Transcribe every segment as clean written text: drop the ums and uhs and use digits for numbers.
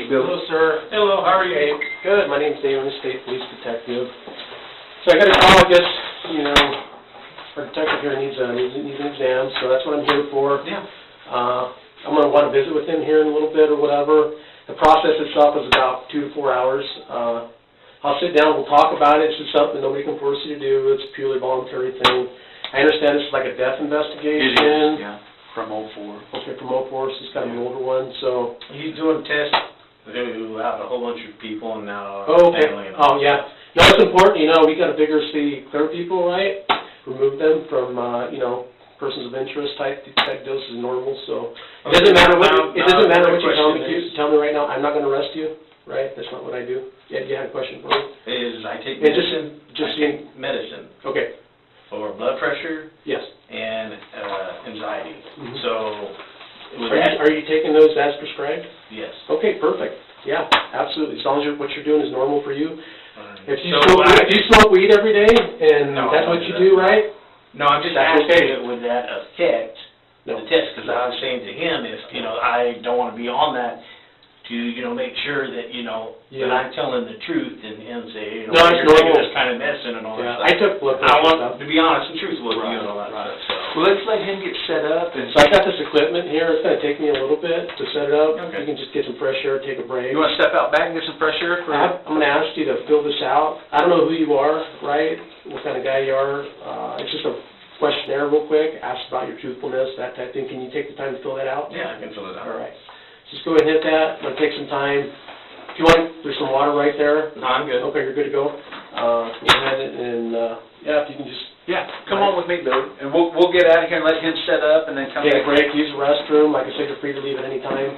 speak, Bill. Hello, sir. Hello, how are you? Hey, good. My name's Dave. I'm a state police detective. So I got a call, I guess, our detective here needs an exam, so that's what I'm here for. Yeah. I'm going to want to visit with him here in a little bit or whatever. The process itself is about 2 to 4 hours. I'll sit down, we'll talk about it. It's just something nobody can force you to do. It's a purely voluntary thing. I understand this is like a death investigation. It is, yeah, from 04. Okay, from 04, so it's kind of an older one, so. He's doing tests who have a whole bunch of people and now Oh, okay. family and all. Oh, yeah. No, it's important, we got to vigorously clear people, right? Remove them from, persons of interest type deals is normal, so. It doesn't matter what, you tell me right now, I'm not going to arrest you, right? That's not what I do. Yeah, you had a question for me? I take Yeah, medicine. just I take medicine Okay, for blood pressure yes. and anxiety. Mhm. So, with that, Are you taking those as prescribed? yes. Okay, perfect. Yeah, absolutely. As long as what you're doing is normal for you. If you So, smoke weed every day, and No, that's I what don't you do do, that. right? No, I'm just That's asking, okay. would that affect No. the test? Because I was saying to him, I don't want to be on that to, make sure that, that I'm telling the truth and him say, No, it's you're taking normal. this kind of medicine and all Yeah, that I stuff. took blood I pressure want stuff. to be honest and truthful with you and all that Right. stuff, so. Well, let's let him get set up and... So I got this equipment here. It's going to take me a little bit to set it up. Okay. You can just get some fresh air, take a break. You want to step out back and get some fresh air? I'm going to ask you to fill this out. I don't know who you are, right? What kind of guy you are. It's just a questionnaire real quick. Ask about your truthfulness, that type of thing. Can you take the time to fill that out? Yeah, I can fill it out. All right. Just go ahead and hit that. It'll take some time. If you want, there's some water right there. No, I'm good. Okay, you're good to go. Go ahead and, if you can just Yeah, come on with me, Bill, and we'll get out of here and let him set up and then come take a back. break, use the restroom. Like I said, you're free to leave at any time.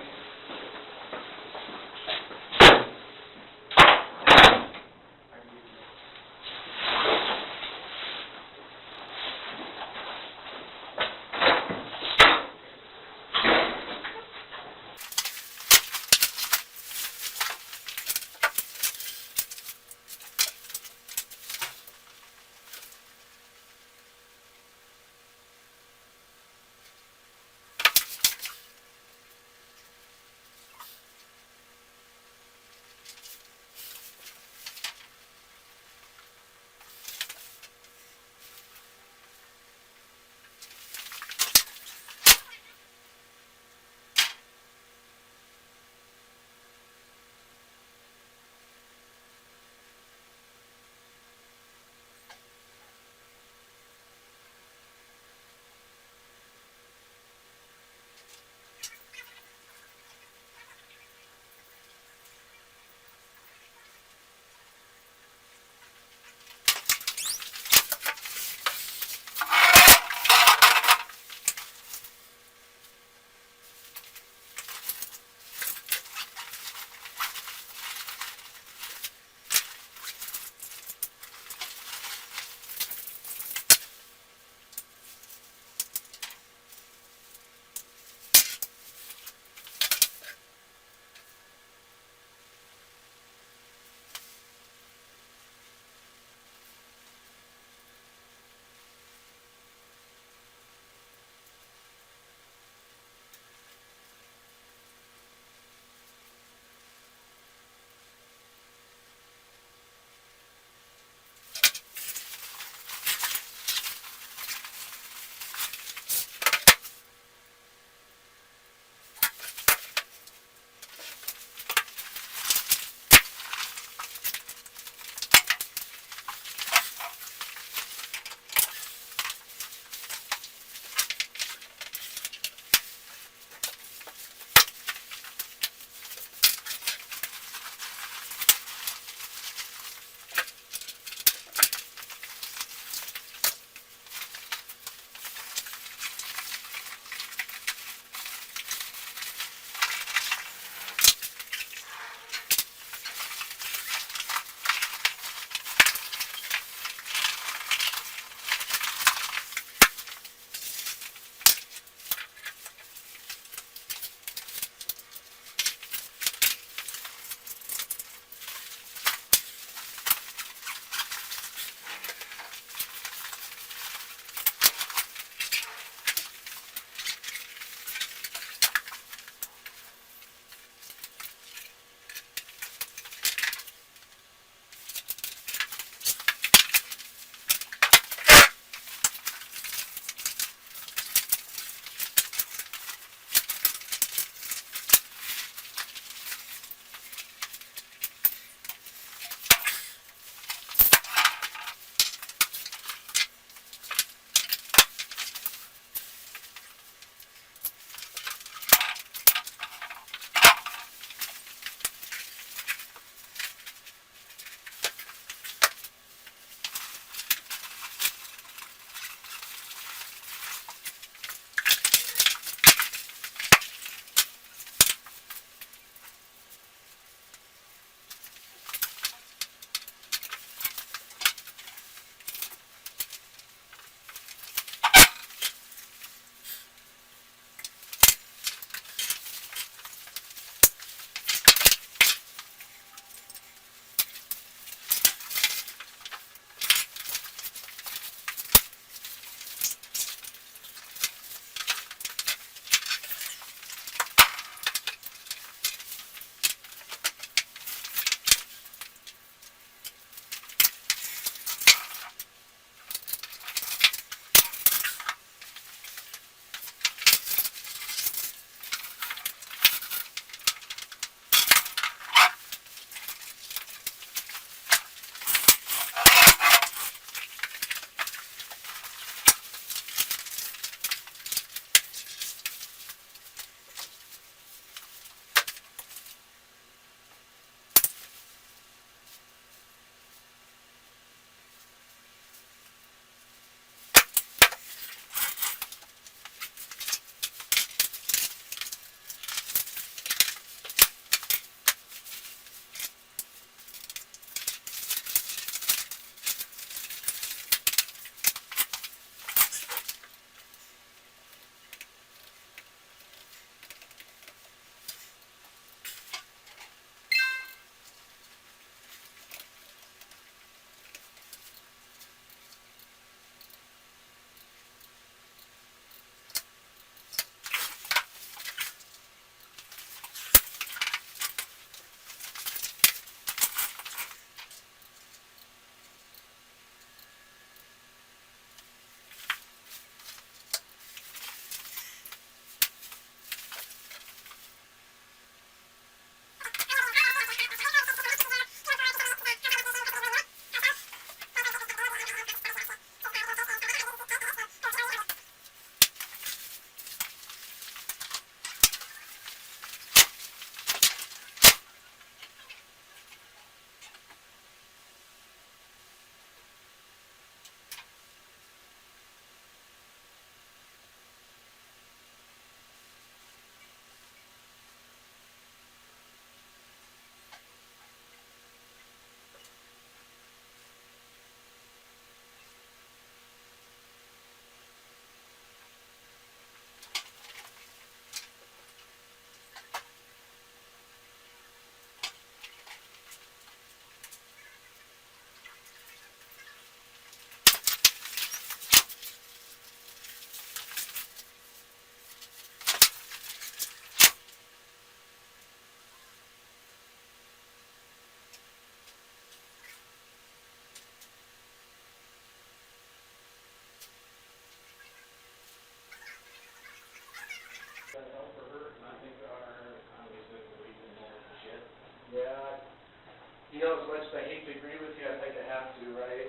You know, as much as I hate to agree with you, I think I have to, right?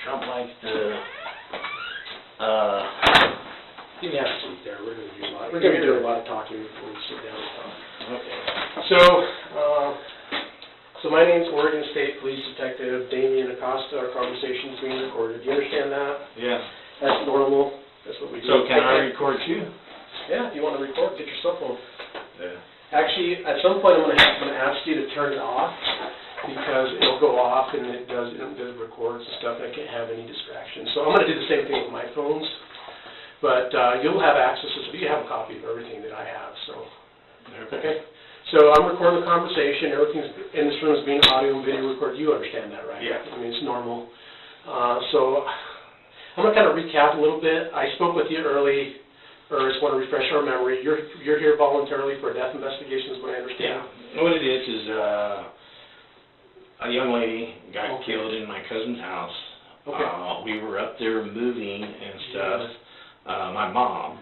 Trump likes to, You can have a seat there, we're gonna do a lot, we're gonna be doing a lot of talking before we sit down and talk. okay. So my name's Oregon State Police Detective Damian Acosta. Our conversation's being recorded. Do you understand that? Yeah. That's normal. That's what we do. So can I record you? Yeah, if you want to record, get your cell phone. Yeah. Actually, at some point, I'm gonna ask you to turn it off because it'll go off and it does records and stuff, and I can't have any distractions. So I'm gonna do the same thing with my phones, but you'll have access to. You have a copy of everything that I have. So. Okay. So I'm recording the conversation. Everything's in this room is being audio and video recorded. You understand that, right? Yeah. I mean, it's normal. So I'm going to kind of recap a little bit. I spoke with you early, or I just want to refresh our memory. You're here voluntarily for a death investigation, is what I understand. Yeah. What it is a young lady got killed in my cousin's house. Okay. We were up there moving and stuff, my mom,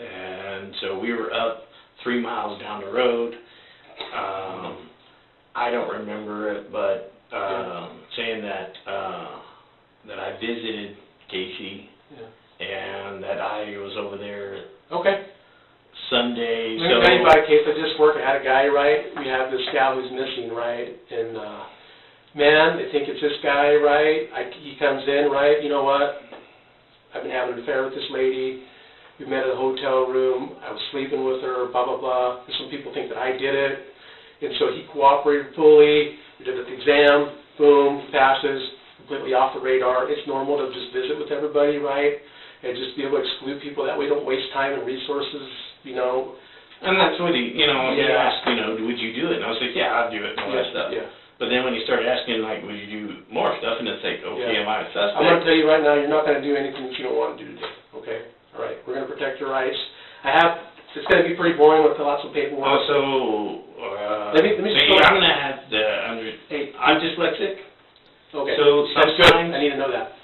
and so we were up 3 miles down the road. I don't remember it, but saying that that I visited Casey and that I was over there Sunday. Let me tell you about a case I just worked. I had a guy, right? We have this gal who's missing, right? And man, they think it's this guy, right? He comes in, right? You know what? I've been having an affair with this lady. We met at a hotel room. I was sleeping with her, blah, blah, blah. Some people think that I did it. And so he cooperated fully. We did the exam. Boom, passes. Completely off the radar. It's normal to just visit with everybody, right? And just be able to exclude people. That way don't waste time and resources, you know. And that's what he asked, would you do it? And I was like, yeah, I'll do it and all that stuff. Yeah. But then when he started asking, like, would you do more stuff? And it's like, okay, am I a suspect? I'm going to tell you right now, you're not going to do anything that you don't want to do today, okay? All right, we're going to protect your rights. It's going to be pretty boring with lots of paperwork. Also, let me just I'm going to have to, I'm dyslexic. Okay, So that's good. sometimes I need to know that.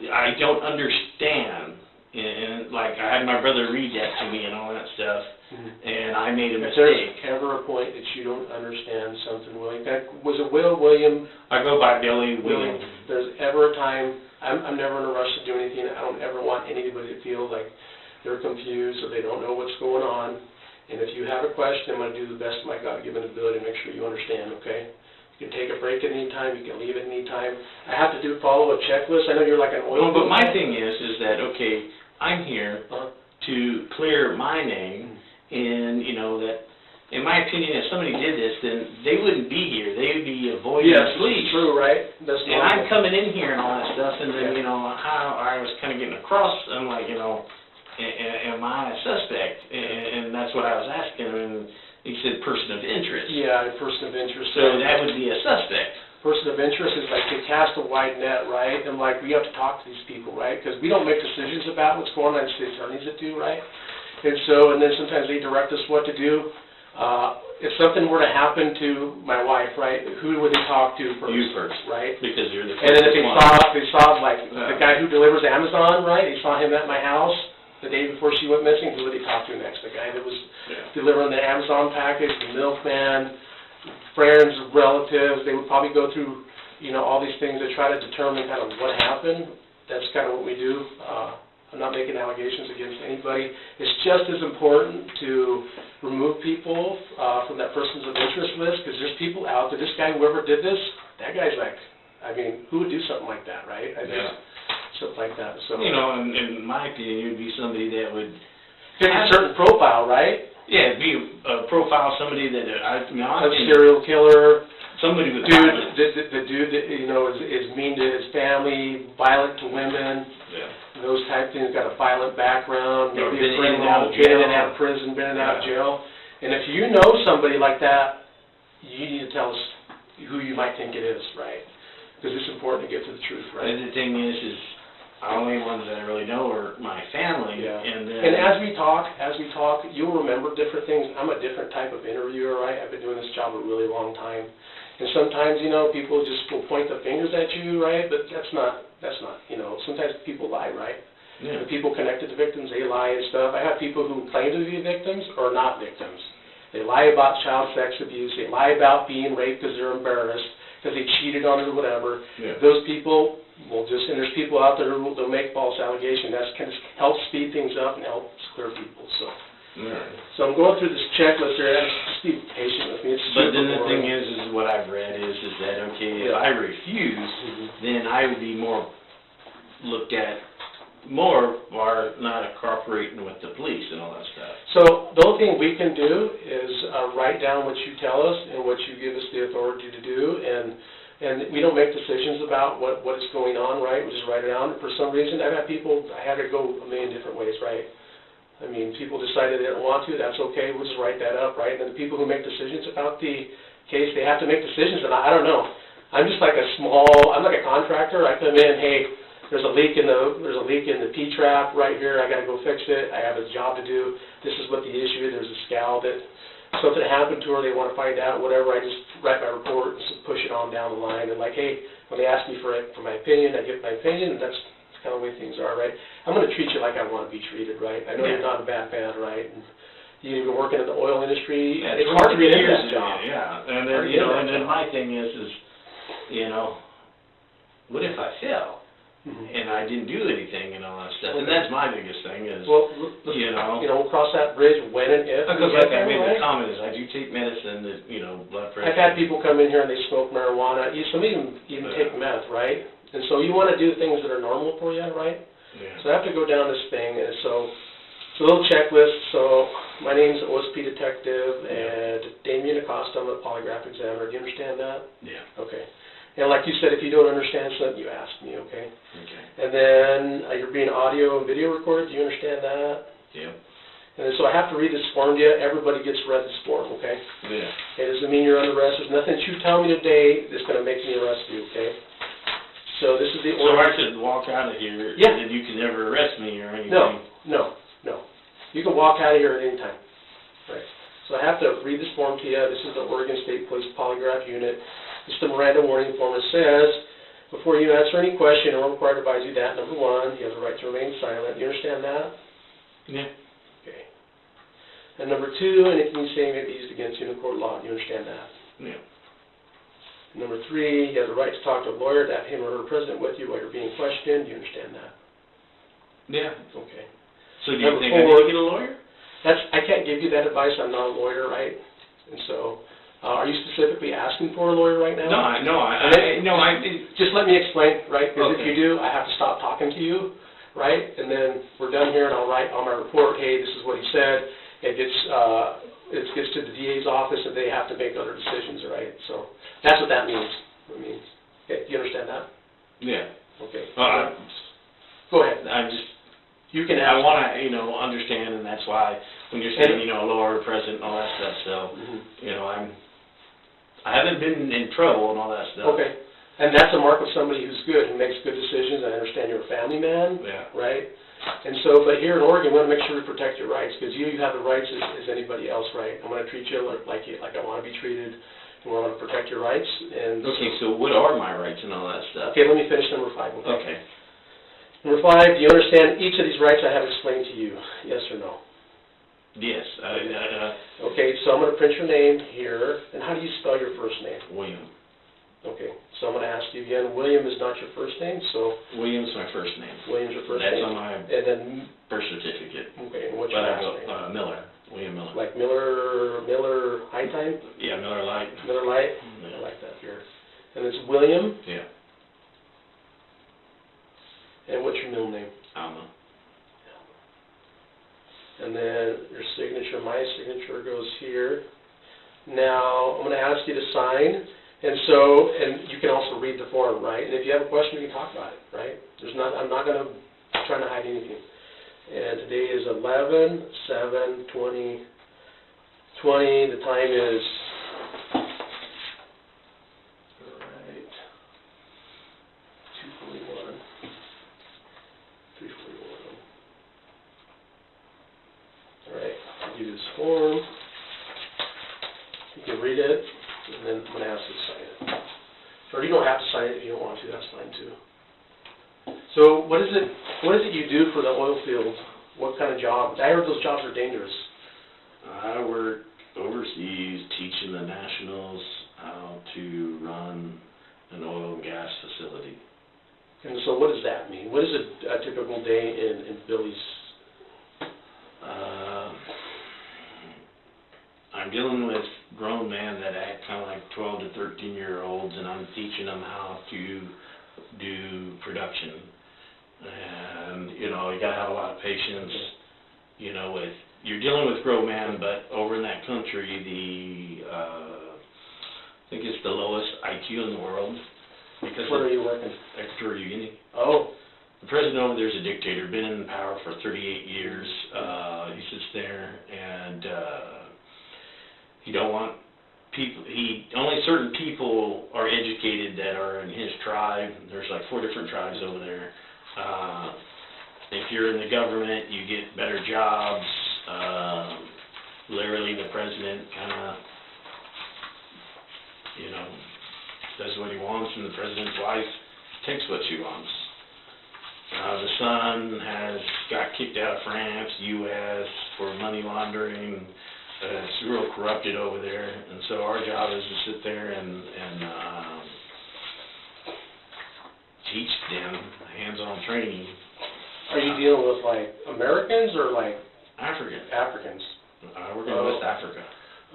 I don't understand, and like I had my brother read that to me and all that stuff, and I made a If there's mistake. ever a point that you don't understand something, William, was it William? I go by Billy Williams. If there's ever a time, I'm never in a rush to do anything. I don't ever want anybody to feel like they're confused or they don't know what's going on. And if you have a question, I'm going to do the best of my God-given ability to make sure you understand, okay? You can take a break at any time. You can leave at any time. I have to follow a checklist. I know you're like an oil. But my thing is that, okay, I'm here to clear my name, and, that, in my opinion, if somebody did this, then they wouldn't be here. They would be avoiding police. Yes, true, right? That's and I'm coming in here and all that stuff, and then, how I was kind of getting across, I'm like, am I a suspect? And that's what I was asking, and he said person of interest. Yeah, a person of interest. So that would be a suspect. Person of interest is like they cast a wide net, right? And like we have to talk to these people, right? Because we don't make decisions about what's going on. It's the attorneys that do, right? And then sometimes they direct us what to do. If something were to happen to my wife, right, who would they talk to first? You first, right? Because you're the And then if one. they saw like the guy who delivers Amazon, right? They saw him at my house the day before she went missing. Who would they talk to next? The guy that was delivering the Amazon package, the milkman, friends, relatives. They would probably go through, all these things to try to determine kind of what happened. That's kind of what we do. I'm not making allegations against anybody. It's just as important to remove people from that persons of interest list, because there's people out there. This guy, whoever did this, that guy's like, who would do something like that, right? Something like that. So, in my opinion, it would be somebody that would fit a certain profile, right? Yeah, it'd be a profile, somebody that a serial killer. Somebody with the dude that is mean to his family, violent to women. Yeah. Those type things, got a violent background, maybe been a criminal, in and out of jail. been in and out of prison, been in and out of jail. And if you know somebody like that, you need to tell us who you might think it is, right? Because it's important to get to the truth, right? And the thing is the only ones that I really know are my family. Yeah. And as we talk, you'll remember different things. I'm a different type of interviewer, right? I've been doing this job a really long time. And sometimes, people just will point the fingers at you, right? But that's not, sometimes people lie, right? Yeah. The people connected to victims, they lie and stuff. I have people who claim to be victims or not victims. They lie about child sex abuse. They lie about being raped because they're embarrassed, because they cheated on it or whatever. Yeah. Those people will just, and there's people out there who will make false allegations. That kind of helps speed things up and helps clear people. So I'm going through this checklist here. Just be patient with me. It's But then super the thing boring. is what I've read is that, okay, if I refuse, then I would be more looked at more for not cooperating with the police and all that stuff. So the only thing we can do is write down what you tell us and what you give us the authority to do, and we don't make decisions about what is going on, right? We just write it down. For some reason, I've had people, I had to go a million different ways, right? I mean, people decided they don't want to, that's okay, we'll just write that up, right? And then the people who make decisions about the case, they have to make decisions, and I don't know. I'm just like I'm like a contractor. I come in, hey, there's a leak in the P-trap right here, I gotta go fix it, I have a job to do, this is what the issue is, there's a scald that something happened to her, they wanna find out, whatever, I just write my report and just push it on down the line, and like, hey, when they ask me for my opinion, I give my opinion, and that's kind of the way things are, right? I'm gonna treat you like I wanna be treated, right? I know you're not a bad man, right? And you've been working in the oil industry, it's hard to get into that job. Yeah, and then, and then my thing is, what if I fail? And I didn't do anything and all that stuff, and that's my biggest thing is, well, we'll cross that bridge when and if. Because like I made the comment is, I do take medicine that, blood pressure. I've had people come in here and they smoke marijuana, some of them even take meth, right? And so you want to do things that are normal for you, right? Yeah. So I have to go down this thing, and so it's a little checklist. So my name's OSP Detective, and Damien Acosta, I'm a polygraph examiner. Do you understand that? Yeah. Okay. And like you said, if you don't understand something, you ask me, okay? Okay. And then you're being audio and video recorded. Do you understand that? Yeah. And then, so I have to read this form to you. Everybody gets read this form, okay? Yeah. It doesn't mean you're under arrest. There's nothing that you tell me today that's going to make me arrest you, okay? So this is the So order. I should walk out of here, Yeah. and then you can never arrest me or anything? No. You can walk out of here at any time. Right. So I have to read this form to you. This is the Oregon State Police Polygraph Unit. This is the Miranda warning form. It says, before you answer any question, I'm required to advise you that, number one, you have the right to remain silent. You understand that? Yeah. Okay. And number two, anything you say may be used against you in a court of law. You understand that? Yeah. Number three, you have the right to talk to a lawyer, to have him or her present with you while you're being questioned. Do you understand that? Yeah. Okay. So do you Number think I need four, to get a lawyer? I can't give you that advice. I'm not a lawyer, right? And so, are you specifically asking for a lawyer right now? Just let me explain, right? Because if Okay. you do, I have to stop talking to you, right? And then we're done here, and I'll write on my report, hey, this is what he said. It gets to the DA's office, and they have to make other decisions, right? So that's what that means. Okay, do you understand that? Yeah. Okay. Go ahead. You can I ask. want to, understand, and that's why when you're saying, lawyer, present, and all that stuff, so, I haven't been in trouble and all that stuff. Okay. And that's a mark of somebody who's good, who makes good decisions. I understand you're a family man, right? And so, but here in Oregon, we want to make sure we protect your rights, because you have the rights as anybody else, right? I'm going to treat you like I want to be treated, and we want to protect your rights. And Okay, so what are my rights and all that stuff? Okay, let me finish number 5. Okay. Number 5, do you understand each of these rights I have explained to you? Yes or no? Yes. Okay, so I'm going to print your name here. And how do you spell your first name? William. Okay, so I'm going to ask you again. William is not your first name, so... William's my first name. William's your first That's name. on my and then, birth certificate. Okay, and what's your last name? Miller. William Miller. Like Miller High Time? Yeah, Miller Light. Miller Light? Yeah. I like that here. And it's William? Yeah. And what's your middle name? Alma. And then your signature, my signature goes here. Now, I'm going to ask you to sign, and you can also read the form, right? And if you have a question, we can talk about it, right? I'm not going to try to hide anything. And today is 11/7/2020. The time is 2:41. 3:41. All right, I'll give you this form. You can read it, and then I'm going to ask you to sign it. Or you don't have to sign it if you don't want to, that's fine too. So what is it you do for the oil field? What kind of job? I heard those jobs are dangerous. I work over overseas teaching the nationals how to run an oil and gas facility. And so what does that mean? What is a typical day in Billy's? I'm dealing with grown men that act kind of like 12 to 13-year-olds, and I'm teaching them how to do production. And, you know, you got to have a lot of patience, you know, with, you're dealing with grown men, but over in that country, I think it's the lowest IQ in the world. Because Where are you working? At Eugene. Oh. The president over there is a dictator, been in power for 38 years. He sits there and he don't want people, only certain people are educated that are in his tribe. There's like 4 different tribes over there. If you're in the government, you get better jobs. Literally, the president kind of, you know, does what he wants, and the president's wife takes what she wants. The son got kicked out of France, U.S. for money laundering. It's real corrupted over there, and so our job is to sit there and teach them hands-on training. Are you dealing with like Americans or like Africans? We're going to West Africa.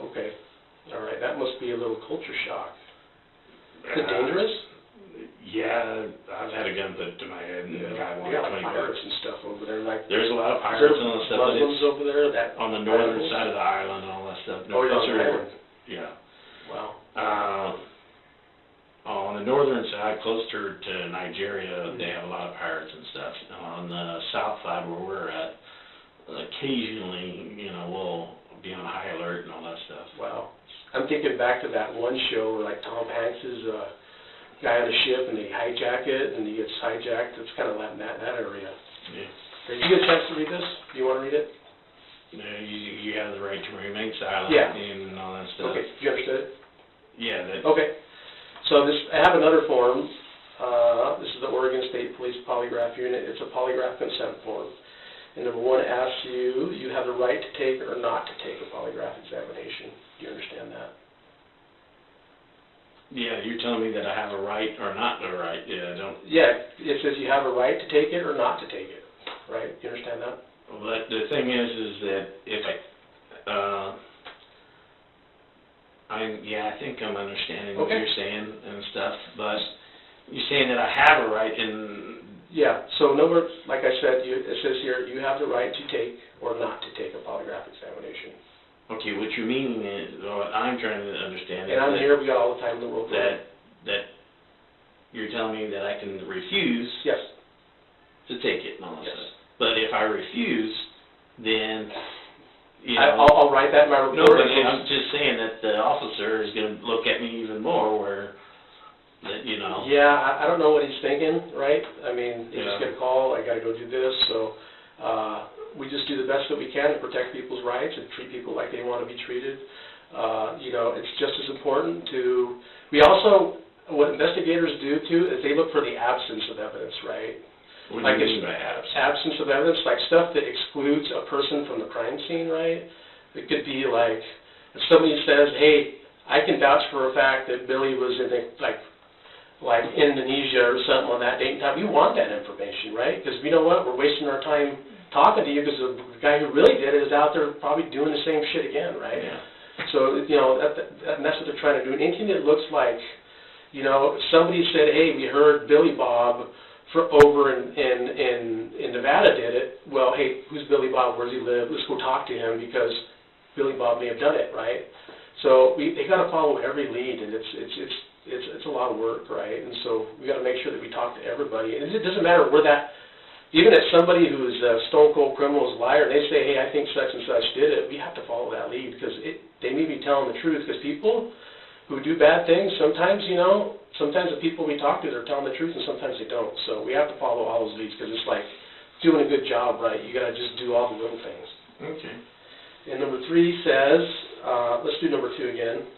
Okay. All right. That must be a little culture shock. Is it dangerous? Yeah, I've had a gun put to my head, and the guy wanted 20 pirates bucks. and stuff over there. Like, there's a lot of pirates and all that stuff, but Muslims it's over there that on the northern side of the island and all that stuff. Oh, you're on the island. Yeah. Wow. On the northern side, closer to Nigeria, they have a lot of pirates and stuff. On the south side where we're at, occasionally, you know, we'll be on high alert and all that stuff. Wow. I'm thinking back to that one show where like Tom Hanks is a guy on a ship and they hijack it and he gets hijacked. It's kind of like that area. Yeah. Did you get a chance to read this? Do you want to read it? You have the right to remain silent and all that stuff. Okay. Did you understand it? Yeah. Okay. So I have another form. This is the Oregon State Police Polygraph Unit. It's a polygraph consent form. And number 1 asks you have the right to take or not to take a polygraph examination. Do you understand that? Yeah, you're telling me that I have a right or not the right. Yeah, I don't. Yeah, it says you have a right to take it or not to take it. Right? Do you understand that? Well, the thing is that if I think I'm understanding what you're saying and stuff, but you're saying that I have a right in. Yeah, so like I said, it says here, you have the right to take or not to take a polygraph examination. Okay, what you're meaning is, what I'm trying to understand is and I'm here, we got all the time in the world. That you're telling me that I can refuse yes. to take it and all that yes. stuff. But if I refuse, then, you know. I'll write that in my report. No, but I'm just saying that the officer is going to look at me even more where, that, you know. Yeah, I don't know what he's thinking, right? I mean, you just get a call, I got to go do this, so we just do the best that we can to protect people's rights and treat people like they want to be treated. You know, it's just as important to, what investigators do too is they look for the absence of evidence, right? What do you mean by absence? Absence of evidence, like stuff that excludes a person from the crime scene, right? It could be like, if somebody says, hey, I can vouch for a fact that Billy was in like Indonesia or something on that date and time. You want that information, right? Because you know what? We're wasting our time talking to you because the guy who really did it is out there probably doing the same shit again, right? Yeah. So, you know, and that's what they're trying to do. And anything that looks like, you know, somebody said, hey, we heard Billy Bob over in Nevada did it. Well, hey, who's Billy Bob? Where does he live? Let's go talk to him because Billy Bob may have done it, right? So they got to follow every lead, and it's a lot of work, right? And so we got to make sure that we talk to everybody. And it doesn't matter where even if somebody who's a stone cold criminal is a liar, and they say, hey, I think such and such did it, we have to follow that lead because they may be telling the truth. Because people who do bad things, sometimes the people we talk to, they're telling the truth, and sometimes they don't. So we have to follow all those leads because it's like doing a good job, right? You got to just do all the little things. Okay. And number 3 says, let's do number 2 again.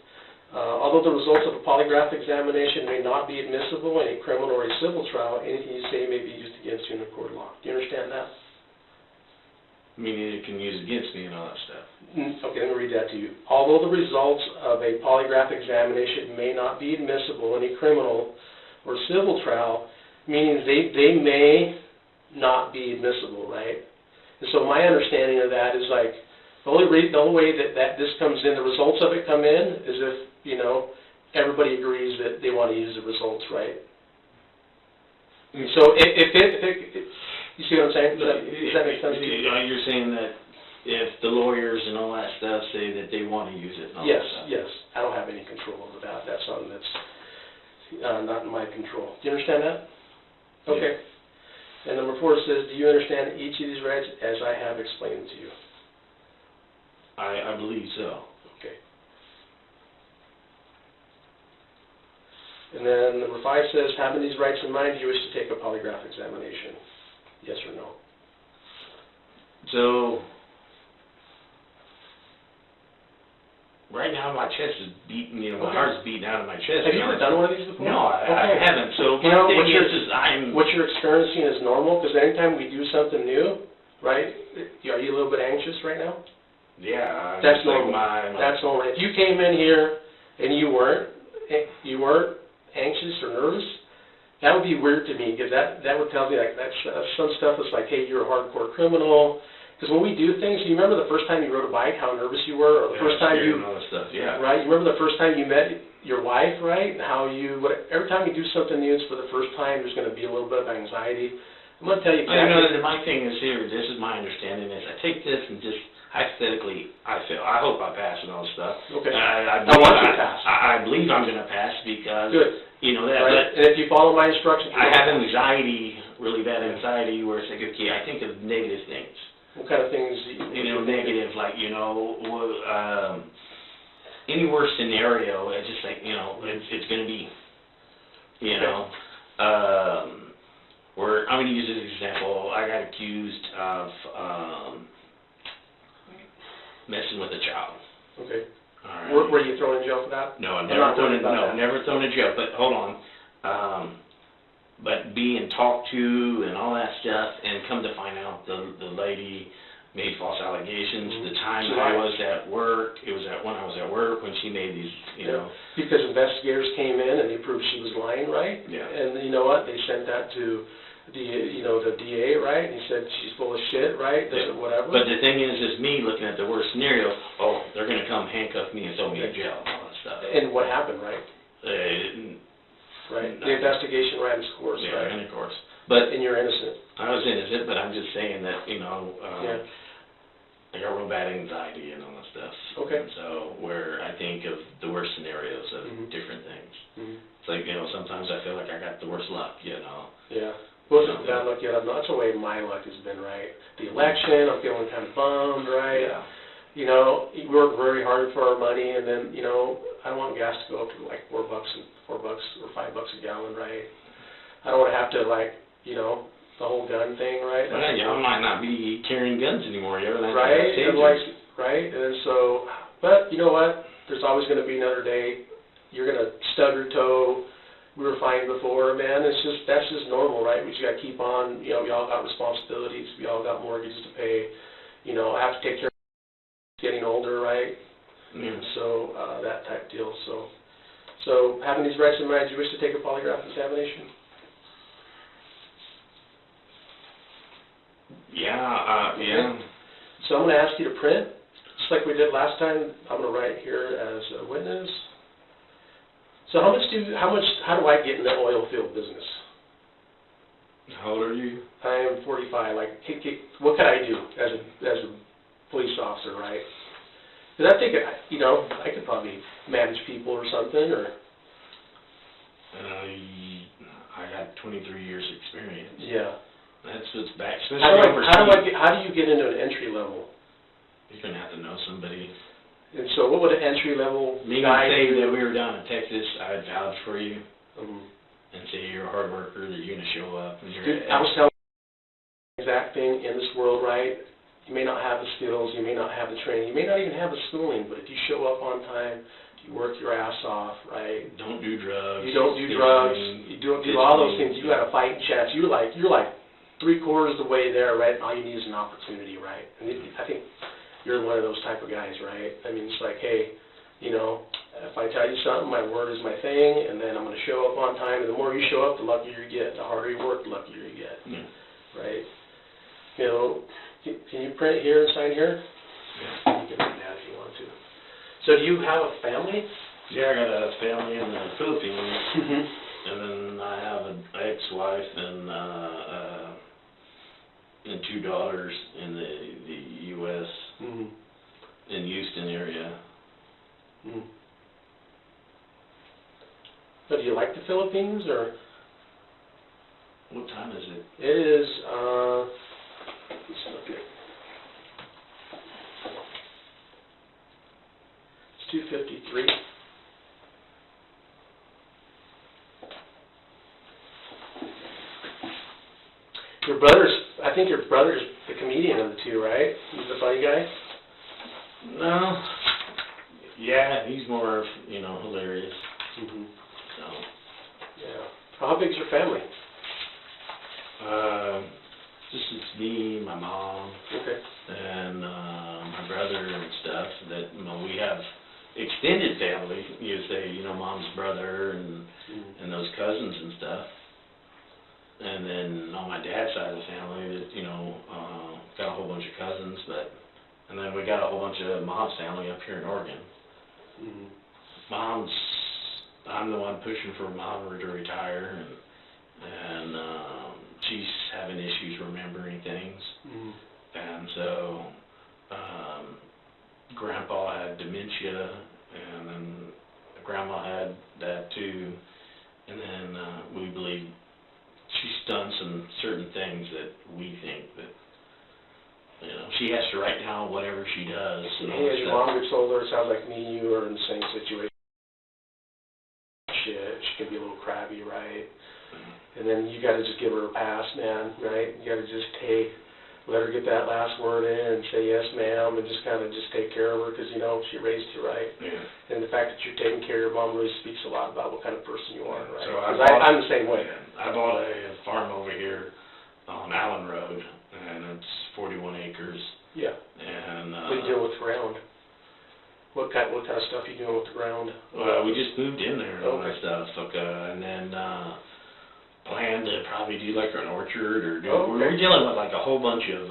Although the results of a polygraph examination may not be admissible in a criminal or a civil trial, anything you say may be used against you in a court of law. Do you understand that? meaning it can use against me and all that stuff. Okay, let me read that to you. Although the results of a polygraph examination may not be admissible in a criminal or civil trial, meaning they may not be admissible, right? And so my understanding of that is like, the only way that this comes in, the results of it come in, is if, you know, everybody agrees that they want to use the results, right? So if you see what I'm saying? Does that make sense to you? You're saying that if the lawyers and all that stuff say that they want to use it and all Yes, that stuff? yes. I don't have any control over that. That's something that's not in my control. Do you understand that? Okay. And number 4 says, do you understand each of these rights as I have explained to you? I believe so. Okay. And then number 5 says, having these rights in mind, do you wish to take a polygraph examination? Yes or no? So, right now my chest is beating, you know, my heart's beating out of my chest. Have you ever done one of these before? No, I haven't. So You know, my thing is what you're experiencing is normal, because anytime we do something new, right, are you a little bit anxious right now? Yeah. That's like normal. That's normal. If you came in here and you weren't anxious or nervous, that would be weird to me, because that would tell me like that's some stuff that's like, hey, you're a hardcore criminal. Because when we do things, you remember the first time you rode a bike, how nervous you were, or the first time you, and all that stuff, yeah. right? You remember the first time you met your wife, right? And how every time you do something new, it's for the first time, there's going to be a little bit of anxiety. I'm going to tell you exactly. I know, my thing is here, this is my understanding, is I take this and just hypothetically, I fail. I hope I pass and all this stuff. Okay. I want you to pass. I believe I'm going to pass because, Good. You know, that. Right. And if you follow my instructions, I have anxiety, really bad anxiety, where it's like, okay, I think of negative things. What kind of things? You know, negative, like, you know, any worse scenario, it's just like, you know, it's going to be, you know, where, I'm going to use this example. I got accused of messing with a child. Okay. All right. Were you thrown in jail for that? No, never thrown in jail, but hold on. But being talked to and all that stuff, and come to find out the lady made false allegations. The time I was at work, it was when I was at work when she made these, you know. Because investigators came in and they proved she was lying, right? Yeah. And you know what? They sent that to the DA, right? And he said she's full of shit, right? Whatever. But the thing is me looking at the worst scenario. Oh, they're going to come handcuff me and throw me in jail and all that stuff. And what happened, right? Right. The investigation ran its course, right? Yeah, ran its course. And you're innocent. I was innocent, but I'm just saying that, you know, I got real bad anxiety and all that stuff. Okay. And so where I think of the worst scenarios of different things. It's like, you know, sometimes I feel like I got the worst luck, you know. Yeah. Well, it's not bad luck yet. That's the way my luck has been, right? The election, I'm feeling kind of bummed, right? Yeah. You know, we work very hard for our money, and then, you know, I don't want gas to go up to like $4 or $5 a gallon, right? I don't want to have to, like, you know, the whole gun thing, right? Well, yeah, I might not be carrying guns anymore, you know? Right, and like, right, and so, but you know what? There's always going to be another day. You're going to stub your toe. We were fine before, man. That's just normal, right? We just got to keep on. You know, we all got responsibilities. We all got mortgages to pay. You know, I have to take care of getting older, right? And so that type deal. So having these rights in mind, do you wish to take a polygraph examination? Yeah, yeah. So I'm going to ask you to print, just like we did last time. I'm going to write here as a witness. So how do I get in the oil field business? How old are you? I am 45. Like, what can I do as a police officer, right? Because I think, you know, I could probably manage people or something, or. I got 23 years experience. Yeah. That's what's back. How do you get into an entry level? You're going to have to know somebody. And so what would an entry level guy do? That we were down in Texas, I'd vouch for you and say you're a hard worker, that you're going to show up. And I was telling you the exact thing in this world, right? You may not have the skills, you may not have the training, you may not even have the schooling, but if you show up on time, you work your ass off, right? Don't do drugs. You don't do drugs. You don't do all those things. You got a fighting chance. You're like 3/4 the way there, right? All you need is an opportunity, right? And I think you're one of those type of guys, right? I mean, it's like, hey, you know, if I tell you something, my word is my thing, and then I'm going to show up on time. And the more you show up, the luckier you get. The harder you work, the luckier you get, right? You know, can you print here and sign here? Yeah. You can do that if you want to. So do you have a family? Yeah, I got a family in the Philippines, and then I have an ex-wife and 2 daughters in the U.S. In Houston area. So do you like the Philippines, or? What time is it? It is, let's look at, it's 2:53. Your brother's, I think your brother's the comedian of the two, right? He's the funny guy? No. Yeah, he's more, you know, hilarious. So. Yeah. How big's your family? Just it's me, my mom, and my brother and stuff. That, you know, we have extended family. You say, you know, mom's brother and those cousins and stuff. And then on my dad's side of the family, that, you know, got a whole bunch of cousins, and then we got a whole bunch of mom's family up here in Oregon. I'm the one pushing for mom to retire, and she's having issues remembering things. And so Grandpa had dementia, and then Grandma had that too. And then we believe she's done some certain things that we think that, you know, she has to write down whatever she does. Hey, as your mom gets older, it sounds like me and you are in the same situation. She can be a little crabby, right? And then you got to just give her a pass, man, right? You got to just let her get that last word in and say yes, ma'am, and just kind of just take care of her because, you know, she raised you right. And the fact that you're taking care of your mom really speaks a lot about what kind of person you are, right? So I'm the same way. I bought a farm over here on Allen Road, and it's 41 acres. Yeah. And what are you doing with the ground? What kind of stuff are you doing with the ground? Well, we just moved in there and all that stuff. And then plan to probably do like an orchard or do. We're dealing with like a whole bunch of.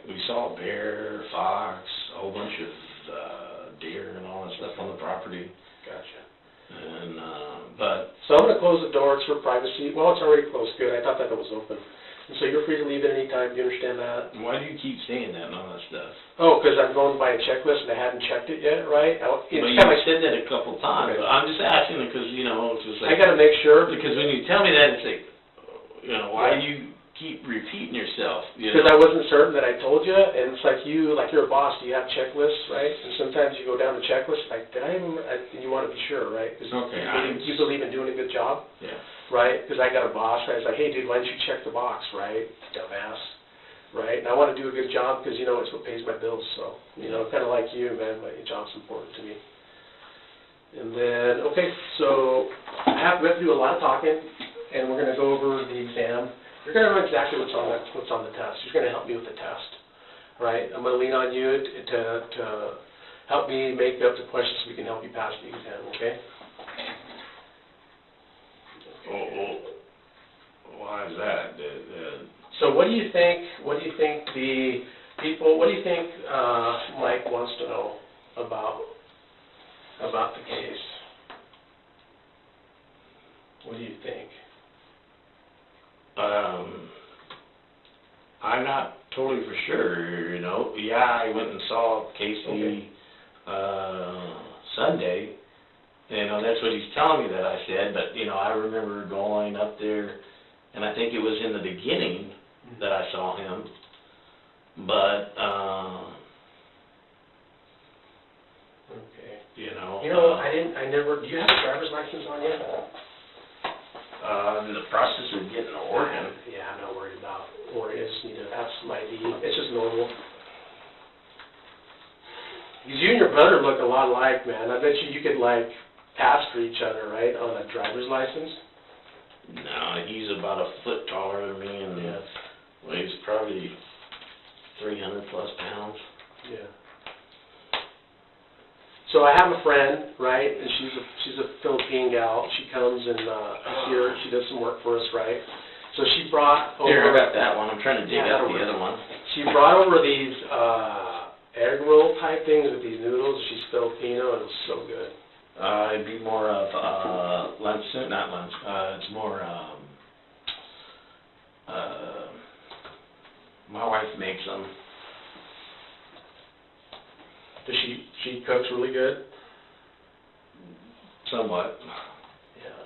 We saw a bear, fox, a whole bunch of deer and all that stuff on the property. Gotcha. And so I'm going to close the door. It's for privacy. Well, it's already closed. Good. I thought that was open. And so you're free to leave at any time. Do you understand that? Why do you keep saying that and all that stuff? Oh, because I'm going by a checklist and I hadn't checked it yet, right? Well, you said that a couple times, but I'm just asking because, you know, it's just like... I got to make sure. Because when you tell me that, it's like, you know, why do you keep repeating yourself? Because I wasn't certain that I told you, and it's like you're a boss, do you have checklists, right? And sometimes you go down the checklist, like, did I even... And you want to be sure, right? Because you believe in doing a good job. Yeah. Right? Because I got a boss, right? It's like, hey, dude, why don't you check the box, right? Dumbass. Right? And I want to do a good job because, you know, it's what pays my bills. So, you know, kind of like you, man, my job's important to me. And then, okay, so we have to do a lot of talking, and we're going to go over the exam. You're going to know exactly what's on the test. You're going to help me with the test. Right? I'm going to lean on you to help me make up the questions so we can help you pass the exam, okay? Why is that? So what do you think the people, what do you think Mike wants to know about the case? What do you think? I'm not totally for sure, you know. Yeah, I went and saw Casey Sunday. You know, that's what he's telling me that I said, but, you know, I remember going up there, and I think it was in the beginning that I saw him, but, you know. You know, do you have a driver's license on you? In the process of getting to Oregon. Yeah, I'm not worried about Oregon. I just need to have some ID. It's just normal. Because you and your brother look a lot alike, man. I bet you could, like, pass for each other, right, on a driver's license? No, he's about a foot taller than me, and Weighs probably 300 plus pounds. Yeah. So I have a friend, right, and she's a Philippine gal. She comes and here she does some work for us, right? So she brought over. Here, I got that one. I'm trying to dig out the other one. She brought over these egg roll type things with these noodles. She's Filipino, and it was so good. It'd be more of lunch, not lunch. It's more. My wife makes them. Does she cooks really good? Somewhat. Yeah.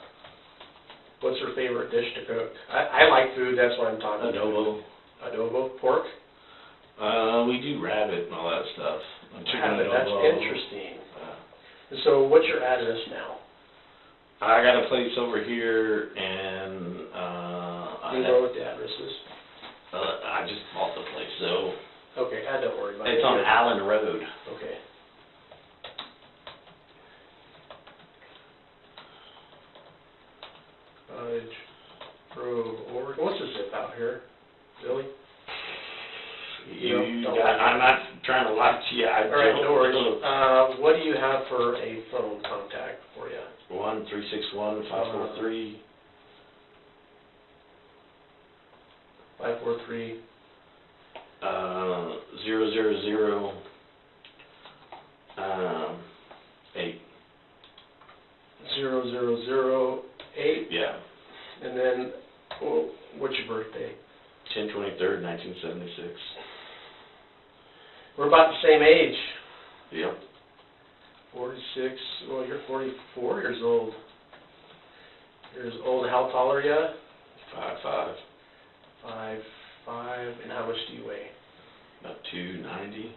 What's her favorite dish to cook? I like food. That's why I'm talking. Adobo. Adobo, pork. We do rabbit and all that stuff. Chicken Rabbit. adobo. That's interesting. So what's your address now? I got a place over here, and Do you know what the address is? I just bought the place, so Okay, don't worry about it. it's on Allen Road. Okay. Road, Oregon. What's the zip out here, Billy? I'm not trying to lie to you. All right, no worries. What do you have for a phone contact for you? 1-361-543. 543. 8. 0008. Yeah. And then, what's your birthday? 10/23, 1976. We're about the same age. Yep. 46. Well, you're 44 years old. How tall are you? 5'5". 5'5". And how much do you weigh? About 290.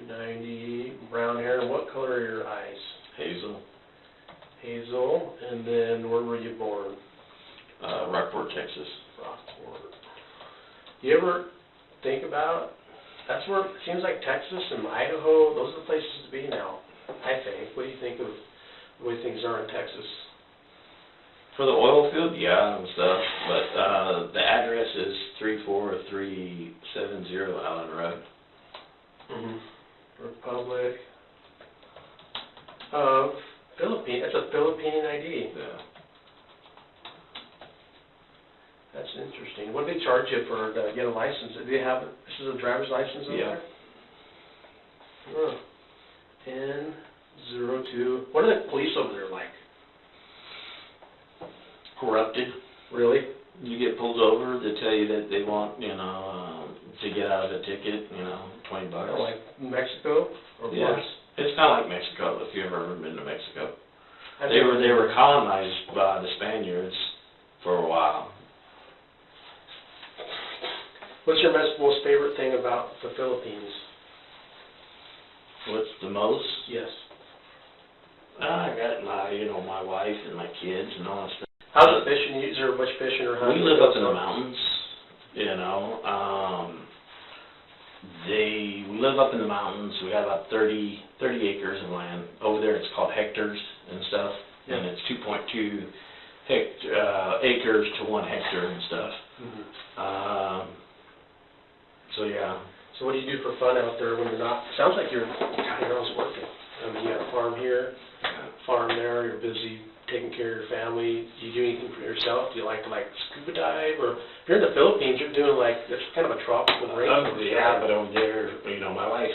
290. Brown hair. What color are your eyes? Hazel. Hazel. And then where were you born? Rockport, Texas. Rockport. You ever think about, that's where, it seems like Texas and Idaho, those are the places to be now, I think. What do you think of the way things are in Texas? For the oil field, yeah, and stuff, but the address is 34370 Allen Road. Republic of Philippines. That's a Philippine ID. Yeah. That's interesting. What do they charge you for to get a license? Do they have, this is a driver's license over Yeah. there? N02. What are the police over there like? Corrupted. Really? You get pulled over, they tell you that they want, to get out of a ticket, $20. Like Mexico or Yeah. worse? It's kind of like Mexico, if you've ever been to Mexico. I've They never were been. colonized by the Spaniards for a while. What's your most favorite thing about the Philippines? What's the most? Yes. I got my wife and my kids and all that stuff. How's the fishing? Is there much fishing or hunting? We live up in the mountains, we live up in the mountains. We got about 30 acres of land. Over there it's called hectares and stuff, and it's 2.2 acres to 1 hectare and stuff. So yeah. So what do you do for fun out there when you're not? Sounds like you're always working. I mean, you got a farm here, farm there. You're busy taking care of your family. Do you do anything for yourself? Do you like to scuba dive? Or if you're in the Philippines, you're doing it's kind of a tropical rainforest. Yeah, but over there, my wife,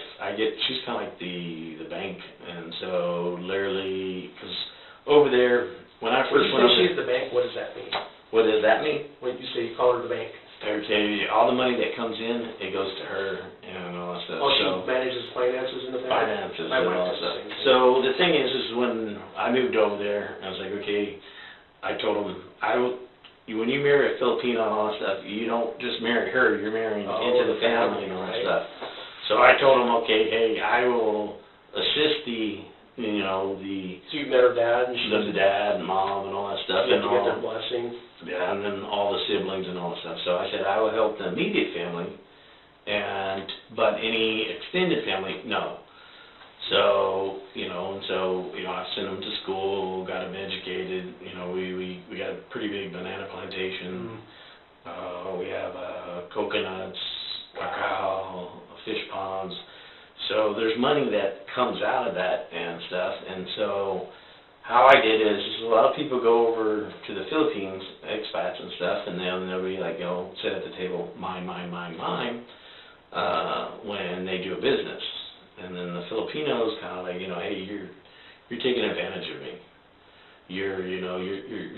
she's kind of like the bank, and so literally, because over there, when I first went over she's the bank, what does that mean? What does that mean? When you say you call her the bank? Okay, all the money that comes in, it goes to her and all that stuff. Oh, she manages finances in the family? Finances My and wife all does that the stuff. same thing. So the thing is when I moved over there, I was like, okay, I told them, when you marry a Filipino and all that stuff, you don't just marry her, you're marrying into the family and all that stuff. So I told them, okay, hey, I will assist the So you met her dad, and she the dad and mom and all that stuff. You have and to get all. their blessing. Yeah, and then all the siblings and all that stuff. So I said I will help the immediate family, but any extended family, no. So I sent them to school, got them educated. We got a pretty big banana plantation, We have coconuts, cacao, fish ponds. So there's money that comes out of that and stuff. And so how I did is a lot of people go over to the Philippines, expats and stuff, and they'll be like, sit at the table, mine, when they do a business. And then the Filipinos kind of like, hey, you're taking advantage of me. You're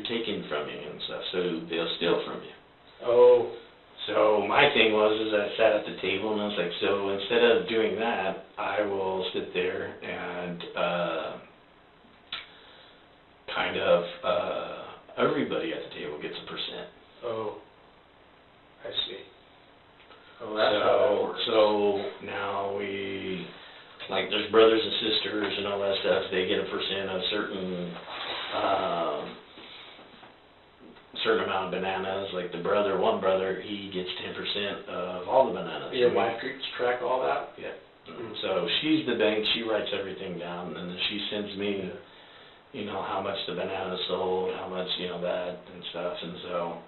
taking from me and stuff, so they'll steal from you. Oh. So my thing was I sat at the table and I was like, so instead of doing that, I will sit there and kind of everybody at the table gets a percent. Oh, I see. Oh, that's how that works. So now there's brothers and sisters and all that stuff, they get a percent of certain amount of bananas. Like one brother, he gets 10% of all the bananas. Your wife keeps track of all that? Yeah. So she's the bank, she writes everything down, and then she sends me, how much the bananas sold, how much, that and stuff, and so,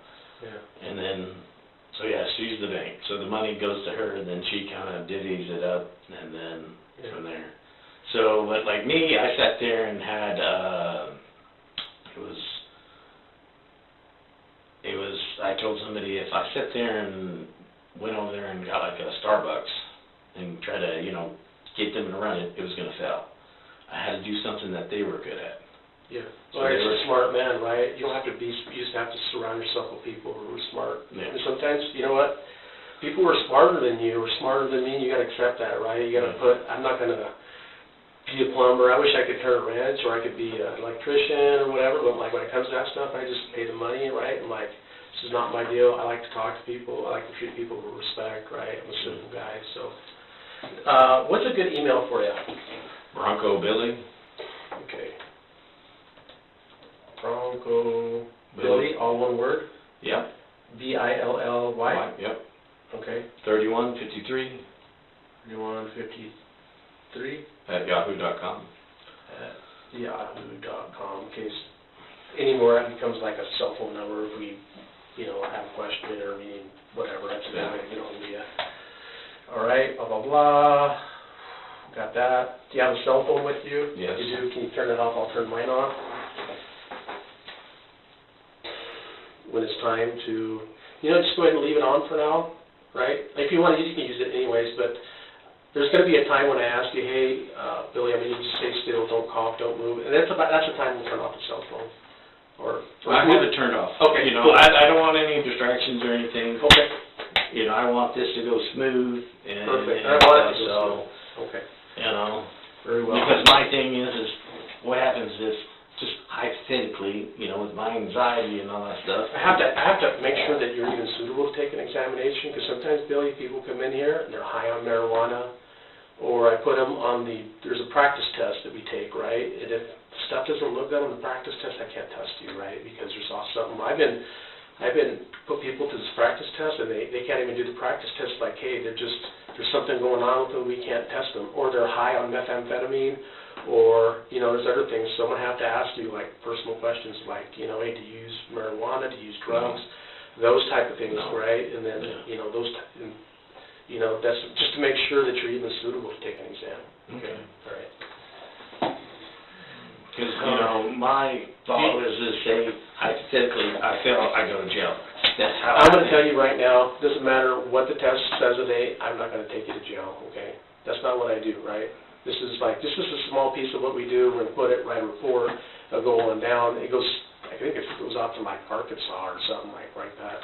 and then, she's the bank. So the money goes to her, and then she kind of divvies it up, and then from there. So, but like me, I sat there and had, I told somebody if I sat there and went over there and got like a Starbucks and try to, get them to run it, it was going to fail. I had to do something that they were good at. Yeah. So Well, you're a smart man, right? You don't have to you just have to surround yourself with people who are smart. Yeah. And sometimes, you know what? People who are smarter than you or smarter than me, you got to accept that, right? You got to I'm not going to be a plumber. I wish I could turn a wrench or I could be an electrician or whatever, but like when it comes to that stuff, I just pay the money, right? And like, this is not my deal. I like to talk to people. I like to treat people with respect, right? I'm a simple guy, so. What's a good email for you? Bronco Billy. Okay. Bronco Billy, all one word? Yep. B-I-L-L-Y? Yep. Okay. 3153 3153 at yahoo.com. At yahoo.com. In case anymore it becomes like a cell phone number if we, have a question or whatever. That's a good way to get on the all right, blah, blah, blah. Got that. Do you have a cell phone with you? Yes. You do. Can you turn it off? I'll turn mine off. When it's time to, just go ahead and leave it on for now, right? If you want to, you can use it anyways, but there's going to be a time when I ask you, hey, Billy, I need you to stay still, don't cough, don't move. And that's the time we'll turn off the cell phone. Or I have it turned off. Okay. Cool. I don't want any distractions or anything. Okay. I want this to go smooth and Perfect. And I want it to go so, smooth. Okay. Very well. Because my thing is what happens is just hypothetically, with my anxiety and all that stuff. I have to make sure that you're even suitable to take an examination, because sometimes, Billy, people come in here and they're high on marijuana, or I put them on there's a practice test that we take, right? And if stuff doesn't look good on the practice test, I can't test you, right? Because there's also something. I've been put people to this practice test, and they can't even do the practice test. Like, hey, there's something going on with them, we can't test them, or they're high on methamphetamine, or there's other things. So I'm gonna have to ask you like personal questions, like hey, do you use marijuana? Do you use drugs? Those type of things, right? And then that's just to make sure that you're even suitable to take an exam. Okay. All right. Because, my thought was to say, hypothetically, I fail, I go to jail. That's how I'm going to tell you right now, doesn't matter what the test says today, I'm not going to take you to jail, okay? That's not what I do, right? This is a small piece of what we do. We're going to put it, write a report, it'll go on down. It goes, I think it goes out to like Arkansas or something like that.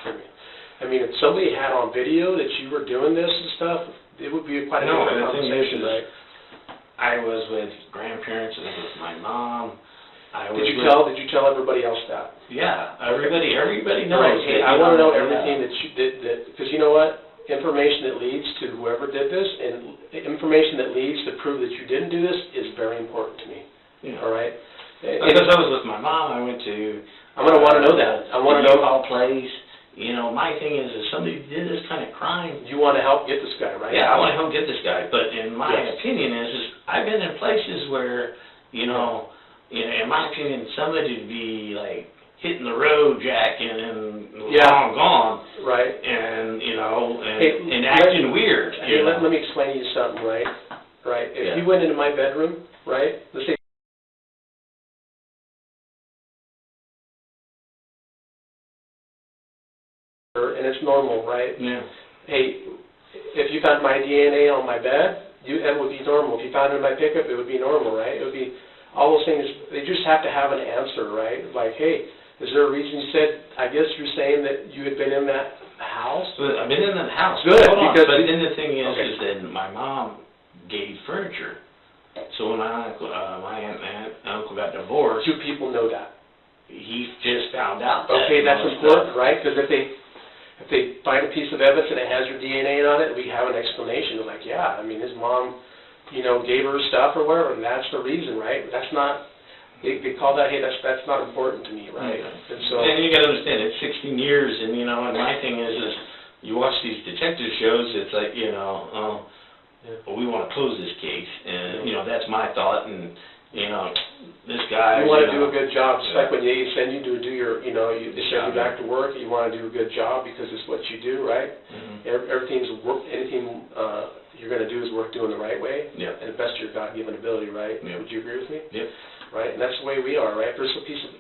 I mean, if somebody had on video that you were doing this and stuff, it would be quite a different conversation, right? I was with grandparents, I was with my mom. Did you tell everybody else that? Yeah, everybody knows. Right. Hey, I want to know everything that you did, because you know what? Information that leads to whoever did this, and information that leads to prove that you didn't do this is very important to me. Yeah. All right? Because I was with my mom, I went to... I'm going to want to know that. I want to know how place. My thing is, if somebody did this kind of crime... You want to help get this guy, right? Yeah, I want to help get this guy. But in my opinion is I've been in places where, in my opinion, somebody would be like hitting the road, jacking, and long gone. Right. And, Hey, and acting weird, Hey, let me explain to you something, right? Right, if you went into my bedroom, right, let's say and it's normal, right? Yeah. Hey, if you found my DNA on my bed, it would be normal. If you found it in my pickup, it would be normal, right? It would be, all those things, they just have to have an answer, right? Like, hey, is there a reason you said, I guess you're saying that you had been in that house? But I've been in that house. Good, Hold on, because but then the thing is, okay. is that my mom gave furniture. So when my aunt and uncle got divorced, Do people know that? he just found out that. Okay, that's most important, stuff. right? Because if they find a piece of evidence and it has your DNA on it, we have an explanation. They're like, yeah, I mean, his mom, gave her stuff or whatever, and that's the reason, right? But that's not, they call that, hey, that's not important to me, right? Okay. And so, And you gotta understand, it's 16 years, and and my thing is you watch these detective shows, it's like, we wanna close this case, and, that's my thought, and, this guy, you want to do a good job, just like Yeah. when they send you to do your, they send you back to work, you want to do a good job because it's what you do, right? Mhm. Anything you're going to do is work doing the right way, Yep. and the best of your God-given ability, right? Yep. Would you agree with me? Yep. Right, and that's the way we are, right? There's a piece of,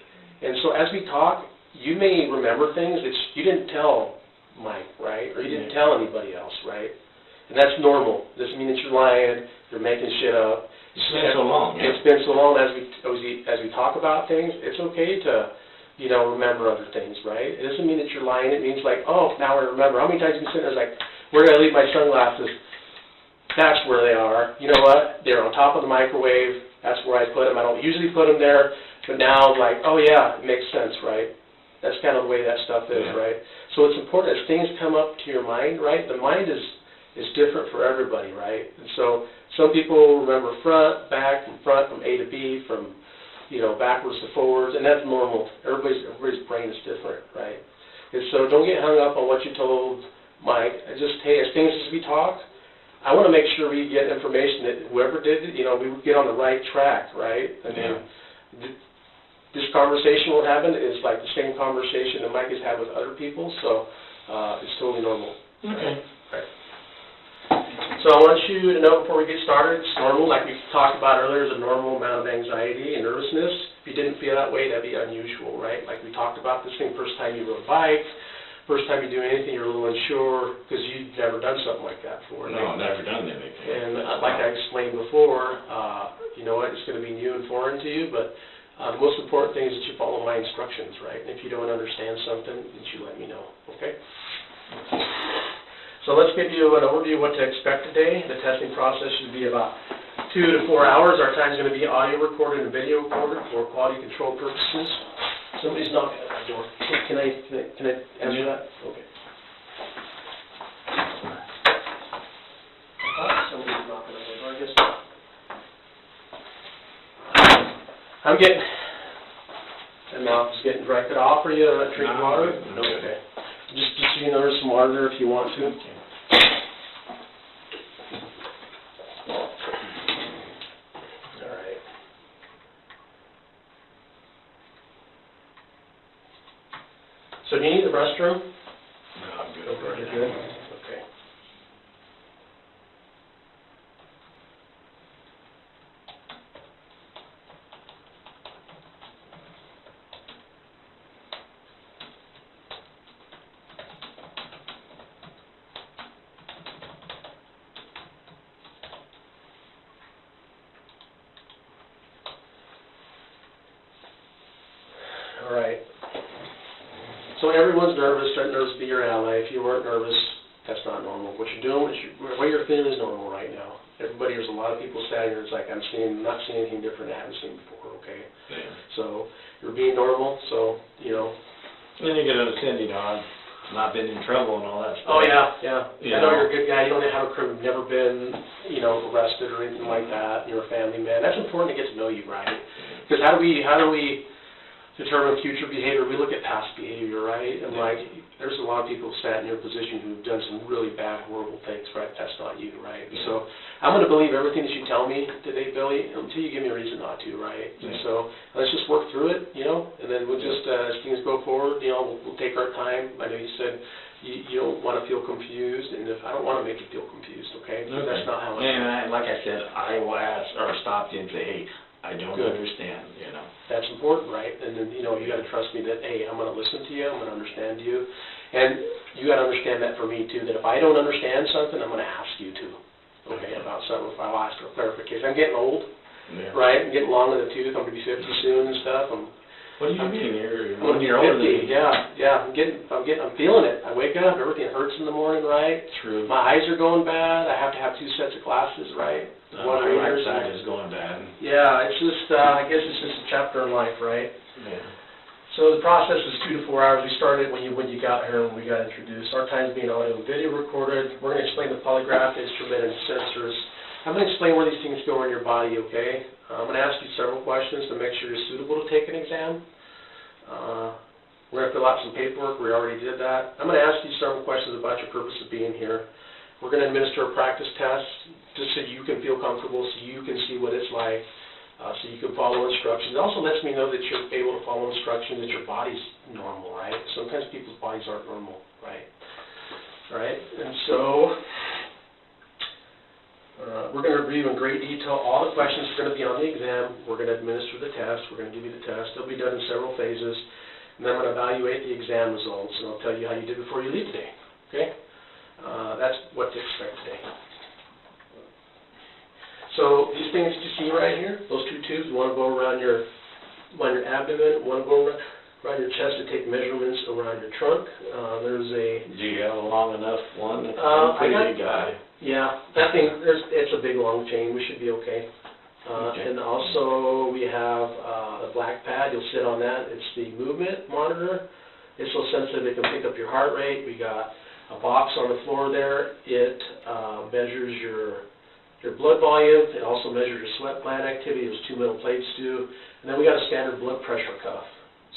and so as we talk, you may remember things that you didn't tell Mike, right? Or you didn't Yeah. tell anybody else, right? And that's normal. Doesn't mean that you're lying, you're making shit up. It's been so long, yeah. It's been so long as we talk about things, it's okay to, remember other things, right? It doesn't mean that you're lying, it means like, oh, now I remember. How many times have you sitting there like, where did I leave my sunglasses? That's where they are. You know what? They're on top of the microwave. That's where I put them. I don't usually put them there, but now I'm like, oh yeah, it makes sense, right? That's kind of the way that stuff is, Yeah. right? So it's important as things come up to your mind, right? The mind is different for everybody, right? And so some people remember front, back, from A to B, from backwards to forwards, and that's normal. Everybody's brain is different, right? And so don't get hung up on what you told Mike. Hey, as we talk, I want to make sure we get information that whoever did it, we would get on the right track, right? I mean, this conversation we're having is like the same conversation that Mike has had with other people, so it's totally normal. Okay. Right. So I want you to know before we get started, it's normal, like we talked about earlier, there's a normal amount of anxiety and nervousness. If you didn't feel that way, that'd be unusual, right? Like we talked about this thing first time you rode a bike, first time you do anything, you're a little unsure because you've never done something like that before. No, I've never done anything. And like I explained before, it's going to be new and foreign to you, but the most important thing is that you follow my instructions, right? And if you don't understand something, that you let me know, okay? So let's give you an overview of what to expect today. The testing process should be about 2 to 4 hours. Our time is going to be audio recorded and video recorded for quality control purposes. Somebody's knocking at my door. Can I answer that? Okay. Somebody's knocking at my door, I guess. I'm getting, and now it's getting dry. Could I offer you a drink of water? No. Okay. Just so you know, there's some water there if you want to. All right. So do you need the restroom? No, I'm good. You're good? Okay. All right. So everyone's nervous. Start nervous, be your ally. If you weren't nervous, that's not normal. What you're doing, what you're feeling is normal right now. Everybody, there's a lot of people standing here. It's like not seeing anything different I haven't seen before. Okay. Yeah. So you're being normal. So And then you gotta understand, I've not been in trouble and all that stuff. Oh yeah. You I know know. you're a good guy. You don't have a criminal, never been, arrested or anything like that. You're a family man. That's important to get to know you, right? Because how do we? determine future behavior. We look at past behavior, right? And like, there's a lot of people sat in your position who've done some really bad, horrible things, right? That's not you, right? Yeah. So I'm going to believe everything that you tell me today, Billy, until you give me a reason not to, right? And so let's just work through it, and then we'll just, as things go forward, we'll take our time. I know you said you don't want to feel confused, and if I don't want to make you feel confused, okay? Because that's not how And like I said, I will ask or stop you and say, hey, I don't understand, That's important, right? And then, you got to trust me that, hey, I'm going to listen to you, I'm going to understand you. And you got to understand that for me, too, that if I don't understand something, I'm going to ask you to, okay, about something. If I'll ask for clarification. I'm getting old, right? I'm getting long in the tooth. I'm going to be 50 soon and stuff. What do you mean? You're 1 year 50, older than me. Yeah. I'm feeling it. I wake up, everything hurts in the morning, right? True. My eyes are going bad. I have to have 2 sets of glasses, right? My right side is going bad. Yeah, it's just, I guess it's just a chapter in life, right? Yeah. So the process is 2 to 4 hours. We started when you got here, when we got introduced. Our time's being audio and video recorded. We're going to explain the polygraph, instrument, and sensors. I'm going to explain where these things go in your body, okay? I'm going to ask you several questions to make sure you're suitable to take an exam. We're going to fill out some paperwork. We already did that. I'm going to ask you several questions about your purpose of being here. We're going to administer a practice test just so you can feel comfortable, so you can see what it's like, so you can follow instructions. It also lets me know that you're able to follow instructions, that your body's normal, right? Sometimes people's bodies aren't normal, right? All right, and so we're going to review in great detail all the questions are going to be on the exam. We're going to administer the test. We're going to give you the test. It'll be done in several phases. And then I'm going to evaluate the exam results, and I'll tell you how you did before you leave today, okay? That's what to expect today. So these things that you see right here, those 2 tubes, one will go around your abdomen, one will go around your chest to take measurements around your trunk. Do you have a long enough one? I got a guy. Yeah, that thing, it's a big long chain. We should be okay. And also we have a black pad. You'll sit on that. It's the movement monitor. It's so sensitive it can pick up your heart rate. We got a box on the floor there. It measures your blood volume. It also measures your sweat gland activity. Those 2 metal plates do. And then we got a standard blood pressure cuff.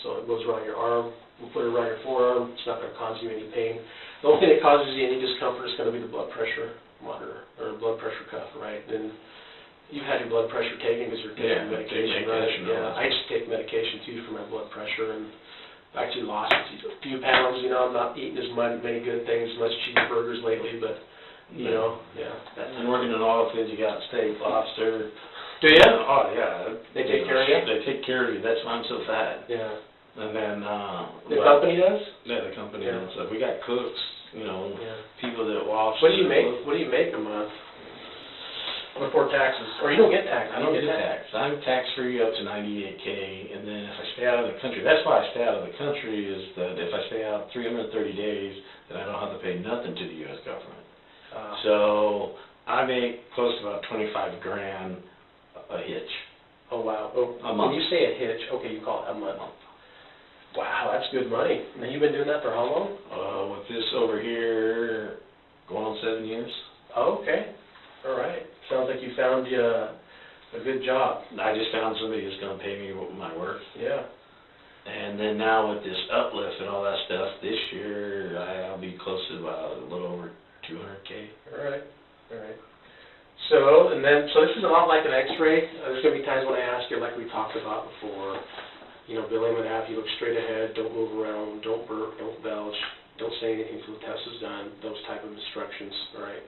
So it goes around your arm. We'll put it around your forearm. It's not going to cause you any pain. The only thing that causes you any discomfort is going to be the blood pressure monitor or blood pressure cuff, right? And you've had your blood pressure taken because you're taking medication, right? Yeah, I just take medication too for my blood pressure, and I actually lost a few pounds. I'm not eating as many good things, as much cheeseburgers lately, but yeah. And working in oil fields, you got steak, lobster. Do you? Oh yeah. They take care of you? They take care of you. That's why I'm so fat. Yeah. And then the company does? Yeah, the company does. So we got cooks, people that wash. What do you make a month? Before taxes, or you don't get taxes. I don't get taxed. I'm tax-free up to $98K, and then if I stay out of the country, that's why I stay out of the country, is that if I stay out 330 days, then I don't have to pay nothing to the U.S. government. So I make close to about 25 grand a hitch. Oh, wow. A month. When you say a hitch, okay, you call it a month. Wow, that's good money. Now, you've been doing that for how long? With this over here, going on 7 years. Oh, okay. All right. Sounds like you found you a good job. I just found somebody who's going to pay me my worth. Yeah. And then now with this uplift and all that stuff, this year I'll be close to about a little over 200K. All right. So this is a lot like an X-ray. There's going to be times when I ask you, like we talked about before, Billy, I'm going to have you look straight ahead, don't move around, don't burp, don't belch, don't say anything until the test is done, those type of instructions, all right?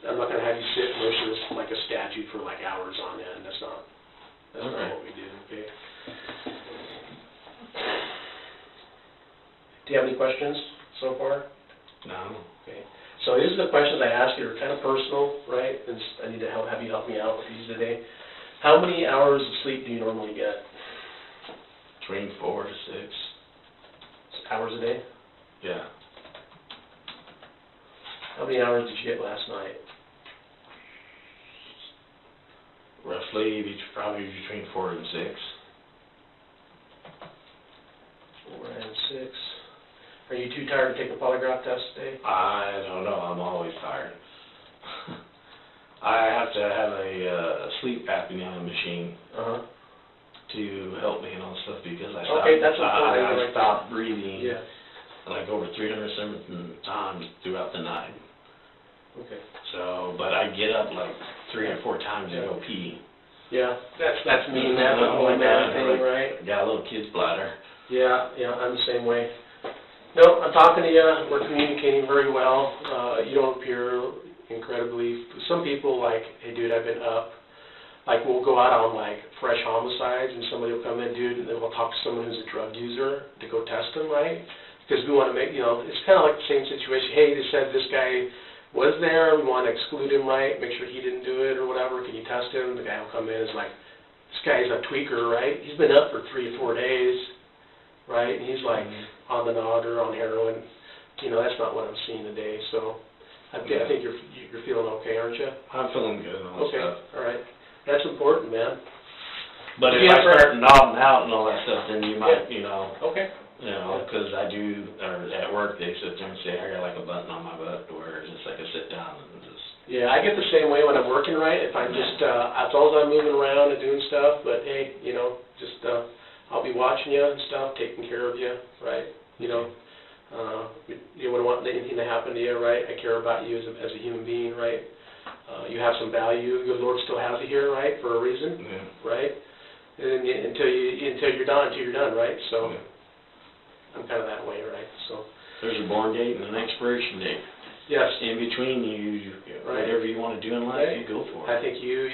I'm not going to have you sit motionless like a statue for like hours on end. That's not what we do, okay? Do you have any questions so far? No. Okay. So these are the questions I ask you. They're kind of personal, right? And I need to have you help me out with these today. How many hours of sleep do you normally get? Between 4 to 6. Hours a day? Yeah. How many hours did you get last night? Roughly, probably between 4 and 6. 4 and 6. Are you too tired to take a polygraph test today? I don't know. I'm always tired. I have to have a sleep apnea machine. to help me and all stuff because I Okay, that's important. I stopped breathing Yeah, like over 307 times throughout the night. okay. So, but I get up like 3 or 4 times to go pee. Yeah, that's me, that's a whole man thing, right? Got a little kid's bladder. Yeah, I'm the same way. No, I'm talking to you, we're communicating very well, you don't appear incredibly, some people like, hey dude, I've been up, like we'll go out on like fresh homicides and somebody will come in, dude, and then we'll talk to someone who's a drug user to go test them, right? Because we want to make, it's kind of like the same situation, hey, they said this guy was there, we want to exclude him, right, make sure he didn't do it or whatever, can you test him? The guy will come in and is like, this guy's a tweaker, right? He's been up for 3 or 4 days, right? And he's like on the nod or on heroin. That's not what I'm seeing today. So I think you're feeling okay, aren't you? I'm feeling good and all that stuff. All right. That's important, man. But if I start nodding out and all that stuff, then you might, Okay. because I do, or at work, they sit there and say, I got like a button on my butt, where it's just like I sit down and just... Yeah, I get the same way when I'm working, right? If I'm just, as long as I'm moving around and doing stuff, but hey, just, I'll be watching you and stuff, taking care of you, right? You wouldn't want anything to happen to you, right? I care about you as a human being, right? You have some value. Your Lord still has you here, right, for a reason, right? And until you're done, right? So I'm kind of that way, right? So there's a born date and an expiration date. Yes. In between, whatever you want to do in life, you go for it. I think you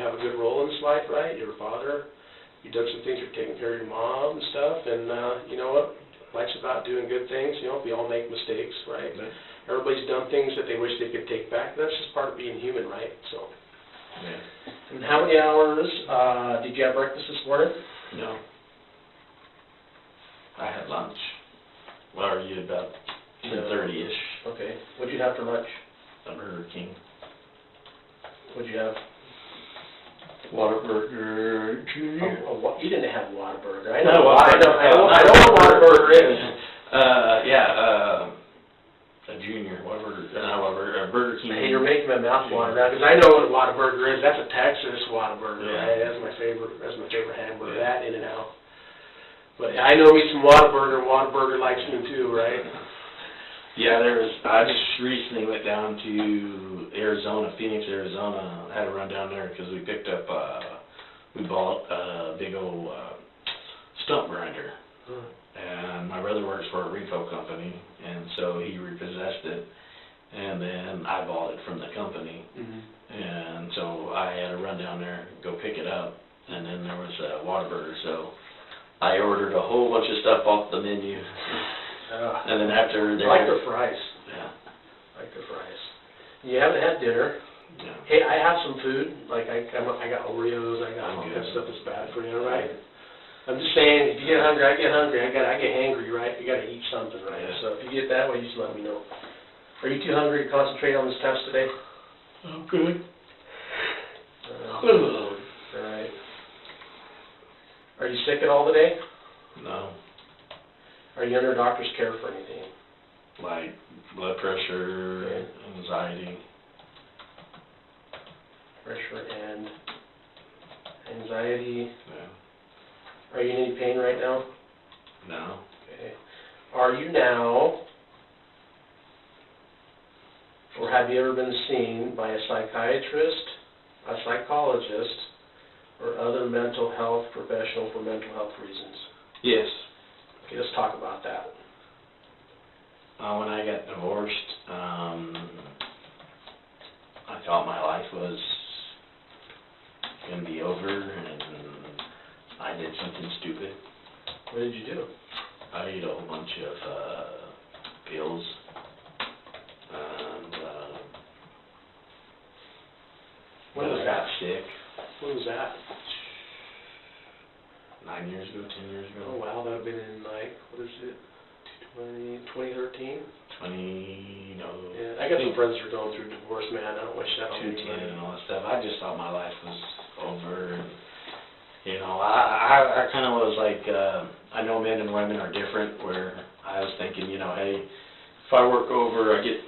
have a good role in this life, right? You're a father. You've done some things. You're taking care of your mom and stuff, and you know what? Life's about doing good things. We all make mistakes, right? Everybody's done things that they wish they could take back. That's just part of being human, right? So. Yeah. And how many hours did you have breakfast this morning? No. I had lunch. Well, are you about 10:30-ish? Okay. What'd you have for lunch? A Burger King. What'd you have? Whataburger Junior. You didn't have Whataburger. I No, know what Whataburger is. A Junior, a Burger King. Hey, you're making my mouth water now, because I know what a Whataburger is. That's a Texas Whataburger, right? That's my favorite hamburger, that in and out. But I know me some Whataburger, and Whataburger likes me too, right? Yeah, I just recently went down to Arizona, Phoenix, Arizona. I had to run down there because we bought a big old stump grinder. And my brother works for a repo company, and so he repossessed it, and then I bought it from the company. And so I had to run down there, go pick it up, and then there was a Whataburger, so I ordered a whole bunch of stuff off the menu. And then after I like their fries. Yeah. I like their fries. You haven't had dinner. Yeah. Hey, I have some food. Like I got Oreos. I got all that stuff that's bad for you, right? I'm just saying, if you get hungry, I get hungry. I get hangry, right? You got to eat something, right? Yeah. So if you get that way, just let me know. Are you too hungry to concentrate on this test today? I'm good. All right. Are you sick at all today? No. Are you under doctor's care for anything? Like blood pressure, anxiety. Pressure and anxiety. Yeah. Are you in any pain right now? No. Okay. Are you now, or have you ever been seen by a psychiatrist, a psychologist, or other mental health professional for mental health reasons? Yes. Okay, let's talk about that. When I got divorced, I thought my life was going to be over, and I did something stupid. What did you do? I ate a whole bunch of pills, and When was I that? got sick. When was that? 9 years ago, 10 years ago. Oh wow, that would have been in like, what is it, 2013? 20, no. Yeah, I got some friends who are going through divorce, man. I don't wish that on 210 anybody. and all that stuff. I just thought my life was over. And, I kind of was like, I know men and women are different, where I was thinking, hey, if I work over, I get,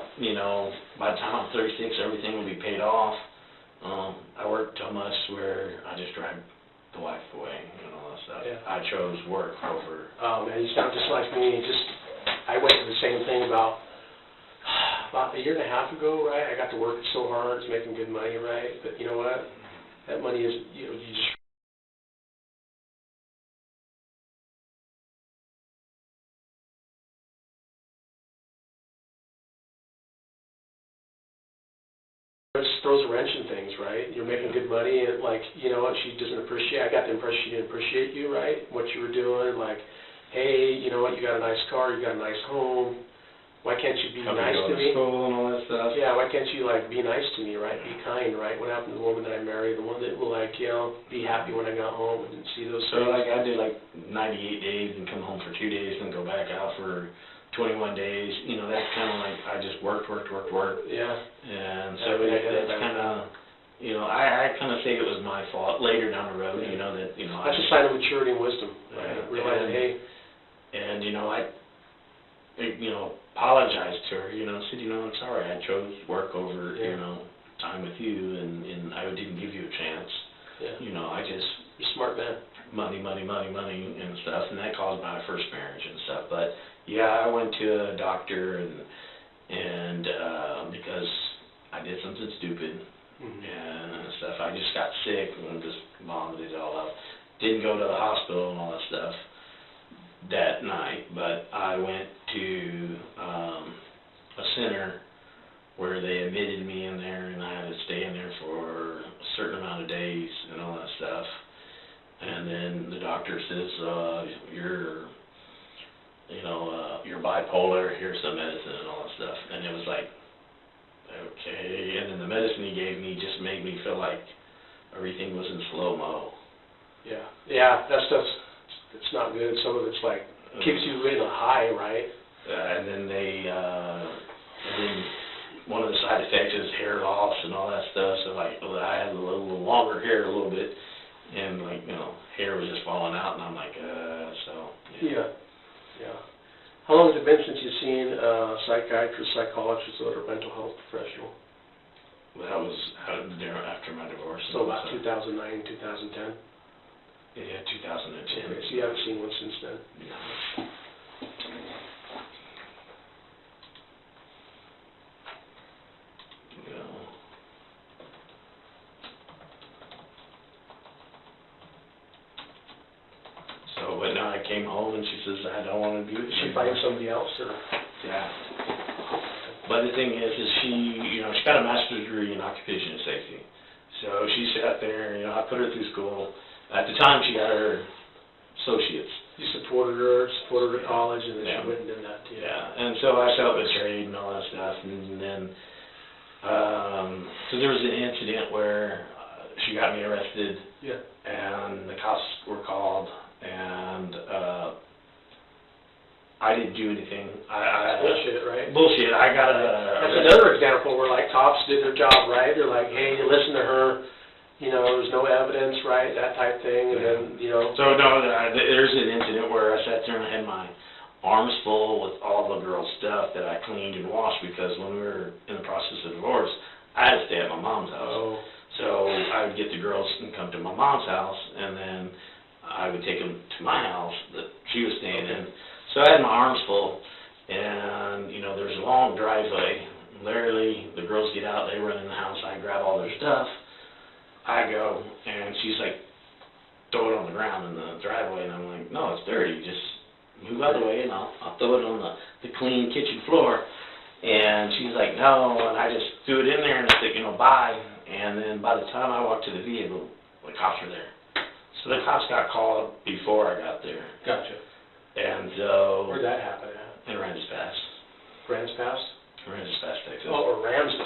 by the time I'm 36, everything will be paid off. I work so much where I just drive the wife away and all that stuff. Yeah. I chose work over. Oh, man, you sound just like me. I went through the same thing about a year and a half ago, right? I got to work so hard, it's making good money, right? But you know what? That money is, you just it just throws a wrench in things, right? You're making good money, and like, you know what, she doesn't appreciate, I got the impression she didn't appreciate you, right? What you were doing, like, hey, you know what, you got a nice car, you got a nice home, why can't you be nice to me? School and all that stuff. Yeah, why can't you, like, be nice to me, right? Be kind, right? What happened to the woman that I married, the one that will, like, you know, be happy when I got home and see those So things? like I did like 98 days and come home for 2 days and go back out for 21 days. You know, that's kind of like I just worked. Yeah. And Yeah, so that's kind of, you know, I kind of say it was my fault later down the road, you know, that, you know. That's a sign of maturity and wisdom, right? Realizing, hey. And, you know, I apologized to her, you know, said, you know, I'm sorry, I chose work over, you know, time with you, and I didn't give you a chance. Yeah. You know, I just... You're a smart man. Money and stuff, and that caused my first marriage and stuff. But yeah, I went to a doctor and because I did something stupid and stuff, I just got sick and just vomited it all up. Didn't go to the hospital and all that stuff that night, but I went to a center where they admitted me in there, and I had to stay in there for a certain amount of days and all that stuff. And then the doctor says, you're bipolar, here's some medicine and all that stuff. And it was like, okay. And then the medicine he gave me just made me feel like everything was in slow-mo. Yeah. Yeah, that stuff's, it's not good. Some of it's like, keeps you in a high, right? And then one of the side effects is hair loss and all that stuff. So like, I had a little longer hair a little bit. And like, you know, hair was just falling out, and I'm like, so. Yeah. Yeah. How long has it been since you've seen a psychiatrist, psychologist, or a mental health professional? Well, that was after my divorce. So about 2009, 2010? Yeah, 2010. Okay, so you haven't seen one since then? No. But now I came home and she says, I don't want to be with you. Did she find somebody else, or? Yeah. But the thing is she got a master's degree in occupational safety. So she sat there, you know, I put her through school. At the time, she got her associates. You supported her to college, and then she went and did that too. Yeah, and so I felt betrayed and all that stuff. And then, so there was an incident where she got me arrested. Yeah. And the cops were called. And I didn't do anything. Bullshit, right? Bullshit. I got That's another example where, like, cops did their job, right? They're like, hey, you listen to her, you know, there's no evidence, right? That type thing, and then, you know. So, no, there's an incident where I sat there and I had my arms full with all the girls' stuff that I cleaned and washed, because when we were in the process of divorce, I had to stay at my mom's house. Oh. So I would get the girls and come to my mom's house, and then I would take them to my house that she was staying in. So I had my arms full, and, you know, there's a long driveway. Literally, the girls get out, they run in the house, I grab all their stuff. I go, and she's like, throw it on the ground in the driveway, and I'm like, no, it's dirty, just move out of the way, and I'll throw it on the clean kitchen floor. And she's like, no, and I just threw it in there, and I said, you know, bye. And then by the time I walked to the vehicle, the cops were there. So the cops got called before I got there. Gotcha. And so... Where'd that happen at? In Ramses Pass. Ramses Pass? Ramses Pass, Texas. Oh, or Ramses.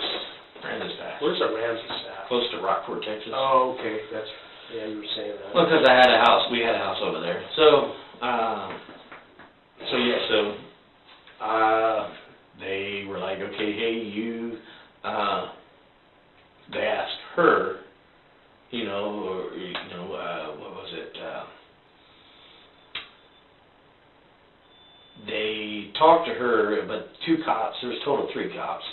Ramses Pass. Where's the Ramses Pass? Close to Rockport, Texas. Oh, okay. That's, yeah, you were saying that. Well, because I had a house. We had a house over there. So, they were like, okay, hey, you, they asked her, you know, what was it, they talked to her, but 2 cops, there was a total of 3 cops,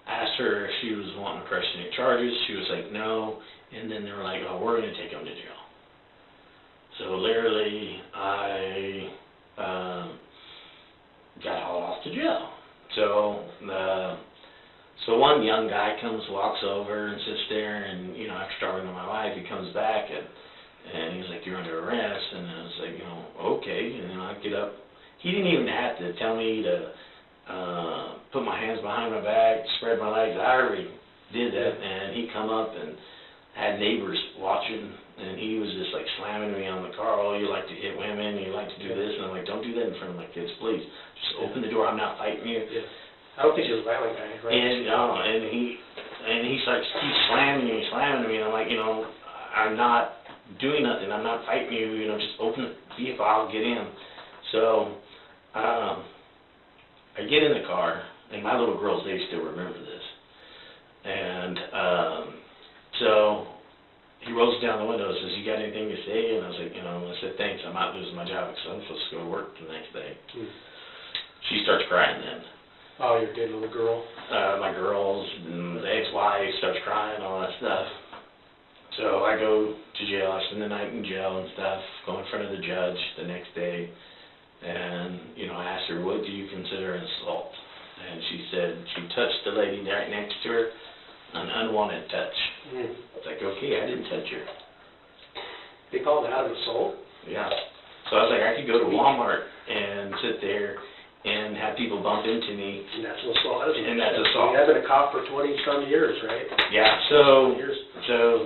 asked asked her if she was wanting to press any charges. She was like, no. And then they were like, oh, we're going to take him to jail. So literally, I got hauled off to jail. So one young guy walks over and sits there, and, you know, after talking to my wife, he comes back, and he's like, you're under arrest. And I was like, you know, okay. And then I get up. He didn't even have to tell me to put my hands behind my back, spread my legs. I already did that, and he come up and had neighbors watching, and he was just like slamming me on the car. Oh, you like to hit women, you like to do this, and I'm like, don't do that in front of my kids, please. Just open the door. I'm not fighting you. Yeah. I don't think you're a violent guy, right? And he starts keeps slamming me, and I'm like, you know, I'm not doing nothing. I'm not fighting you. You know, just open the vehicle. I'll get in. So I get in the car, and my little girls, they still remember this. And so he rolls down the window and says, you got anything to say? And I was like, you know, I said, thanks, I'm not losing my job because I'm supposed to go to work the next day. She starts crying then. Oh, your good little girl. My girls, and the ex-wife starts crying, all that stuff. So I go to jail. I spend the night in jail and stuff, go in front of the judge the next day. And, you know, I asked her, what do you consider an assault? And she said she touched the lady right next to her, an unwanted touch. It's like, okay, I didn't touch her. They call that an assault? Yeah. So I was like, I could go to Walmart and sit there and have people bump into me. And that's an assault. And that's assault. I've been a cop for 20-some years, right? Yeah. So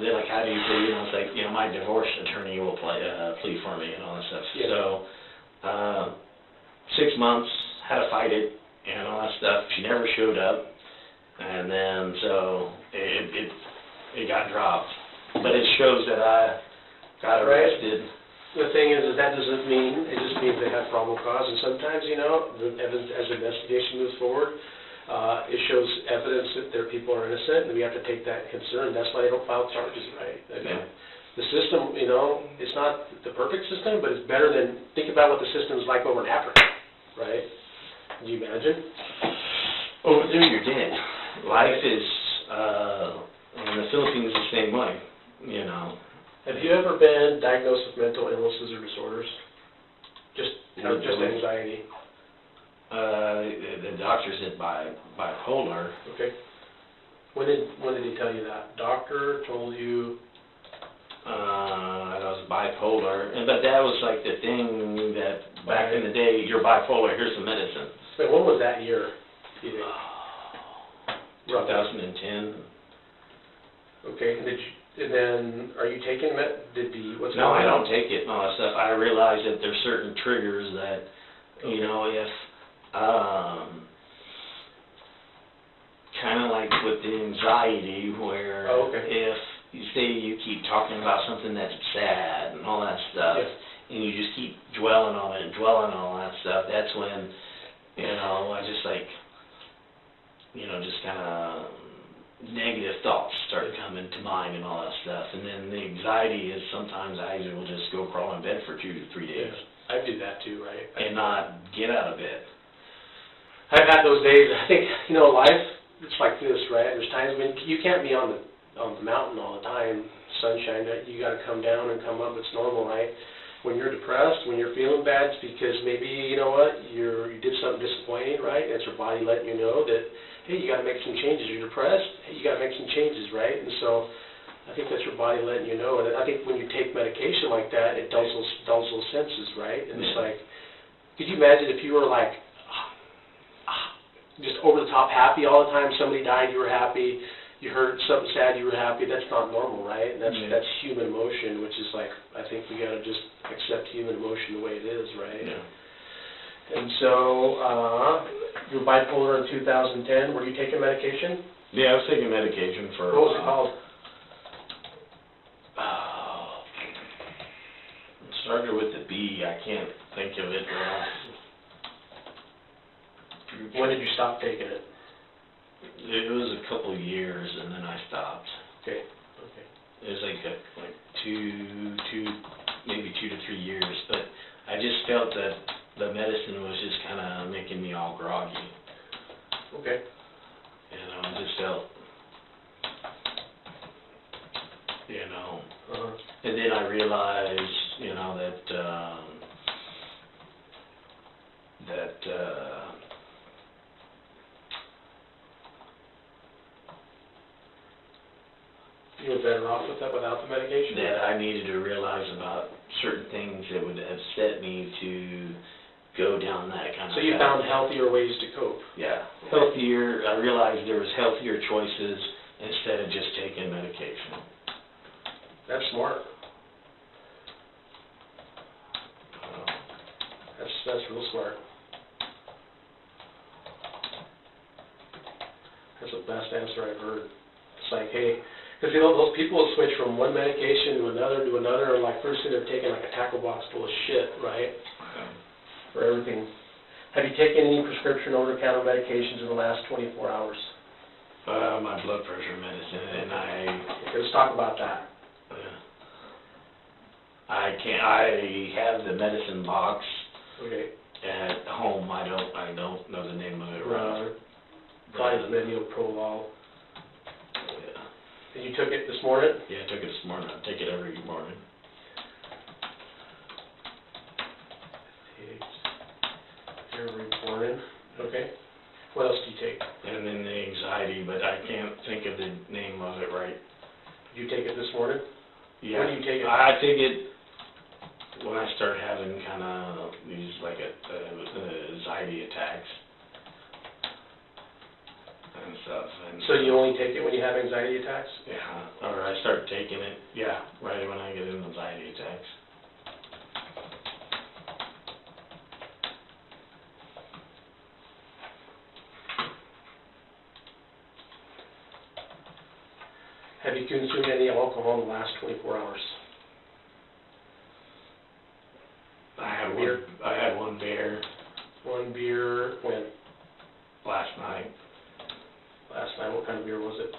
they're like, how do you plead? You know, it's like, you know, my divorce attorney will plead for me and all that stuff. Yeah. So 6 months, had to fight it and all that stuff. She never showed up. And then, so, it got dropped. But it shows that I got arrested. The thing is that doesn't mean, it just means they have probable cause. And sometimes, you know, as the investigation moves forward, it shows evidence that their people are innocent, and we have to take that into concern. That's why they don't file charges, right? I mean, the system, you know, it's not the perfect system, but it's better than, think about what the system is like over in Africa, right? Can you imagine? Over there, you're dead. Life is, in the Philippines, the same way, you know. Have you ever been diagnosed with mental illnesses or disorders? Just anxiety? The doctor said bipolar. Okay. When did he tell you that? Doctor told you? I was bipolar, but that was like the thing that back in the day, you're bipolar, here's the medicine. Wait, when was that year, do you think? 2010. Okay, and then, are you taking what's No, I don't take it and all that stuff. I realize that there's certain triggers that, you know, if, kind of like with the anxiety where if you say you keep talking about something that's sad and all that stuff, and you just keep dwelling on it and dwelling on all that stuff, that's when, you know, I just like, you know, just kind of negative thoughts start coming to mind and all that stuff. And then the anxiety is sometimes I will just go crawl in bed for 2 to 3 days. I do that too, right? And not get out of bed. I've had those days. I think, you know, life, it's like this, right? There's times when you can't be on the mountain all the time, sunshine. You got to come down and come up. It's normal, right? When you're depressed, when you're feeling bad, it's because maybe, you know what, you did something disappointing, right? It's your body letting you know that, hey, you got to make some changes. You're depressed, hey, you got to make some changes, right? And so I think that's your body letting you know. And I think when you take medication like that, it dulls those senses, right? And it's like, could you imagine if you were like just over the top happy all the time? Somebody died, you were happy. You heard something sad, you were happy. That's not normal, right? And that's human emotion, which is like, I think we got to just accept human emotion the way it is, right? Yeah. And so, you were bipolar in 2010. Were you taking medication? Yeah, I was taking medication for... What was it called? It started with the B. I can't think of it. When did you stop taking it? It was a couple of years, and then I stopped. Okay. It was like maybe 2 to 3 years, but I just felt that the medicine was just kind of making me all groggy. Okay. just felt, Uh-huh. and then I realized, that You were better off with that without the medication? that I needed to realize about certain things that would have set me to go down that kind of So you path. found healthier ways to cope? Yeah, healthier, I realized there was healthier choices instead of just taking medication. That's smart. That's real smart. That's the best answer I've heard. It's like, hey, because those people will switch from one medication to another, and like first thing they're taking like a tackle box full of shit, right? For everything. Have you taken any prescription over-the-counter medications in the last 24 hours? My blood pressure medicine, and Okay, let's talk about that. I have the medicine box Okay. at home. I don't know the name of it right. Probably the Medioprolol. Yeah. And you took it this morning? Yeah, I took it this morning. I take it every morning. Every morning. Okay. What else do you take? And then the anxiety, but I can't think of the name of it right. Did you take it this morning? Yeah. When do you take it? I take it when I start having kind of these like anxiety attacks and stuff. And So you only take it when you have anxiety attacks? Yeah, or I start taking it, right when I get anxiety attacks. Have you consumed any alcohol in the last 24 hours? I had one beer One beer, when? last night. Last night, what kind of beer was it?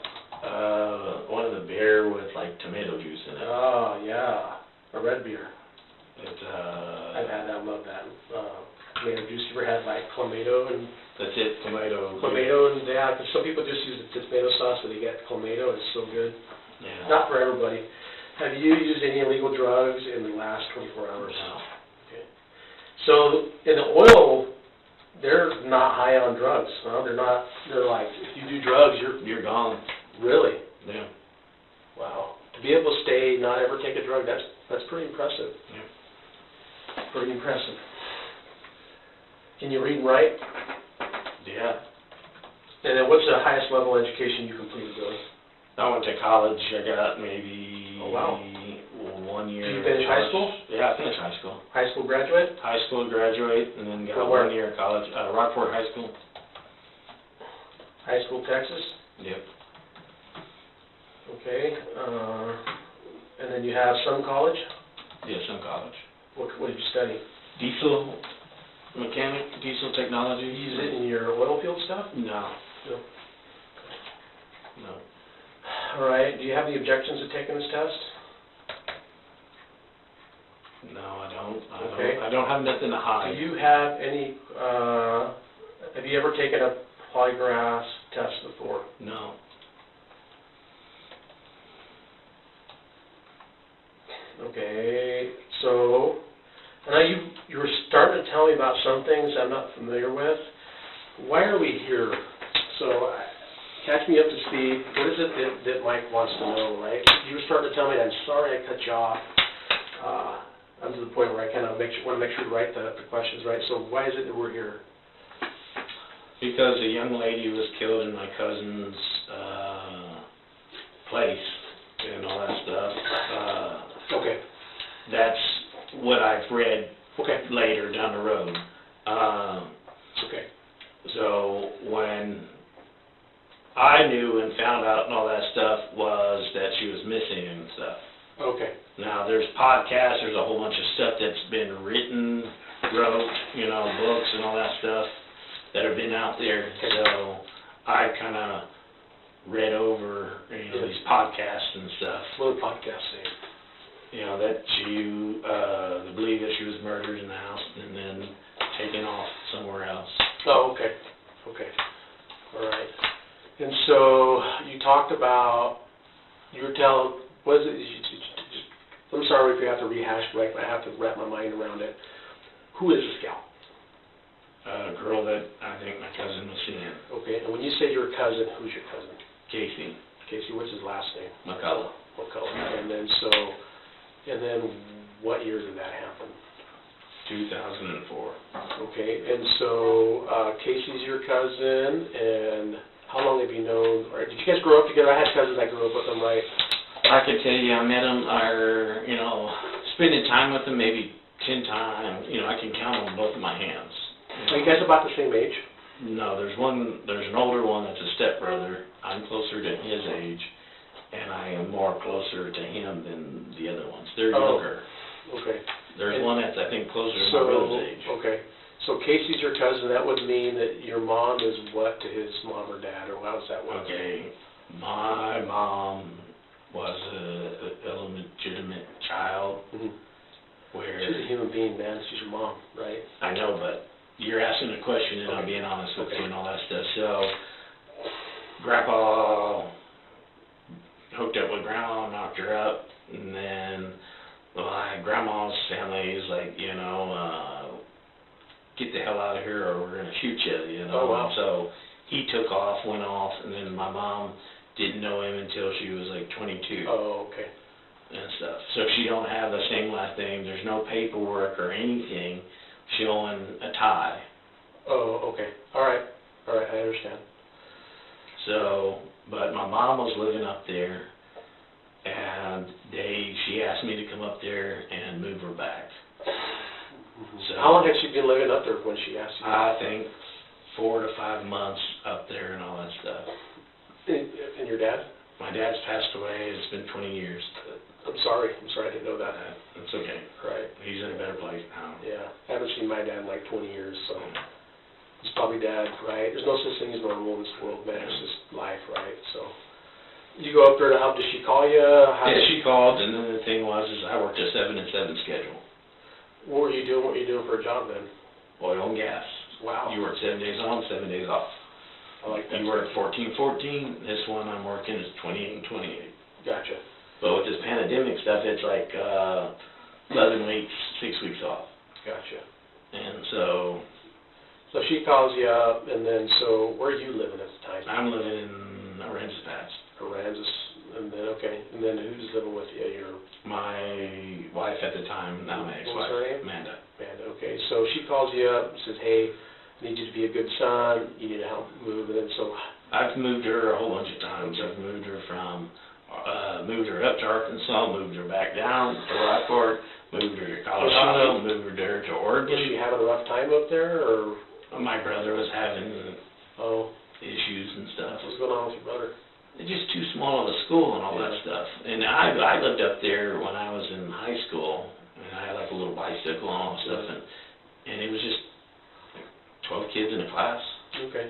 One of the beer with like tomato juice in it. Oh, yeah, a red beer. It's I've had that, I love that. Tomato juice, you ever had like clamato and... That's it, tomato. Clamato, and yeah, 'cause some people just use the tomato sauce, but they get clamato, it's so good. Yeah. Not for everybody. Have you used any illegal drugs in the last 24 hours? No. Okay. So, in the oil, they're not high on drugs, huh? They're like, if you do drugs, You're gone. really? Yeah. Wow. To be able to stay, not ever take a drug, that's pretty impressive. Yeah. Pretty impressive. Can you read and write? Yeah. And then what's the highest level of education you completed, Billy? I went to college. I got maybe Oh, wow. 1 year. Did you finish high school? Yeah, I finished high school. High school graduate? High school graduate, and then got Where? 1 year of college. Rockport High School. High school, Texas? Yep. Okay. And then you have some college? Yeah, some college. What did you study? Diesel mechanic, diesel technology. You use it in your oil field stuff? No. No. No. All right. Do you have the objections to taking this test? No, I don't. Okay. I don't have nothing to Do hide. you have any, have you ever taken a polygraph test before? No. Okay, so, I know you were starting to tell me about some things I'm not familiar with. Why are we here? So, catch me up to speed. What is it that Mike wants to know, right? You were starting to tell me, and I'm sorry I cut you off. I'm to the point where I kind of want to make sure to write the questions right. So why is it that we're here? Because a young lady was killed in my cousin's place and all that stuff. Okay. That's what I've read Okay. later down the road. Okay. So when I knew and found out and all that stuff was that she was missing and stuff. Okay. Now, there's podcasts, there's a whole bunch of stuff that's been written, wrote, books and all that stuff that have been out there. So I kind of read over, these podcasts and stuff. What do podcasts say? That they believe that she was murdered in the house and then taken off somewhere else. Oh, okay. Okay. All right. And so you talked about, you were telling, was it, I'm sorry if you have to rehash, but I have to wrap my mind around it. Who is this gal? A girl that I think my cousin was seeing. Okay, and when you say your cousin, who's your cousin? Casey. Casey, what's his last name? McCullough. McCullough. And then what year did that happen? 2004. Okay, and so Casey's your cousin, and how long have you known, or did you guys grow up together? I had cousins I grew up with them, right? I could tell you I met him, or, spending time with him maybe 10 times. I can count on both of my hands. Are you guys about the same age? No, there's an older one that's a stepbrother. I'm closer to his age, and I am more closer to him than the other ones. They're younger. Okay. There's one that's, I think, closer to my brother's age. Okay. So Casey's your cousin. That would mean that your mom is what to his mom or dad, or how does that work? Okay. My mom was a illegitimate child. Where She's a human being, man. She's your mom, right? I know, but you're asking a question and I'm being honest with you and all that stuff. So, Grandpa hooked up with Grandma, knocked her up, and then Grandma's family is like, get the hell out of here or we're going to shoot you, Oh, wow. So he took off, went off, and then my mom didn't know him until she was like 22. Oh, okay. And stuff. So she don't have the same last name. There's no paperwork or anything showing a tie. Oh, okay. All right, I understand. So, but my mom was living up there, and she asked me to come up there and move her back. So how long had she been living up there when she asked you? I think 4 to 5 months up there and all that stuff. And your dad? My dad's passed away. It's been 20 years. I'm sorry, I didn't know that. It's okay. Right. He's in a better place now. Yeah, I haven't seen my dad in like 20 years, so he's probably dead, right? There's no such thing as normal in this world, man. It's just life, right? So, you go up there to help. Does she call you? She called, and then the thing was, I worked a 7 and 7 schedule. What were you doing? What were you doing for a job then? Oil and gas. Wow. You work 7 days on, 7 days off. I like that. You work 14-14. This one I'm working is 28 and 28. Gotcha. But with this pandemic stuff, it's like 11 weeks, 6 weeks off. Gotcha. And so she calls you up, and then where are you living at the time? I'm living in Aransas Pass. Aransas, and then and then who's living with you? My wife at the time, now my ex-wife. What was her name? Amanda. Amanda. Okay, so she calls you up and says, "Hey, I need you to be a good son. You need to help move." And then I've moved her a whole bunch of times. I've moved her up to Arkansas, moved her back down to Rockport, moved her to Colorado, moved her to Oregon. Was she having a rough time up there, or? My brother was having issues and stuff. What's going on with your brother? It's just too small of a school and all that stuff. And I lived up there when I was in high school, and I had like a little bicycle and all that stuff, and it was just 12 kids in a class. Okay.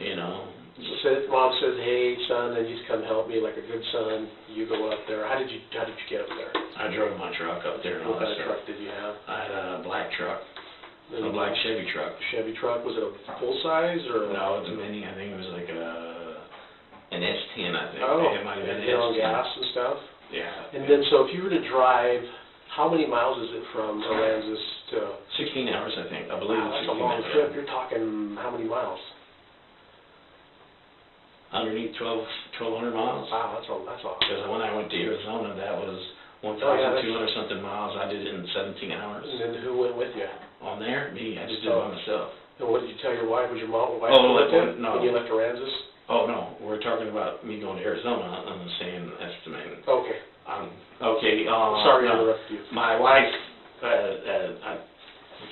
So mom says, "Hey, son, I need you to come help me like a good son." You go up there. How did you get up there? I drove my truck up there and all What that kind of stuff. truck did you have? I had a black truck, a black Chevy truck. Chevy truck. Was it a full size or? No, it's a mini. I think it was like an S10. I think. Oh, It might have been on an S10. gas and stuff. Yeah. And then, so if you were to drive, how many miles is it from Aransas to? 16 hours, I think. I believe Wow, it's that's a 16 long hours. trip. You're talking how many miles? Underneath 1,200 miles. Wow, that's a. Because when I went to Arizona, that was Oh, yeah, 1,200 something miles. I did it in 17 hours. And then who went with you? On there, me. I just did it by myself. And what did you tell your wife? Was your wife Oh, with you no. when you left Aransas? Oh, no. We're talking about me going to Arizona. I'm saying estimating. Okay. Okay. Sorry to interrupt you. My wife, I'm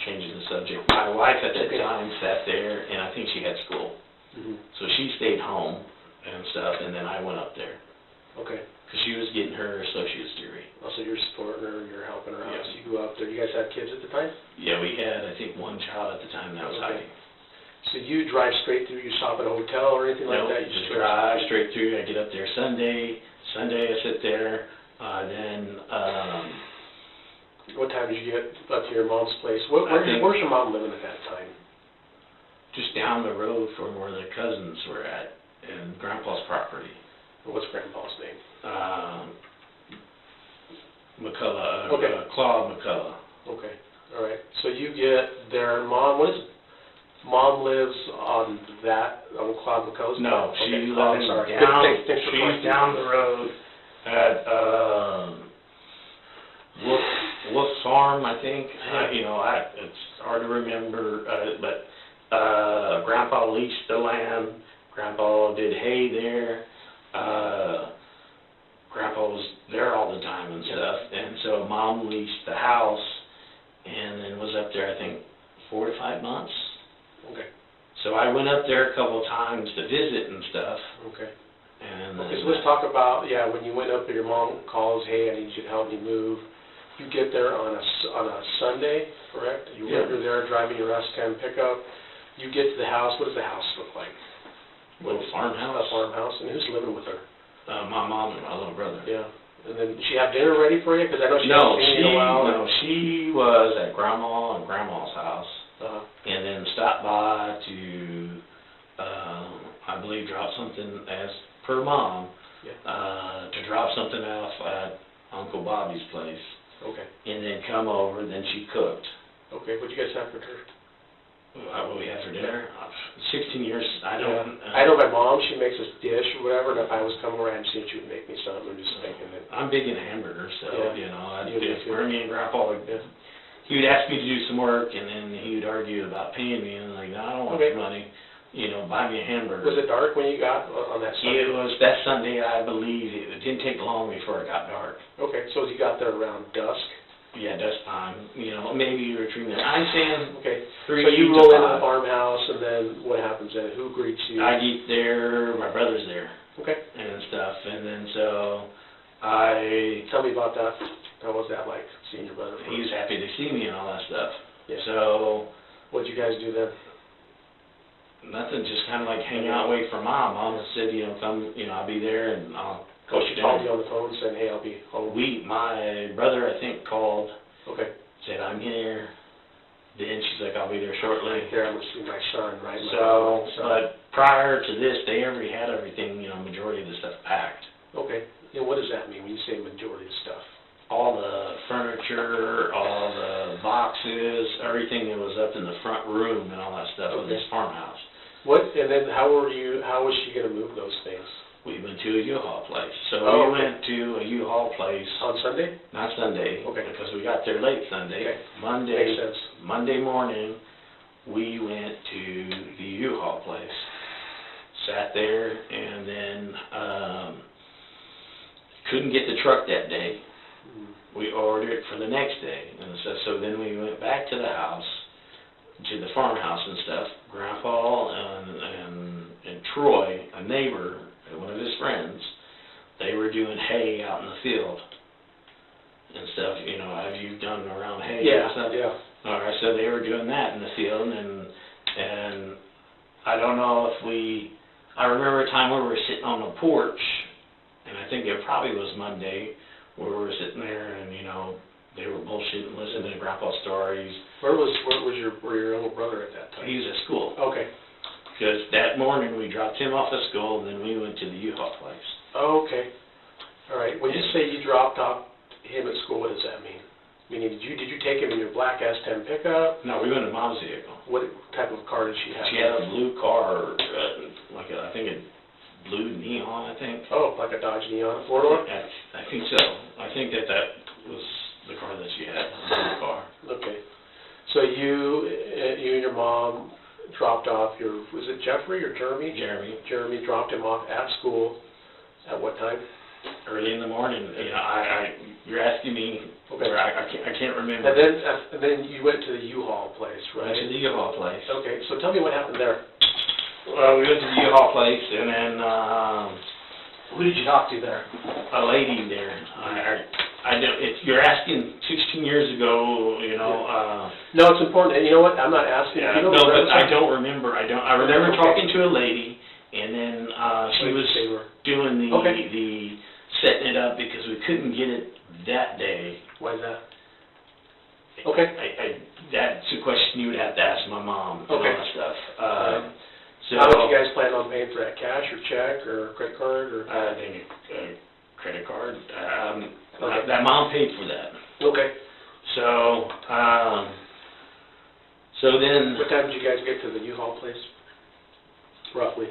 changing the subject. My wife at that time sat there, and I think she had school. Mm-hmm. So she stayed home and stuff, and then I went up there. Okay. Because she was getting her associate's degree. Also, you're supporting her, you're helping her out. Yeah. So you go up there. You guys have kids at the time? Yeah, we had, I think, one child at the time that was hiding. So you drive straight through, you stop at a hotel or anything like that? You just drive straight through. I get up there Sunday I sit there. What time did you get up to your mom's place? Where's your mom living at that time? Just down the road from where the cousins were at. and Grandpa's property. What's Grandpa's name? McCullough, Okay. Claude McCullough. Okay, all right. So you get their mom, Mom lives on Claude McCullough's? No, Okay, she sorry. lives Sorry. down, Thanks for she's correcting. down the road at, Wolf Farm, I think. It's hard to remember, but Grandpa leased the land. Grandpa did hay there. Grandpa was there all the time and stuff. And so Mom leased the house and then was up there, I think, 4 to 5 months. Okay. So I went up there a couple of times to visit and stuff. Okay. And Okay, so let's talk about, when you went up there, your mom calls, hey, I need you to help me move. You get there on a Sunday, correct? You're there driving your S10 pickup. You get to the house. What does the house look like? Little farmhouse. A farmhouse. And who's living with her? My mom and my little brother. Yeah. And then did she have dinner ready for you? Because I know she hasn't seen you in a while. No, she was at Grandma and Grandma's house. And then stopped by to, I believe, drop something, as per Mom, to drop something off at Uncle Bobby's place. Okay. And then come over, then she cooked. Okay, what'd you guys have for dinner? What we had for dinner? 16 years, I don't... I know my mom, she makes this dish or whatever, and if I was coming over, I'd see she would make me something or just thinking that. I'm big in hamburgers, so, I'd do it for me and Grandpa. He would ask me to do some work, and then he would argue about paying me, and I'm like, no, I don't want the money. Buy me a hamburger. Was it dark when you got on that Sunday? It was that Sunday, I believe. It didn't take long before it got dark. Okay, so you got there around dusk? Yeah, dusk time. Maybe you were between there. I'm saying okay. 3 So you to roll into 5. the farmhouse, and then what happens then? Who greets you? I get there, my brother's there. Okay. And stuff, and then so Tell me about that. How was that like, seeing your brother? he was happy to see me and all that stuff. Yeah. So What'd you guys do then? nothing, just kind of like hang out, wait for Mom. Mom said, come, I'll be there, and I'll cook She dinner. called you on the phone saying, hey, I'll be home. My brother, I think, called, Okay. said, I'm here. Then she's like, I'll be there shortly. There, I'm going to see my son, right? So, but prior to this, they already had everything, majority of the stuff packed. Okay. And what does that mean when you say majority of stuff? All the furniture, all the boxes, everything that was up in the front room and all that stuff of this farmhouse. And then how was she going to move those things? We went to a U-Haul place. So Oh, we went to a U-Haul place. On Sunday? Not Sunday. Okay. Because we got there late Sunday. Okay. Monday. Makes sense. Monday morning, we went to the U-Haul place. Sat there, and then couldn't get the truck that day. We ordered it for the next day. And so then we went back to the house, to the farmhouse and stuff. Grandpa and Troy, a neighbor, one of his friends, they were doing hay out in the field and stuff. Have you done around hay and stuff? Yeah. All right, so they were doing that in the field, and I don't know if I remember a time where we were sitting on the porch, and I think it probably was Monday, where we were sitting there, and they were bullshitting, listening to Grandpa's stories. Where was your little brother at that time? He was at school. Okay. Because that morning we dropped him off at school, and then we went to the U-Haul place. Oh, okay. All right. When you say you dropped off him at school, what does that mean? Meaning, did you take him in your black S10 pickup? No, we went in Mom's vehicle. What type of car did she have? She had a blue car, I think a blue neon, I think. Oh, like a Dodge Neon, four-door? I think so. I think that was the car that she had, a blue car. Okay. So you and your mom dropped off was it Jeffrey or Jeremy? Jeremy. Jeremy dropped him off at school. At what time? Early in the morning. You're asking me. Okay. Where I can't remember. And then you went to the U-Haul place, right? Went to the U-Haul place. Okay. So tell me what happened there. Well, we went to the U-Haul place, and then Who did you talk to there? a lady there. I don't. You're asking 16 years ago. No, it's important. And you know what? I'm not asking. Yeah, you no, but I don't remember. I remember talking to a lady, and then she was doing the setting it up because we couldn't get it that day. Why is that? Okay. That's a question you would have to ask my mom and all that stuff. So, how would you guys plan on paying for that, cash or check or credit card or? I think credit card, Okay. that mom paid for that. Okay. So, so then, What time did you guys get to the U-Haul place? Roughly.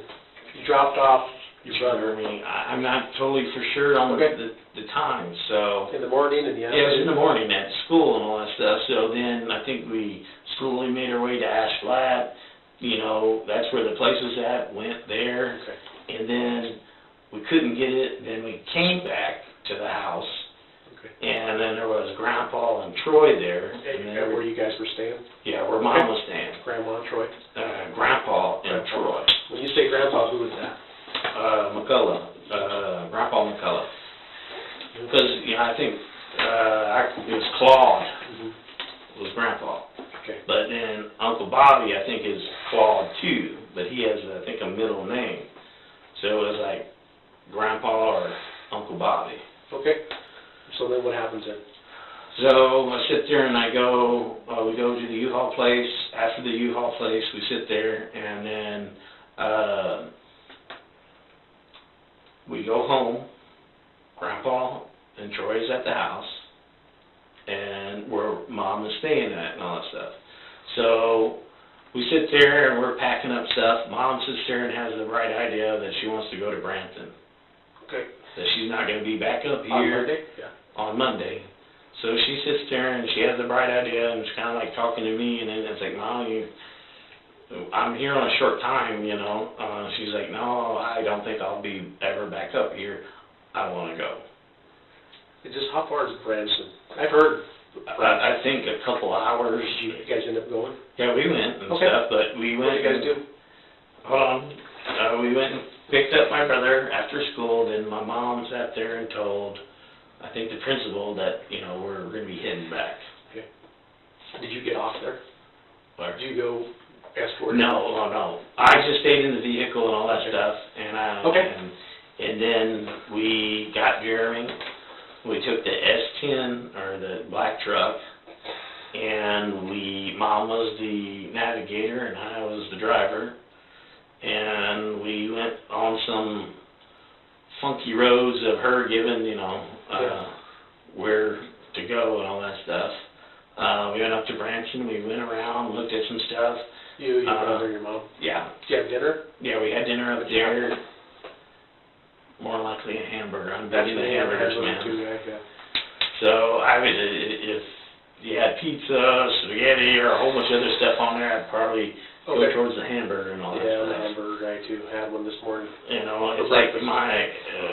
You dropped off your brother I'm not totally for sure on Okay. the time, so. in the morning and the Yeah, it was in afternoon? the morning at school and all that stuff, so then I think we slowly made our way to Ash Flat, you know, that's where the place was at, went there, Okay. and then we couldn't get it, then we came back to the house, Okay. and then there was Grandpa and Troy there, and And then, where you guys were staying? yeah, where Mom was staying, Grandma and Troy? Grandpa and Grandpa. Troy, When you say grandpa, who was that? McCullough, Grandpa McCullough, because, you know, I think, it was Claude, was Grandpa. Okay. But then Uncle Bobby, I think, is Claude too, but he has, I think, a middle name. So it was like Grandpa or Uncle Bobby. Okay. So then what happens then? So I sit there and we go to the U-Haul place. After the U-Haul place, we sit there and then we go home. Grandpa and Troy's at the house, and where Mom is staying at and all that stuff. So we sit there and we're packing up stuff. Mom sits there and has the bright idea that she wants to go to Brampton. Okay. That she's not going to be back up here On Monday? Yeah. on Monday. So she sits there and she has the bright idea and she's kind of like talking to me, and then it's like, Mom, I'm here on a short time, you know. She's like, no, I don't think I'll be ever back up here. I want to go. It's just, how far is Branson? I've heard. I think a couple hours. Did you guys end up going? Yeah, we went and Okay. stuff, but we What went. did you guys do? Hold on. We went and picked up my brother after school. Then my mom sat there and told, I think, the principal that, you know, we're going to be heading back. Okay. Did you get off there? Or- Did you go escort? No. I just stayed in the vehicle and all that stuff, and Okay. and then we got Jeremy. We took the S10 or the black truck, and Mom was the navigator and I was the driver, and we went on some funky roads of her giving, you know, where to go and all that stuff. We went up to Branson. We went around, looked at some stuff. You, your brother, and your mom? Yeah. Did you have dinner? Yeah, we had dinner up there. More likely a hamburger. I'm big into hamburgers, man. Too, yeah. So if you had pizza, spaghetti, or a whole bunch of other stuff on there, I'd probably go towards the hamburger and all that Yeah, stuff. the hamburger guy too. Had one this morning. You know, it's like my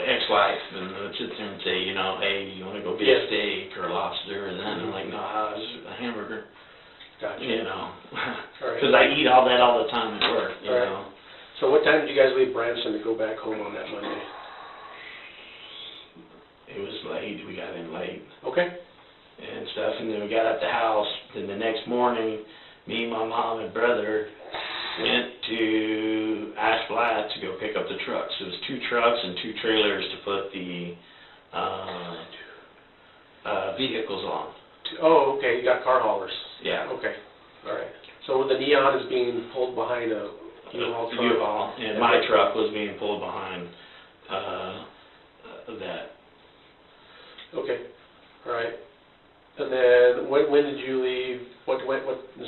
ex-wife and would sit there and say, you know, hey, you want to go get a steak or a lobster? And then I'm like, no, it's a hamburger. Gotcha. You know, All right. because I eat all that all the time at work, you All right. know. So what time did you guys leave Branson to go back home on that Monday? It was late. We got in late. Okay. And stuff, and then we got at the house. Then the next morning, me, my mom, and brother went to Ash Flat to go pick up the trucks. It was 2 trucks and 2 trailers to put the vehicles on. Oh, okay. You got car haulers. Yeah. Okay. All right. So the Neon is being pulled behind a U-Haul truck. U-Haul, and my truck was being pulled behind that. Okay. All right. And then when did you leave? So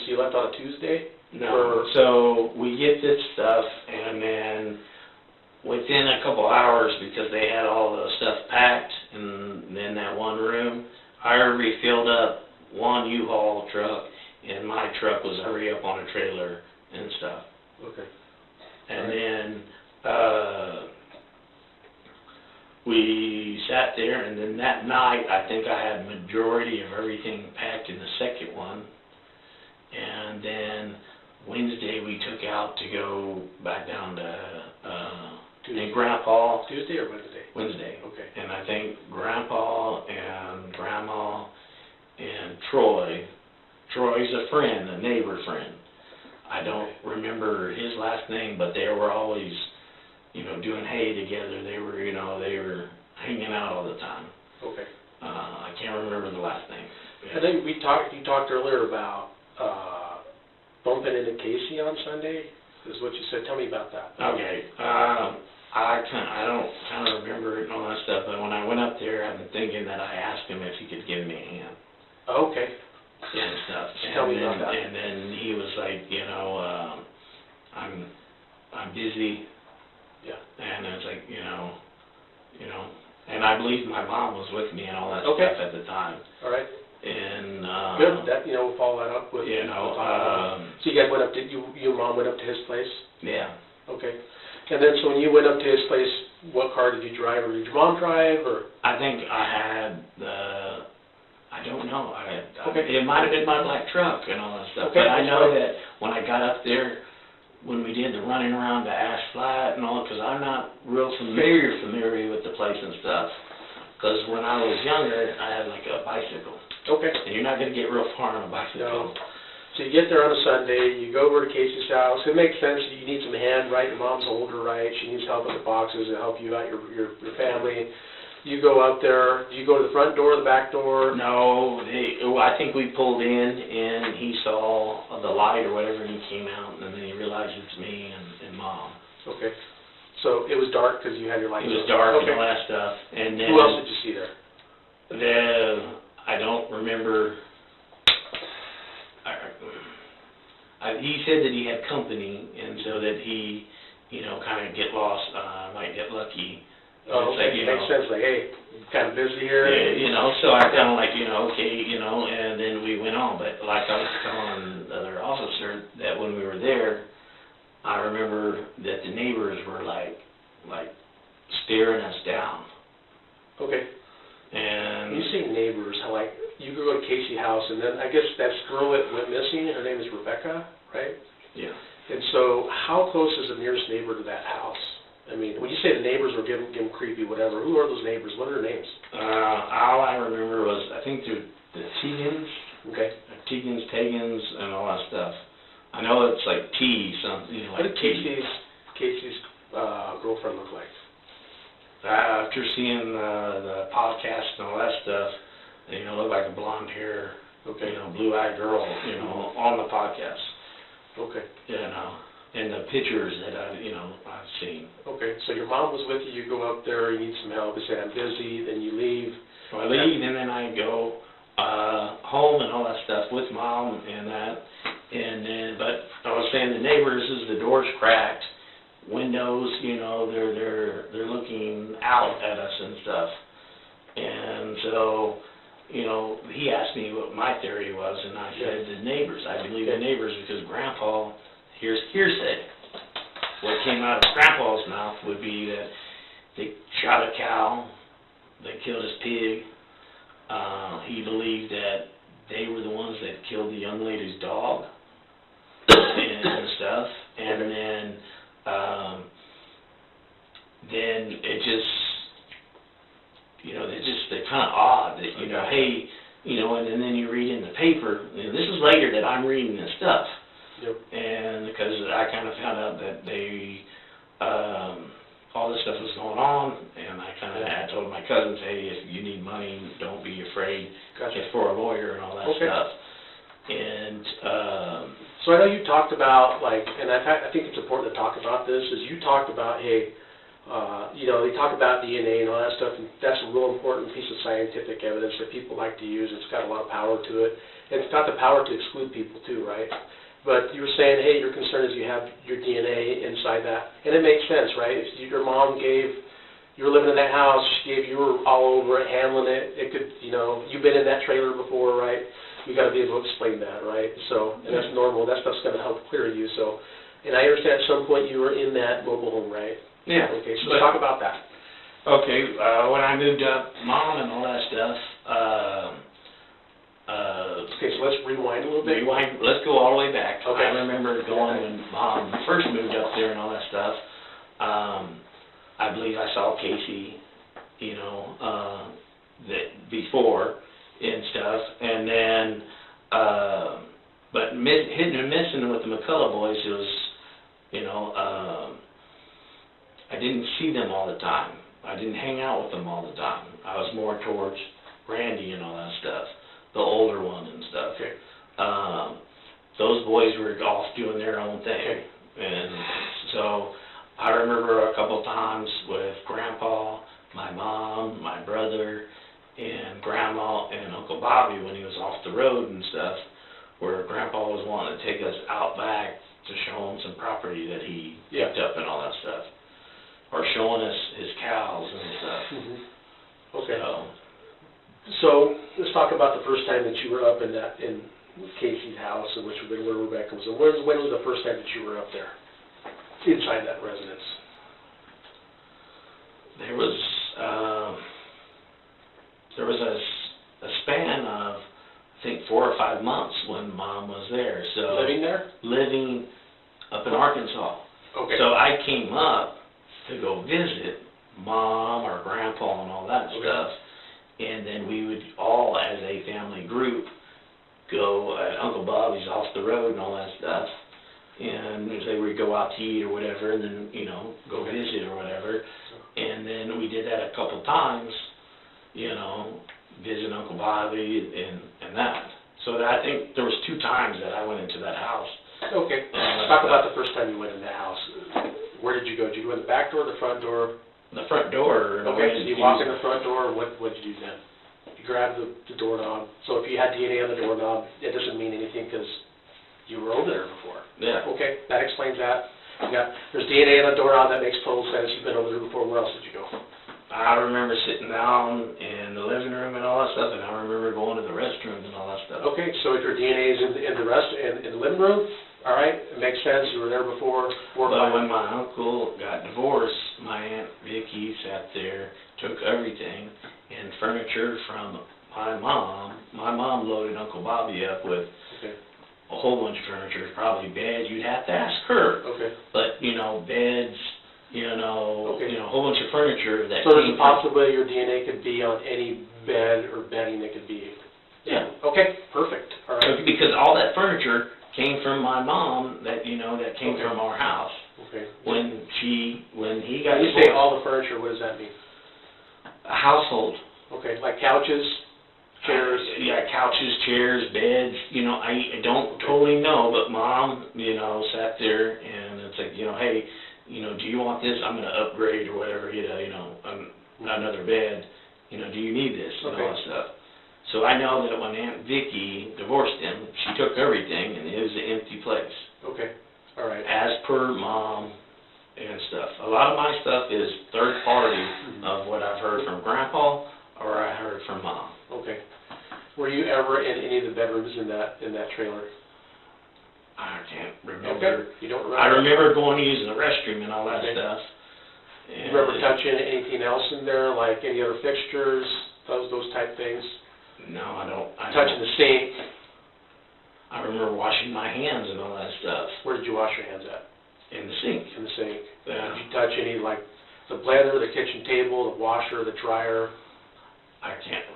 you left on a Tuesday? No. So we get this stuff, and then within a couple hours, because they had all the stuff packed in that one room, I refilled up one U-Haul truck, and my truck was already up on a trailer and stuff. Okay. And then we sat there, and then that night, I think I had majority of everything packed in the second one. And then Wednesday, we took out to go back down to Grandpa. Tuesday or Wednesday? Wednesday. Okay. And I think Grandpa and Grandma and Troy's a friend, a neighbor friend. I don't remember his last name, but they were always, you know, doing hay together. They were, you know, they were hanging out all the time. Okay. I can't remember the last name. I think you talked earlier about bumping into Casey on Sunday. is what you said. Tell me about that. Okay, I don't kind of remember it and all that stuff, but when I went up there, I've been thinking that I asked him if he could give me a hand. Okay. And stuff. Tell me about that. And then he was like, I'm busy. Yeah. And I was like, and I believe my mom was with me and all that Okay. stuff at the time. All right. And good. That we'll follow that up with. So you guys went up to your mom went up to his place. Yeah. Okay. And then so when you went up to his place, what car did you drive, or did your mom drive, or? I think I had I don't know. Okay. It might have been my black truck and all that stuff. Okay, But I know right. that when I got up there, when we did the running around the Ash Flat and all, because I'm not real familiar with the place and stuff. Because when I was younger, I had like a bicycle. Okay. And you're not going to get real far on a bicycle. No. So you get there on a Sunday, you go over to Casey's house. It makes sense. You need some hand, right? Your mom's older, right? She needs help with the boxes to help you out, your family. You go out there. Do you go to the front door or the back door? No, I think we pulled in, and he saw the light or whatever, and he came out, and then he realized it's me and Mom. Okay. So it was dark because you had your lights on. It was dark Okay. and all that stuff. And then who else did you see there? I don't remember. He said that he had company, and so that he, kind of get lost, might get lucky. Oh, okay. Like, Makes sense. Like, hey, kind of busy here. Yeah, so I kind of like, okay, and then we went on. But like I was telling the other officer, that when we were there, I remember that the neighbors were like staring us down. Okay. And When you say neighbors, how like you go to Casey house, and then I guess that girl that went missing, her name is Rebekah, right? yeah. And so, how close is the nearest neighbor to that house? I mean, when you say the neighbors were getting creepy, whatever, who are those neighbors? What are their names? All I remember was, I think the Tegans. Okay. Tegans, Pagans, and all that stuff. I know it's like T something, What like did T. Casey's girlfriend look like? After seeing the podcast and all that stuff, look like a blonde hair, Okay. blue-eyed girl, on the podcast. Okay. And the pictures that I've seen. Okay, so your mom was with you, you go up there, you need some help, you say, I'm busy, then you leave. So I leave, and then I go home and all that stuff with Mom and that. And then, but I was saying the neighbors, the door's cracked, windows, they're looking out at us and stuff. And so, he asked me what my theory was, and I said the neighbors. I believe the neighbors because Grandpa, here's hearsay. What came out of Grandpa's mouth would be that they shot a cow, they killed his pig. He believed that they were the ones that killed the young lady's dog and stuff. And then it just, they're kind of odd that, hey, and then you read in the paper, this is later that I'm reading this stuff. Yep. And because I kind of found out that they, all this stuff was going on, and I told my cousins, hey, if you need money, don't be afraid. Gotcha. It's for a lawyer and all that stuff. And so I know you talked about, and I think it's important to talk about this, is you talked about, hey, they talk about DNA and all that stuff, and that's a real important piece of scientific evidence that people like to use. It's got a lot of power to it, and it's got the power to exclude people too, right? But you were saying, hey, your concern is you have your DNA inside that, and it makes sense, right? If your mom you were living in that house, you were all over it, handling it, it could, you've been in that trailer before, right? You got to be able to explain that, right? So, and that's normal. That stuff's going to help clear you. So, and I understand at some point you were in that mobile home, right? yeah. Okay, so talk about that. Okay, when I moved up, Mom and all that stuff, Okay, so let's rewind a little bit. Let's go all the way back. Okay. I remember going when Mom first moved up there and all that stuff. I believe I saw Casey, that before and stuff, and then, but hitting and missing with the McCullough boys, it was, I didn't see them all the time. I didn't hang out with them all the time. I was more towards Randy and all that stuff, the older one and stuff. Okay. Those boys were off doing their own thing, and So, let's talk about the first time that you were up in Casey's house, and which would have been where Rebekah was. And when was the first time that you were up there, inside that residence? There was a span of, I think, 4 or 5 months when Mom was there. So Living there? Living up in Arkansas. Okay. So I came up to go visit Mom or Grandpa and all that stuff, and then we would all, as a family group, go at Uncle Bobby's off the road and all that stuff, and say we'd go out to eat or whatever, and then, you know, go visit or whatever, and then we did that a couple times, you know, visit Uncle Bobby and that. So I think there was 2 times that I went into that house. Okay. Let's talk about the first time you went in that house. Where did you go? Did you go in the back door or the front door? The front door. Okay, so you walk in the front door, what did you do then? You grabbed the doorknob. So if you had DNA on the doorknob, it doesn't mean anything because you were over there before. Yeah. Okay, that explains that. Yeah, there's DNA on the doorknob, that makes total sense. You've been over there before. Where else did you go? I remember sitting down in the living room and all that stuff, and I remember going to the restroom and all that stuff. Okay, so if your DNA is in the living room, all right, it makes sense. You were there before. But when my uncle got divorced, my Aunt Vicky sat there, took everything, and furniture from my mom. My mom loaded Uncle Bobby up with a whole bunch of furniture, probably beds. You'd have to ask her. Okay. But, you know, beds, you know, a whole bunch of furniture that So there's came a possibility your DNA could be on any bed or bedding that could be. Yeah. Okay, perfect. All right. Because all that furniture came from my mom, that, you know, that came from our house. Okay. When he got When you divorced. say all the furniture, what does that mean? A household. Okay, like couches, chairs? Yeah, couches, chairs, beds, you know, I don't totally know, but Mom, you know, sat there and it's like, you know, hey, you know, do you want this? I'm going to upgrade or whatever, you know, another bed, you know, do you need this and all that stuff. So I know that when Aunt Vicky divorced him, she took everything and it was an empty place. Okay, all right. As per Mom and stuff. A lot of my stuff is third party of what I've heard from Grandpa or I heard from Mom. Okay. Were you ever in any of the bedrooms in that trailer? I can't remember. Okay, you don't remember? I remember going to use the restroom and all that stuff. You remember touching anything else in there, like any other fixtures, those type things? No, I don't. Touching the sink? I remember washing my hands and all that stuff. Where did you wash your hands at? In the sink. In the sink. Yeah. Did you touch any, like, the blender, the kitchen table, the washer, the dryer? I can't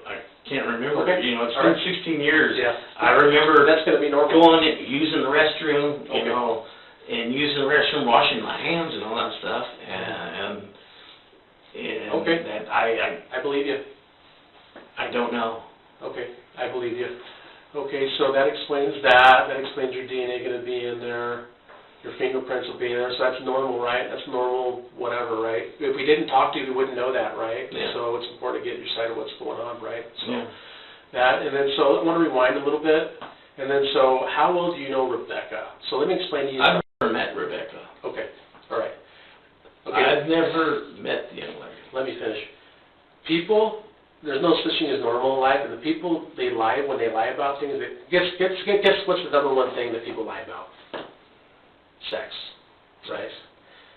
remember. Okay. You know, it's been 16 years. Yeah. I remember that's going to be normal. going and using the restroom, you know, and using the restroom, washing my hands and all that stuff, and that I believe you. I don't know. Okay, I believe you. Okay, so that explains that. That explains your DNA going to be in there. Your fingerprints will be in there. So that's normal, right? That's normal, whatever, right? If we didn't talk to you, we wouldn't know that, right? Yeah. So it's important to get your side of what's going on, right? So Yeah. that, and then so I want to rewind a little bit. And then so how well do you know Rebekah? So let me explain to you. I've never met Rebekah. Okay, all right. Okay. I've never met the young lady. Let me finish. People, there's no such thing as normal in life, and the people, they lie when they lie about things. Guess what's the number one thing that people lie about? Sex, right?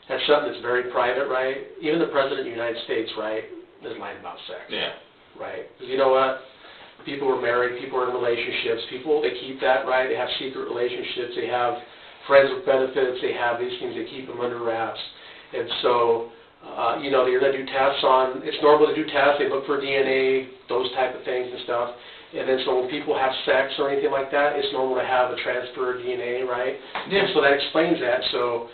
That's something that's very private, right? Even the President of the United States, right, is lying about sex. Yeah. Right? Because you know what? People are married, people are in relationships, people, they keep that, right? They have secret relationships, they have friends with benefits, they have these things, they keep them under wraps. And so, you know, they're going to do tests on, it's normal to do tests, they look for DNA, those type of things and stuff. And then so when people have sex or anything like that, it's normal to have a transfer of DNA, right? Yeah. And so that explains that. So,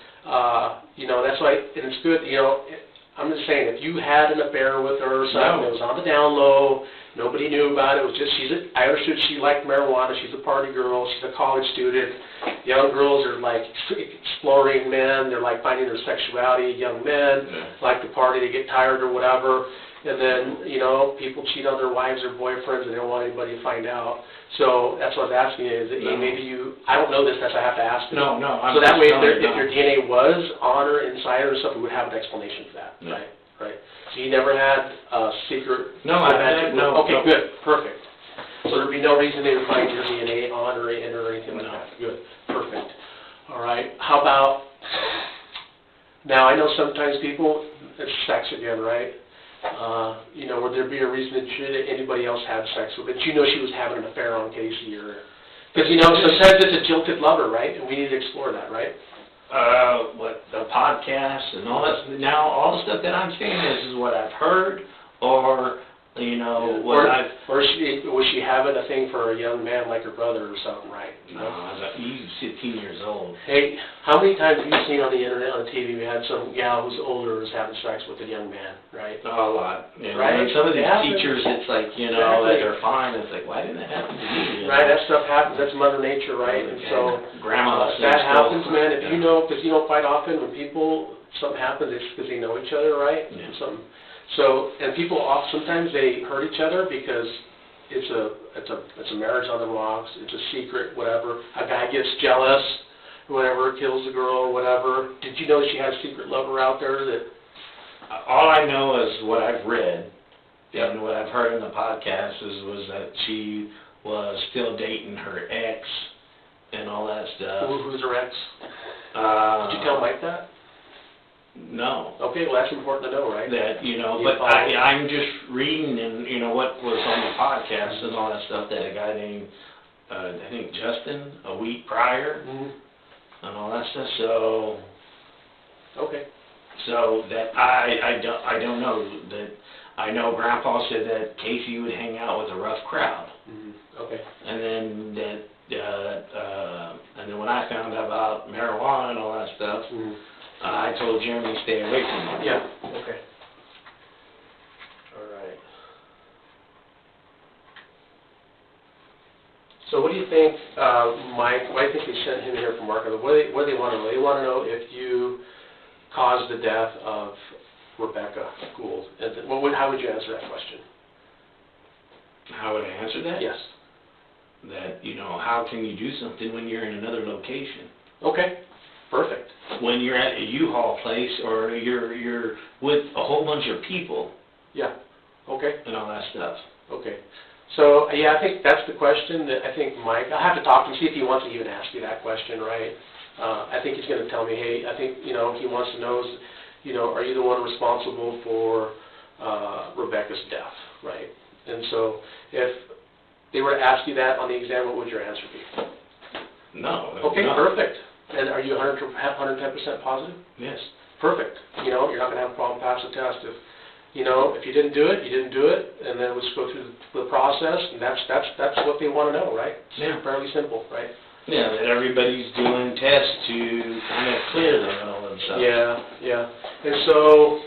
you know, that's why, and it's good, you know, I'm just saying, if you had an affair with her or something, it was on the down low, nobody knew about it, it was just, I understood she liked marijuana, she's a party girl, she's a college student. Young girls are like exploring men, they're like finding their sexuality, young men like to party, they get tired or whatever. And then, you know, people cheat on their wives or boyfriends and they don't want anybody to find out. So that's what I was asking you, is that maybe you, I don't know this, that's why I have to ask you. No. So that way, if your DNA was on or inside or something, we would have an explanation for that, right? right? So you never had a secret? No, no. Okay, good, perfect. So there'd be no reason they would find your DNA on or in or anything like that? Good, perfect. All right, how about, now I know sometimes people, it's sex again, right? You know, would there be a reason that anybody else had sex with it? You know she was having an affair on Casey, or, because you know, sometimes it's a jilted lover, right? And we need to explore that, right? The podcast and all that, now all the stuff that I'm saying is what I've heard, or, you know, what I've... Or was she having a thing for a young man like her brother or something, right? No, he's 15 years old. Hey, how many times have you seen on the internet, on TV, we had some gal who's older who's having sex with a young man, right? A lot. You know, right? And some of these Yeah, teachers, it's like, you know, that they're fine. It's like, why didn't that happen to me? You Right, know? that stuff happens. That's Mother Nature, right? And so, Grandma that happens, man. If you know, because you know, quite often when something happens, it's because they know each other, right? Yeah. So, and people sometimes they hurt each other because it's a marriage on the rocks. It's a secret, whatever. A guy gets jealous, whatever, kills the girl, or whatever. Did you know she had a secret lover out there that? All I know is what I've read and what I've heard in the podcast was that she was still dating her ex and all that stuff. Who's her ex? Did you tell Mike that? No. Okay, well that's important to know, right? That, you know, but I'm just reading and, you know, what was on the podcast and all that stuff that a guy named, I think Justin, a week prior, and all that stuff, so... Okay. So that I don't know, that I know Grandpa said that Casey would hang out with a rough crowd. Okay. And then and then when I found out about marijuana and all that stuff, I told Jeremy to stay away from it. Yeah, okay. All right. So what do you think, Mike, why do you think they sent him here from Mark? What do they want to know? They want to know if you caused the death of Rebekah Gould. How would you answer that question? How would I answer that? Yes. That, you know, how can you do something when you're in another location? Okay, perfect. When you're at a U-Haul place or you're with a whole bunch of people. Yeah, okay. And all that stuff. Okay. So, yeah, I think that's the question that I think Mike, I'll have to talk to him, see if he wants to even ask you that question, right? I think he's going to tell me, hey, I think, you know, he wants to know, you know, are you the one responsible for Rebekah's death, right? And so if they were to ask you that on the exam, what would your answer be? No. Okay, no. Perfect. And are you 110% positive? Yes. Perfect. You know, you're not going to have a problem passing the test. If you didn't do it, you didn't do it, and then let's go through the process, and that's what they want to know, right? Yeah. Fairly simple, right? Yeah, that everybody's doing tests to kind of clear them and all that stuff. Yeah. And so,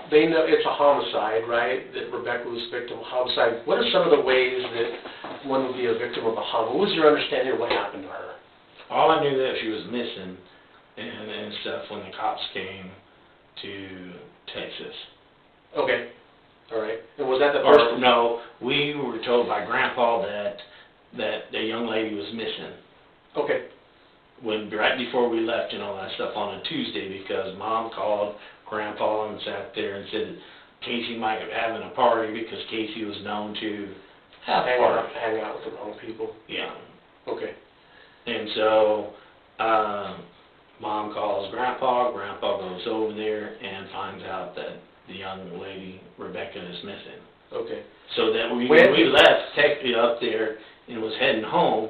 they know it's a homicide, right? That Rebekah was victim of homicide. What are some of the ways that one would be a victim of a homicide? What was your understanding of what happened to her? All I knew that she was missing and stuff when the cops came to Texas. Okay. All right. And was that the first? No, we were told by Grandpa that the young lady was missing. Okay. Right before we left and all that stuff on a Tuesday, because Mom called Grandpa and sat there and said Casey might be having a party because Casey was known to have a party. Hang out with the wrong people. Yeah. Okay. And so Mom calls Grandpa. Grandpa goes over there and finds out that the young lady, Rebekah, is missing. Okay. So that when we left technically up there and was heading home,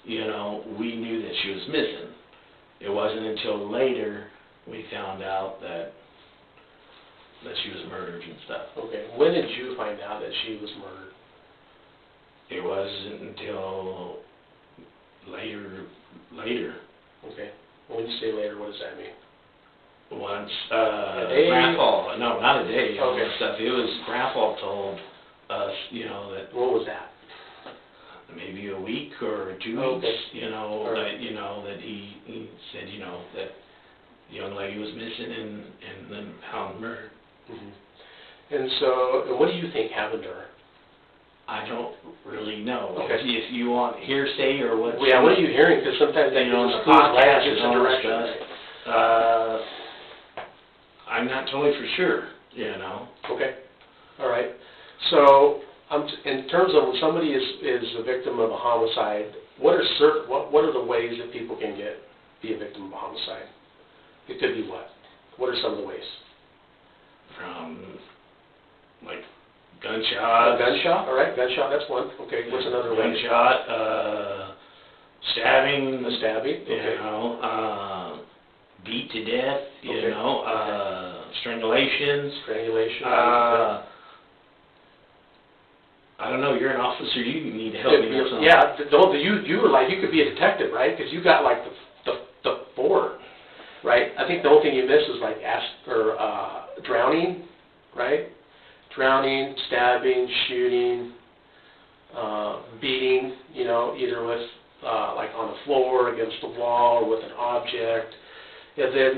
we knew that she was missing. It wasn't until later we found out that she was murdered and stuff. Okay. When did you find out that she was murdered? It wasn't until later. Okay. When you say later, what does that mean? Once a day? Grandpa, no, not a day. Okay. Stuff. It was Grandpa told us, that. What was that? Maybe a week or 2 weeks. Okay. Right. That he said, that the young lady was missing and then found murdered. Mm-hmm. And so, what do you think happened to her? I don't really know. Okay. If you want hearsay or what. Well, yeah, what are you hearing? Because sometimes that the podcast and all that direction. stuff. I'm not not totally for sure, you know. Okay, all right. So, in terms of when somebody is a victim of a homicide, what are the ways that people can be a victim of a homicide? It could be what? What are some of the ways? From, like, gunshot. Gunshot, all right, gunshot, that's one. Okay, what's another way? Gunshot, stabbing. A stabbing, okay. You know, beat to death, you Okay. know, strangulation. Strangulation. I don't know, you're an officer, you need to help me or something. Yeah, you were like, you could be a detective, right? Because you got like the four, right? I think the only thing you missed was like drowning, right? Drowning, stabbing, shooting, beating, you know, either with like on the floor, against the wall, or with an object. And then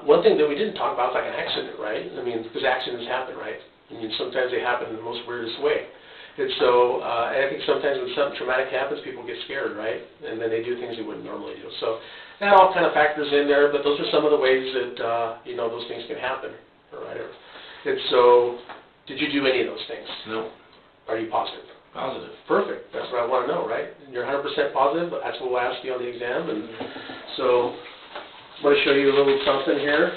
one thing that we didn't talk about is like an accident, right? I mean, because accidents happen, right? I mean, sometimes they happen in the most weirdest way. And so, I think sometimes when something traumatic happens, people get scared, right? And then they do things they wouldn't normally do. So that all kind of factors in there, but those are some of the ways that, you know, those things can happen, all right? And so, did you do any of those things? No. Are you positive? Positive. Perfect. That's what I want to know, right? And you're 100% positive, but that's what we'll ask you on the exam. And so, I'm going to show you a little something here.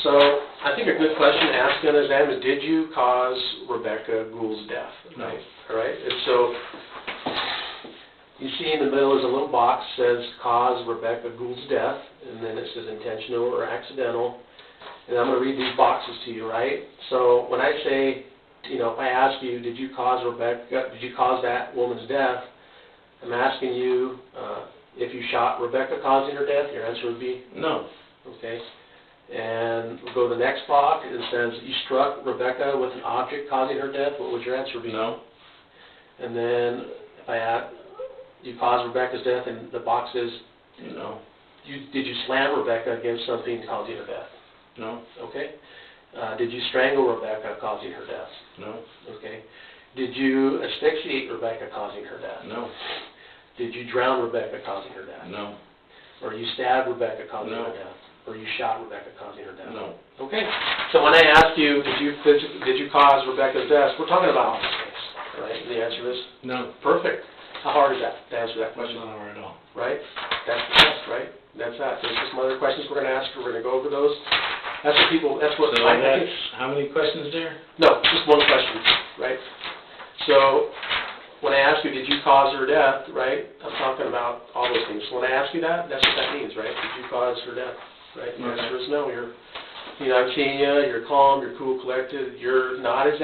So, I think a good question to ask on the exam is, did you cause Rebekah Gould's death? No. Right? All right? And so, you see in the middle is a little box that says, cause Rebekah Gould's death, and then it says intentional or accidental. And I'm going to read these boxes to you, right? So, when I say, you know, if I ask you, did you cause that woman's death, I'm asking you, if you shot Rebekah causing her death, your answer would be? No. Okay. And we'll go to the next box. It says, you struck Rebekah with an object causing her death. What would your answer be? No. And then if I add, you caused Rebekah's death, and the box says, No. did you slam Rebekah against something causing her death? No. Okay. Did you strangle Rebekah causing her death? No. Okay. Did you asphyxiate Rebekah causing her death? No. Did you drown Rebekah causing her death? No. Or you stabbed Rebekah causing No. her death? Or you shot Rebekah causing her death? No. Okay. So when I ask you, did you cause Rebekah's death, we're talking about all these things, right? And the answer is No. perfect. How hard is that to answer that question? Not hard at all. Right? That's the test, right? That's that. There's some other questions we're going to ask. We're going to go over those. That's what people. That's what. So I that's, think. how many questions there? No, just one question, right? So when I ask you, did you cause her death, right? I'm talking about all those things. So when I ask you that, that's what that means, right? Did you cause her death, right? The Okay. answer is no. I'm seeing you. You're calm. You're cool, collected. You're not don't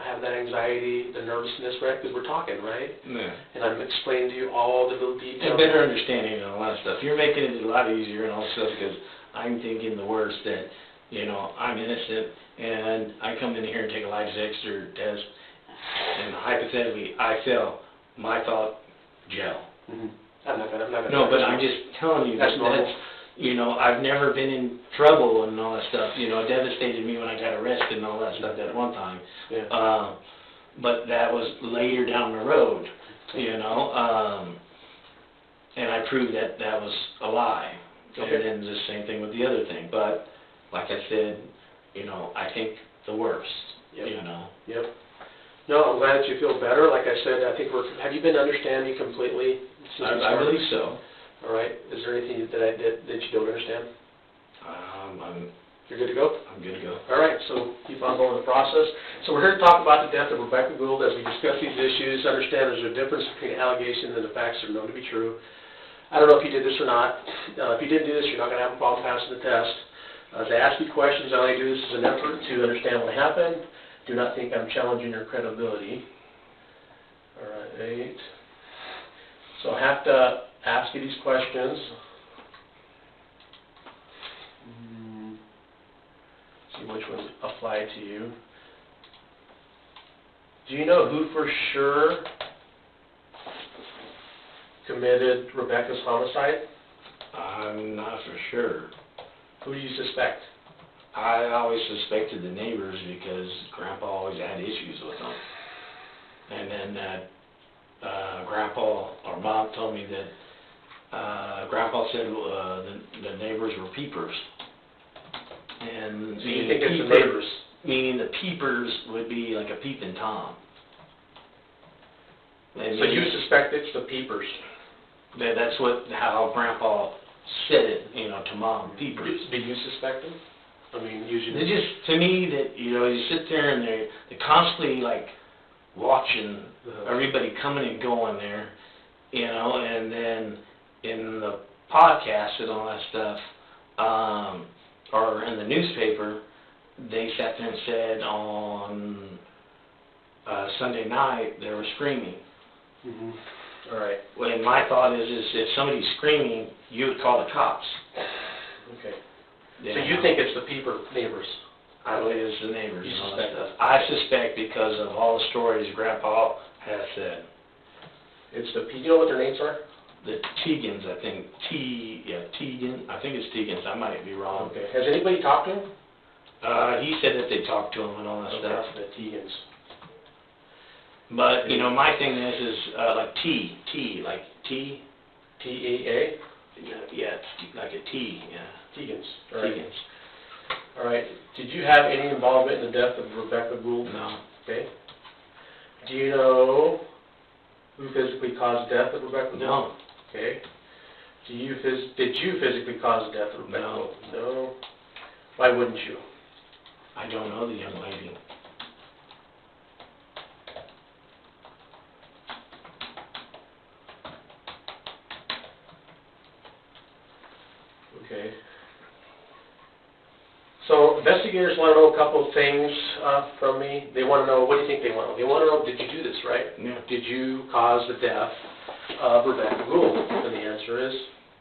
have that anxiety, the nervousness, right? Because we're talking, right? Yeah. And I'm explaining to you all the little And details. better understanding and a lot of stuff. You're making it a lot easier and all stuff because I'm thinking the worst that, you know, I'm innocent and I come in here and take a lie detector test and hypothetically I fail. My thought, jail. Mm-hmm. I'm not gonna. No, but I'm just telling you That's normal. you know, I've never been in trouble and all that stuff. You know, it devastated me when I got arrested and all that stuff at one time. Yeah. But that was later down the road, you know, and I proved that that was a lie. Okay. And then the same thing with the other thing. But like I said, you know, I think the worst, Yep. you know. Yep. No, I'm glad that you feel better. Like I said, I think have you been understanding completely since you I started? believe so. All right. Is there anything that I did that you don't understand? You're good to go? I'm good to go. All right, so keep on going with the process. So we're here to talk about the death of Rebekah Gould as we discuss these issues. Understand there's a difference between allegations and the facts that are known to be true. I don't know if you did this or not. If you didn't do this, you're not going to have a problem passing the test. As I ask you questions, I only do this as an effort to understand what happened. Do not think I'm challenging your credibility. All right. So I have to ask you these questions. See which ones apply to you. Do you know who for sure committed Rebekah's homicide? I'm not for sure. Who do you suspect? I always suspected the neighbors because Grandpa always had issues with them. And then Grandpa or Mom told me that Grandpa said the neighbors were peepers. And So you think it's the neighbors? Meaning the peepers would be like a peeping Tom. So you suspect it's the peepers? That's how Grandpa said it, you know, to Mom, peepers. Do you suspect them? I mean, usually... It's just, to me, that, you know, you sit there and they're constantly, like, watching everybody coming and going there, you know, and then in the podcast and all that stuff, or in the newspaper, they sat there and said on Sunday night they were screaming. Mm-hmm. All right. Well, and my thought is if somebody's screaming, you would call the cops. Okay. Yeah. So you think it's the peeper neighbors? I believe it's the neighbors. You and all suspect that stuff. that? I suspect because of all the stories Grandpa has said. It's the, you know what their names are? The Tegans, I think. Tegan. I think it's Tegans. I might be wrong. Okay. Has anybody talked to him? He said that they talked to him and all that stuff. The Tegans. But, you know, my thing is like like T. T-E-A? Yeah, it's like a T, yeah. Tegans. All right. Tegans. All right. Did you have any involvement in the death of Rebekah Gould? No. Okay. Do you know who physically caused the death of Rebekah Gould? No. Okay. Did you physically cause the death of Rebekah No. Gould? No. Why wouldn't you? I don't know the young lady. Okay. So investigators want to know a couple of things from me. They want to know, what do you think they want to know? They want to know, did you do this, right? Yeah. Did you cause the death of Rebekah Gould? And the answer is?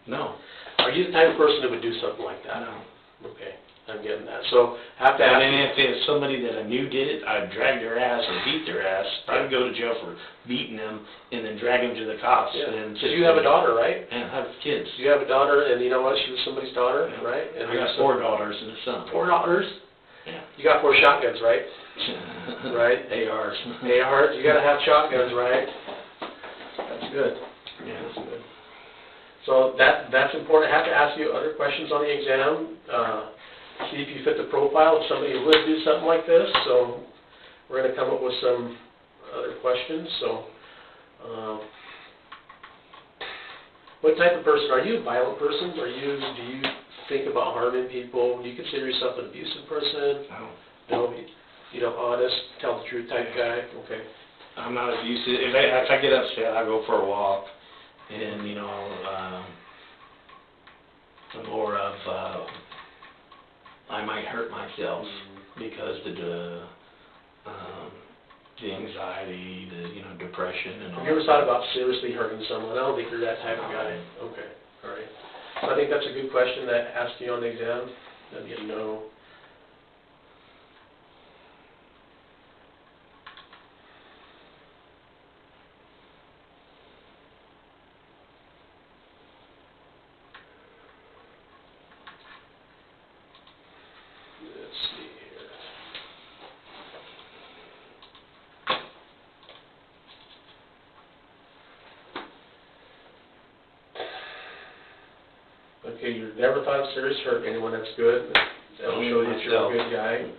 No. Are you the type of person that would do something like that? No. Okay, I'm getting that. So I have to ask And then you, if it's somebody that I knew did it, I'd drag their ass or beat their ass. I'd go to jail for beating them and then drag them to the cops. And because you have a daughter, right? And I have kids. You have a daughter, and you know what? She was somebody's daughter, Yeah. right? And I got 4 daughters and a son. 4 daughters? Yeah. You got 4 shotguns, right? Right. ARs. ARs, you got to have shotguns, right? That's good. Yeah. That's good. So that's important. I have to ask you other questions on the exam. See if you fit the profile of somebody who would do something like this. So we're going to come up with some other questions. So what type of person are you? A violent person? Do you think about harming people? Do you consider yourself an abusive person? No. You know, honest, tell the truth type guy? Okay. I'm not abusive. If I get upset, I go for a walk. And, you know, more of, I might hurt myself because the anxiety, the depression and all. Have you ever thought about seriously hurting someone? I don't think you're that type of guy. Okay, all right. So I think that's a good question to ask you on the exam. That'd be a no. Let's see here. Okay, you've never thought of serious hurt anyone. That's good. That'll show you that you're a good guy.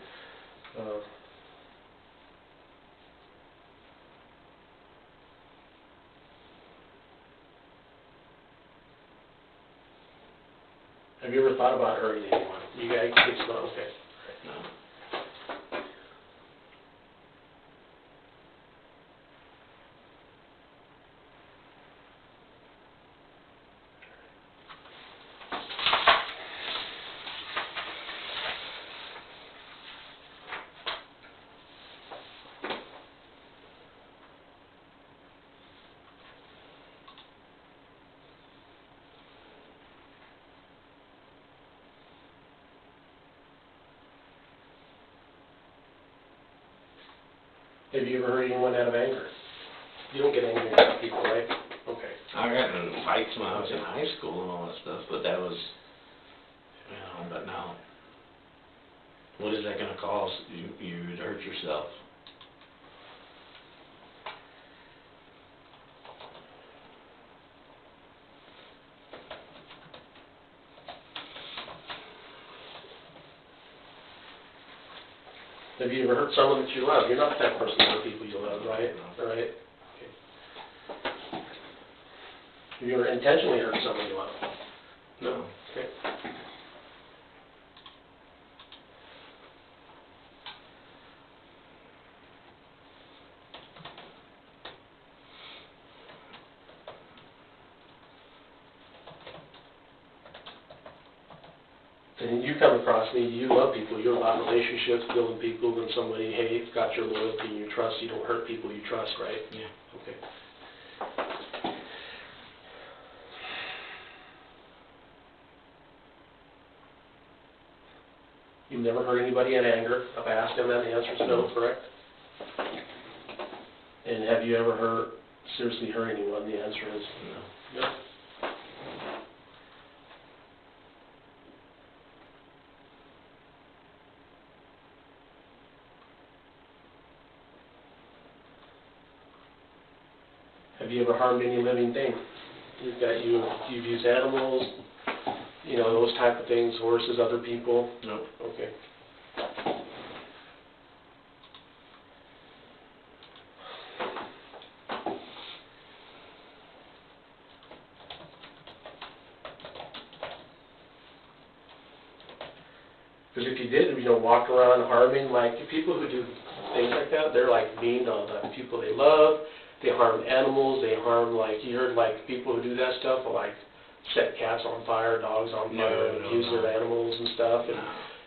Have you ever thought about hurting anyone? You guys, it's not okay. No. Have you ever hurt anyone out of anger? You don't get angry at people, right? Okay. I got in fights when I was in high school and all that stuff, but that was, but no. what is that gonna cost you to hurt yourself? Have you ever hurt someone that you love? You're not that person for people you love, right? Right? Okay. Have you ever intentionally hurt someone you love? No. Okay. And you come across me, you love people, you're about relationships, building people, when somebody, hey, got your loyalty and your trust, you don't hurt people you trust, right? Yeah. Okay. You've never hurt anybody in anger. If I ask them that, the answer is no, correct? And have you ever seriously hurt anyone? The answer is no. No. Have you ever harmed any living thing? You've used animals, you know, those type of things, horses, other people? No. Okay. Because if you did, you know, walk around harming, like, people who do things like that, they're like mean on the people they love. They harm animals, they harm, like, you heard, like, people who do that stuff will, like, set cats on fire, dogs on fire, and abuse their animals and stuff, and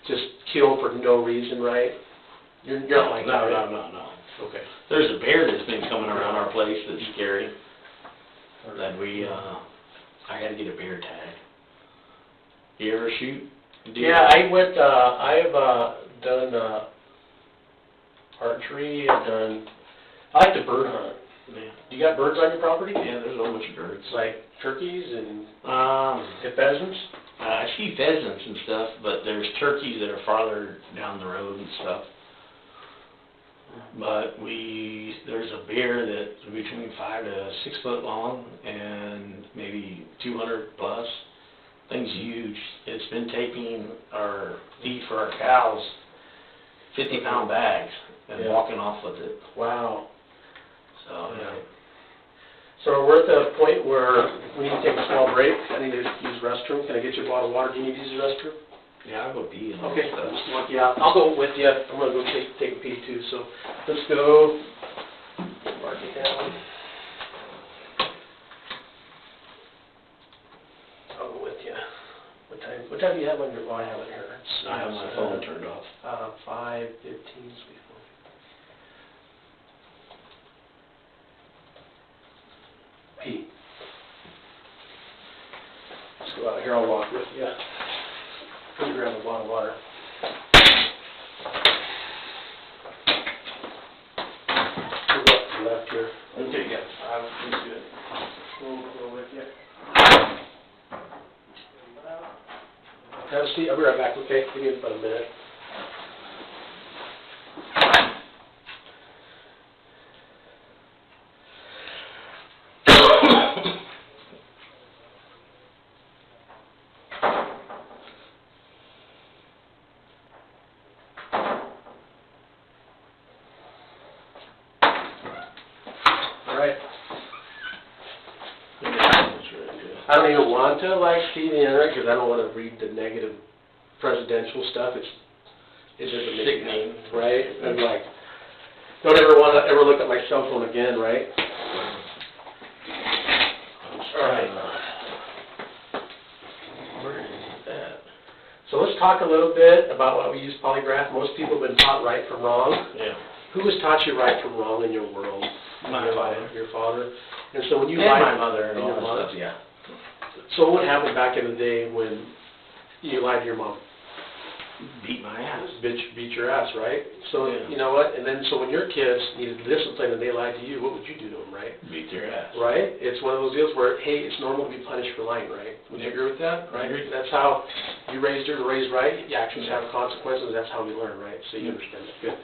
just kill for no reason, right? You're not like that, right? No. Okay. There's a bear that's been coming around our place that's scary. That I gotta get a bear tag. You ever shoot deer? Yeah, I've done archery, I like to bird hunt. Yeah. You got birds on your property? Yeah, there's a whole bunch of birds. Like turkeys and Pheasants? pheasants? I see pheasants and stuff, but there's turkeys that are farther down the road and stuff. But there's a bear that's between 5 to 6 foot long and maybe 200 plus. Thing's huge. It's been taking our feed for our cows, 50-pound bags, and walking off with it. Wow. So, yeah. So we're at the point where we need to take a small break. I need to use the restroom. Can I get you a bottle of water? Do you need to use the restroom? Yeah, I'll go pee. Okay, just walk you out. I'll go with you. I'm going to go take a pee too. So let's go. Mark it down. I'll go with you. What time do you have on your? Oh, I have it here. I have my phone turned off. 5:15. Sweet. Pee. Let's go out here. I'll walk with you. Let me grab a bottle of water. We'll go up to the left here. Okay, yeah. Let's do it. We'll go with you. Have a seat. I'll be right back, okay? Give me about a minute. I don't even want to see the internet because I don't want to read the negative presidential stuff. It doesn't make Sickening, right? I'm like, don't ever want to look at my cell phone again, right? All right. Where is that? So let's talk a little bit about why we use polygraph. Most people have been taught right from wrong. Yeah. Who has taught you right from wrong in your world? My father. Your father. And so when you And lied, my mother and all your that mother. stuff, yeah. So what happened back in the day when you lied to your mom? beat my ass. beat your ass, right? So, Yeah. you know what, and then, so when your kids needed discipline and they lied to you, what would you do to them, right? Beat their ass. Right? It's one of those deals where, hey, it's normal to be punished for lying, right? Would you agree with that? I agree. That's how you raised her, raised right, your actions have consequences, that's how we learn, right? So you understand that, good.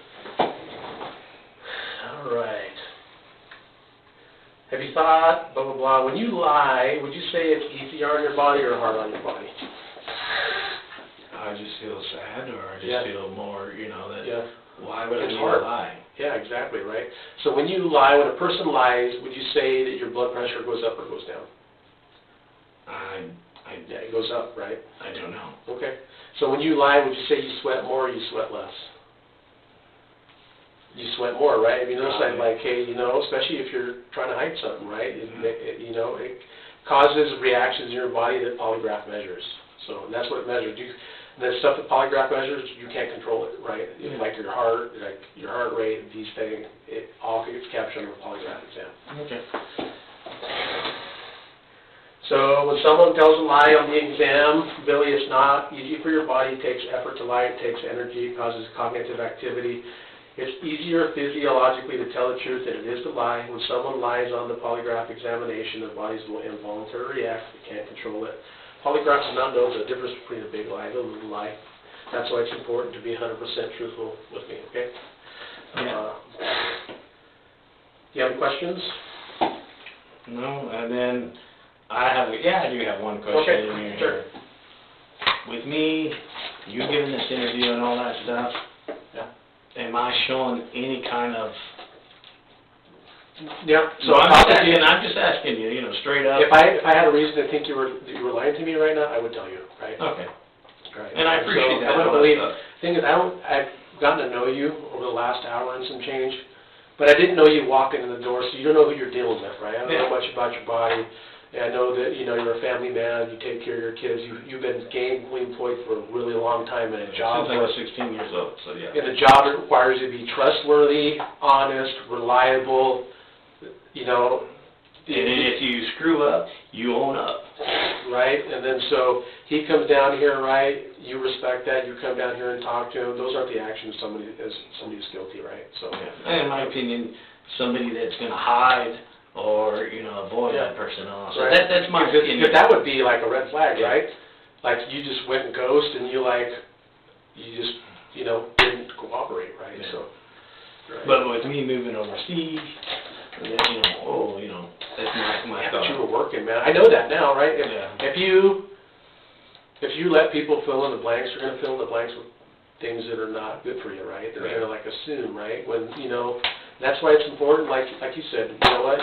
All right. Have you thought, blah, blah, blah, when you lie, would you say it's easier on your body or hard on your body? I just feel sad, or I just Yeah. feel more, you know, that Yeah. why would I It's need hard. to lie? Yeah, exactly, right? So when you lie, when a person lies, would you say that your blood pressure goes up or goes down? Yeah, it goes up, right? I don't know. Okay. So when you lie, would you say you sweat more or you sweat less? You sweat more, right? I mean, notice that, like, hey, you know, especially if you're trying to hide something, right? You know, it causes reactions in your body that polygraph measures. So, and that's what it measures. The stuff that polygraph measures, you can't control it, right? Yeah. Like your heart rate, these things, it all gets captured on a polygraph exam. Okay. So when someone tells a lie on the exam, Billy, it's not easy for your body. It takes effort to lie. It takes energy. It causes cognitive activity. It's easier physiologically to tell the truth than it is to lie. When someone lies on the polygraph examination, their bodies will involuntarily react. They can't control it. Polygraphs do not know the difference between a big lie and a little lie. That's why it's important to be 100% truthful with me, okay? Yeah. Do you have any questions? No, and then I do have one question Okay, in here. sure. With me, you giving this interview and all that stuff, Yeah. am I showing any kind of... Yeah. So I'm just asking you, you know, straight up. If I had a reason to think you were lying to me right now, I would tell you, right? Okay. Right. And I appreciate that. I wouldn't believe. Thing is, I've gotten to know you over the last hour and some change, but I didn't know you walking in the door, so you don't know who you're dealing with, right? I don't know much about your body. And I know that, you know, you're a family man, you take care of your kids, you've been gainfully employed for a really long time in a job. Since I was 16 years old, so yeah. In a job that requires you to be trustworthy, honest, reliable, you know. And if you screw up, you own up. Right, and then so he comes down here, right, you respect that, you come down here and talk to him, those aren't the actions somebody who's guilty, right, so. And in my opinion, somebody that's going to hide or, you know, avoid that person also. Right. That's my opinion. Because that would be like a red flag, right? Like you just went and ghost and you just, you know, didn't cooperate, right, Yeah. so. Right. But with me moving overseas, you know, that's my Yeah, thought. but you were working, man. I know that now, right? If you let people fill in the blanks, you're going to fill in the blanks with things that are not good for you, right? They're going to like assume, right? When, you know, that's why it's important, like you said, you know what?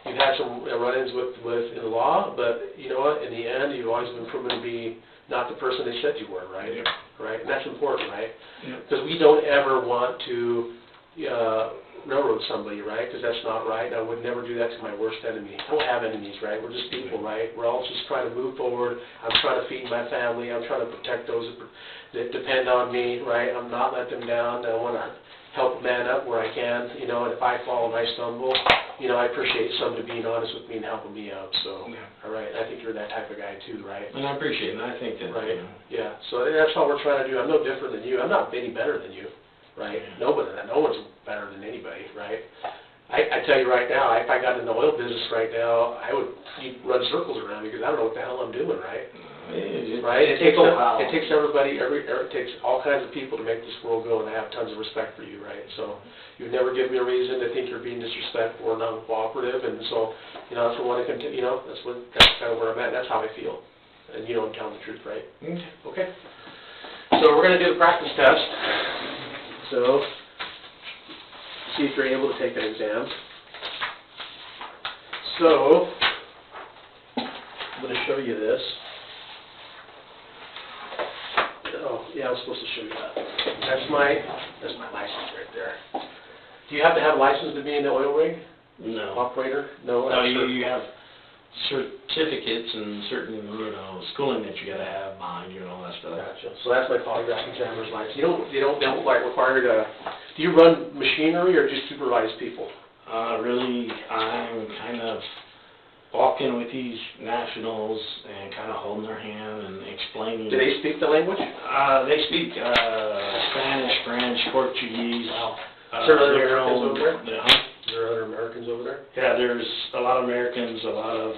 You've had some run-ins with in the law, but you know what? In the end, you've always been proven to be not the person they said you were, right? Yeah. Right? And that's important, right? Yeah. Because we don't ever want to railroad somebody, right? Because that's not right. I would never do that to my worst enemy. I don't have enemies, right? We're just people, right? We're all just trying to move forward. I'm trying to feed my family. I'm trying to protect those that depend on me, right? I'm not letting them down. I want to help man up where I can, you know, and if I fall and I stumble, you know, I appreciate somebody being honest with me and helping me out, so, all right, I think you're that type of guy too, right? And I appreciate it, and I think that, Right, you know, yeah, so that's all we're trying to do. I'm no different than you. I'm not any better than you, right? No one's better than anybody, right? I tell you right now, if I got in the oil business right now, you'd run circles around me because I don't know what the hell I'm doing, right? Right? It takes everybody, it takes all kinds of people to make this world go, and I have tons of respect for you, right? So you've never given me a reason to think you're being disrespectful or non-cooperative, and so, you know, if I want to continue, you know, that's kind of where I'm at. That's how I feel, and you know I'm telling the truth, right? Okay. So we're going to do the practice test. So see if you're able to take an exam. So I'm going to show you this. Oh, yeah, I was supposed to show you that. That's my license right there. Do you have to have a license to be in the oil rig? no. Operator? No. No, you have certificates and certain, you know, schooling that you got to have behind you and all that stuff. Gotcha. So that's my polygraph examiner's license. They don't like require you to. Do you run machinery or just supervise people? Really, I'm kind of walking with these nationals and kind of holding their hand and explaining. Do they speak the language? They speak Spanish, French, Portuguese. Wow. Is there other their Americans own- over there? Yeah. Is there other Americans over there? Yeah, there's a lot of Americans, a lot of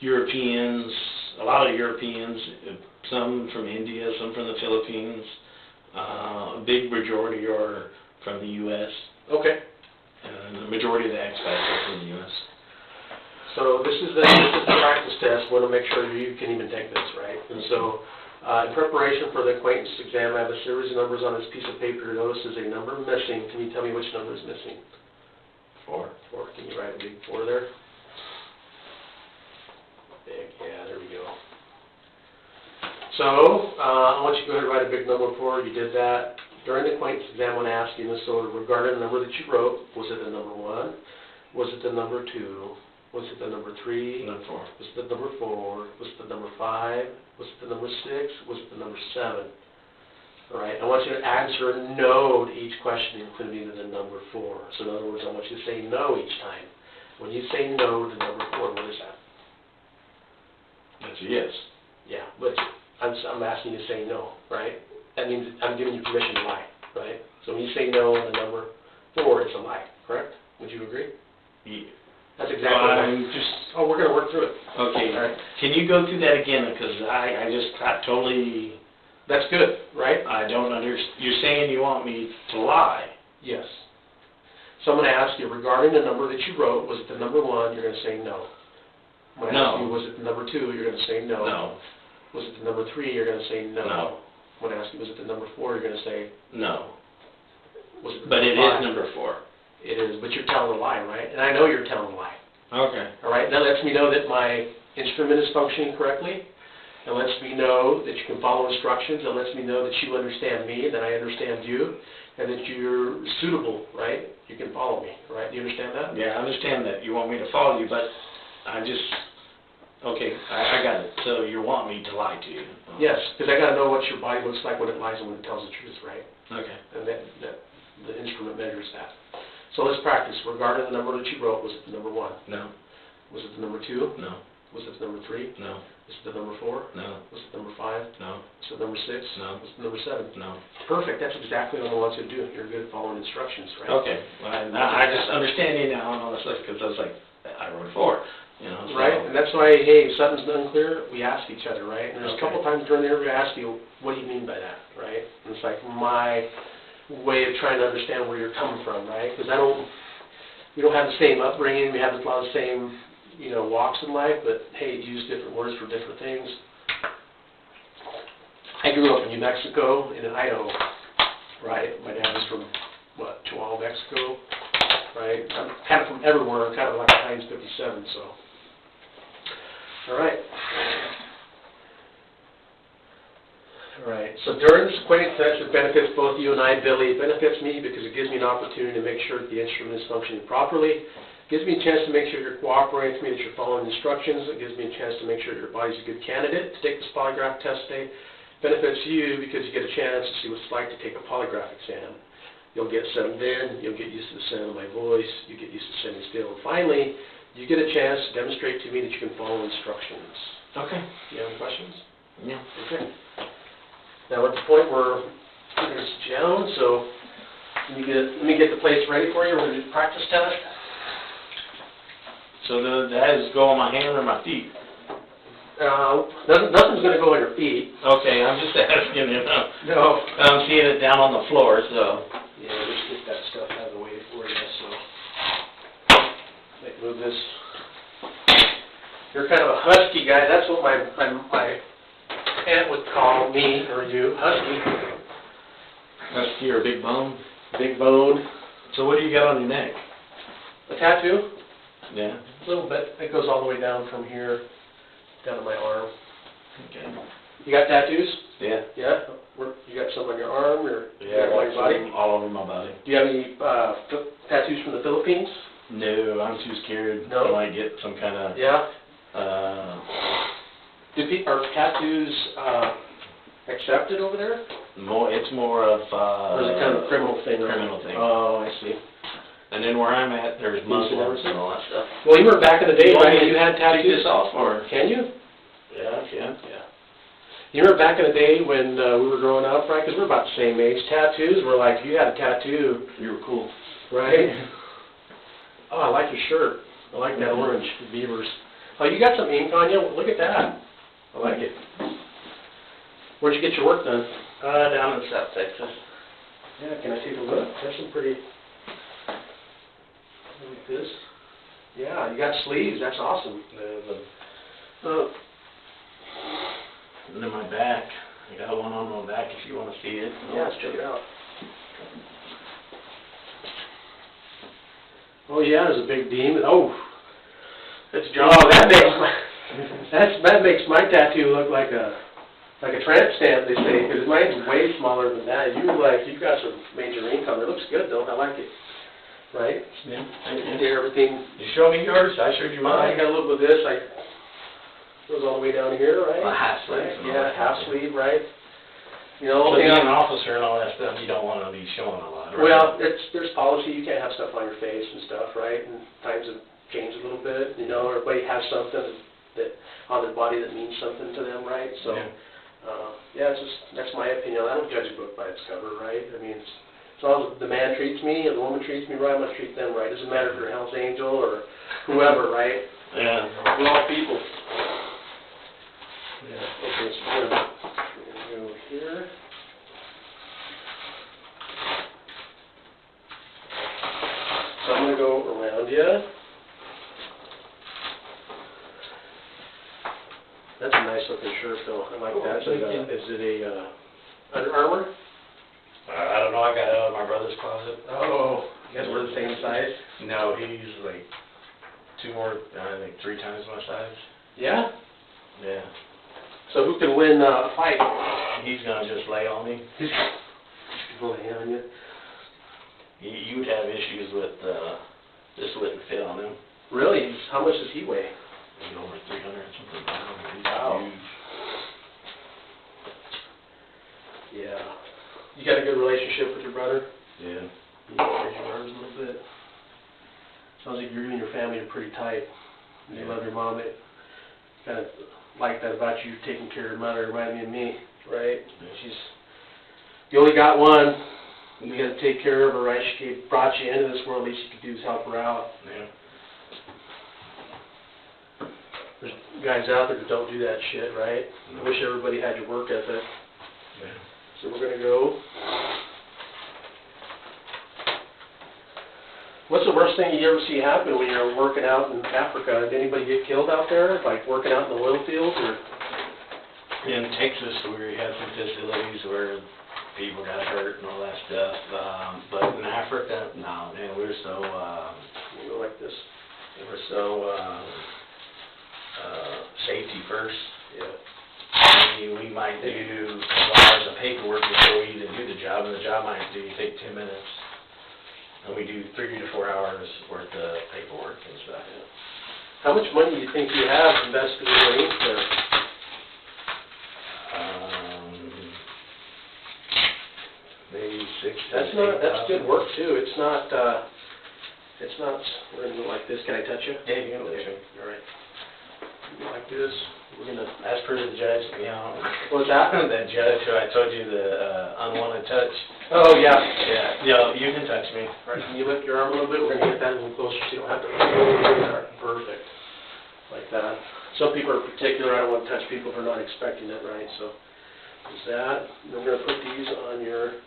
Europeans, some from India, some from the Philippines. A big majority are from the U.S. Okay. And the majority of the expats are from the U.S. So this is the practice test. Want to make sure you can even take this, right? And so, in preparation for the acquaintance exam, I have a series of numbers on this piece of paper. Notice there's a number missing. Can you tell me which number is missing? 4. 4. Can you write a big 4 there? Big. Yeah, there we go. So, I want you to go ahead and write a big number 4. You did that. During the acquaintance exam, I want to ask you this. So, regarding the number that you wrote, was it the number 1? Was it the number 2? Was it the number 3? Number 4. Was it the number 4? Was it the number 5? Was it the number 6? Was it the number 7? All right, I want you to answer no to each question, including the number 4. So in other words, I want you to say no each time. When you say no to number 4, what is that? That's a yes. Yeah, but I'm asking you to say no, right? That means I'm giving you permission to lie, right? So when you say no on the number 4, it's a lie, correct? Would you agree? Yeah. That's exactly what I'm just... Oh, we're going to work through it. Okay. All right. Can you go through that again? Because I just got totally... That's good, right? I don't understand. You're saying you want me to lie. Yes. So I'm going to ask you, regarding the number that you wrote, was it the number 1? You're going to say no. I'm going to ask you, was it the number 2? You're going to say no. No. Was it the number 3? You're going to say no. No. I'm going to ask you, was it the number 4? You're going to say No. Was it the But it number is 5? number 4. It is, but you're telling a lie, right? And I know you're telling a lie. Okay. All right, that lets me know that my instrument is functioning correctly. It lets me know that you can follow instructions. It lets me know that you understand me, that I understand you, and that you're suitable, right? You can follow me, right? Do you understand that? Yeah, I understand that you want me to follow you, but I just... Okay, I got it. So you want me to lie to you? Yes, because I got to know what your body looks like when it lies and when it tells the truth, right? Okay. And that the instrument measures that. So let's practice. Regarding the number that you wrote, was it the number 1? No. Was it the number 2? No. Was it the number 3? No. Was it the number 4? No. Was it the number 5? No. Was it the number 6? No. Was it the number 7? No. Perfect. That's exactly what I want you to do. You're good at following instructions, right? Okay. Well, I just understand you now and all that stuff because I was like, I wrote 4. You know, so. Right, and that's why, hey, if something's unclear, we ask each other, right? And there's a couple times during the interview I ask you, what do you mean by that, right? And it's like my way of trying to understand where you're coming from, right? Because we don't have the same upbringing, we have a lot of the same, walks in life, but hey, use different words for different things. I grew up in New Mexico and in Idaho, right? My dad was from, Chihuahua, Mexico, right? I'm kind of from everywhere, I'm kind of like a Heinz 57, so. All right. All right, so during this acquaintance test, it benefits both you and I, Billy. It benefits me because it gives me an opportunity to make sure that the instrument is functioning properly. It gives me a chance to make sure you're cooperating with me, that you're following instructions. It gives me a chance to make sure your body's a good candidate to take this polygraph test today. It benefits you because you get a chance to see what it's like to take a polygraph exam. You'll get settled in, you'll get used to the sound of my voice, you get used to sitting still. And finally, you get a chance to demonstrate to me that you can follow instructions. Okay. Do you have any questions? Yeah. Okay. Now at the point where we're going to sit down, so let me get the plates ready for you. We're going to do the practice test. So that is go on my hand or my feet? Nothing's going to go on your feet. Okay, I'm just asking, No. I'm seeing it down on the floor, so. Yeah, let's get that stuff out of the way for you, so. Let me move this. You're kind of a husky guy. That's what my aunt would call me or you, husky. Husky or big bone? Big bone. So what do you got on your neck? A tattoo? Yeah. A little bit. It goes all the way down from here, down to my arm. Okay. You got tattoos? Yeah. Yeah? You got some on your arm or Yeah, on your body? all over my body. Do you have any tattoos from the Philippines? No, I'm too scared. No? I might get some kind of, Yeah? Are tattoos accepted over there? it's more of, Or is it kind of a criminal thing? criminal thing. Oh, I see. And then where I'm at, there's Muslims and all that stuff. Well, you were back in the day, You want right, me you had to take tattoos? this off, or? Can you? Yeah, yeah. Yeah. You remember back in the day when we were growing up, right, because we're about the same age, tattoos were like, if you had a tattoo, You were cool. right? Oh, I like your shirt. I like that orange, the beavers. Oh, you got some ink on you? Look at that. I like it. Where'd you get your work done? Down in South Texas. Yeah, can I take a look? There's some pretty, like this. Yeah, you got sleeves, that's awesome. And then my back, I got one on my back if you want to see it. Yeah, let's check it out. Oh yeah, there's a big demon. Oh, It's oh, that makes my tattoo look like a tramp stamp, they say, because mine's way smaller than that. You've got some major ink on it. It looks good though. I like it. Right? Yeah. There, everything. You show me yours, I showed you I mine. got a little bit of this. Goes all the way down here, right? A half sleeve. Right? Yeah, half sleeve, right? You know, So being an officer and all that stuff, you don't want to be showing a lot, right? well, there's policy. You can't have stuff on your face and stuff, right? And times have changed a little bit. You know, everybody has something that on their body that means something to them, right? So, Yeah. that's my opinion. I don't judge a book by its cover, right? I mean, as long as the man treats me and the woman treats me right, I'm gonna treat them right. Doesn't matter if you're a Hell's Angel or whoever, right? Yeah. We're all people. Yeah. Okay, so we're gonna go here. So I'm gonna go around you. That's a nice looking shirt though. I like that. Is it a Under Armour? I don't know, I got it out of my brother's closet. Oh, you guys were the same size? No, he's like I think 3 times my size. Yeah? Yeah. So who can win a fight? He's gonna just lay on me. He's gonna lay on you. You would have issues with, this wouldn't fit on him. Really? How much does he weigh? He's over 300 and something pounds. He's Wow. huge. Yeah. You got a good relationship with your brother? Yeah. You raise your arms a little bit. Sounds like you and your family are pretty tight. And you love your mom. It kind of like that about you taking care of your mother. Reminded me of me, right? Yeah. You only got one. You got to take care of her, right? She brought you into this world. Least you could do is help her out. Yeah. There's guys out there that don't do that shit, right? No. I wish everybody had your work ethic. Yeah. So we're gonna go. What's the worst thing you ever see happen when you're working out in Africa? Did anybody get killed out there, like working out in the oil fields, or? In Texas, we had some facilities where people got hurt and all that stuff, but in Africa, no, man, we were so, You go like this. we were so, safety first. Yeah. I mean, we might do hours of paperwork before we even do the job, and the job might take 10 minutes. And we do 3 to 4 hours worth of paperwork and stuff. How much money do you think you have invested in your ink there? Maybe 6 to That's 8,000. that's good work too. It's not, we're gonna go like this. Can I touch you? Yeah, you can touch me. All right. Go like this. We're gonna, As per the judge, you know. what's that? That judge who I told you, the unwanted touch. Oh, yeah. Yeah, you can touch me. All right, can you lift your arm a little bit? We're gonna get that a little closer so you don't have to. Perfect. Like that. Some people are particular. I don't want to touch people if they're not expecting it, right? So, there's that. Then we're gonna put these on your.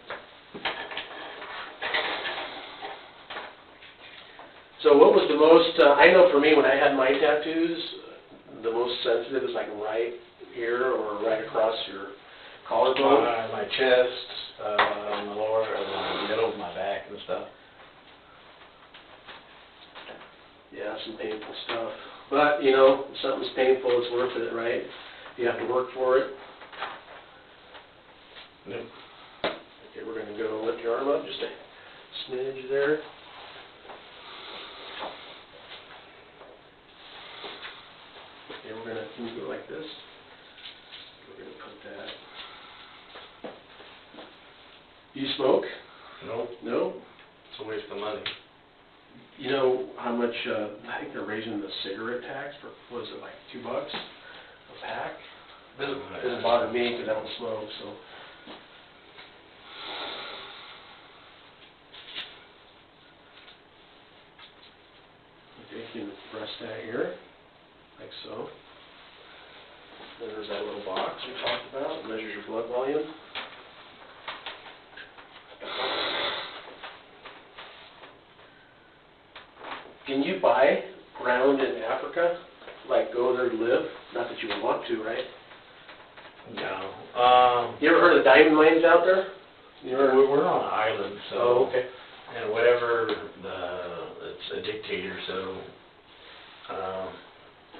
So what was the most, I know for me, when I had my tattoos, the most sensitive is like right here or right across your collarbone. My chest, my lower, my middle of my back and stuff. Yeah, some painful stuff. But, you know, if something's painful, it's worth it, right? You have to work for it. Yep. Okay, we're going to go lift your arm up just a smidge there. Okay, we're going to go like this. We're going to put that. Do you smoke? Nope, No? it's a waste of money. You know how much, I think they're raising the cigarette tax for, was it like $2 a pack? Doesn't bother me because I don't smoke, so. Okay, you can press that here, like so. Then there's that little box we talked about, it measures your blood volume. Can you buy ground in Africa? Like go there to live? Not that you would want to, right? No. You ever heard of the diamond mines out there? We're on an island, so. Oh, okay. And whatever it's a dictator, so,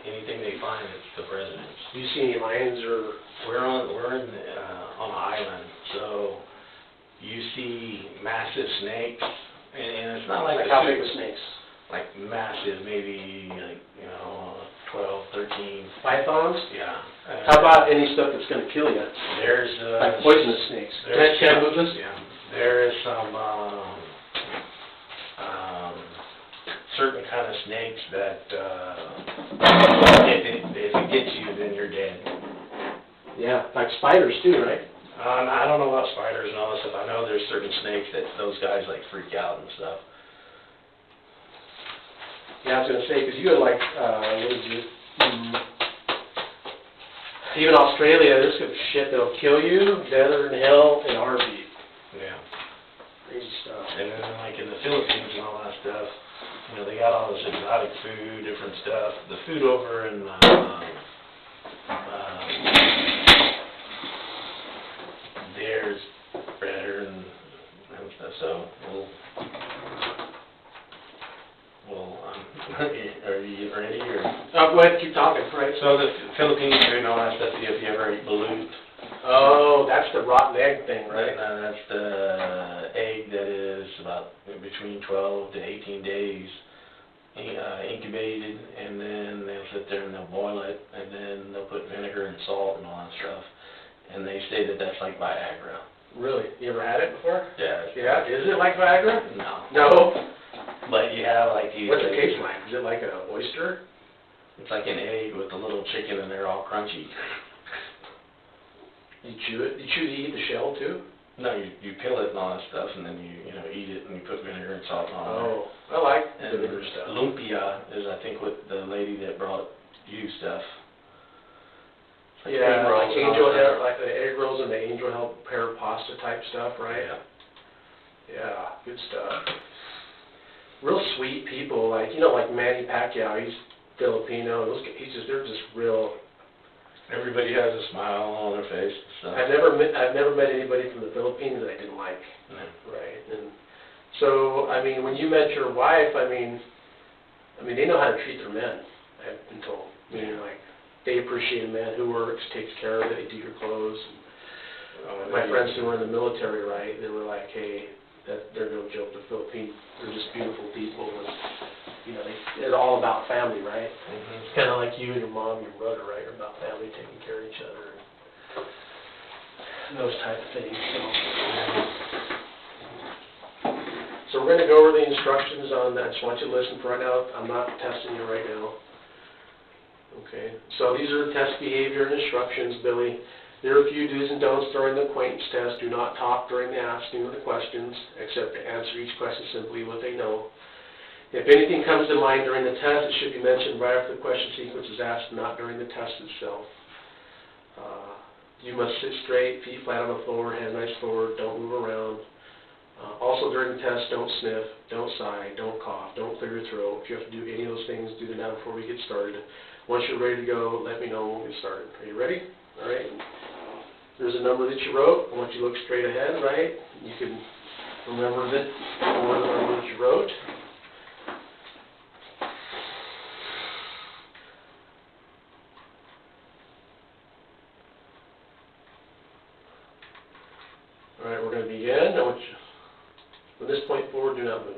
anything they find, it's the president's. Do you see any lions or? We're on an island, so you see massive snakes, and it's not like. Like how big are snakes? Like massive, maybe like, 12, 13. Pythons? Yeah. How about any stuff that's gonna kill you? There's, Like poisonous snakes? Can I move this? Yeah. There is some, certain kind of snakes that, if it gets you, then you're dead. Yeah, like spiders too, right? I don't know about spiders and all that stuff. I know there's certain snakes that those guys like freak out and stuff. Yeah, I was gonna say, because you had like, what is it? Even Australia, there's some shit that'll kill you, deader than hell, in a heartbeat. Yeah. Crazy stuff. And then like in the Philippines and all that stuff, they got all this exotic food, different stuff. The food over in, there's better and stuff, so are you ready or? Oh, go ahead, keep talking, right? So the Philippines food and all that stuff, if you ever ate balut. Oh, that's the rotten egg thing, right? That's the egg that is about between 12 to 18 days incubated, and then they'll sit there and they'll boil it, and then they'll put vinegar and salt and all that stuff. And they say that that's like Viagra. Really? You ever had it before? Yeah. Yeah, is it like Viagra? No. No? But you have like these. What's it taste like? Is it like an oyster? It's like an egg with a little chicken and they're all crunchy. You chew it? You eat the shell too? No, you peel it and all that stuff, and then you eat it and you put vinegar and salt on it. Oh, I like And vinegar stuff. lumpia is, I think, what the lady that brought you stuff. Like Yeah, egg rolls like and all angel that hair, stuff. like the egg rolls and the angel hair pasta type stuff, right? Yeah. Yeah, good stuff. Real sweet people, like like Manny Pacquiao, he's Filipino. They're just real. Everybody has a smile on their face. So. I've never met anybody from the Philippines that I didn't like. Yeah. Right, and so when you met your wife, they know how to treat their men. I've been told. Meaning like they appreciate a man who works, takes care of it, they do your clothes. My friends who were in the military, right, they were like, hey, they're no joke. The Philippines, they're just beautiful people, and it's all about family, right? Mm-hmm. It's kind of like you and your mom, your brother, right? Are about family, taking care of each other, and those type of things. So we're going to go over the instructions on that. I just want you to listen for right now. I'm not testing you right now. Okay. So these are the test behavior and instructions, Billy. There are a few do's and don'ts during the acquaintance test. Do not talk during the asking of the questions, except to answer each question simply what they know. If anything comes to mind during the test, it should be mentioned right after the question sequence is asked, not during the test itself. You must sit straight, feet flat on the floor, head nice forward, don't move around. Also during the test, don't sniff, don't sigh, don't cough, don't clear your throat. If you have to do any of those things, do them now before we get started. Once you're ready to go, let me know when we get started. Are you ready? All right. There's a number that you wrote. I want you to look straight ahead, right? You can remember the number that you wrote. All right, we're going to begin. I want you, from this point forward, do not move.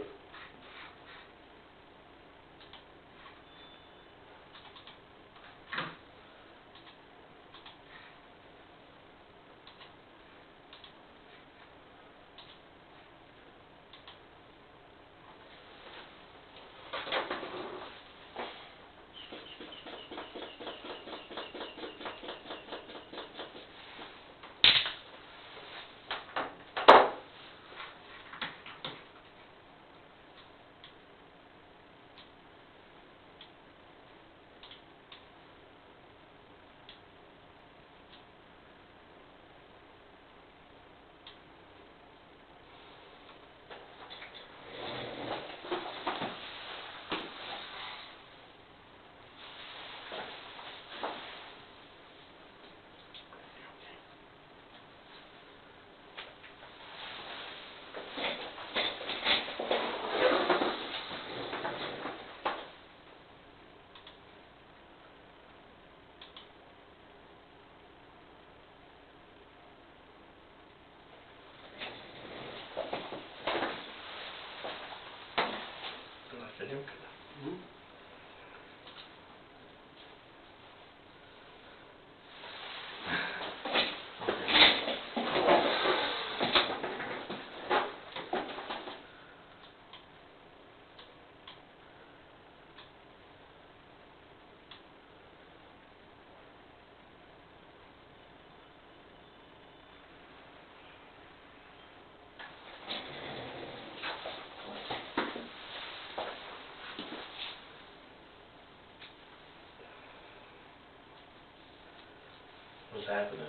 happening.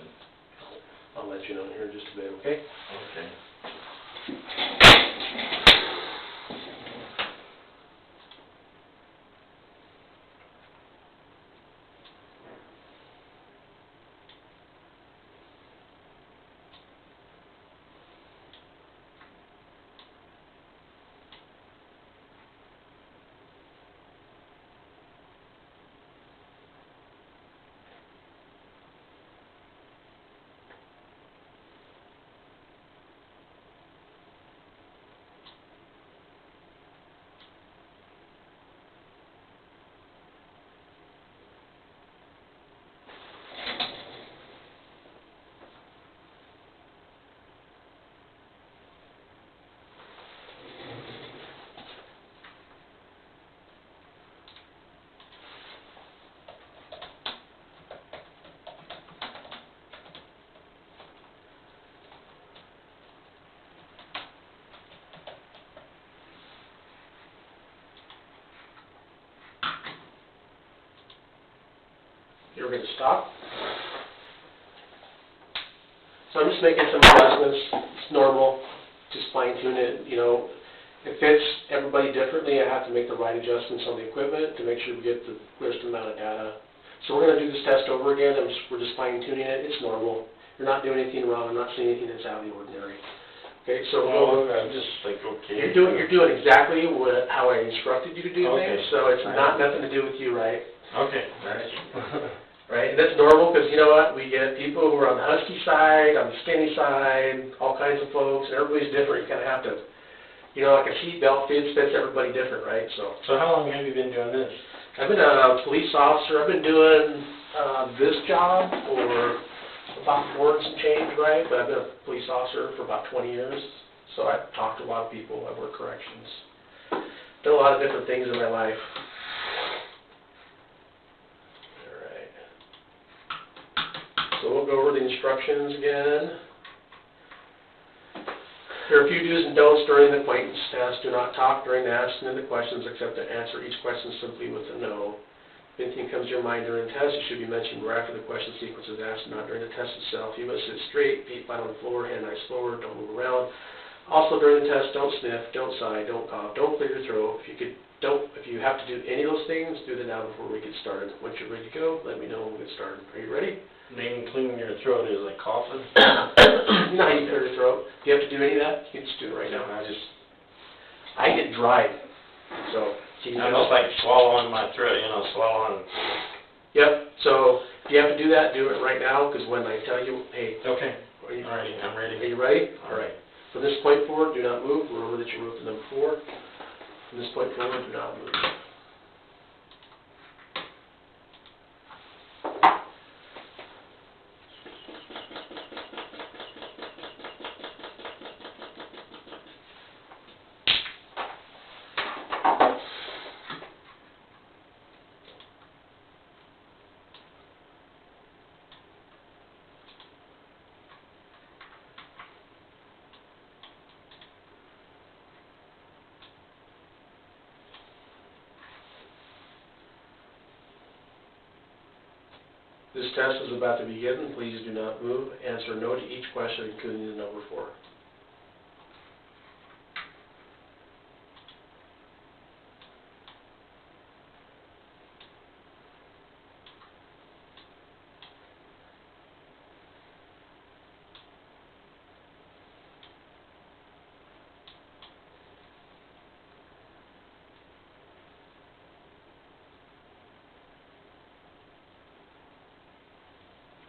I'll let you know here in just a bit, okay? Okay. You're going to stop. So I'm just making some adjustments. It's normal. Just fine tune it. You know, it fits everybody differently. I have to make the right adjustments on the equipment to make sure we get the clearest amount of data. So we're going to do this test over again. We're just fine tuning it. It's normal. You're not doing anything wrong. I'm not seeing anything that's out of the ordinary. Okay, so I'm just like, okay. you're doing exactly how I instructed you to do Okay. things. So it's not nothing to do with you, right? Okay, all right. Right, and that's normal because you know what? We get people who are on the husky side, on the skinny side, all kinds of folks, and everybody's different. You kind of have to, you know, like a seatbelt fits everybody different, right? So how long have you been doing this? I've been a police officer. I've been doing this job for about 4 and some change, right? But I've been a police officer for about 20 years, so I've talked to a lot of people. I've worked corrections. Done a lot of different things in my life. So we'll go over the instructions again. There are a few do's and don'ts during the acquaintance test. Do not talk during the asking of the questions except to answer each question simply with a no. If anything comes to your mind during the test, it should be mentioned right after the question sequence is asked, not during the test itself. You must sit straight, feet flat on the floor, hand nice forward, don't move around. Also during the test, don't sniff, don't sigh, don't cough, don't clear your throat. If you have to do any of those things, do them now before we get started. Once you're ready to go, let me know when we get started. Are you ready? Meaning cleaning your throat is like coughing? You know how you clear your throat? If you have to do any of that, you can just do it right now. I get dry, so you can I'm just like swallowing my throat, you know, swallowing. Yep, so if you have to do that, do it right now, because when I tell you, hey. Okay. Are you, All right, I'm ready. Are you ready? All right. From this point forward, do not move. Remember that you wrote the number 4. From this point forward, do not move. This test is about to begin. Please do not move. Answer no to each question, including the number 4.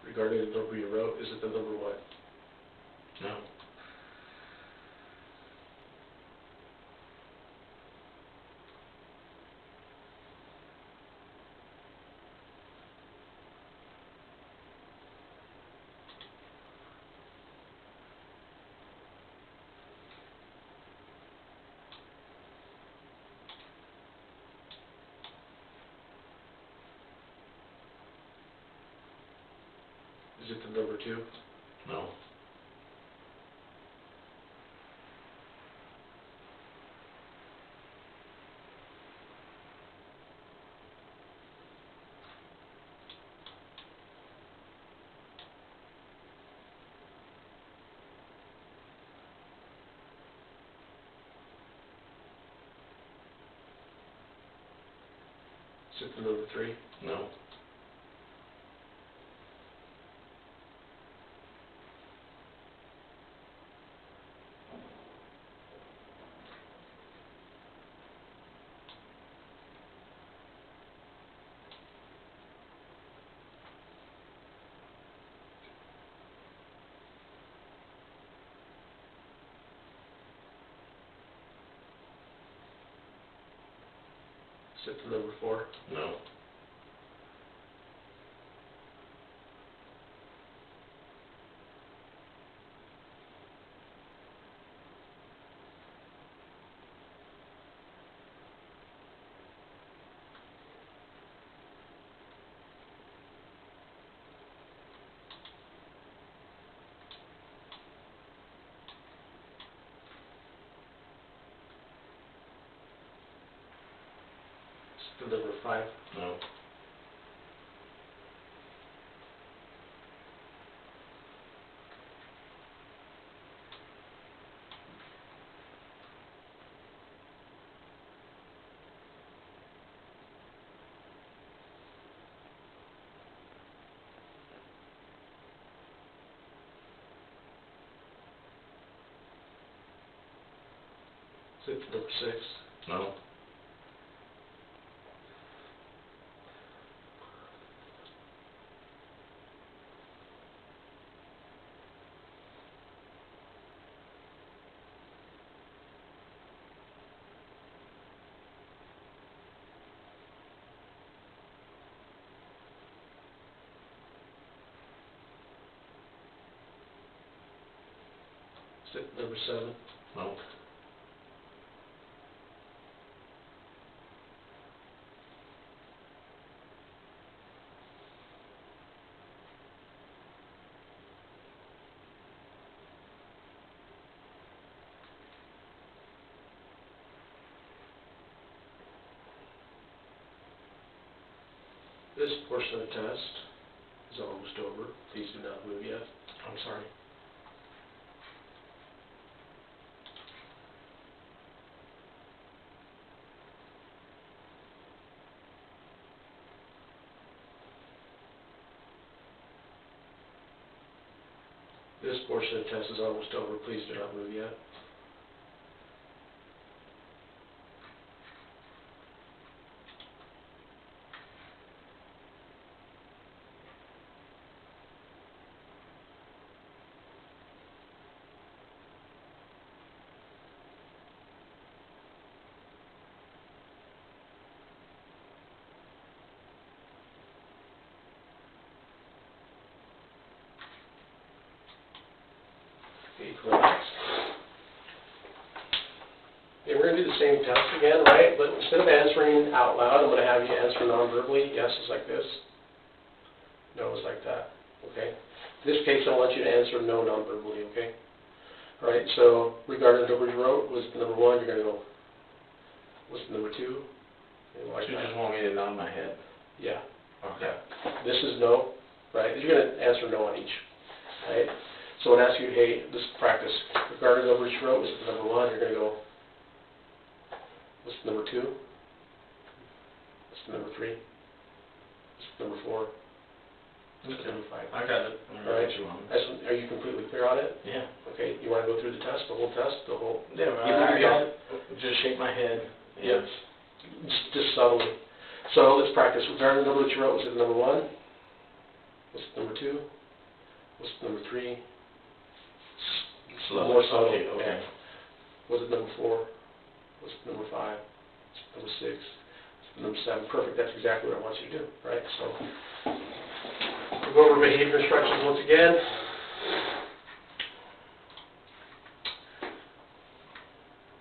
Regarding the number you wrote, is it the number what? No. Is it the number 2? No. Sit to number 3. No. Sit to number 4. No. Sit to number 5. No. Sit to number 6. No. Sit to number 7. No. This portion of the test is almost over. Please do not move yet. I'm sorry. This portion of the test is almost over. Please do not move yet. Relax. Okay, we're going to do the same test again, right? But instead of answering out loud, I'm going to have you answer non-verbally. Yes is like this. No is like that. Okay? In this case, I want you to answer no non-verbally, okay? All right, so regarding the number you wrote, was the number 1, you're going to go, what's the number 2? Like You that. just want me to nod my head? Yeah. Okay. This is no, right? You're going to answer no on each, right? So when I ask you, hey, this is practice. Regarding the number you wrote, was it the number 1? You're going to go, what's the number 2? What's the number 3? What's the number 4? What's the number 5? I got it. All right. Are you completely clear on it? Yeah. Okay, you want to go through the test, the whole test, the whole? Yeah, I got it. Just shake my head. Yes. Just subtly. So let's practice. Regarding the number that you wrote, was it the number 1? What's the number 2? What's the number 3? Slow. More subtle. Okay, okay. Was it number 4? What's the number 5? Number 6? Number 7? Perfect. That's exactly what I want you to do, right? So we'll go over behavior instructions once again.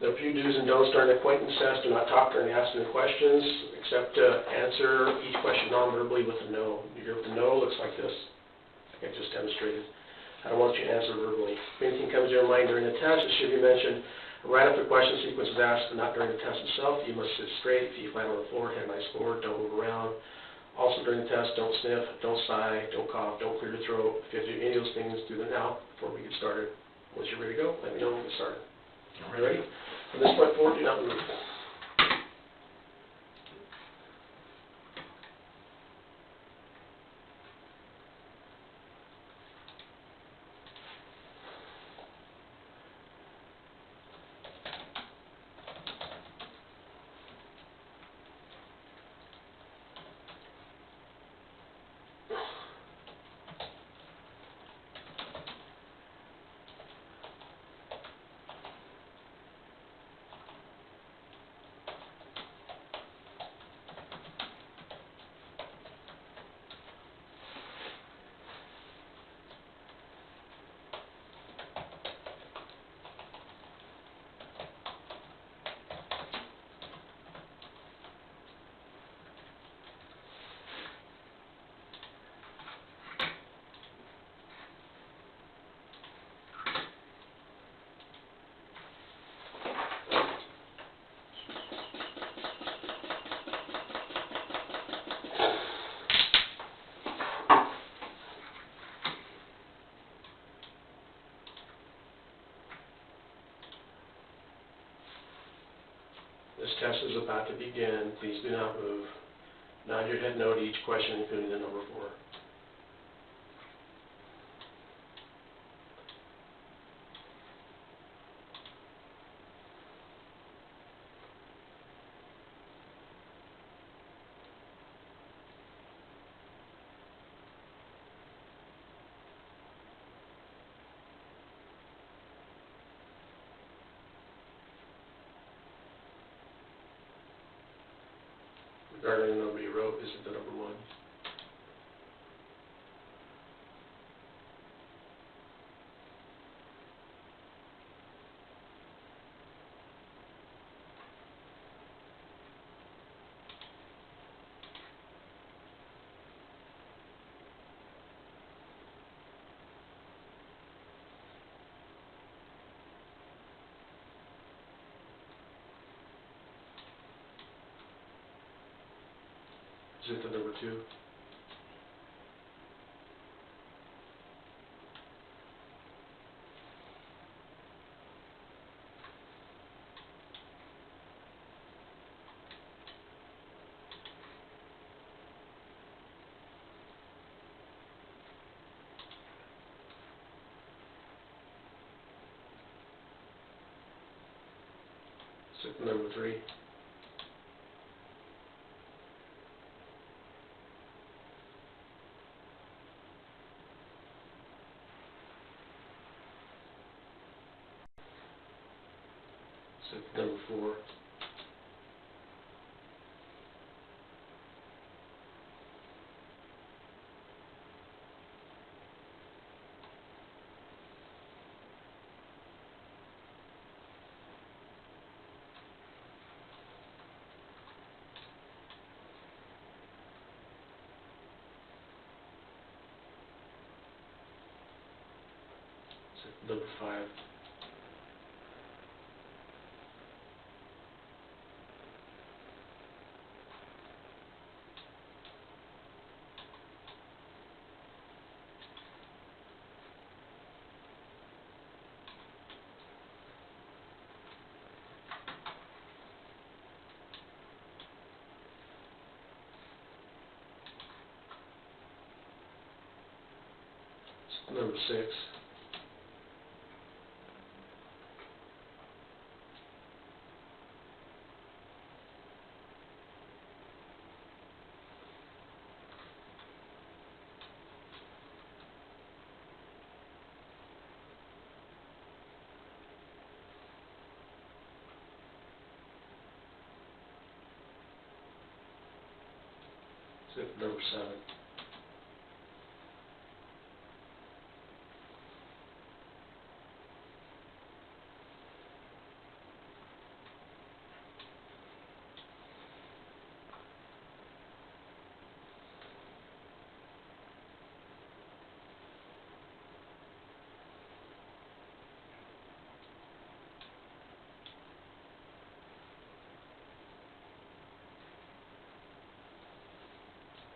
There are a few do's and don'ts during the acquaintance test. Do not talk during asking the questions, except to answer each question non-verbally with a no. You hear with a no, looks like this, like I just demonstrated. I don't want you to answer verbally. If anything comes to your mind during the test, it should be mentioned right after the question sequence is asked, but not during the test itself. You must sit straight, feet flat on the floor, head nice forward, don't move around. Also during the test, don't sniff, don't sigh, don't cough, don't clear your throat. If you have to do any of those things, do them now before we get started. Once you're ready to go, let me know when we get started. Are you ready? From this point forward, do not move. This test is about to begin. Please do not move. Nod your head no to each question, including the number 4. Regarding the number you wrote, is it the number 1? Is it the number 2? Is it the number 3? Number 4. Number 5. Number 6. Number 7.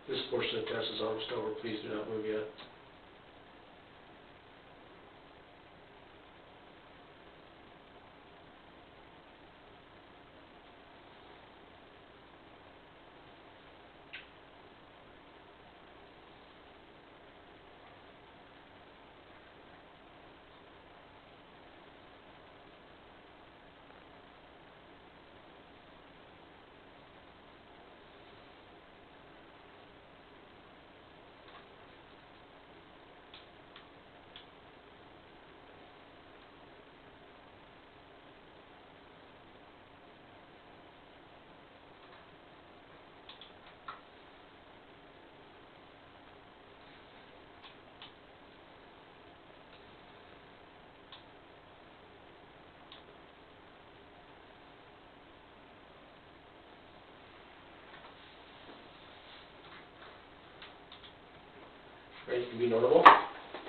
This portion of the test is almost over. Please do not move yet. Right, you can be normal.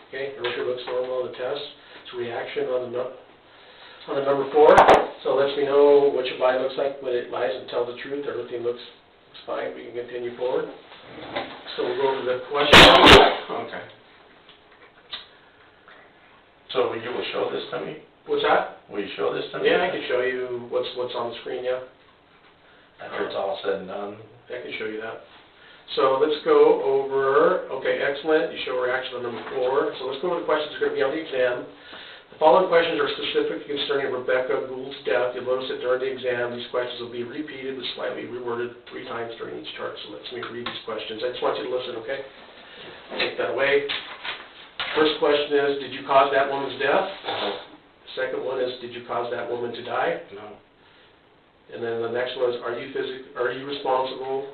Okay, everything looks normal on the test. It's a reaction on the number 4. So it lets me know what your body looks like when it lies and tells the truth. Everything looks fine. We can continue forward. So we'll go over the question. Okay. So you will show this to me? What's that? Will you show this to me? Yeah, I can show you what's on the screen, yeah. after it's all said and done. I can show you that. So let's go over, okay, excellent, you show reaction on number 4. So let's go over the questions that are going to be on the exam. The following questions are specific concerning Rebekah Gould's death. You'll notice that during the exam, these questions will be repeated but slightly reworded 3 times during each chart. So let's read these questions. I just want you to listen, okay? Take that away. First question is, did you cause that woman's death? No. Second one is, did you cause that woman to die? No. And then the next one is, are you responsible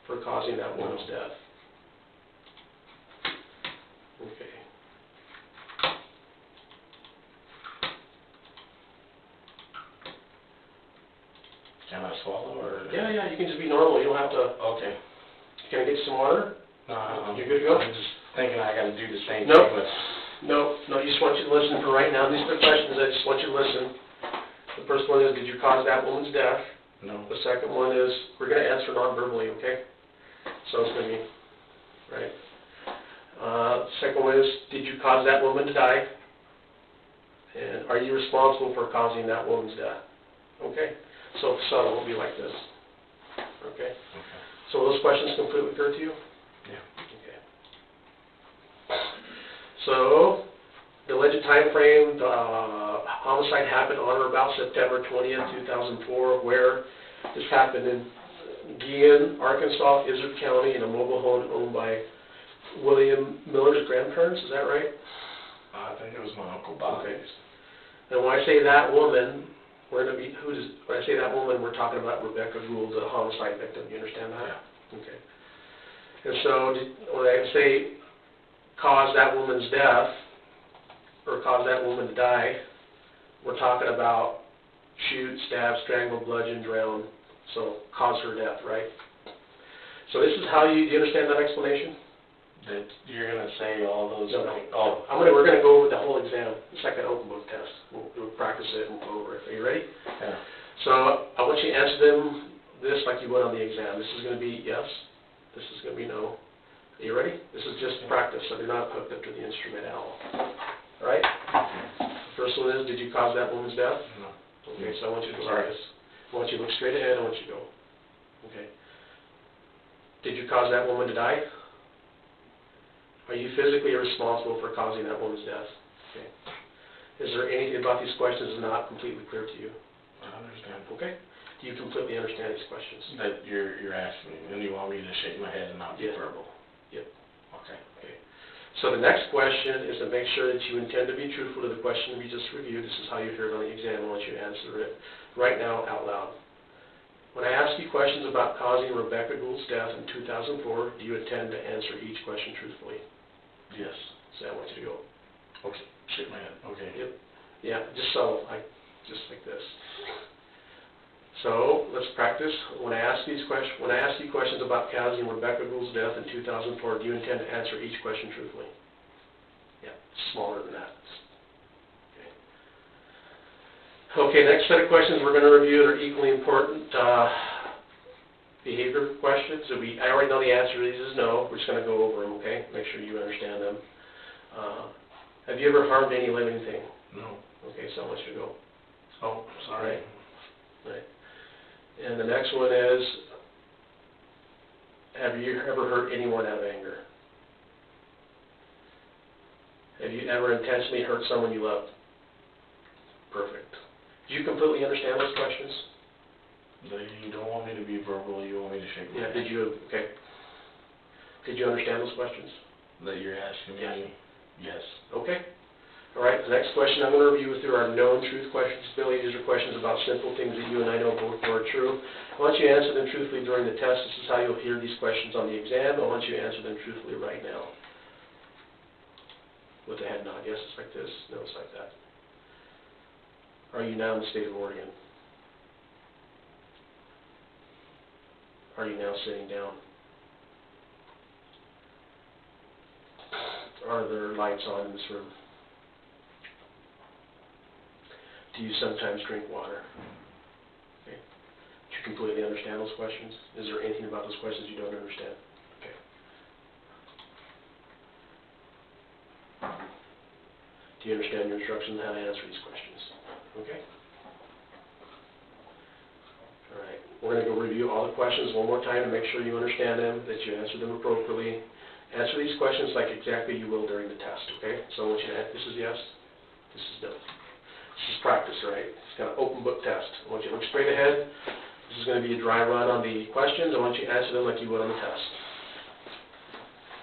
for causing that woman's death? Okay. Can I swallow or? Yeah, you can just be normal, you don't have to, Okay. can I get you some water? No, You good to go? I'm just thinking I gotta do the same Nope. thing with. No, I just want you to listen for right now. These are the questions, I just want you to listen. The first one is, did you cause that woman's death? No. The second one is, we're going to answer non-verbally, okay? So it's going to be, right? Second one is, did you cause that woman to die? And are you responsible for causing that woman's death? Okay? So subtle will be like this. Okay? Okay. So those questions completely clear to you? Yeah. Okay. So, the alleged time frame, the homicide happened on or about September 20th, 2004, where this happened in Eugene, Arkansas, Izard County, in a mobile home owned by William Miller's grandparents, is that right? I think it was my Uncle Bob. Okay. And when I say that woman, when I say that woman, we're talking about Rebekah Gould, the homicide victim, you understand that? Yeah. Okay. And so, when I say cause that woman's death, or cause that woman to die, we're talking about shoot, stab, strangle, bludgeon, drown, so cause her death, right? So this is how do you understand that explanation? That you're gonna say all those. No. Oh. We're gonna go over the whole exam. It's like an open book test. We'll practice it and go over it. Are you ready? Yeah. So I want you to answer them this like you would on the exam. This is gonna be yes. This is gonna be no. Are you ready? This is just practice, so they're not hooked up to the instrument at all. All right? The first one is, did you cause that woman's death? No. Okay, so I want you to go Sorry. like this. I want you to look straight ahead. I want you to go. Okay. Did you cause that woman to die? Are you physically responsible for causing that woman's death? Okay. Is there anything about these questions that's not completely clear to you? I understand. Okay. Do you completely understand these questions? That you're asking me, and you want me to shake my head and not be Yeah. verbal. Yep. Okay. Okay. So the next question is to make sure that you intend to be truthful to the question we just reviewed. This is how you hear it on the exam. I want you to answer it right now out loud. When I ask you questions about causing Rebekah Gould's death in 2004, do you intend to answer each question truthfully? Yes. So I want you to go. Okay. Shake my head. Okay. Yep. Yeah, just so, just like this. So let's practice. When I ask you questions about causing Rebekah Gould's death in 2004, do you intend to answer each question truthfully? Yeah, smaller than that. Okay, next set of questions we're going to review that are equally important. Behavior questions. So I already know the answer to these is no. We're just going to go over them, okay? Make sure you understand them. Have you ever harmed any living thing? No. Okay, so I want you to go. Oh, sorry. Right. And the next one is, have you ever hurt anyone out of anger? Have you ever intentionally hurt someone you loved? Perfect. Do you completely understand those questions? You don't want me to be verbal, you want me to shake my head. Okay. Did you understand those questions? That you're asking me? Yes. Okay. All right, the next question I'm going to review through our known truth questions. Billy, these are questions about simple things that you and I know both are true. I want you to answer them truthfully during the test. This is how you'll hear these questions on the exam. I want you to answer them truthfully right now. With a head nod. Yes, it's like this. No, it's like that. Are you now in the state of Oregon? Are you now sitting down? Are there lights on in this room? Do you sometimes drink water? Okay. Do you completely understand those questions? Is there anything about those questions you don't understand? Okay. Do you understand your instructions on how to answer these questions? Okay. All right. We're we're going to go review all the questions one more time to make sure you understand them, that you answer them appropriately. Answer these questions like exactly you will during the test, okay? So I want you to, this is yes, this is no. This is practice, right? It's kind of open book test. I want you to look straight ahead. This is going to be a dry run on the questions. I want you to answer them like you would on the test.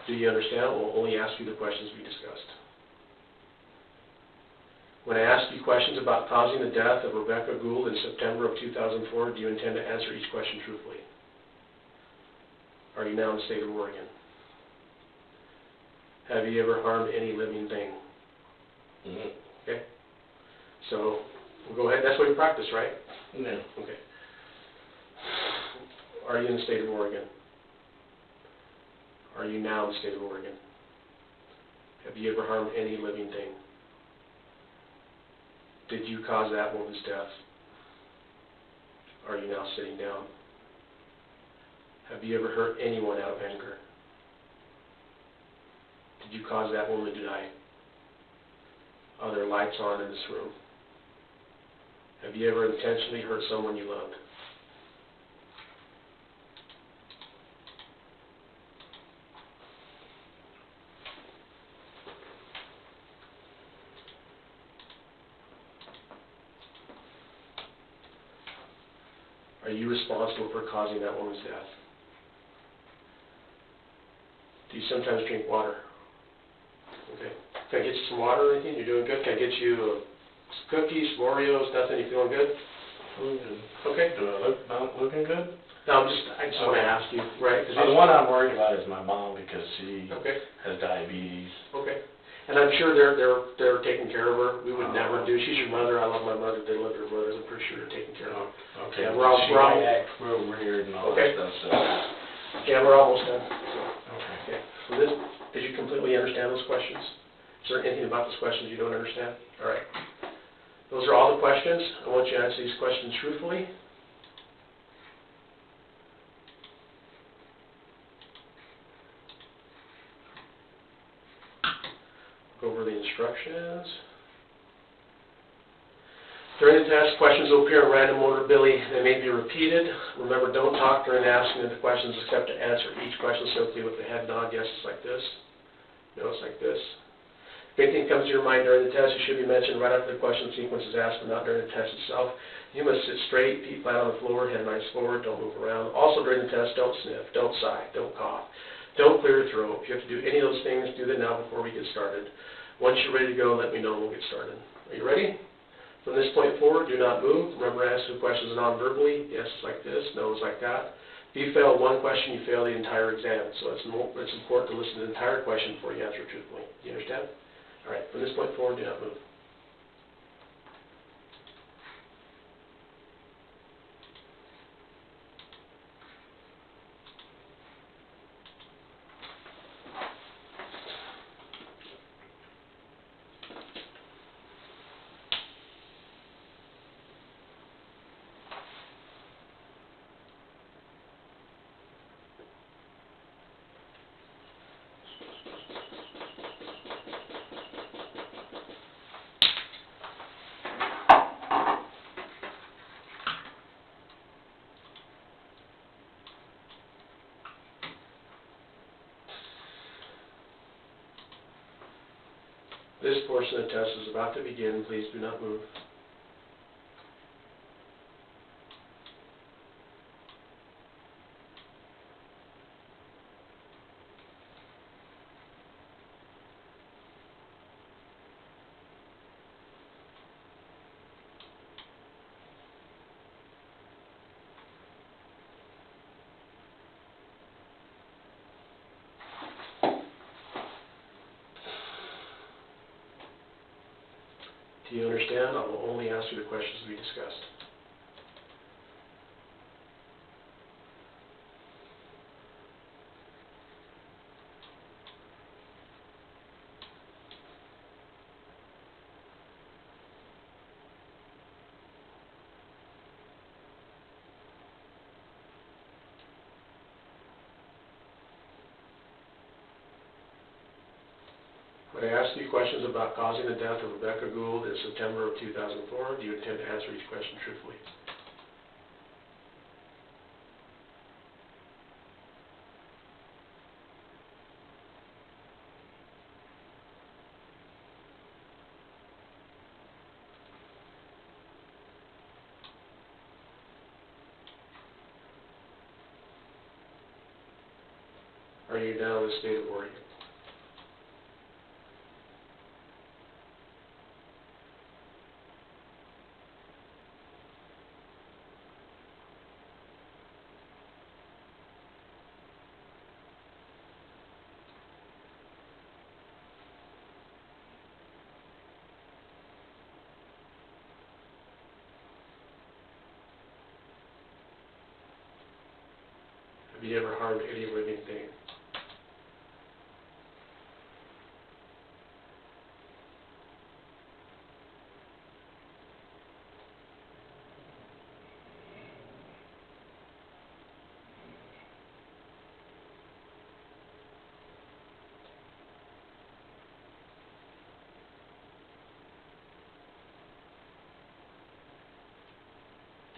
Do you understand? We'll only ask you the questions we discussed. When I ask you questions about causing the death of Rebekah Gould in September of 2004, do you intend to answer each question truthfully? Are you now in the state of Oregon? Have you ever harmed any living thing? Mm-hmm. Okay. So we'll go ahead. That's what you practice, right? No. Okay. Are you in the state of Oregon? Are you now in the state of Oregon? Have you ever harmed any living thing? Did you cause that woman's death? Are you now sitting down? Have you ever hurt anyone out of anger? Did you cause that woman to die? Are there lights on in this room? Have you ever intentionally hurt someone you loved? Are you responsible for causing that woman's death? Do you sometimes drink water? Okay. Can I get you some water or anything? You're doing good. Can I get you some cookies, some Oreos, nothing? You feeling good? Okay. Do I look not looking good? No, I just want to ask you, right? The one I'm worried about is my mom because she Okay. has diabetes. Okay. And I'm sure they're taking care of her. We would never do. She's your mother. I love my mother. They love her brothers. I'm pretty sure they're taking care of her. Okay. Yeah, She might act real weird and all Okay. that stuff. So. Yeah, we're almost done. Okay. Okay. So did you completely understand those questions? Is there anything about those questions you don't understand? All right. Those are all the questions. I want you to answer these questions truthfully. Go over the instructions. During the test, questions will appear in random order. Billy, they may be repeated. Remember, don't talk during asking the questions except to answer each question simply with a head nod. Yes, it's like this. No, it's like this. If anything comes to your mind during the test, it should be mentioned right after the question sequence is asked, but not during the test itself. You must sit straight, feet flat on the floor, head nice forward, don't move around. Also during the test, don't sniff, don't sigh, don't cough, don't clear your throat. If you have to do any of those things, do them now before we get started. Once you're ready to go, let me know and we'll get started. Are you ready? From this point forward, do not move. Remember, answer the questions non-verbally. Yes, it's like this. No, it's like that. If you fail one question, you fail the entire exam. So it's important to listen to the entire question before you answer it truthfully. Do you understand? All right, from this point forward, do not move. This portion of the test is about to begin. Please do not move. Do you understand? I will only ask you the questions we discussed. When I ask you questions about causing the death of Rebekah Gould in September of 2004, do you intend to answer each question truthfully? Are you now in the state of Oregon? Have you ever harmed any living thing?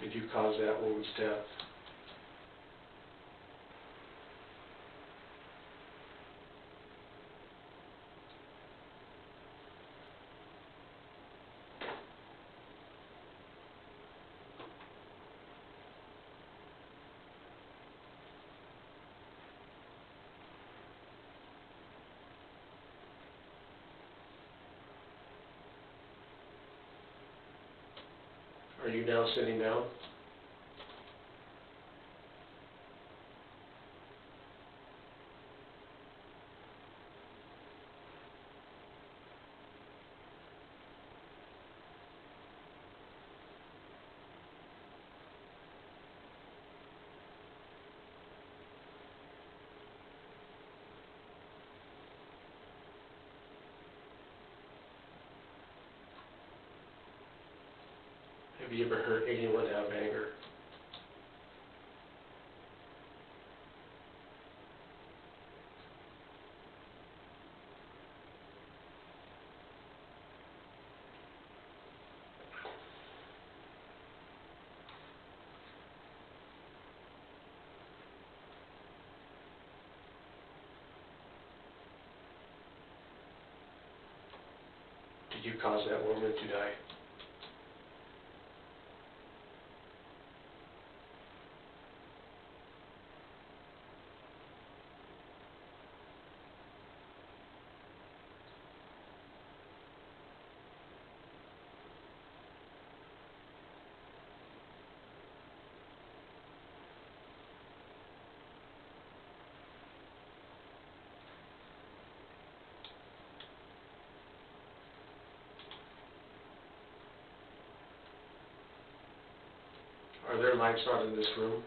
Did you cause that woman's death? Are you now sitting down? Have you ever hurt anyone out of anger? Did you cause that woman to die? Are there lights on in this room?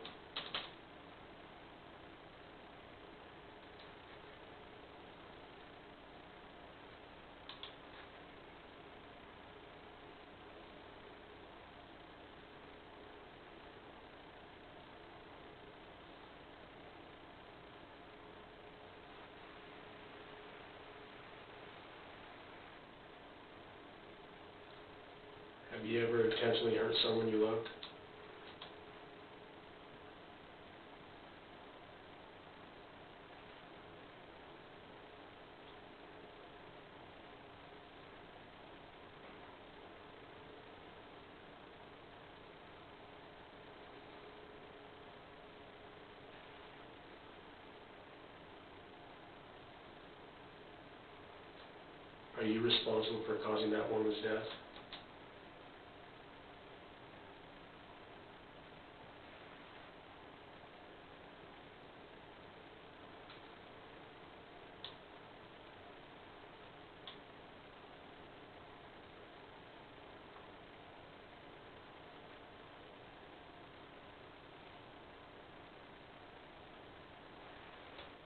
Have you ever intentionally hurt someone you loved? Are you responsible for causing that woman's death?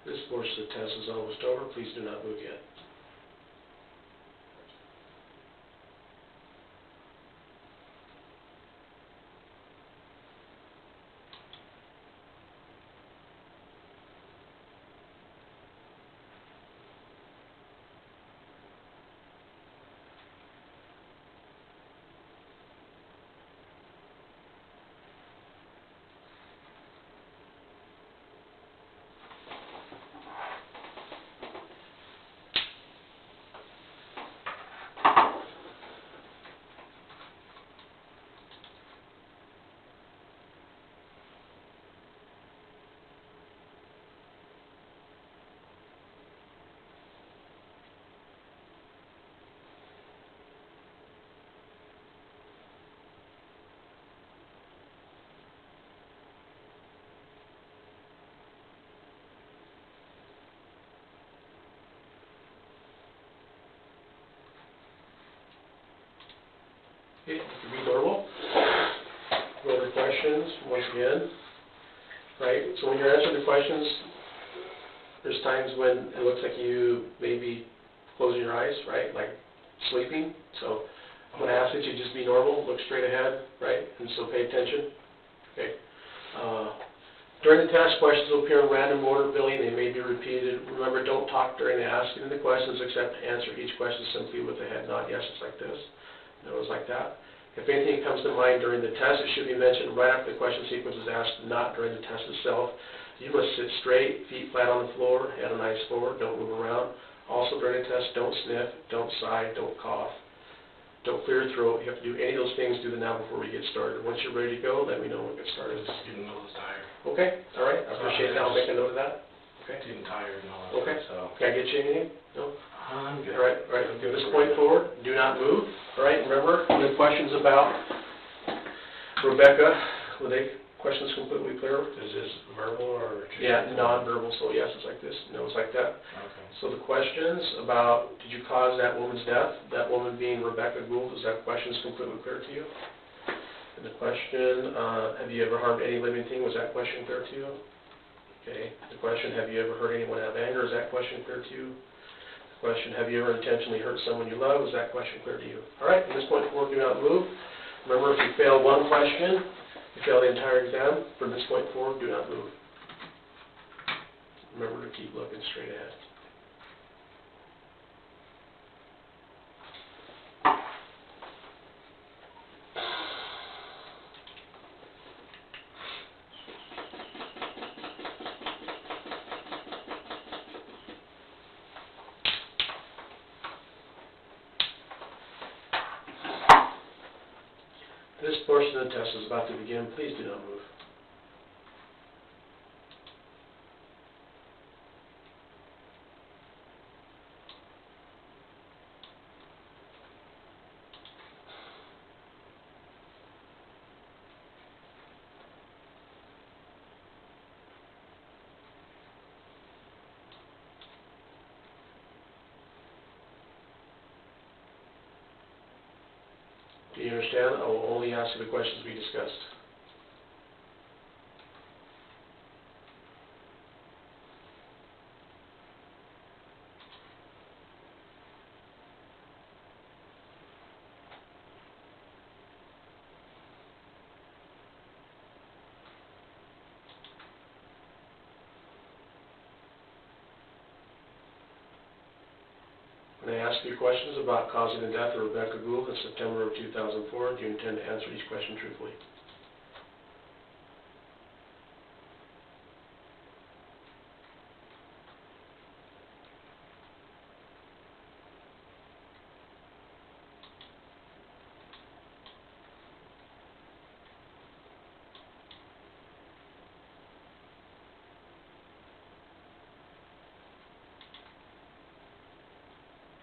This portion of the test is almost over. Please do not move yet. Okay, you can be normal. Go over questions once again. Right, so when you're answering the questions, there's times when it looks like you may be closing your eyes, right, like sleeping. So I'm going to ask that you just be normal, look straight ahead, right, and so pay attention. Okay. During the test, questions will appear in random order, Billy, and they may be repeated. Remember, don't talk during the asking of the questions, except to answer each question simply with a head nod. Yes, it's like this. No, it's like that. If anything comes to mind during the test, it should be mentioned right after the question sequence is asked, not during the test itself. You must sit straight, feet flat on the floor, head and eyes forward, don't move around. Also during the test, don't sniff, don't sigh, don't cough, don't clear your throat. You have to do any of those things, do them now before we get started. Once you're ready to go, let me know when we get started. Just getting a little tired. Okay, all right, I appreciate that, I'll make a note of that. Okay. Getting tired and all that. Okay. So. Can I get you anything? No? I'm good. All right, from this point forward, do not move, all right? Remember, the questions about Rebekah, were they questions completely clear? Is this verbal or? just- Yeah, non-verbal, so yes, it's like this, no, it's like that. Okay. So the questions about, did you cause that woman's death, that woman being Rebekah Gould, is that questions completely clear to you? And the question, have you ever harmed any living thing, was that question clear to you? Okay, the question, have you ever hurt anyone out of anger, is that question clear to you? The question, have you ever intentionally hurt someone you love, is that question clear to you? All right, from this point forward, do not move. Remember, if you fail one question, you fail the entire exam. From this point forward, do not move. Remember to keep looking straight ahead. This portion of the test is about to begin. Please do not move. Do you understand? I will only ask you the questions we discussed. When I ask you questions about causing the death of Rebekah Gould in September of 2004, do you intend to answer each question truthfully?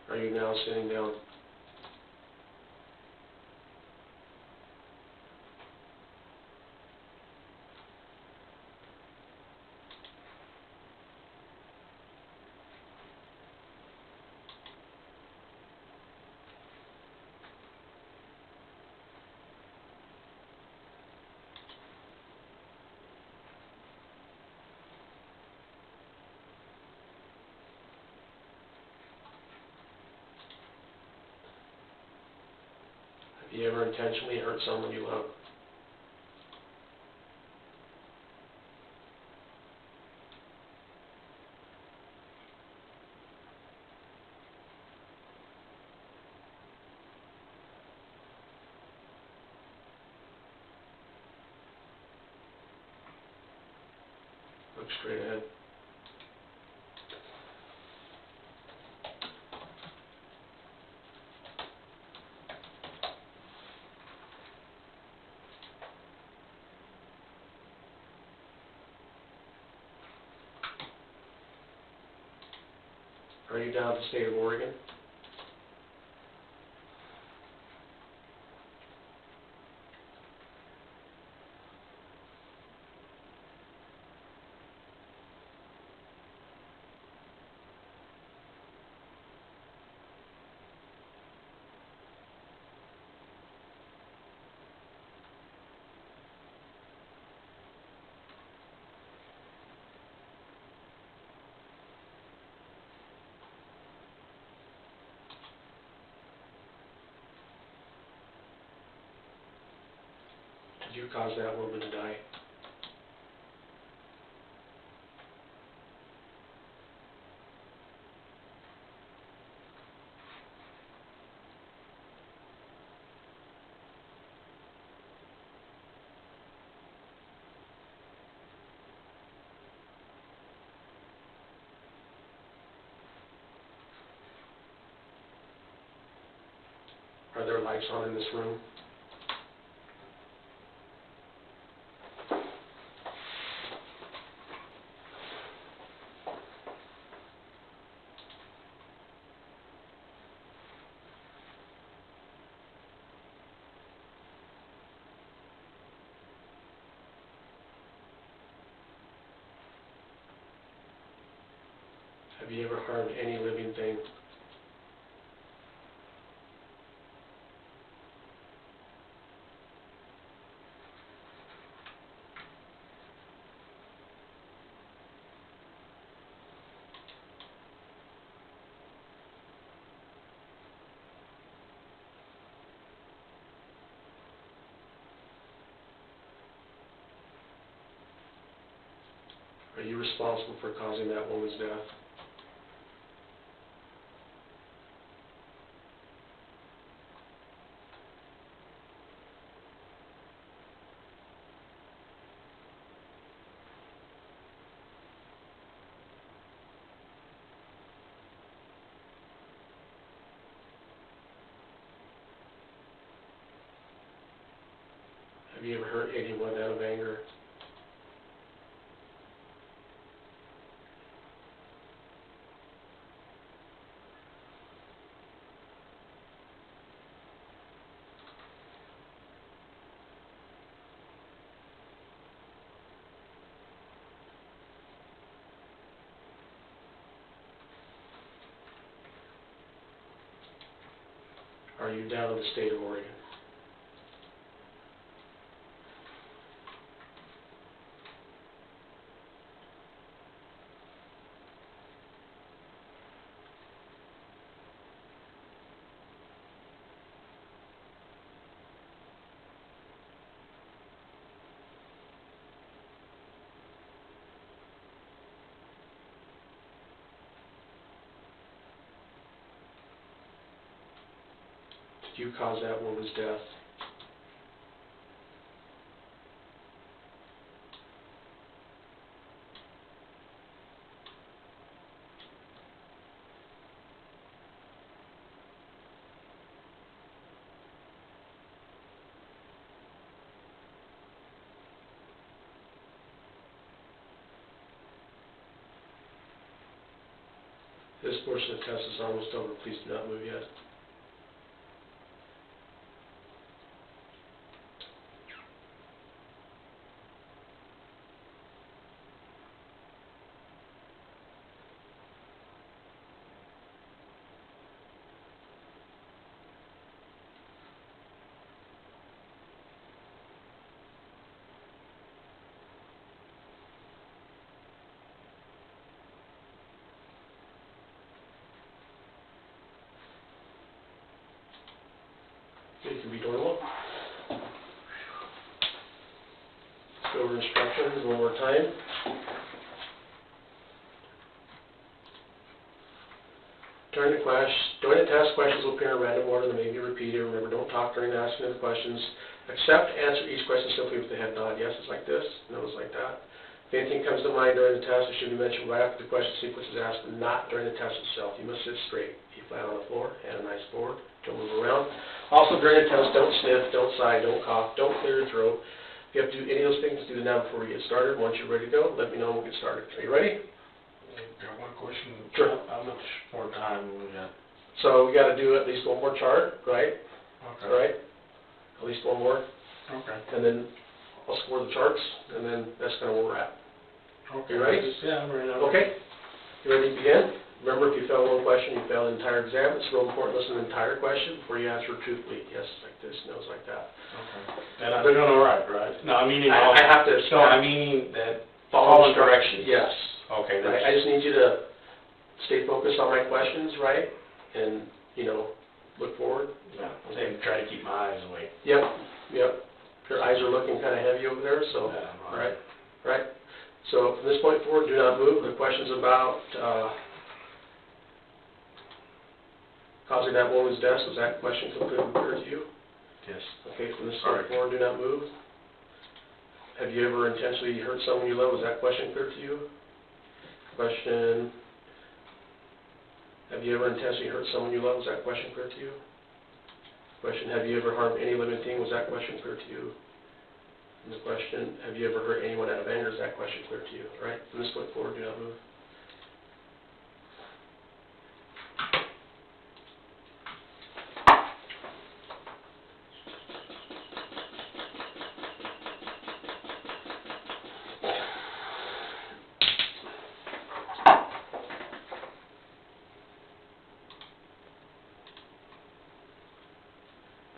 Are you now sitting down? Have you ever intentionally hurt someone you love? Look straight ahead. Are you down to the state of Oregon? Did you cause that woman to die? Are there lights on in this room? Have you ever harmed any living thing? Are you responsible for causing that woman's death? Have you ever hurt anyone out of anger? Are you down in the state of Oregon? Did you cause that woman's death? This portion of the test is almost over. Please do not move yet. You can be normal. Let's go over instructions one more time. During the test, questions will appear in random order that may be repeated. Remember, don't talk during asking of the questions. Accept, answer each question simply with the head nod. Yes, it's like this. No, it's like that. If anything comes to mind during the test, it should be mentioned right after the question sequence is asked, but not during the test itself. You must sit straight, be flat on the floor, hand on nice forward, don't move around. Also, during the test, don't sniff, don't sigh, don't cough, don't clear your throat. If you have to do any of those things, do them now before we get started. Once you're ready to go, let me know and we'll get started. Are you ready? Got one question. Sure. How much more time we got? So we got to do at least one more chart, right? Okay. All right? At least one more. Okay. And then I'll score the charts, and then that's kind of where we're at. Okay. You ready? Yeah, I'm ready. Okay? You ready to begin? Remember, if you fail one question, you fail the entire exam. It's real important to listen to the entire question before you answer truthfully. Yes, like this, no's like that. Okay. And I'm doing all right, right? No, I mean, I have to... So I mean that follow directions. Yes. Okay. Right. I just need you to stay focused on my questions, right? And, you know, look forward. Yeah. And try to keep my eyes away. Yep, yep. Your eyes are looking kind of heavy over there, so, Yeah, I'm not- right, right. So from this point forward, do not move. The questions about causing that woman's death, was that question completely clear to you? Yes. Okay, from this Sorry. point forward, do not move. Have you ever intentionally hurt someone you love? Was that question clear to you? Question, have you ever intentionally hurt someone you love? Was that question clear to you? Question, have you ever harmed any living thing? Was that question clear to you? And the question, have you ever hurt anyone out of anger? Is that question clear to you? All right, from this point forward, do not move.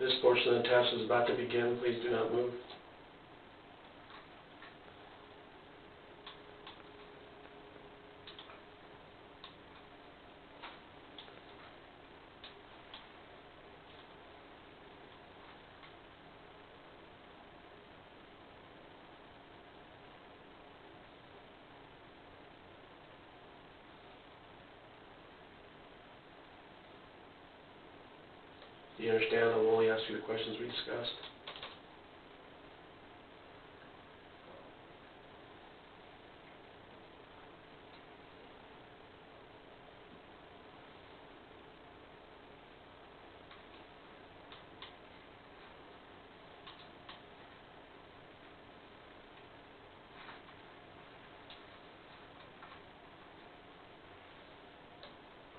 This portion of the test is about to begin. Please do not move. Do you understand? I will only ask you the questions we discussed.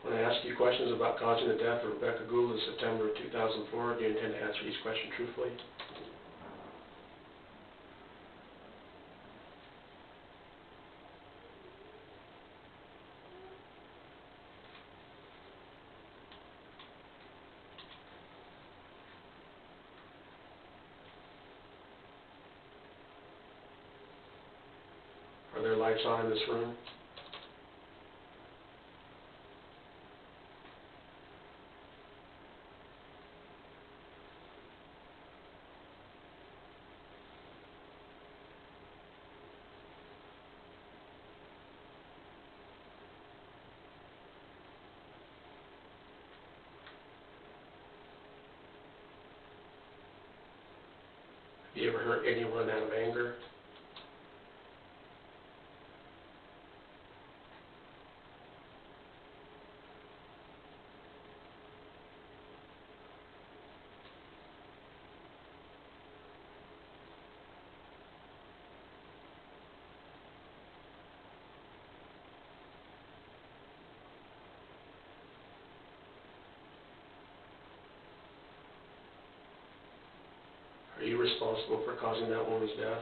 When I ask you questions about causing the death of Rebekah Gould in September of 2004, do you intend to answer each question truthfully? Are there lights on in this room? Have you ever hurt anyone out of anger? Are you responsible for causing that woman's death?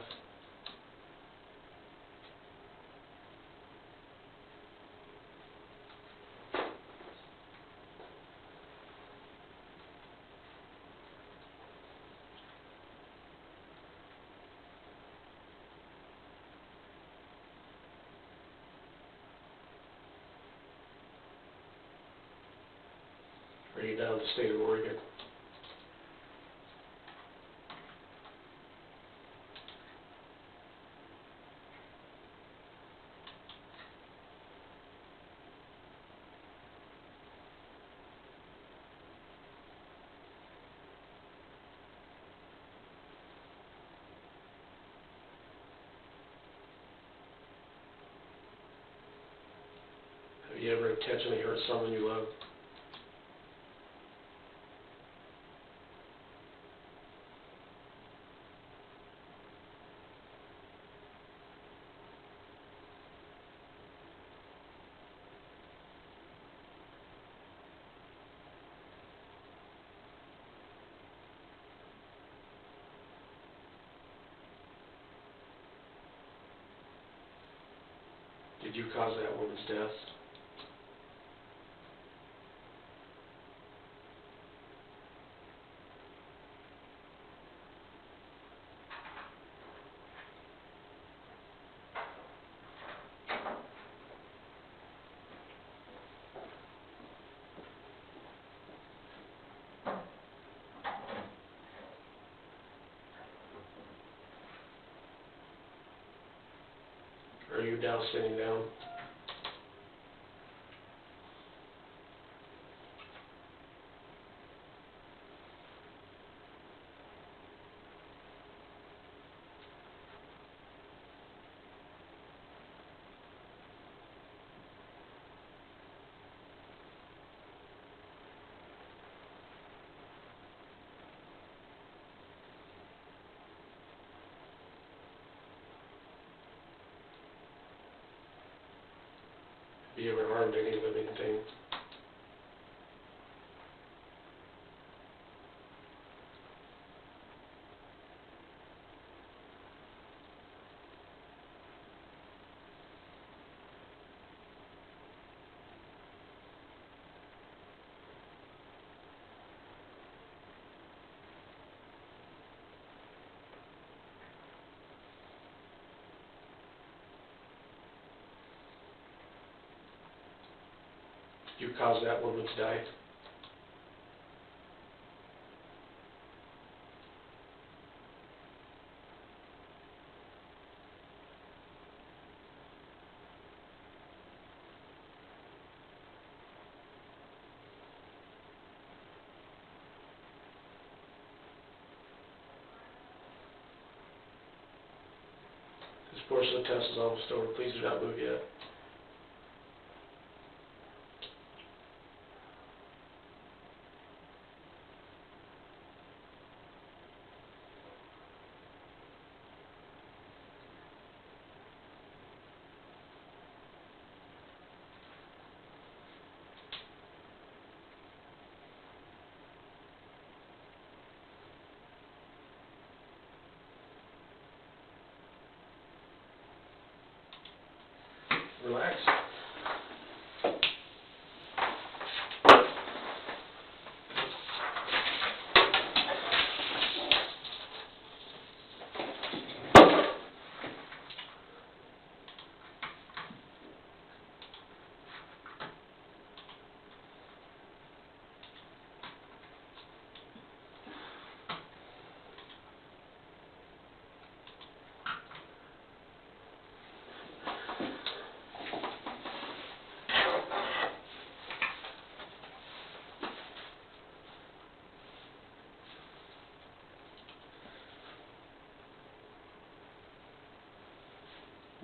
Are you down to the state of Oregon? Have you ever intentionally hurt someone you love? Did you cause that woman's death? are you down, sitting down? Have you ever harmed any living thing? You caused that woman to die? This portion of the test is almost over. Please do not move yet. Relax.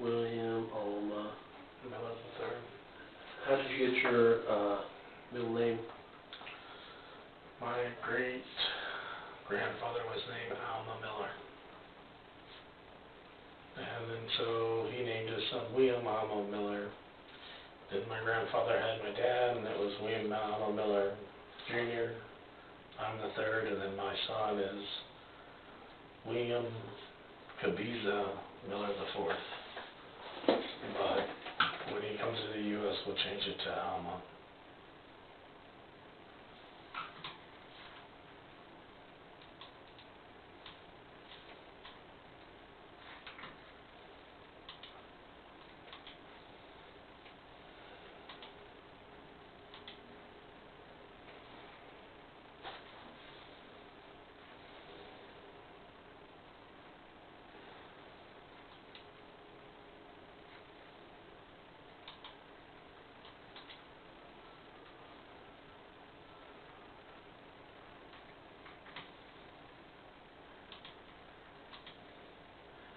William Alma Miller III. How did you get your middle name? My great-grandfather was named Alma Miller. And then so he named his son William Alma Miller. Then my grandfather had my dad, and it was William Alma Miller Jr. I'm the third, and then my son is William Cabiza Miller the fourth. But when he comes to the U.S., we'll change it to Alma.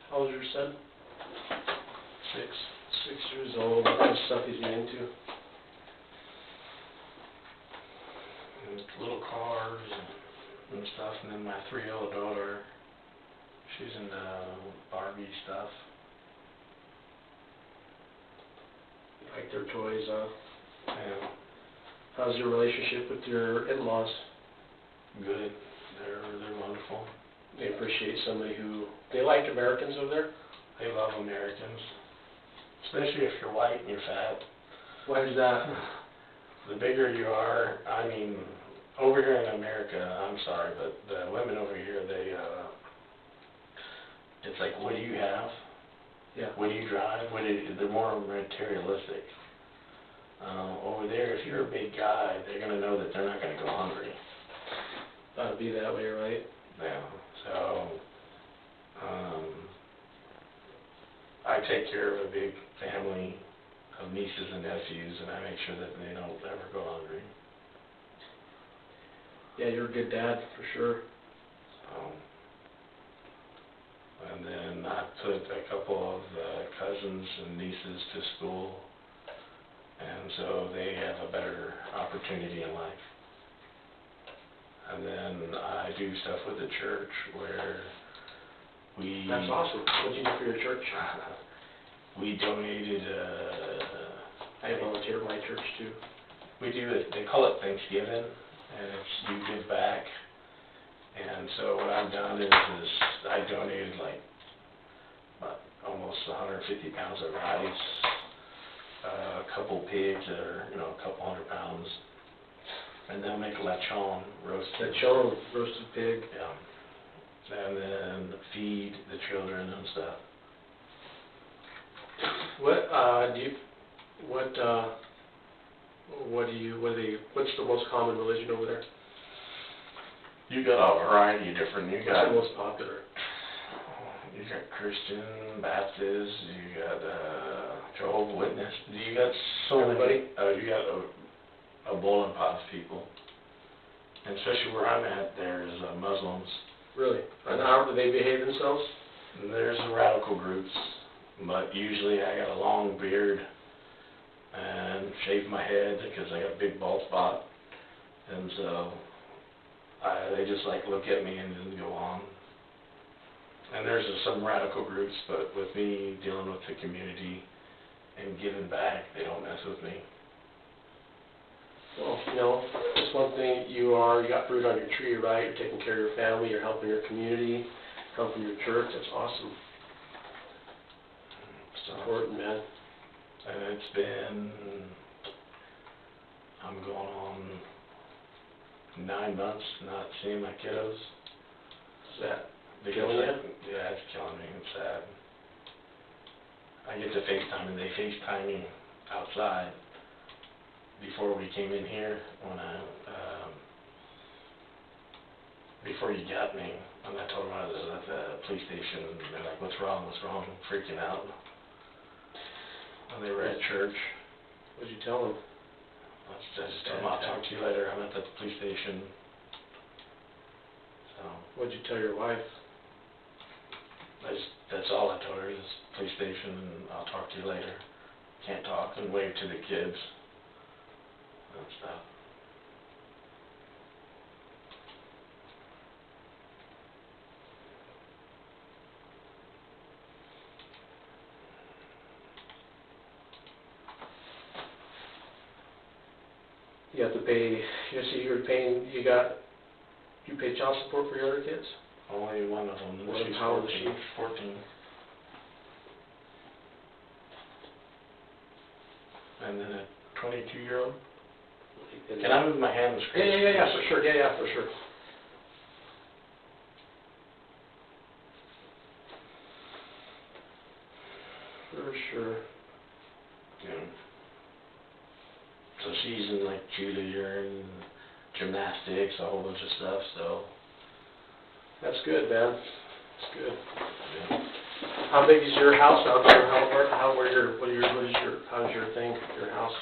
How old is your son? 6. 6 years old. What kind of stuff is he into? And little cars and stuff. And then my 3-year-old daughter, she's into Barbie stuff. You like their toys, huh? Yeah, How's your relationship with your in-laws? good. They're wonderful. They appreciate somebody who, they like Americans over there? They love Americans, especially if you're white and you're fat. Why is that? The bigger you are, I mean, over here in America, I'm sorry, but the women over here, it's like, what do you have? Yeah. What do you drive? They're more materialistic. Over there, if you're a big guy, they're going to know that they're not going to go hungry. Ought to be that way, right? Yeah, so, I I take care of a big family of nieces and nephews, and I make sure that they don't ever go hungry. Yeah, you're a good dad, for sure. And then I put a couple of cousins and nieces to school, and so they have a better opportunity in life. And then I do stuff with the church where we... That's awesome. What did you do for your church? We donated... I volunteer at my church, too. We do it, they call it Thanksgiving, and it's you give back. And so what I've done is I donated like almost 150 pounds of rice, a couple pigs that are, a couple 100 pounds, and they'll make lechon, roasted. Lechon, roasted pig. Yeah. And then feed the children and stuff. What's the most common religion over there? You got a variety of different, What's the most popular? You got Christian, Baptist, you got Jehovah's Witness, you got so many. You got a bowling pot of people. And especially where I'm at, there's Muslims. Really? And how do they behave themselves? And there's radical groups, but usually I got a long beard and shave my head because I got a big bald spot. And so they just look at me and then go on. And there's some radical groups, but with me dealing with the community and giving back, they don't mess with me. Well, that's one thing you got fruit on your tree, right? You're taking care of your family, you're helping your community, helping your church. That's awesome. It's important, man. And it's been, I'm going on 9 months not seeing my kiddos. Is that killing you? Yeah, it's killing me. It's sad. I get to FaceTime, and they FaceTime me outside before we came in here when before you got me, and I told them I was at the police station, and they're like, what's wrong, I'm freaking out. And they were at church. What'd you tell them? I just told them, I'll talk to you later, I'm at the police station. So. What'd you tell your wife? That's all I told her, is police station, and I'll talk to you later. Can't talk, and wave to the kids and stuff. You have to pay, you pay child support for your other kids? Only one of them. She's How old is 14. she? 14. And then a 22-year-old. Can I move my hand on the screen? Yeah, for sure. Yeah, for sure. For sure. Yeah. So she's in cheerleader and gymnastics, a whole bunch of stuff, so. That's good, man. That's good. Yeah. How big is your house out there? How's your thing, your house?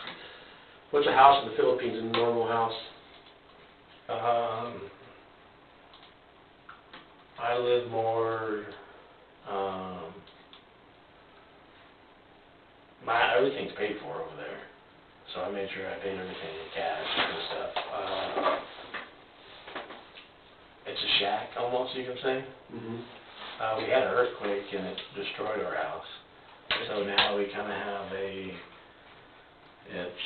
What's a house in the Philippines, a normal house? I live more, everything's paid for over there. So I made sure I paid everything in cash and stuff. It's a shack, almost, you can say. Mm-hmm. We had an earthquake and it destroyed our house. So now we kind of have it's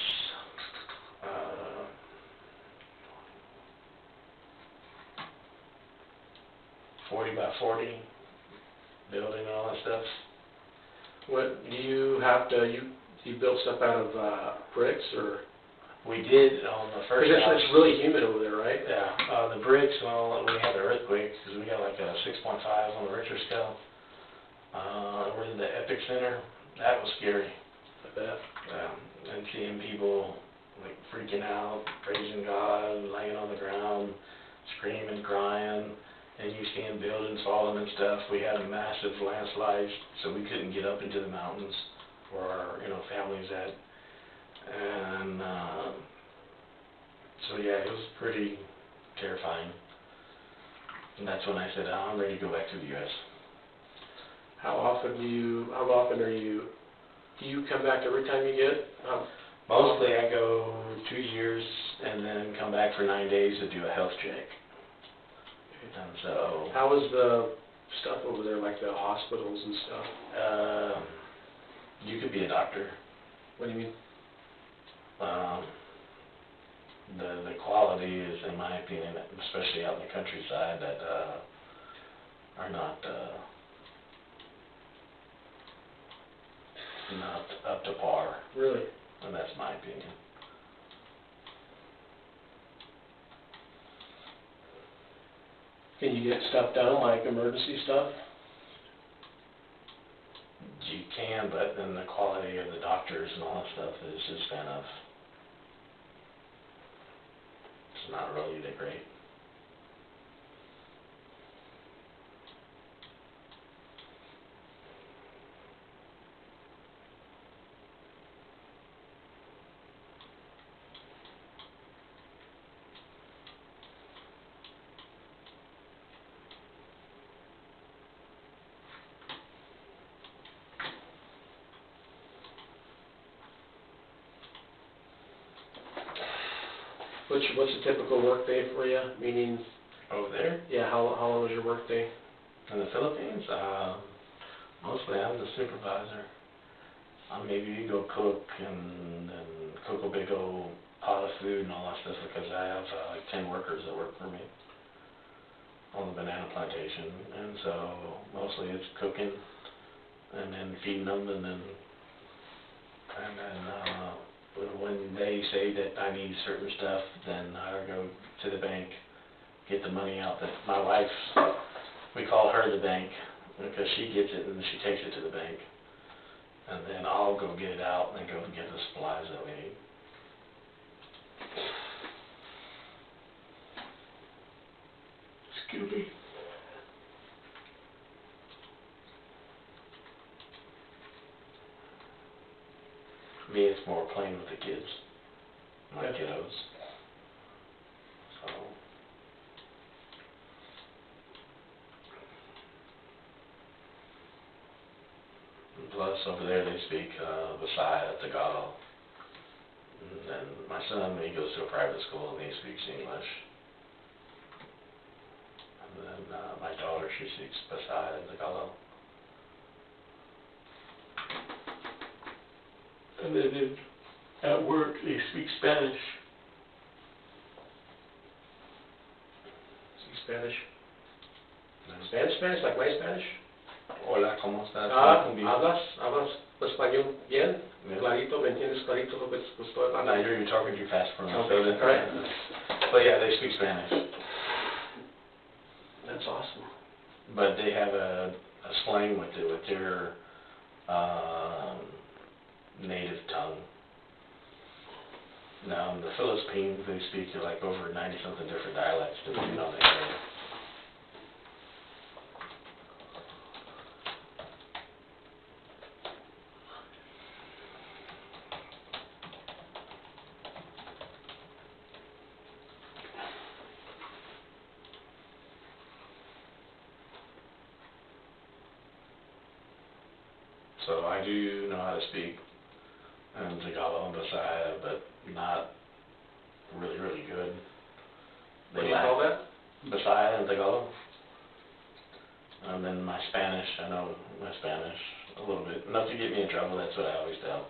40 by 40 building and all that stuff. What do you have to, you built stuff out of bricks, or? We did on the first house. It's really humid over there, right? Yeah, the bricks, well, we had the earthquake, because we got a 6.5 on the Richter scale. We're in the epicenter. That was scary. I bet. And seeing people freaking out, praising God, laying on the ground, screaming, crying. and you seeing buildings falling and stuff. We had a massive landslide, so we couldn't get up into the mountains where our, families at. And, so yeah, it was pretty terrifying. And that's when I said, I'm ready to go back to the U.S. How often do you come back every time you get? Mostly I go 2 years and then come back for 9 days to do a health check. And so, How is the stuff over there, like the hospitals and stuff? you could be a doctor. What do you mean? The quality is, in my opinion, especially out in the countryside, that are not up to par, Really? and that's my opinion. Can you get stuff done, like emergency stuff? You can, but then the quality of the doctors and all that stuff is just kind of, it's not really that great. What's a typical work day for you? Meaning, Over there, yeah, how long is your work day? in the Philippines, mostly I'm the supervisor. Maybe you go cook and cook a big old pot of food and all that stuff, because I have like 10 workers that work for me on the banana plantation, and so mostly it's cooking and then feeding them, and then when they say that I need certain stuff, then I go to the bank, get the money out. That my wife, we call her the bank, because she gets it and she takes it to the bank, and then I'll go get it out and then go and get the supplies that we need. Scooby. Me, it's more playing with the kids, my kiddos. So. And plus, over there they speak Visaya, Tagalog. And then my son, he goes to a private school and he speaks English. And then my daughter, she speaks Visaya and Tagalog. And then at work, they speak Spanish. Speak Spanish? Spanish, like my Spanish? Hola, ¿cómo estás? ¿Hablas español bien? Clarito, ¿me entiendes clarito lo que estoy hablando? No, you're talking too fast for me. Okay, all right. But yeah, they speak Spanish. That's awesome. But they have a slang with it, with their native tongue. Now, in the Philippines, they speak like over 90-something different dialects depending on the area. So I do know how to speak Tagalog and Visaya, but not really, really good. What do you call that? Visaya and Tagalog. And then my Spanish, I know my Spanish a little bit. Enough to get me in trouble, that's what I always tell.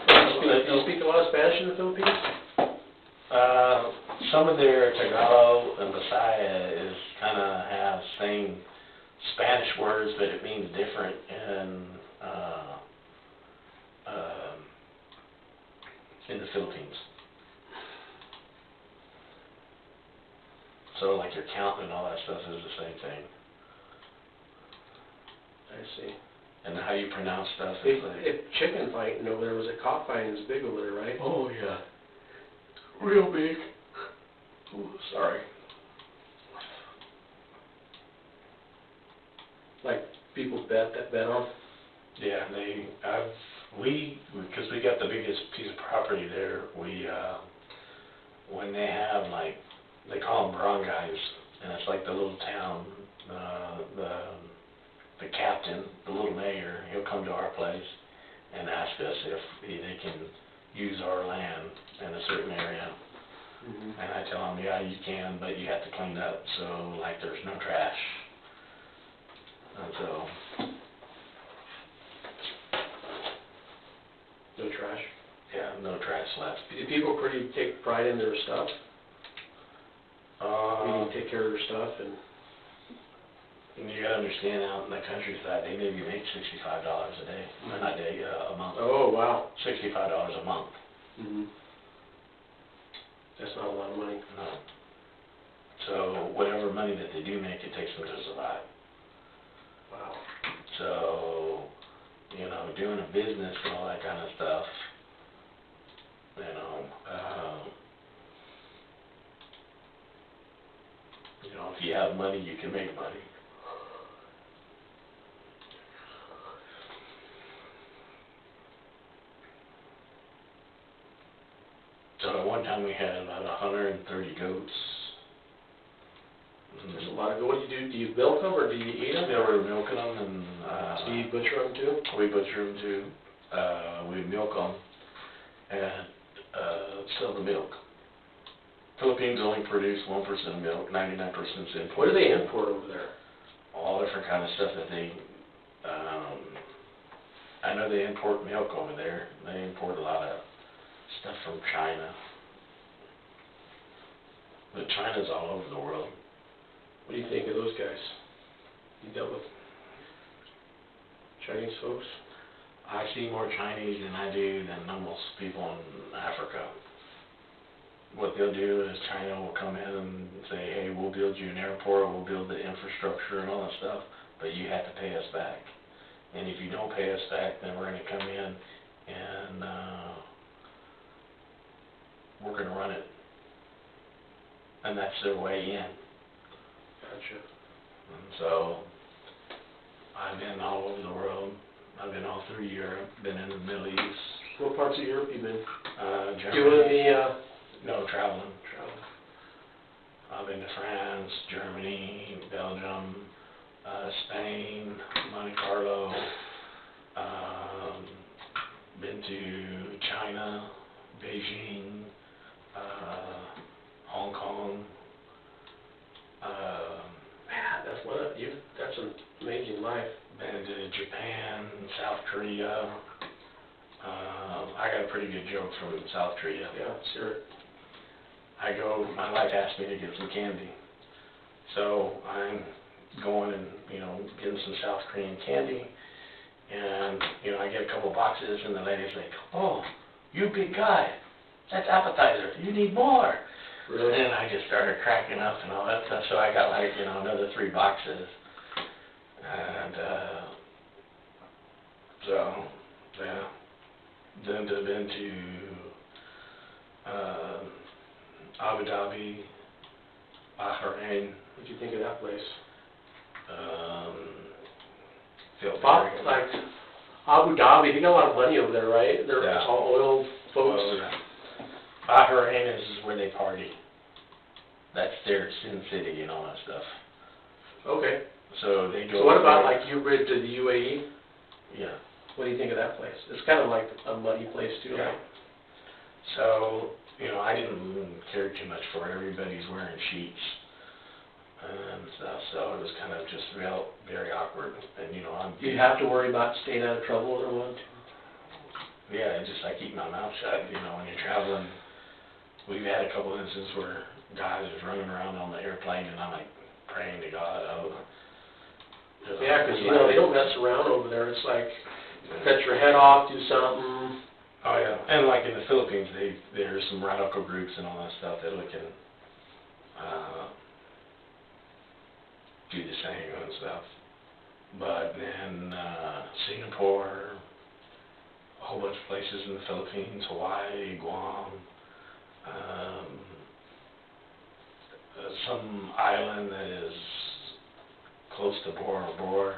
Do you speak a lot of Spanish in the Philippines? Some of their Tagalog and Visaya is kind of have same Spanish words, but it means different in the Philippines. So like your count and all that stuff is the same thing. I see. And how you pronounce stuff is like... If chicken fighting over there, was it cockfighting is big over there, right? Oh, yeah. Real big. Ooh, sorry. like people bet on? Yeah, because we got the biggest piece of property there, when they have like, they call them barangays, and it's like the little town, the captain, the little mayor, he'll come to our place and ask us if they can use our land in a certain area. Mm-hmm. And I tell them, yeah, you can, but you have to clean up, so like there's no trash. And so, No trash? yeah, no trash left. Do people pretty take pride in their stuff? Meaning take care of their stuff and... And you gotta understand, out in the countryside, they maybe make $65 a day, or not a day, a month. Oh, wow. $65 a month. Mm-hmm. That's not a lot of money. No. So whatever money that they do make, it takes them to survive. Wow. So, doing a business and all that kind of stuff, if you have money, you can make money. So at one time we had about 130 goats. There's a lot of... What do you do? Do you milk them or do you eat them? They were milking them, and Do you butcher them too? we butcher them too. We milk them and sell the milk. Philippines only produce 1% of milk, 99% is imported. What do they import over there? All different kind of stuff that they, I know they import milk over there. They import a lot of stuff from China. But China's all over the world. What do you think of those guys? You dealt with Chinese folks? I see more Chinese than I do than almost people in Africa. What they'll do is China will come in and say, hey, we'll build you an airport, we'll build the infrastructure and all that stuff, but you have to pay us back. And if you don't pay us back, then we're going to come in and we're going to run it. And that's their way in. Gotcha. And so I've been all over the world. I've been all through Europe, been in the Middle East. What parts of Europe you been? Germany. Doing the... No, traveling. I've been to France, Germany, Belgium, Spain, Monte Carlo, been to China, Beijing, Hong Kong. Man, that's an amazing life. Been to Japan, South Korea. I got a pretty good joke from South Korea. Yeah, sure. My wife asked me to get some candy. So I'm going and, getting some South Korean candy. And, I get a couple boxes and the lady's like, oh, you big guy, that's appetizer, you need more. Really? And I just started cracking up and all that stuff. So I got another 3 boxes. And, yeah. Then I've been to Abu Dhabi, Bahrain. What do you think of that place? Like Abu Dhabi, they got a lot of money over there, right? They're Yeah. all oil folks. Oh, yeah. Bahrain is where they party. That's their sin city and all that stuff. Okay. So they go. So what about like you've been to the UAE? Yeah. What do you think of that place? It's kind of like a muddy place too, Yeah. right? So, I didn't care too much for it. Everybody's wearing sheets and stuff, so it was kind of just very awkward. And, You have to worry about staying out of trouble or what? Yeah, I keep my mouth shut. When you're traveling, we've had a couple instances where guys are running around on the airplane and I'm like praying to God, Yeah, because, they don't mess around over there. It's like, cut your head off, do something. Oh, yeah. And like in the Philippines, there's some radical groups and all that stuff that can do the same and stuff. But then Singapore, a whole bunch of places in the Philippines, Hawaii, Guam, some island that is close to Bora Bora.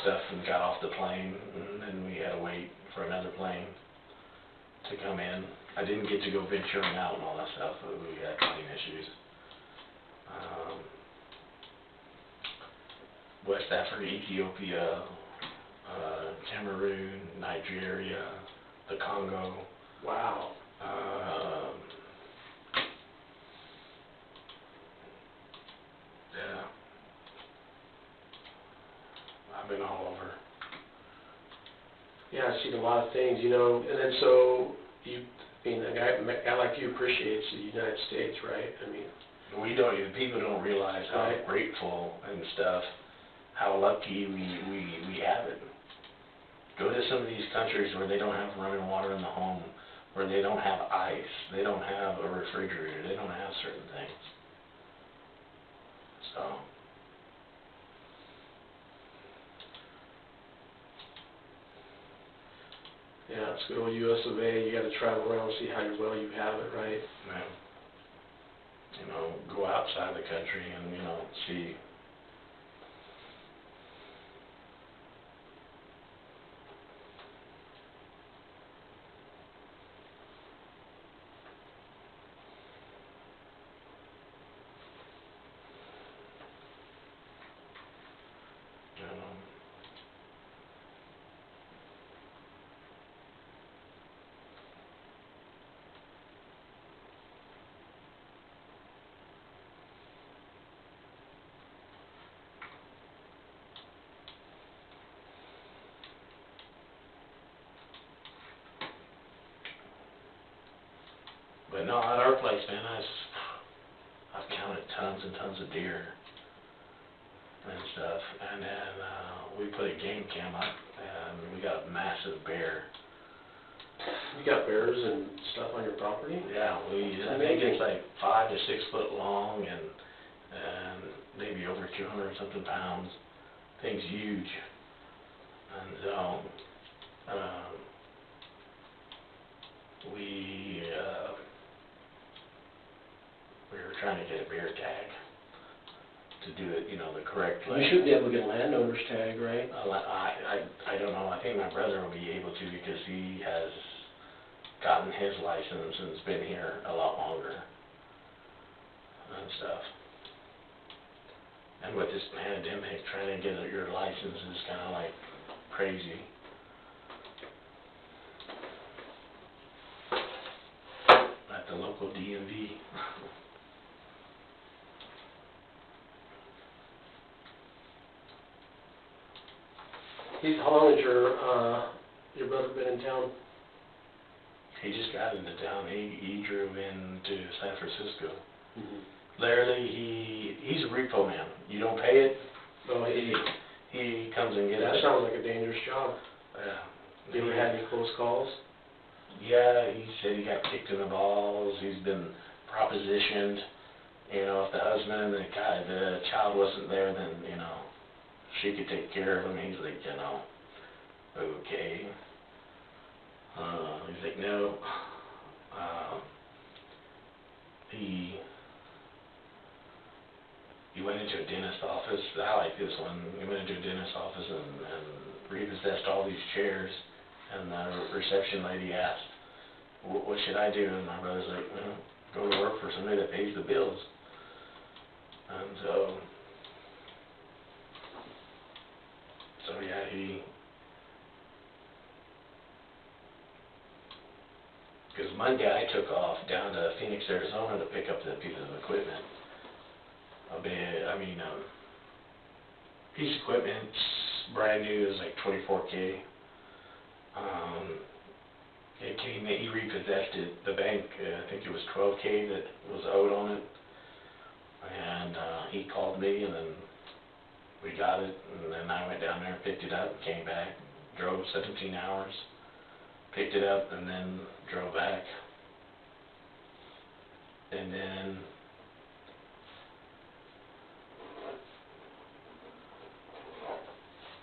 stuff and got off the plane, and then we had to wait for another plane to come in. I didn't get to go venturing out and all that stuff, but we had plane issues. West Africa, Ethiopia, Cameroon, Nigeria, the Congo. Wow. Yeah. I've been all over. Yeah, I've seen a lot of things, you know, and then so a guy like you appreciates the United States, right? I mean, People don't realize how right. grateful and stuff, how lucky we have it. Go to some of these countries where they don't have running water in the home, where they don't have ice, they don't have a refrigerator, they don't have certain things. So, yeah, it's good old US of A. You got to travel around and see how well you have it, right? yeah. You know, go outside the country and, you know, see. You know. But no, at our place, man, I've counted tons and tons of deer and stuff, and then we put a game cam up, and we got a massive bear. You got bears and stuff on your property? Yeah, I think it's like 5 to 6 foot long, and maybe over 200 something pounds. Thing's huge, and so we were trying to get a bear tag to do it, you know, the correct way. You should be able to get a landowner's tag, right? I don't know. I think my brother will be able to because he has gotten his license and has been here a lot longer and stuff. And with this pandemic, trying to get your license is kind of like crazy. At the local DMV. How long has your brother been in town? He just got into town. He drove into San Francisco. Mm-hmm. Literally, he's a repo man. You don't pay it, Oh, he comes and gets that it. sounds like a dangerous job. Yeah. You ever had any close calls? Yeah, he said he got kicked in the balls. He's been propositioned. You know, if the husband and the child wasn't there, then, you know, she could take care of him. He's like, you know, okay. He's like, no. He went into a dentist office. I like this one. He went into a dentist office and repossessed all these chairs. And the reception lady asked, what should I do? And my brother's like, well, go to work for somebody that pays the bills. And so yeah, because Monday I took off down to Phoenix, Arizona to pick up the piece of equipment. Piece of equipment, brand new, is like $24K. It came, he repossessed it. The bank, I think it was $12K that was owed on it. And he called me, and then we got it. And then I went down there, picked it up, came back, drove 17 hours, picked it up, and then drove back. And then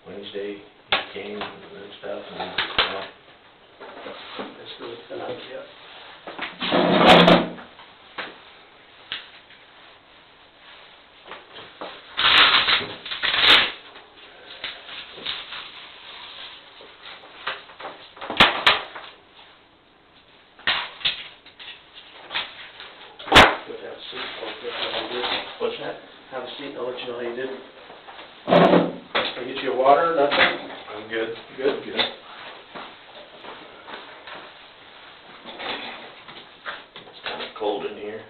Wednesday he came and stuff, and That's good. Yeah. seat, and I'll let you know how you did. Can I get you a water, nothing? I'm good. Good? Good. It's kind of cold in here.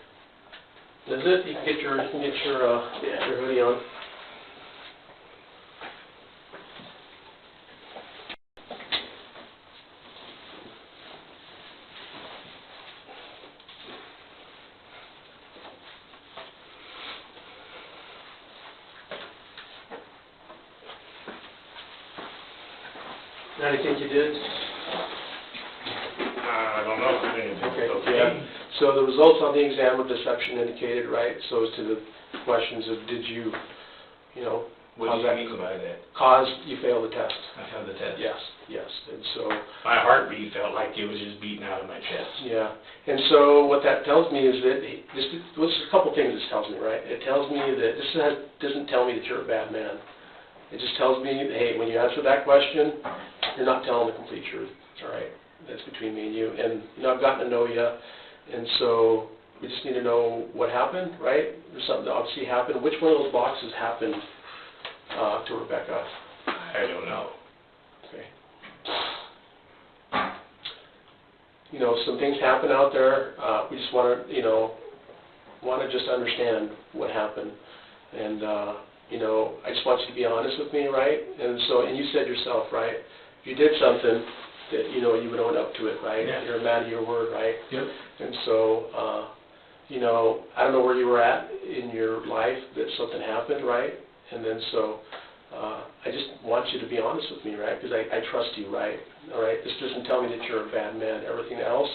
Is it? You can get your hoodie on. How do you think you did? I don't know. I think it's okay. Yeah. So the results on the exam of deception indicated, right, so as to the questions of did you know, What do you mean by that? cause you failed the test? I failed the test. Yes, yes, and so, My heartbeat felt like it was just beating out of my chest. yeah, and so what that tells me is that, this a couple things this tells me, right? It tells me that, doesn't tell me that you're a bad man. It just tells me, hey, when you answer that question, you're not telling the complete truth, all right? That's between me and you, and, I've gotten to know you, and so we just need to know what happened, right? There's something that obviously happened. Which one of those boxes happened to Rebekah? I don't know. Okay. Some things happen out there. We just want to, just understand what happened, and I just want you to be honest with me, right? And you said yourself, right? If you did something that you would own up to it, right? Yeah. You're a man of your word, right? Yep. And so, I don't know where you were at in your life that something happened, right? And then so, I just want you to be honest with me, right? Because I trust you, right? All right? This doesn't tell me that you're a bad man. Everything else,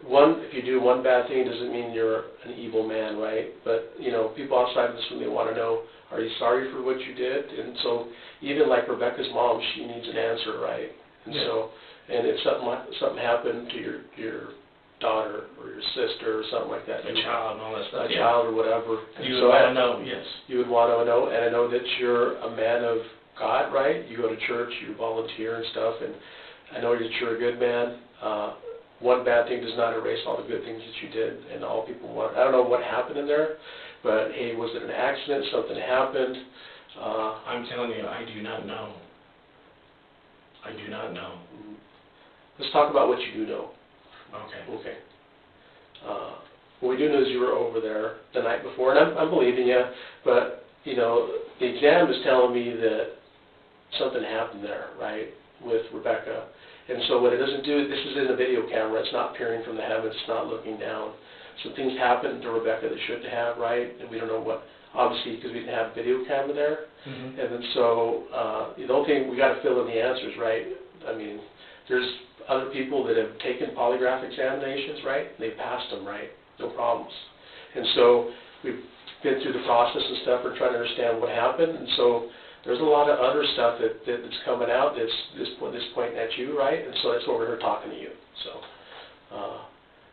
if you do one bad thing, doesn't mean you're an evil man, right? But, people outside of this room, they want to know, are you sorry for what you did? And so, even like Rebekah's mom, she needs an answer, right? And so, and if something happened to your daughter or your sister or something like that, A child and all that stuff. a child or whatever. You would want to know, yes. You would want to know, and I know that you're a man of God, right? You go to church, you volunteer and stuff, and I know that you're a good man. One bad thing does not erase all the good things that you did, and all people want. I don't know what happened in there, but hey, was it an accident? Something happened? I'm telling you, I do not know. I do not know. Let's talk about what you do know. Okay. Okay. What we do know is you were over there the night before, and I'm believing you, but, the exam is telling me that something happened there, right, with Rebekah. And so what it doesn't do, this is in a video camera, it's not peering from the heavens, it's not looking down. So things happened to Rebekah that shouldn't have, right, and we don't know what, obviously, because we didn't have video camera there. Mm-hmm. And then so, the only thing, we got to fill in the answers, right? I mean, there's other people that have taken polygraph examinations, right? They've passed them, right? No problems. And so we've been through the process and stuff. We're trying to understand what happened. And so there's a lot of other stuff that's coming out that's pointing at you, right? And so that's why we're here talking to you. So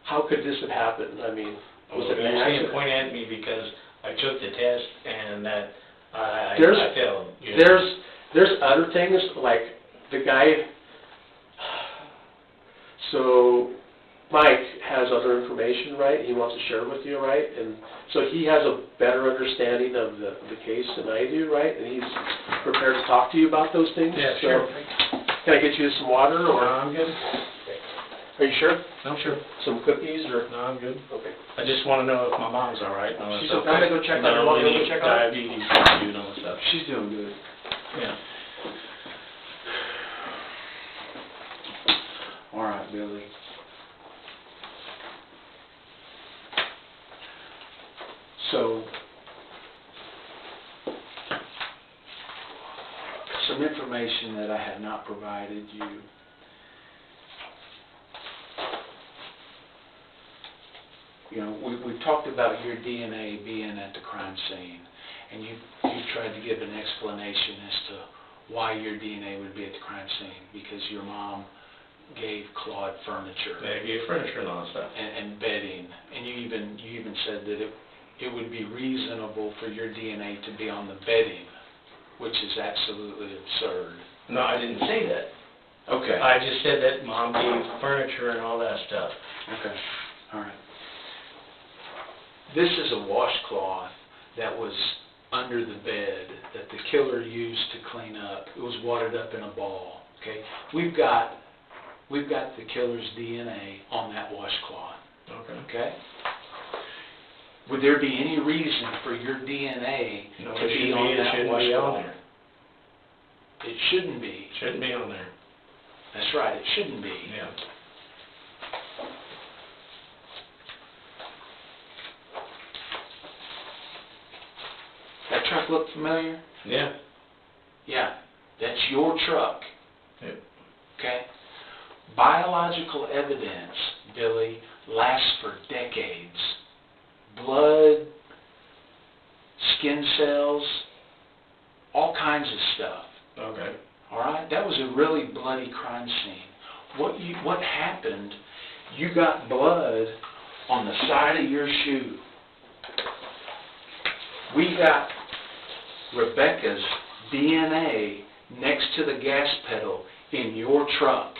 how could this have happened? I mean, was it an You're saying accident? point at me because I took the test and that I failed. There's other things, like the guy. So Mike has other information, right? He wants to share with you, right? And so he has a better understanding of the case than I do, right? And he's prepared to talk to you about those things. Yeah, so sure. Can I get you some water, or? No, I'm good. Are you sure? No, sure. Some cookies, or? No, I'm good. Okay. I just want to know if my mom's all right. No, She's that's okay. I'm gonna go check on her. Want me to go check on her? Diabetes and all that stuff. She's doing good. Yeah. All right, Billy. So, some information that I had not provided you. We've talked about your DNA being at the crime scene, and you tried to give an explanation as to why your DNA would be at the crime scene, because your mom gave Claude furniture. They gave furniture and all that stuff. And bedding, and you even said that it would be reasonable for your DNA to be on the bedding, which is absolutely absurd. No, I didn't say that. Okay. I just said that mom gave furniture and all that stuff. Okay. All right. This is a washcloth that was under the bed that the killer used to clean up. It was wadded up in a ball, okay? We've got the killer's DNA on that washcloth, okay? Would there be any reason for your DNA No, to it be on that shouldn't be on washcloth? there. It shouldn't be. Shouldn't be on there. That's right, it shouldn't be. Yeah. That truck look familiar? Yeah. Yeah, that's your truck. Yep. Okay? Biological evidence, Billy, lasts for decades. Blood, skin cells, all kinds of stuff. Okay. All right? That was a really bloody crime scene. What happened, you got blood on the side of your shoe. We got Rebekah's DNA next to the gas pedal in your truck.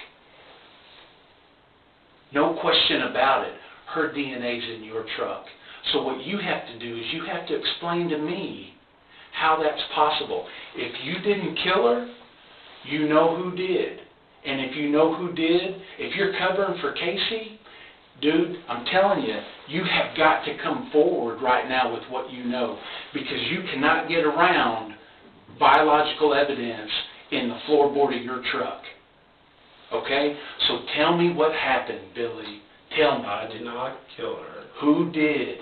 No question about it. Her DNA's in your truck. So what you have to do is you have to explain to me how that's possible. If you didn't kill her, you know who did. And if you know who did, if you're covering for Casey, dude, I'm telling you, you have got to come forward right now with what you know, because you cannot get around biological evidence in the floorboard of your truck. Okay? So tell me what happened, Billy. Tell me. I did not kill her. Who did?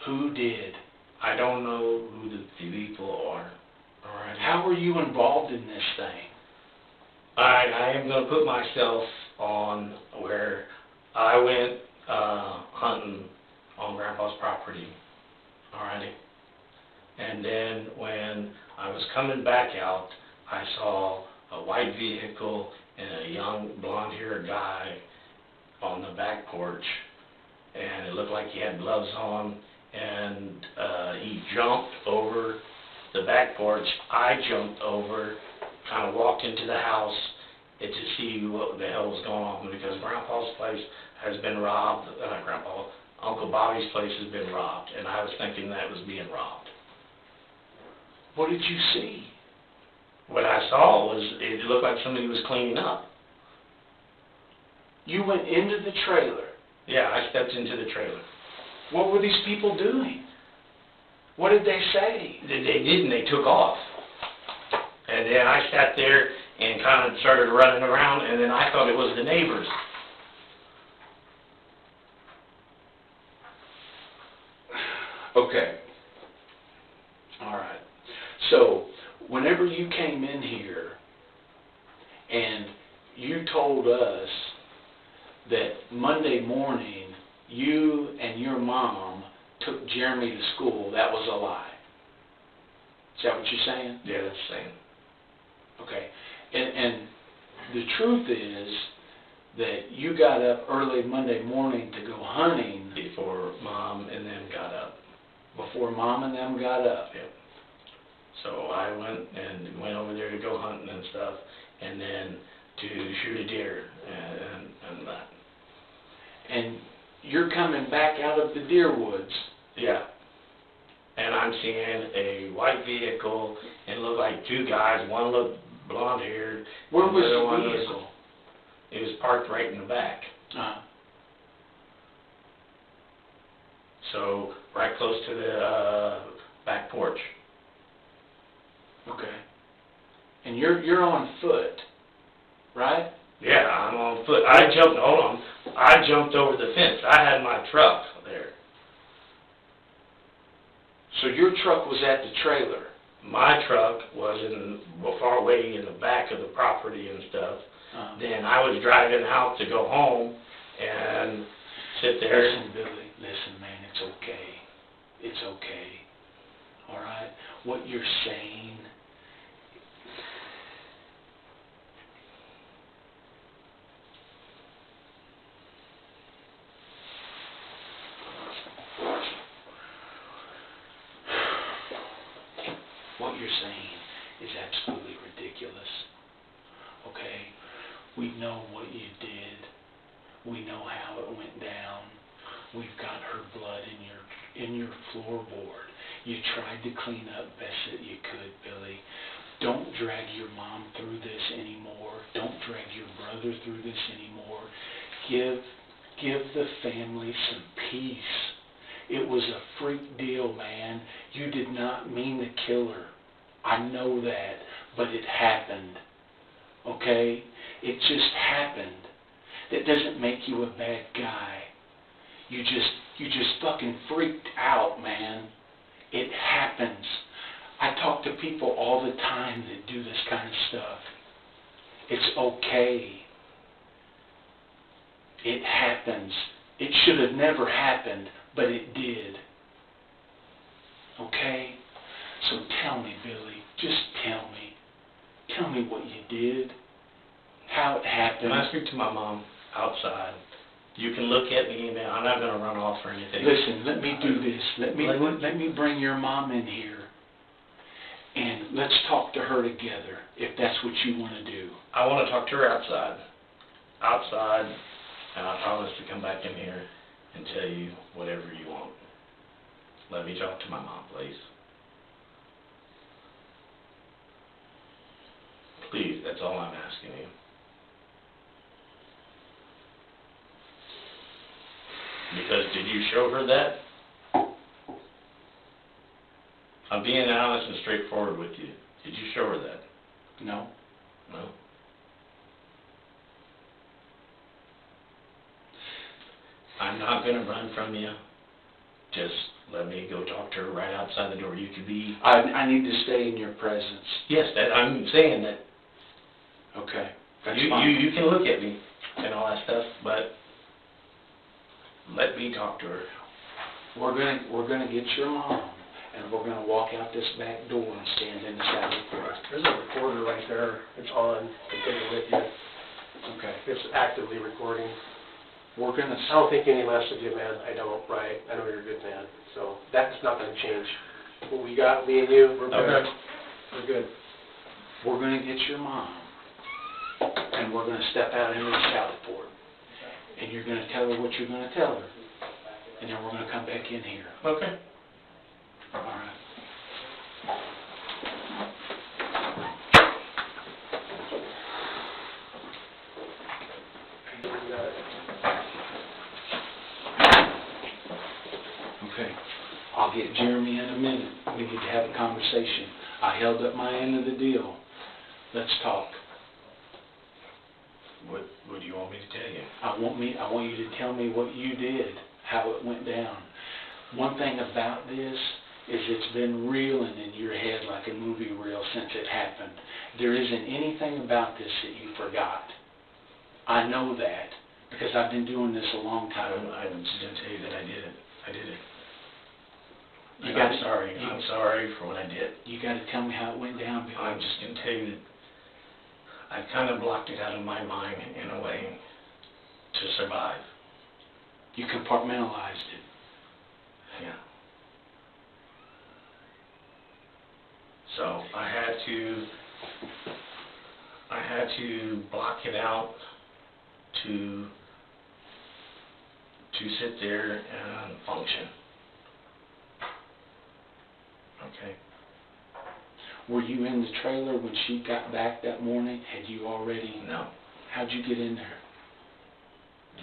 Who did? I don't know who the people are. All right. How were you involved in this thing? I am going to put myself on where I went hunting on Grandpa's property. Alrighty. And then when I was coming back out, I saw a white vehicle and a young blonde-haired guy on the back porch, and it looked like he had gloves on, and he jumped over the back porch. I jumped over, kind of walked into the house to see what the hell was going on, because Grandpa's place has been robbed. Not Grandpa, Uncle Bobby's place has been robbed, and I was thinking that was being robbed. What did you see? What I saw was, it looked like somebody was cleaning up. You went into the trailer. Yeah, I stepped into the trailer. What were these people doing? What did they say? They didn't, they took off. And then I sat there and kind of started running around, and then I thought it was the neighbors. Okay. All right. So, whenever you came in here and you told us that Monday morning you and your mom took Jeremy to school, that was a lie. Is that what you're saying? Yeah, that's the same. Okay. And the truth is that you got up early Monday morning to go hunting Before Mom and them got up. before Mom and them got up. Yep. So I went over there to go hunting and stuff, and then to shoot a deer and that. And you're coming back out of the deer woods. Yeah. And I'm seeing a white vehicle, and it looked like two guys. One looked blonde-haired. Where was other one the vehicle? It was parked right in the back. So right close to the back porch. Okay. And you're on foot, right? Yeah, I'm on foot. Hold on. I jumped over the fence. I had my truck there. So your truck was at the trailer. My truck was far away in the back of the property and stuff. Then I was driving out to go home and sit there. Listen, Billy, listen, man, it's okay. It's okay. All right? What you're saying, what you're saying is absolutely ridiculous. Okay? We know what you did. We know how it went down. We've got her blood in your floorboard. You tried to clean up best that you could, Billy. Don't drag your mom through this anymore. Don't drag your brother through this anymore. Give the family some peace. It was a freak deal, man. You did not mean to kill her. I know that, but it happened. Okay? It just happened. That doesn't make you a bad guy. You just fucking freaked out, man. It happens. I talk to people all the time that do this kind of stuff. It's okay. It happens. It should have never happened, but it did. Okay? So tell me, Billy, just tell me. Tell me what you did, how it happened. Can I speak to my mom outside? You can look at me, man. I'm not going to run off or anything. Listen, let me do this. Let me bring your mom in here, and let's talk to her together, if that's what you want to do. I want to talk to her outside. Outside, and I promise to come back in here and tell you whatever you want. Let me talk to my mom, please. Please, that's all I'm asking you. Because did you show her that? I'm being honest and straightforward with you. Did you show her that? No. No? I'm not going to run from you. Just let me go talk to her right outside the door. You could be... I need to stay in your presence. Yes, I'm saying that. Okay. That's fine. You can look at me and all that stuff, but let me talk to her. We're gonna get your mom, and we're gonna walk out this back door and stand in the saddle porch. There's a recorder right there. It's on. You can take it with you. Okay. It's actively recording. We're gonna. I don't think any less of you, man. I don't, right? I know you're a good man. So that's not going to change. What we got, me and you, we're good. Okay. We're good. We're gonna get your mom, and we're gonna step out into the saddle porch, and you're gonna tell her what you're gonna tell her, and then we're gonna come back in here. Okay. All right. Okay. I'll get Jeremy in a minute. We need to have a conversation. I held up my end of the deal. Let's talk. What do you want me to tell you? I want you to tell me what you did, how it went down. One thing about this is it's been reeling in your head like a movie reel since it happened. There isn't anything about this that you forgot. I know that because I've been doing this a long time. I'm just going to tell you that I did it. I did it. I'm sorry. I'm sorry for what I did. You got to tell me how it went down, Bill. I'm just going to tell you that I kind of blocked it out of my mind in a way to survive. You compartmentalized it. Yeah. So I had to block it out to sit there and function. Okay. Were you in the trailer when she got back that morning? Had you already? No. How'd you get in there?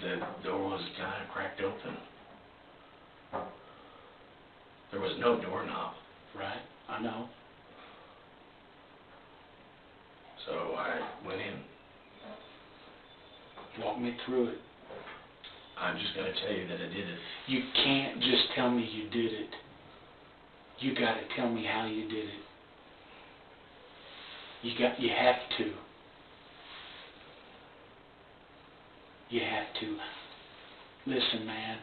The door was kind of cracked open. There was no doorknob. Right, I know. So I went in. Walk me through it. I'm just going to tell you that I did it. You can't just tell me you did it. You got to tell me how you did it. You have to. You have to. Listen, man,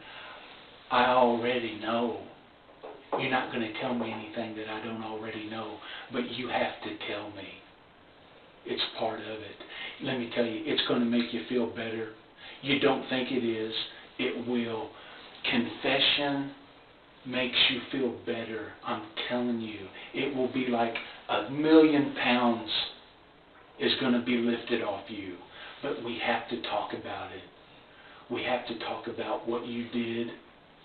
I already know. You're not going to tell me anything that I don't already know, but you have to tell me. It's part of it. Let me tell you, it's going to make you feel better. You don't think it is. It will. Confession makes you feel better. I'm telling you. It will be like 1,000,000 pounds is going to be lifted off you. But we have to talk about it. We have to talk about what you did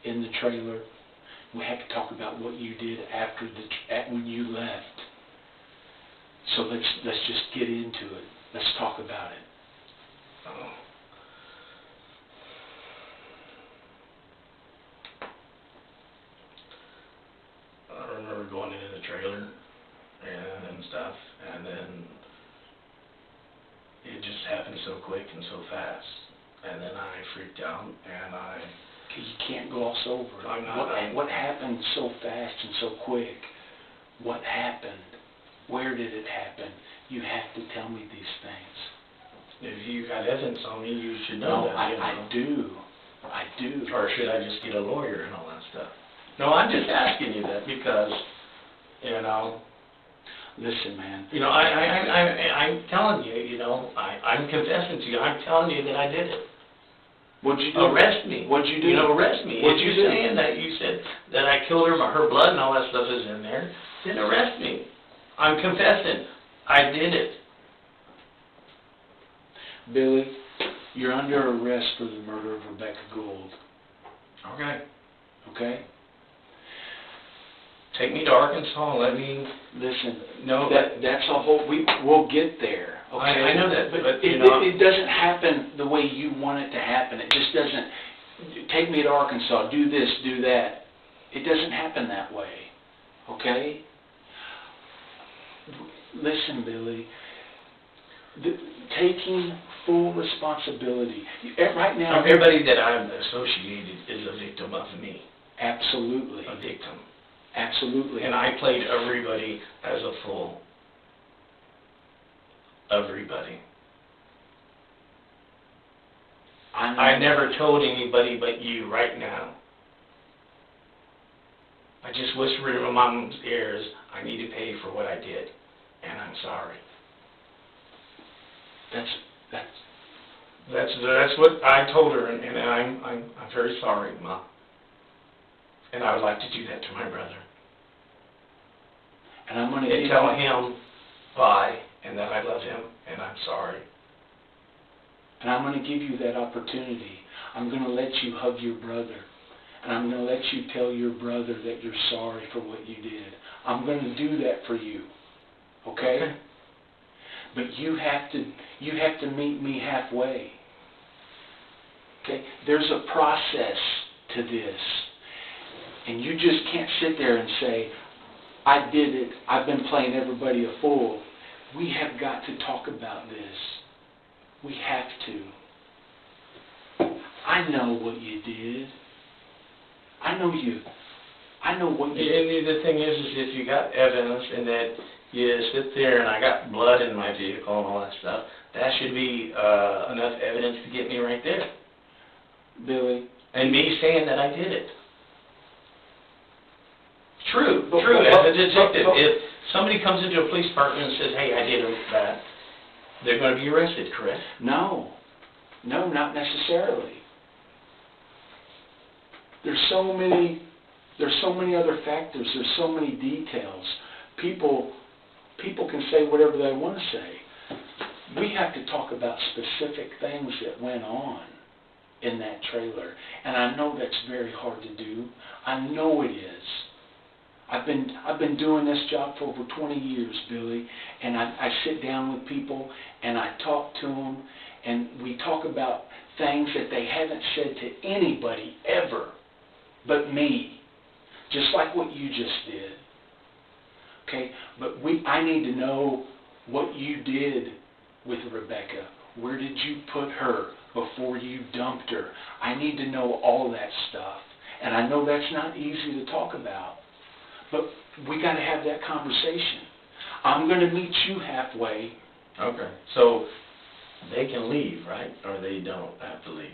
in the trailer. We have to talk about what you did after when you left. So let's just get into it. Let's talk about it. Oh. I remember going into the trailer and stuff, and then it just happened so quick and so fast, and then I freaked out, and Okay, you can't gloss over it. I'm not- What happened so fast and so quick? What happened? Where did it happen? You have to tell me these things. if you got evidence on me, you should know No, that. you know. I do. Or should I just get a lawyer and all that stuff? No, I'm just asking you that because, you know, Listen, man. I'm telling you, I'm confessing to you. I'm telling you that I did it. What'd you do? Arrest me. What'd you do? Arrest me. What'd If you you're do? saying that you said that I killed her, but her blood and all that stuff is in there, then arrest me. I'm confessing. I did it. Billy, you're under arrest for the murder of Rebekah Gould. Okay. Okay? Take me to Arkansas. Let me. Listen, No, that's a whole, we'll get there, okay? I know that, but it doesn't happen the way you want it to happen. It just doesn't, take me to Arkansas, do this, do that. It doesn't happen that way, okay? Listen, Billy, taking full responsibility. Right now, everybody that I'm associated is a victim of me. absolutely, A victim. absolutely. And I played everybody as a fool. Everybody. I never told anybody but you right now. I just whispered in my mom's ears, I need to pay for what I did, and I'm sorry. That's what I told her, and I'm very sorry, Mom. And I would like to do that to my brother. And I'm going And to tell him bye, and that I love him, and I'm sorry. And I'm going to give you that opportunity. I'm going to let you hug your brother. And I'm going to let you tell your brother that you're sorry for what you did. I'm going to do that for you. Okay? But you have to meet me halfway. Okay? There's a process to this. And you just can't sit there and say, I did it, I've been playing everybody a fool. We have got to talk about this. We have to. I know what you did. I know what you did. And the thing is if you got evidence and that you sit there and I got blood in my vehicle and all that stuff, that should be enough evidence to get me right there. Billy. And me saying that I did it. True. But- As a detective, if somebody comes into a police department and says, hey, I did that, they're going to be arrested, correct? No, not necessarily. There's so many other factors. There's so many details. People can say whatever they want to say. We have to talk about specific things that went on in that trailer, and I know that's very hard to do. I know it is. I've been doing this job for over 20 years, Billy, and I sit down with people and I talk to them, and we talk about things that they haven't said to anybody ever but me, just like what you just did. Okay, but I need to know what you did with Rebekah. Where did you put her before you dumped her? I need to know all that stuff, and I know that's not easy to talk about. But we got to have that conversation. I'm going to meet you halfway. Okay. So they can leave, right? Or they don't have to leave?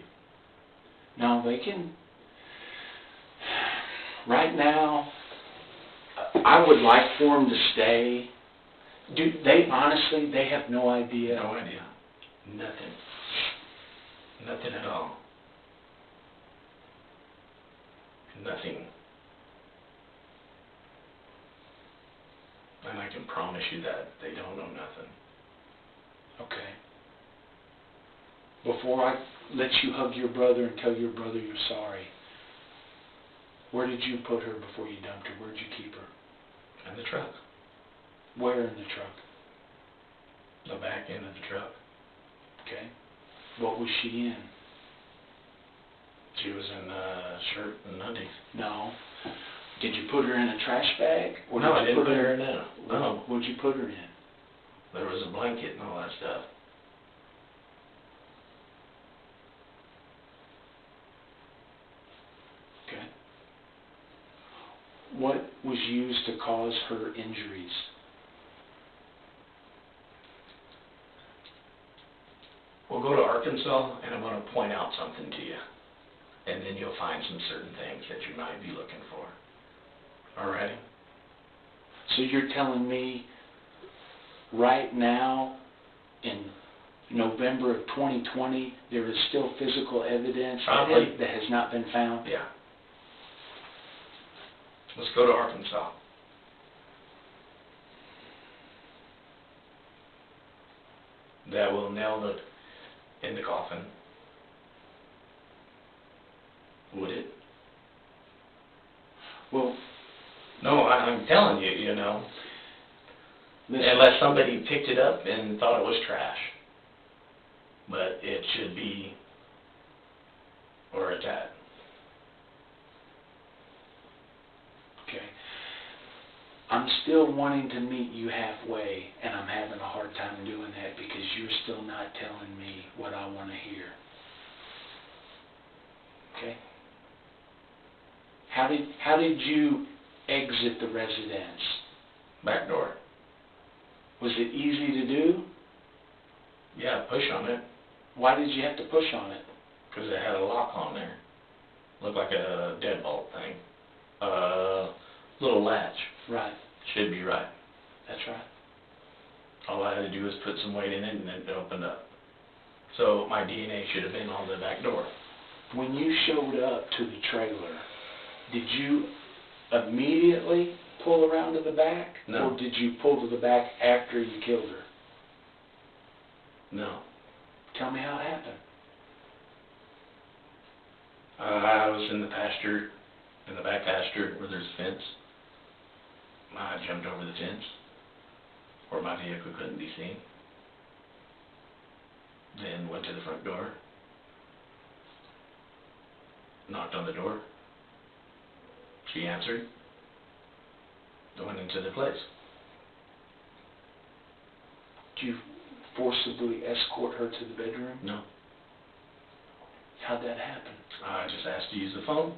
No, they can. Right now, I would like for them to stay. Honestly, they have no idea. No idea. Nothing. Nothing at all. Nothing. And I can promise you that they don't know nothing. Okay. Before I let you hug your brother and tell your brother you're sorry, Where did you put her before you dumped her? Where did you keep her? In the truck, Where in the truck? the back end of the truck. Okay. What was she in? She was in a shirt and undies. No. Did you put her in a trash bag? Or No, did I you didn't put her in there. No, What'd you put her in? there was a blanket and all that stuff. Okay. What was used to cause her injuries? We'll go to Arkansas, and I'm going to point out something to you, and then you'll find some certain things that you might be looking for. All righty? So you're telling me right now, in November of 2020, there is still physical evidence Probably. that has not been found? Yeah. Let's go to Arkansas. That will nail it in the coffin. Would it? Well, No, I'm telling you, you know. listen, Unless somebody picked it up and thought it was trash. But it should be where it's at. okay. I'm still wanting to meet you halfway, and I'm having a hard time doing that because you're still not telling me what I want to hear. Okay? How did you exit the residence? Back door. Was it easy to do? Yeah, push on it. Why did you have to push on it? Because it had a lock on there. Looked like a deadbolt thing. Little latch. Right. Should be right. That's right. All I had to do was put some weight in it and it opened up. So my DNA should have been on the back door. When you showed up to the trailer, did you immediately pull around to the back? No. Or did you pull to the back after you killed her? No. Tell me how it happened. I was in the pasture, in the back pasture where there's a fence. I jumped over the fence where my vehicle couldn't be seen. Then went to the front door. Knocked on the door. She answered. I went into the place. Did you forcibly escort her to the bedroom? No. How'd that happen? I just asked to use the phone,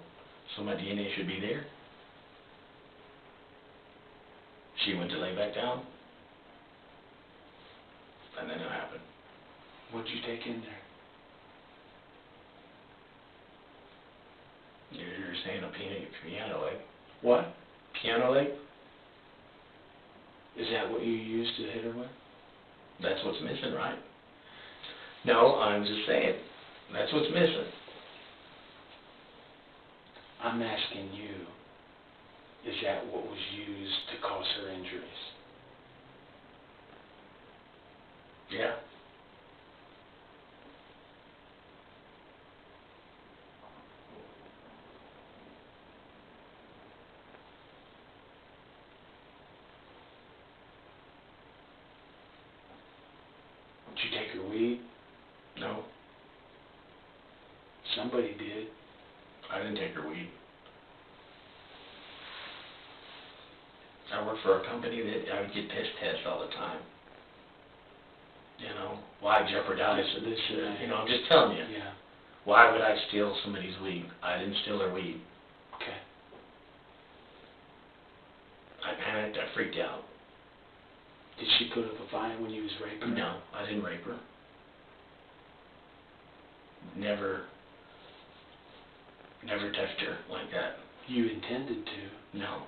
so my DNA should be there. She went to lay back down, and then it happened. What'd you take in there? You're saying a piano leg. What? Piano leg? Is that what you used to hit her with? That's what's missing, right? No, I'm just saying, that's what's missing. I'm asking you, is that what was used to cause her injuries? Yeah. Did you take her weed? No, Somebody did. I didn't take her weed. I work for a company that I would get piss tests all the time. You know, why jeopardize this? You know, I'm just telling you. Yeah. Why would I steal somebody's weed? I didn't steal her weed. Okay. I panicked, I freaked out. Did she put up a fight when you was raping her? No, I didn't rape her. Never touched her like that. You intended to. No.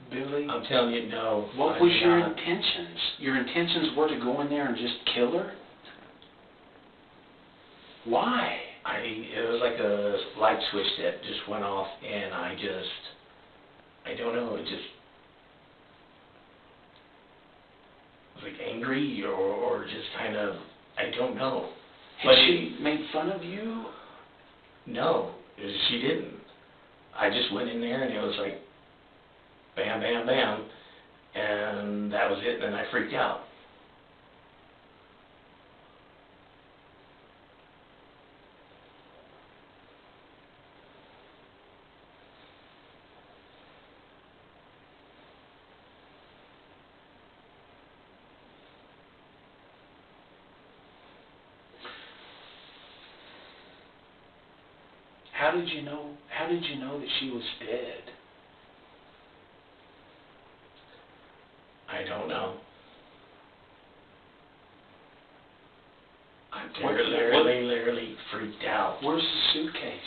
Billy, I'm telling you, no. what I was did your not. intentions? Your intentions were to go in there and just kill her? Why? It was like a light switch that just went off, and I don't know, it just was like angry or just kind of, I don't know. Had But she made fun of you? No, she didn't. I just went in there and it was like, bam, bam, bam, and that was it, and then I freaked out. How did you know that she was dead? I don't know. I'm What- literally freaked out. Where's the suitcase?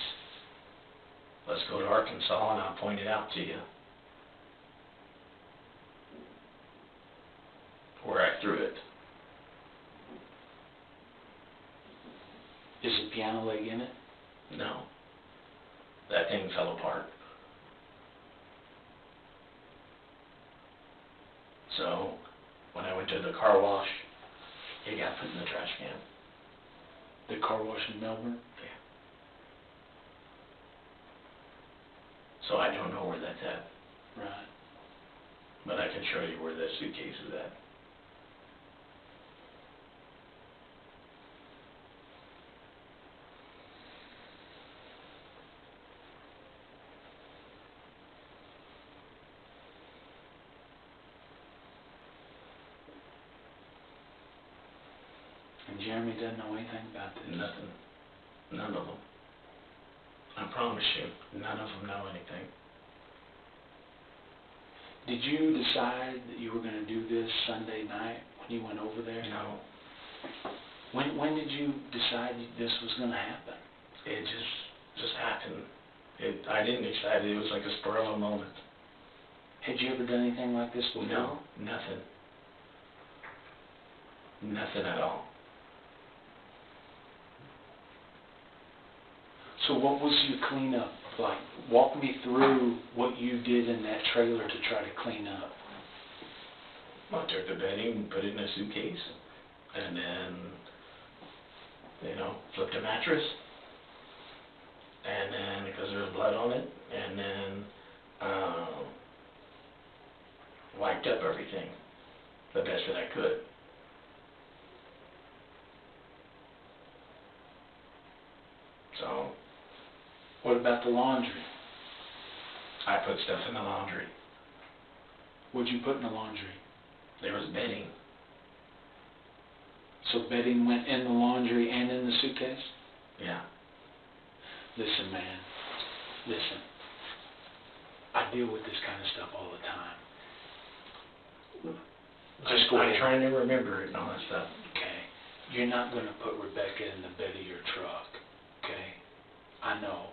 Let's go to Arkansas and I'll point it out to you. Where I threw it. Is the piano leg in it? No. That thing fell apart. So, when I went to the car wash, it got put in the trash can. The car wash in Melbourne? Yeah. So I don't know where that's at, Right. but I can show you where that suitcase is at. And Jeremy doesn't know anything about this? Nothing. None of them. I promise you, none of them know anything. Did you decide that you were going to do this Sunday night when you went over there? No. When did you decide this was going to happen? It just happened. I didn't decide it. It was like a spur of a moment. Had you ever done anything like this before? No, nothing. Nothing at all. So what was your cleanup like? Walk me through what you did in that trailer to try to clean up. I took the bedding, put it in a suitcase, and then, flipped a mattress, and then, because there was blood on it, and then wiped up everything the best that I could. So, What about the laundry? I put stuff in the laundry. What'd you put in the laundry? There was bedding. So bedding went in the laundry and in the suitcase? Yeah. Listen, man. Listen. I deal with this kind of stuff all the time. Just go I'm ahead. trying to remember it and all that stuff. Okay. You're not going to put Rebekah in the bed of your truck. Okay? I know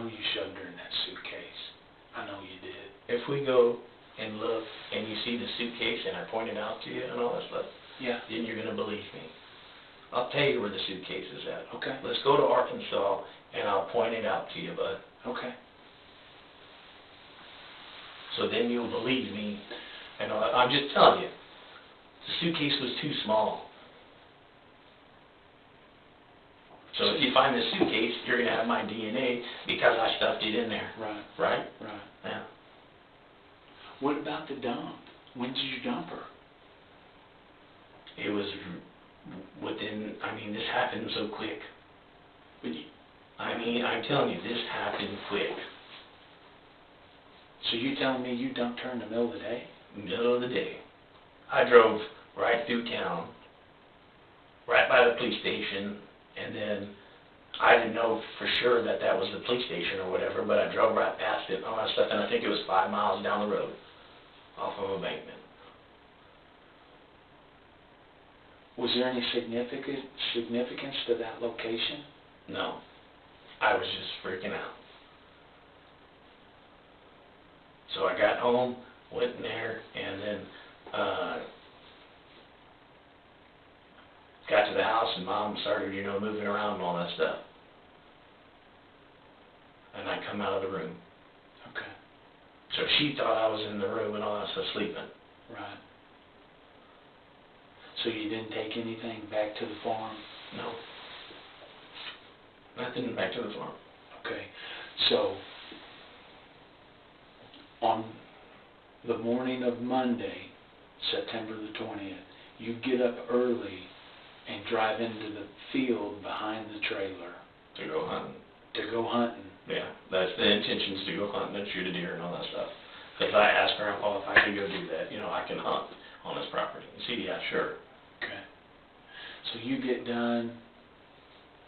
you shoved her in that suitcase. I know you did. If we go and look and you see the suitcase and I point it out to you and all that stuff, Yeah. then you're going to believe me. I'll tell you where the suitcase is at. Okay. Let's go to Arkansas and I'll point it out to you, bud. Okay. So then you'll believe me. And I'm just telling you, the suitcase was too small. So if you find the suitcase, you're going to have my DNA because I stuffed it in there. Right. Right? Right. Yeah. What about the dump? When did you dump her? It was this happened so quick. I'm telling you, this happened quick. So you telling me you dumped her in the middle of the day? Middle of the day. I drove right through town, right by the police station, and then I didn't know for sure that was the police station or whatever, but I drove right past it and all that stuff, and I think it was 5 miles down the road off of Embankment. Was there any significance to that location? No. I was just freaking out. So I got home, went in there, and then got to the house, and Mom started, moving around and all that stuff. And I come out of the room. Okay. So she thought I was in the room and all that stuff sleeping. Right. So you didn't take anything back to the farm? No. Nothing back to the farm. Okay. So, on the morning of Monday, September the 20th, you get up early and drive into the field behind the trailer To go hunting. to go hunting. Yeah, that's the intentions, to go hunting and shoot a deer and all that stuff. Because I asked Grandpa if I could go do that, I can hunt on this property. And he said, yeah, sure. Okay. So you get done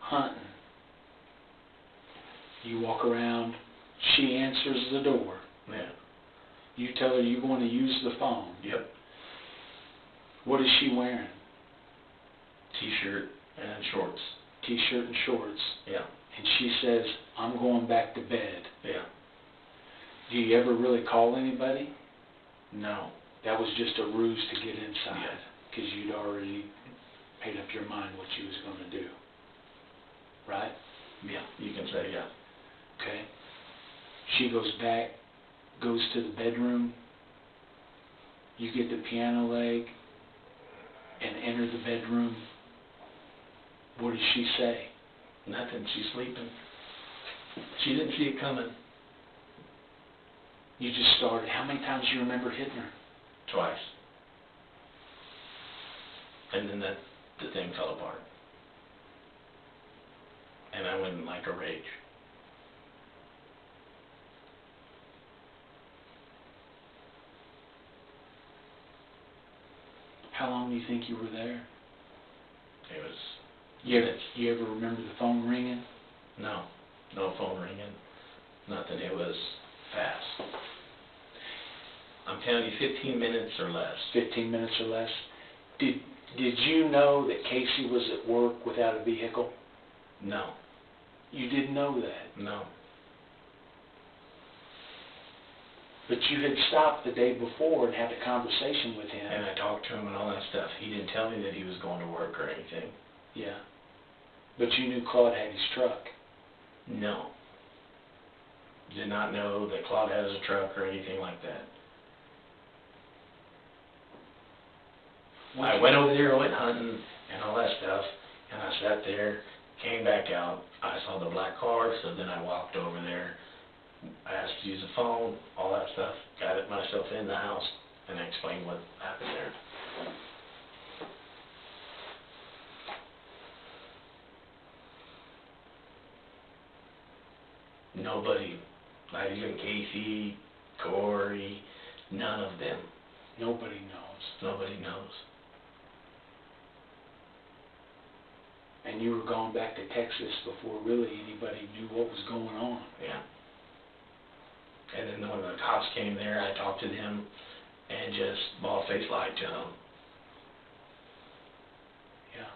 hunting. You walk around. She answers the door. Yeah. You tell her you want to use the phone. Yep. What is she wearing? T-shirt and shorts. T-shirt and shorts. Yeah. And she says, I'm going back to bed. Yeah. Do you ever really call anybody? No. That was just a ruse to get inside. Yeah. Because you'd already made up your mind what you was going to do. Right? Yeah, you can say yeah. Okay. She goes back, goes to the bedroom. You get the piano leg and enter the bedroom. What does she say? Nothing. She's sleeping. She didn't see it coming. You just started. How many times do you remember hitting her? Twice. And then the thing fell apart. And I went in like a rage. How long do you think you were there? It was You ever remember the phone ringing? no phone ringing, nothing. It was fast. I'm telling you, 15 minutes or less. 15 minutes or less. Did you know that Casey was at work without a vehicle? No, You didn't know that. no. But you had stopped the day before and had a conversation with him. And I talked to him and all that stuff. He didn't tell me that he was going to work or anything. Yeah. But you knew Claude had his truck. No. Did not know that Claude has a truck or anything like that. I went over there, went hunting and all that stuff, and I sat there, came back out. I saw the black car, so then I walked over there. I asked to use the phone, all that stuff, got it myself in the house, and I explained what happened there. Nobody, not even Casey, Corey, none of them. Nobody knows. Nobody knows. And you were going back to Texas before really anybody knew what was going on. Yeah. And then when the cops came there, I talked to them and just bald-faced lied to them. Yeah.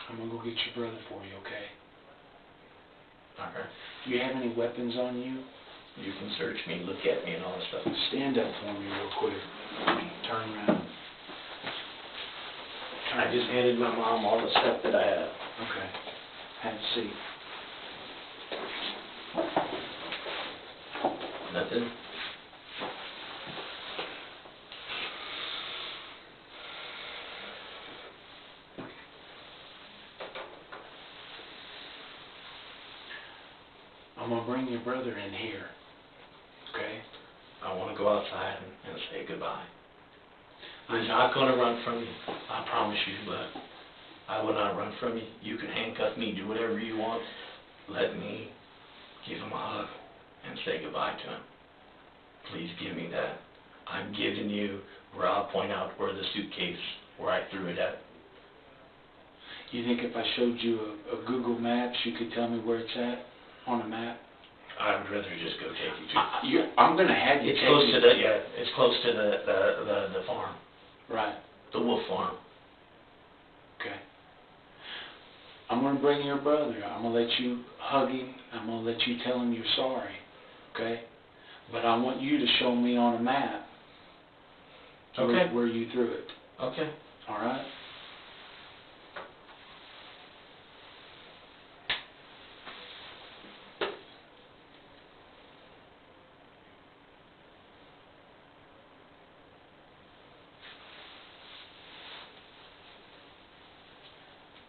I'm going to go get your brother for you, okay? Okay. Do you have any weapons on you? You can search me, look at me, and all that stuff. Stand up for me real quick. Turn around. I just handed my mom all the stuff that I have. Okay. Have a seat. Nothing? I'm going to bring your brother in here. Okay? I want to go outside and say goodbye. I'm not going to run from you, I promise you, but I will not run from you. You can handcuff me, do whatever you want. Let me give him a hug and say goodbye to him. Please give me that. I'm giving you where I'll point out where the suitcase, where I threw it at. You think if I showed you a Google Maps, you could tell me where it's at on a map? I would rather just go take you to. I'm going to have you It's take close me- to the, yeah, it's close to the farm, Right. the wolf farm. Okay. I'm going to bring your brother. I'm going to let you hug him. I'm going to let you tell him you're sorry. Okay? But I want you to show me on a map Okay. where you threw it. Okay. All right?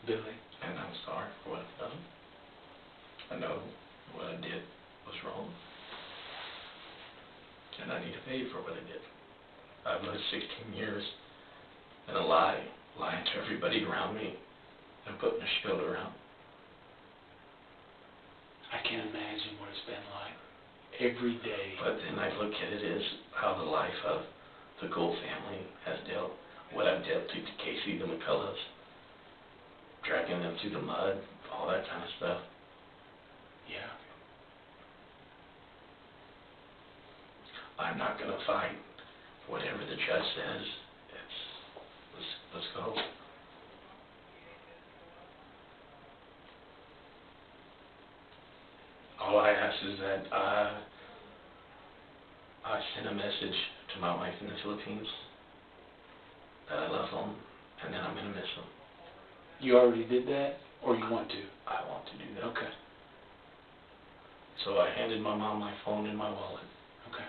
Billy. And I'm sorry for what I've done. I know what I did was wrong. And I need to pay for what I did. I've lived 16 years in a lie, lying to everybody around me and putting a shield around. I can't imagine what it's been like every day. But then I look at it as how the life of the Gould family has dealt, what I've dealt to Casey, the McCulloughs, dragging them through the mud, all that kind of stuff. Yeah. I'm not going to fight whatever the judge says. Let's go. All I ask is that I send a message to my wife in the Philippines that I love them and that I'm going to miss them. You already did that, or you want to? I want to do that. Okay. So I handed my mom my phone and my wallet. Okay.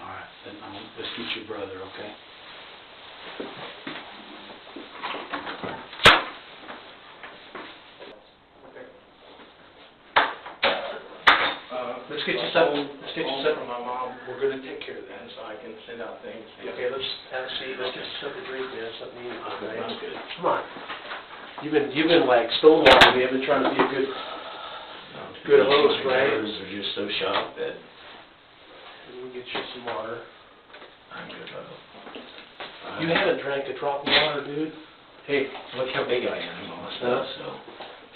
All right, then let's get your brother, okay? Let's get you something, From my mom, we're gonna take care of that, so I can send out things. Okay, let's have a seat, let's get you something to drink, man, something to eat, right? I'm good. Come on. You've been like stonewalling me, I've been trying to be a good, Good host, My right? neighbors are just so shocked that let me get you some water. I'm good, brother. You haven't drank a drop of water, dude. Hey, Look how big I am and all this stuff, so.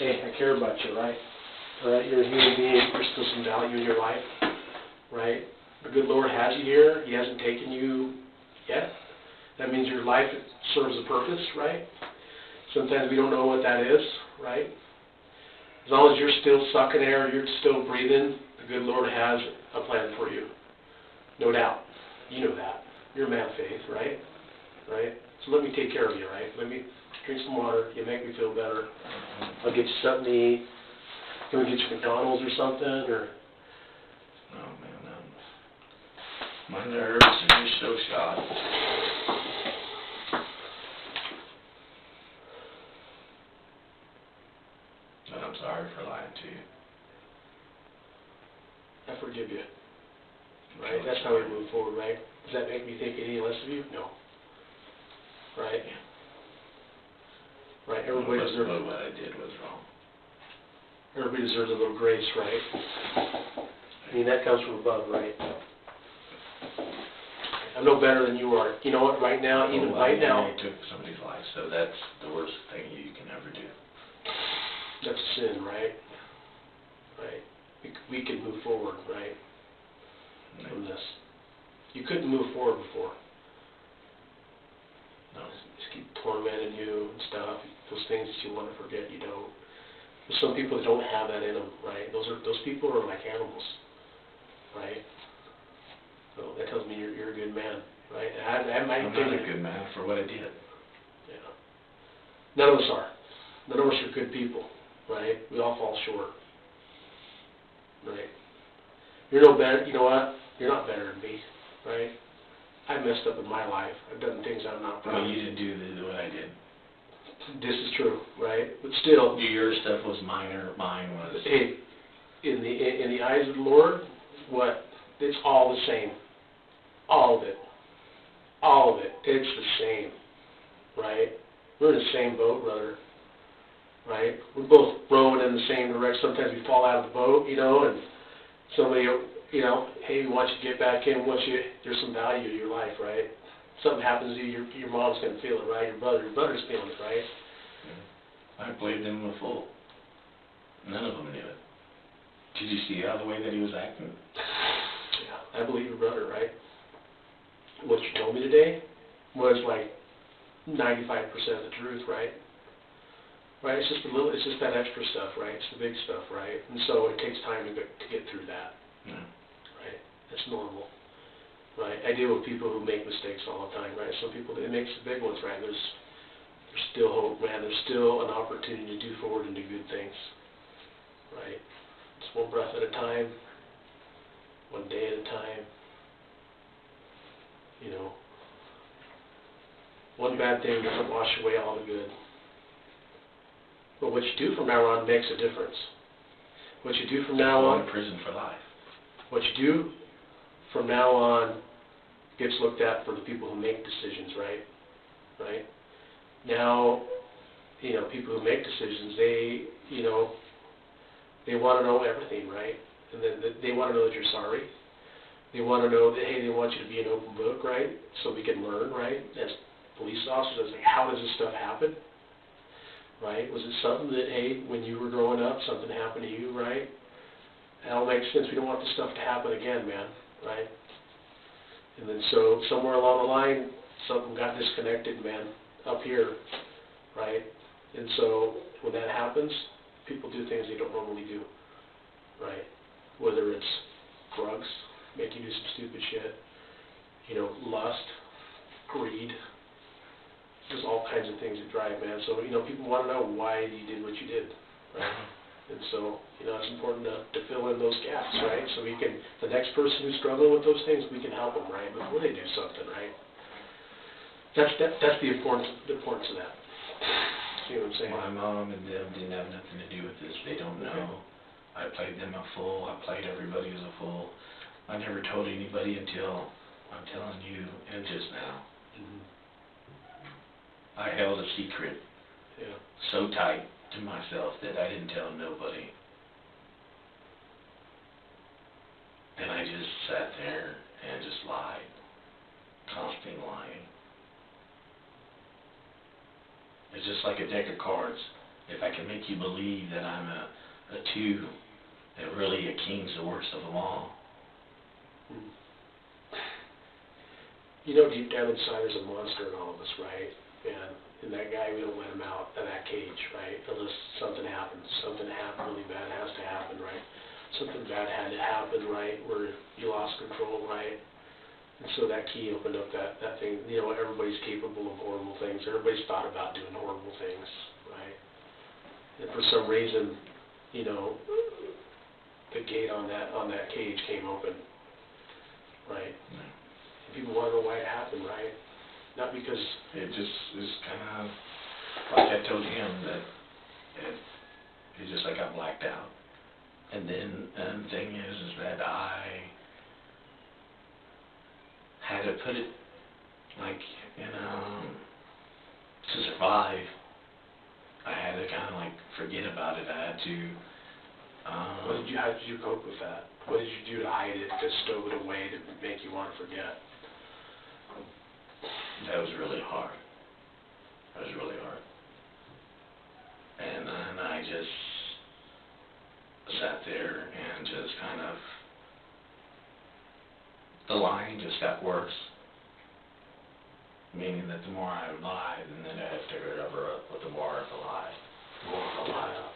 hey, I care about you, right? All right, you're a human being, there's still some value in your life, right? The good Lord has you here, He hasn't taken you yet. That means your life serves a purpose, right? Sometimes we don't know what that is, right? As long as you're still sucking air, you're still breathing, the good Lord has a plan for you. No doubt. You know that. You're a man of faith, right? Right? So let me take care of you, right? Let me drink some water. You make me feel better. I'll get you something to eat. Can we get you McDonald's or something? Or Oh, man, my nerves are just so shot. And I'm sorry for lying to you. I forgive you. Right? That's how we move forward, right? Does that make me think any less of you? No. Right? Right? Everybody deserves What I did was wrong. Everybody deserves a little grace, right? I mean, that comes from above, right? I'm no better than you are. You know what? Right now, even right now, I took somebody's life, so that's the worst thing you can ever do. that's sin, right? Right? We can move forward, right? From this. You couldn't move forward before. No. Just keep tormenting you and stuff. Those things that you want to forget, you don't. There's some people that don't have that in them, right? Those people are like animals, right? So that tells me you're a good man, right? I'm not a good man for what I did. Yeah. None of us are. None of us are good people, right? We all fall short, right? You're no better. You know what? You're not better than me, right? I messed up in my life. I've done things I'm not proud Well, of. you didn't do what I did. This is true, right? But still, Your stuff was minor. Mine was. hey, in the eyes of the Lord, what? It's all the same. All of it. All of it. It's the same, right? We're in the same boat, brother, right? We're both rowing in the same direction. Sometimes we fall out of the boat, you know, and somebody, you know, hey, we want you to get back in. There's some value to your life, right? Something happens to you, your mom's going to feel it, right? Your brother's feeling it, right? I played them in the full. None of them knew it. Did you see how the way that he was acting? Yeah, I believe your brother, right? What you told me today was like 95% of the truth, right? Right? It's just that extra stuff, right? It's the big stuff, right? And so it takes time to get through that, Yeah. right? That's normal, right? I deal with people who make mistakes all the time, right? Some people, it makes the big ones, right? There's still hope, man. There's still an opportunity to do forward and do good things, right? Just one breath at a time, one day at a time. You know, one bad thing doesn't wash away all the good. But what you do from now on makes a difference. What you do from now Go on, to prison for life. what you do from now on gets looked at for the people who make decisions, right? Right? Now, you know, people who make decisions, they, you know, they want to know everything, right? And then they want to know that you're sorry. They want to know that, hey, they want you to be an open book, right? So we can learn, right? As police officers, like, how does this stuff happen? Right? Was it something that, hey, when you were growing up, something happened to you, right? That all makes sense. We don't want this stuff to happen again, man, right? And then so somewhere along the line, something got disconnected, man, up here, right? And so when that happens, people do things they don't normally do, right? Whether it's drugs, make you do some stupid shit, you know, lust, greed, there's all kinds of things that drive, man. So, you know, people want to know why you did what you did, right? And so, you know, it's important to fill in those gaps, right? So we can, the next person who's struggling with those things, we can help them, right? Before they do something, right? That's the importance of that. See what I'm saying? My mom and them didn't have nothing to do with this. They don't know. I played them a fool. I played everybody as a fool. I never told anybody until I'm telling you and just now. Mm-hmm. I held a secret so tight to myself that I didn't tell nobody. And I just sat there and just lied. Constant lying. It's just like a deck of cards. If I can make you believe that I'm a 2, that really a king's the worst of them all. Mm-hmm. You know, deep down inside there's a monster in all of us, right? And that guy, we don't let him out of that cage, right? Unless something happens. Something really bad has to happen, right? Something bad had to happen, right? Where you lost control, right? And so that key opened up that thing. You know, everybody's capable of horrible things. Everybody's thought about doing horrible things, right? And for some reason, you know, the gate on that cage came open, right? And people want to know why it happened, right? Not because it just is kind of like I told him that it's just like I blacked out. And then the thing is that I had to put it like, you know, to survive. I had to kind of like forget about it. I had to. How did you cope with that? What did you do to hide it, to stow it away, to make you want to forget? That was really hard. That was really hard. And then I just sat there and just kind of, the lying just got worse. Meaning that the more I would lie, and then I had to cover up with the more I would lie.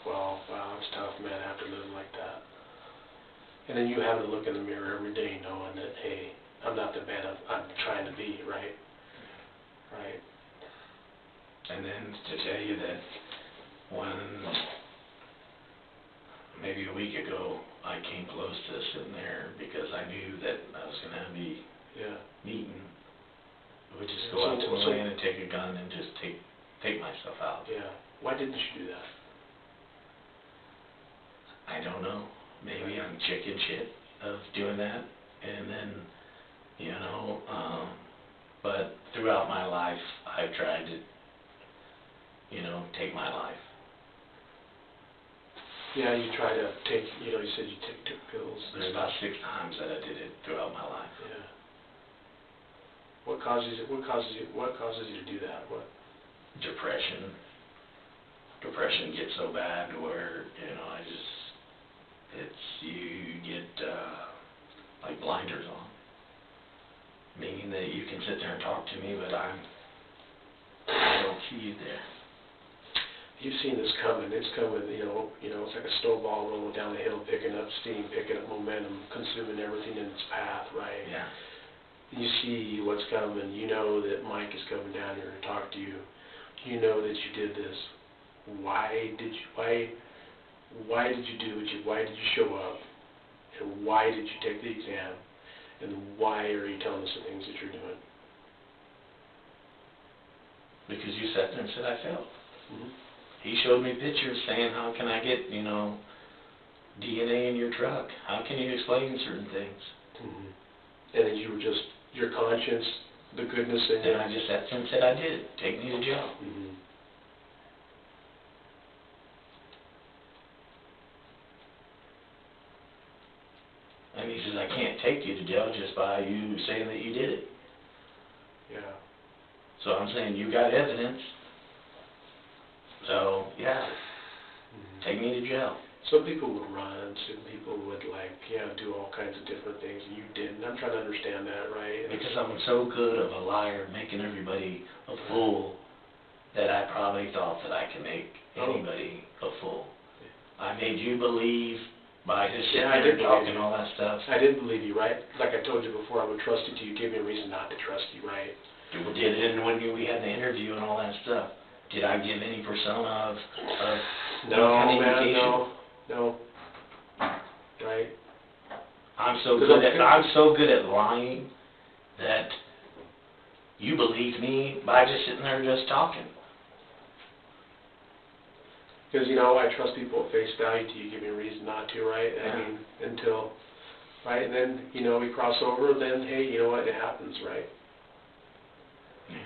Well, wow, it's tough, man, after living like that. And then you have to look in the mirror every day knowing that, hey, I'm not the man I'm trying to be, right? Right. And then to tell you that maybe a week ago, I came close to sitting there because I knew that I was going to be meeting. I would just go out to my land and take a gun and just take myself out. Yeah. Why didn't you do that? I don't know. Maybe I'm chicken shit of doing that. And then, you know, but throughout my life, I've tried to, you know, take my life. Yeah, you try to take, you know, you said you took pills. There's about 6 times that I did it throughout my life. Yeah. What causes you to do that? What? Depression. Depression gets so bad where, you know, you get like blinders on. Meaning that you can sit there and talk to me, but I don't see you there. You've seen this coming. It's coming, you know, it's like a snowball rolling down the hill, picking up steam, picking up momentum, consuming everything in its path, right? Yeah. You see what's coming. You know that Mike is coming down here to talk to you. You know that you did this. Why did you do it? Why did you show up? and why did you take the exam, and why are you telling us the things that you're doing? Because you sat there and said I failed. Mm-hmm. He showed me pictures saying, how can I get, you know, DNA in your truck? How can you explain certain things? Mm-hmm. And then you were just, your conscience, the goodness in you. And I just sat there and said I did it. Take me to jail. Mm-hmm. And he says, I can't take you to jail just by you saying that you did it. Yeah. So I'm saying, you got evidence. So, yeah, Mm-hmm. take me to jail. Some people would run, some people would do all kinds of different things, and you didn't. I'm trying to understand that, right? And Because I'm so good of a liar, making everybody a fool, that I probably thought that I could make anybody a fool. I made you believe by just sitting I there did talking believe you. all that stuff. I didn't believe you, right? Like I told you before, I would trust you till you gave me a reason not to trust you, right? We did it, and when we had the interview and all that stuff, did I give any persona of No, kind of man, indication? no. Right? I'm so good at lying that you believe me by just sitting there just talking. Because, I trust people at face value till you give me a reason not to, right? Yeah. I mean, until, right? And then, we cross over, then, hey, you know what, it happens, right? Yeah.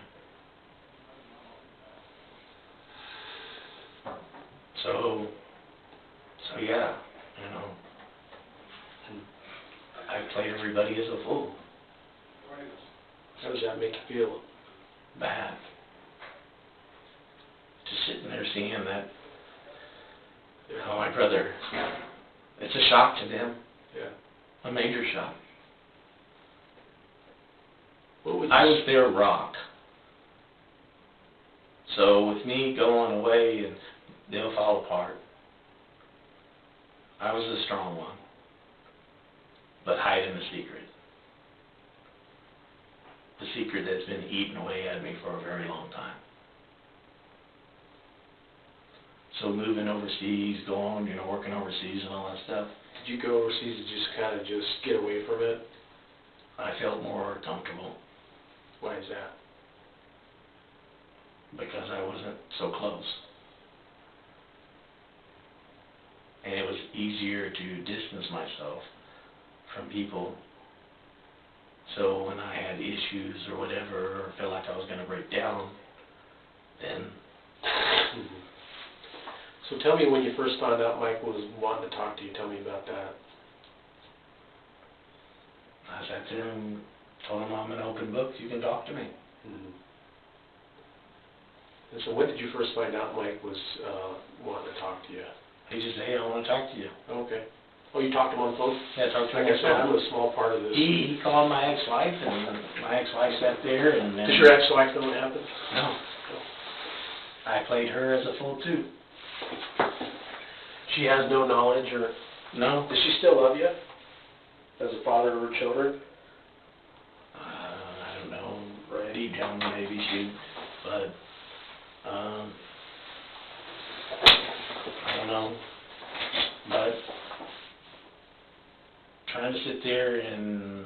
So yeah, I played everybody as a fool. How does that make you feel? Bad. Just sitting there seeing that, my brother, it's a shock to them, Yeah. a major shock. What would you I was their rock. So with me going away and they'll fall apart, I was the strong one, but hiding the secret. The secret that's been eating away at me for a very long time. So moving overseas, going, working overseas and all that stuff, Did you go overseas to just kind of just get away from it? I felt more comfortable Why is that? because I wasn't so close. And it was easier to distance myself from people. So when I had issues or whatever, or felt like I was going to break down, then Mm-hmm. So tell me, when you first found out Mike was wanting to talk to you, tell me about that. I sat there and told him I'm an open book, you can talk to me. Mm-hmm. And so when did you first find out Mike was wanting to talk to you? He just said, hey, I want to talk to you. Okay. Oh, you talked to him on the phone? Yeah, talk to Like him I said, I'm a small part of this. He called my ex-wife, and my ex-wife sat there, and then... Does your ex-wife know what happened? No. I played her as a fool, too. She has no knowledge, or No. does she still love you as a father of her children? I don't know. Right. Deep down, maybe she... But, I don't know. But trying to sit there and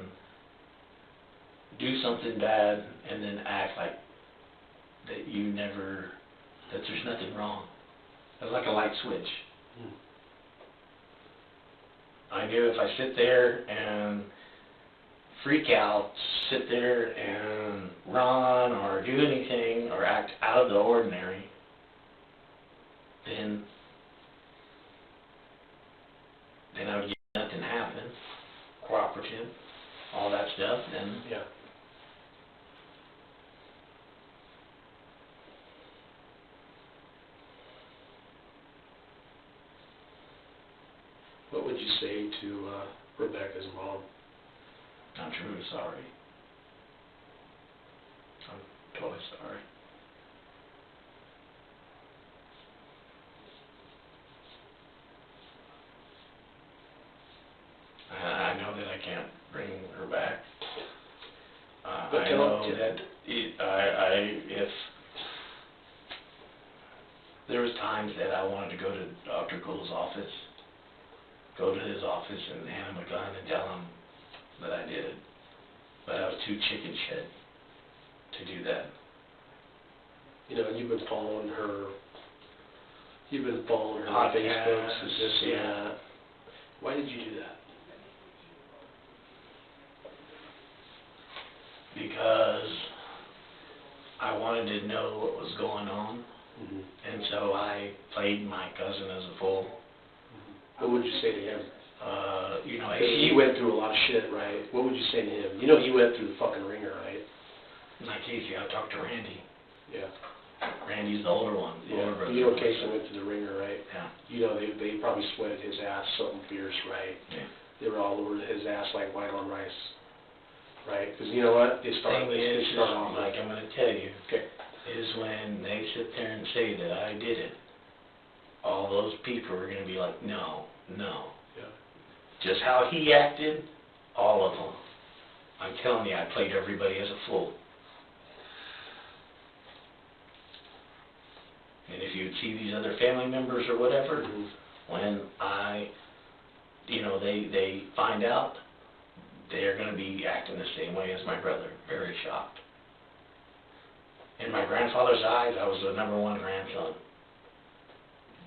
do something bad and then act like that you never, that there's nothing wrong. It was like a light switch. I knew if I sit there and freak out, sit there and run or do anything or act out of the ordinary, then I would get nothing happen, cooperative, all that stuff, then Yeah. What would you say to Rebekah's mom? I'm truly sorry. I'm totally sorry. I know that I can't bring her back. But I tell- know that if there was times that I wanted to go to Dr. Gould's office go to his office and hand him a gun and tell him that I did it. But I was too chicken shit to do that. You know, you've been following her on Podcasts, Facebook, and this and yeah. that. Why did you do that? Because I wanted to know what was going on, Mm-hmm. and so I played my cousin as a fool. What would you say to him? You know, He went through a lot of shit, right? What would you say to him? You know he went through the fucking ringer, right? like Casey, I talked to Randy. Yeah. Randy's the older one. The older brother. You know Casey went through the ringer, right? Yeah. You know, they probably sweated his ass something fierce, right? Yeah. They were all over his ass like white on rice, right? Because you know what? They start off like I'm going to tell you, okay. is when they sit there and say that I did it, all those people are going to be like, no, no. Yeah. Just how he acted, all of them. I'm telling you, I played everybody as a fool. And if you'd see these other family members or whatever, when they find out, they're going to be acting the same way as my brother, very shocked. In my grandfather's eyes, I was the number one grandson.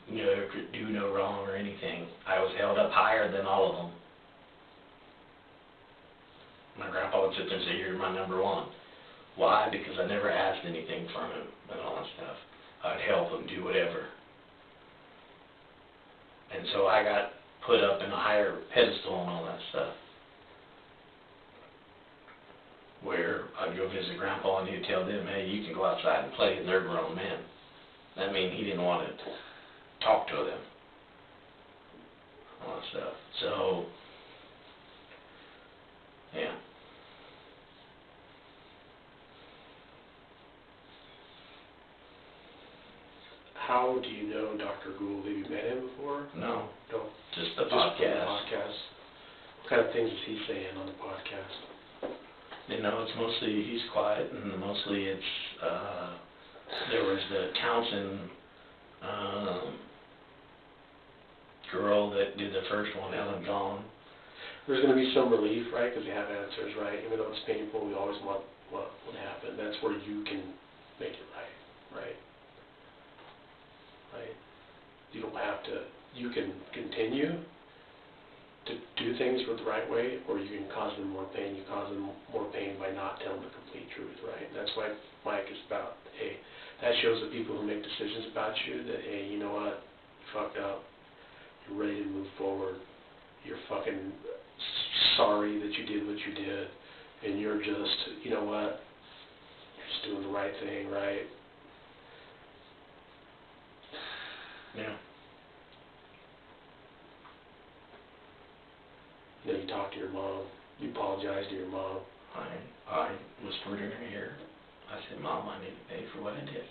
Never could do no wrong or anything. I was held up higher than all of them. My grandpa would sit there and say, you're my number one. Why? Because I never asked anything from him and all that stuff. I'd help him do whatever. And so I got put up in a higher pedestal and all that stuff. Where I'd go visit Grandpa and he'd tell them, hey, you can go outside and play, and they're grown men. That means he didn't want to talk to them. All that stuff. So, yeah. How do you know Dr. Gould? Have you met him before? No, No. just the Just from the podcast. podcast. What kind of things is he saying on the podcast? You know, it's mostly, he's quiet, and mostly it's, there was the Townsend girl that did the first one, Ellen Gone. There's going to be some relief, right? Because you have answers, right? Even though it's painful, we always want what would happen. That's where you can make it right, right? Right? You don't have to, you can continue to do things with the right way, or you can cause them more pain. You cause them more pain by not telling the complete truth, right? And that's why Mike is about, hey, that shows the people who make decisions about you that, hey, you know what, you fucked up, you're ready to move forward, you're fucking sorry that you did what you did, and you're just, you know what, you're just doing the right thing, right? Yeah. You know, you talk to your mom, you apologize to your mom. I whispered in her ear. I said, Mom, I need to pay for what I did.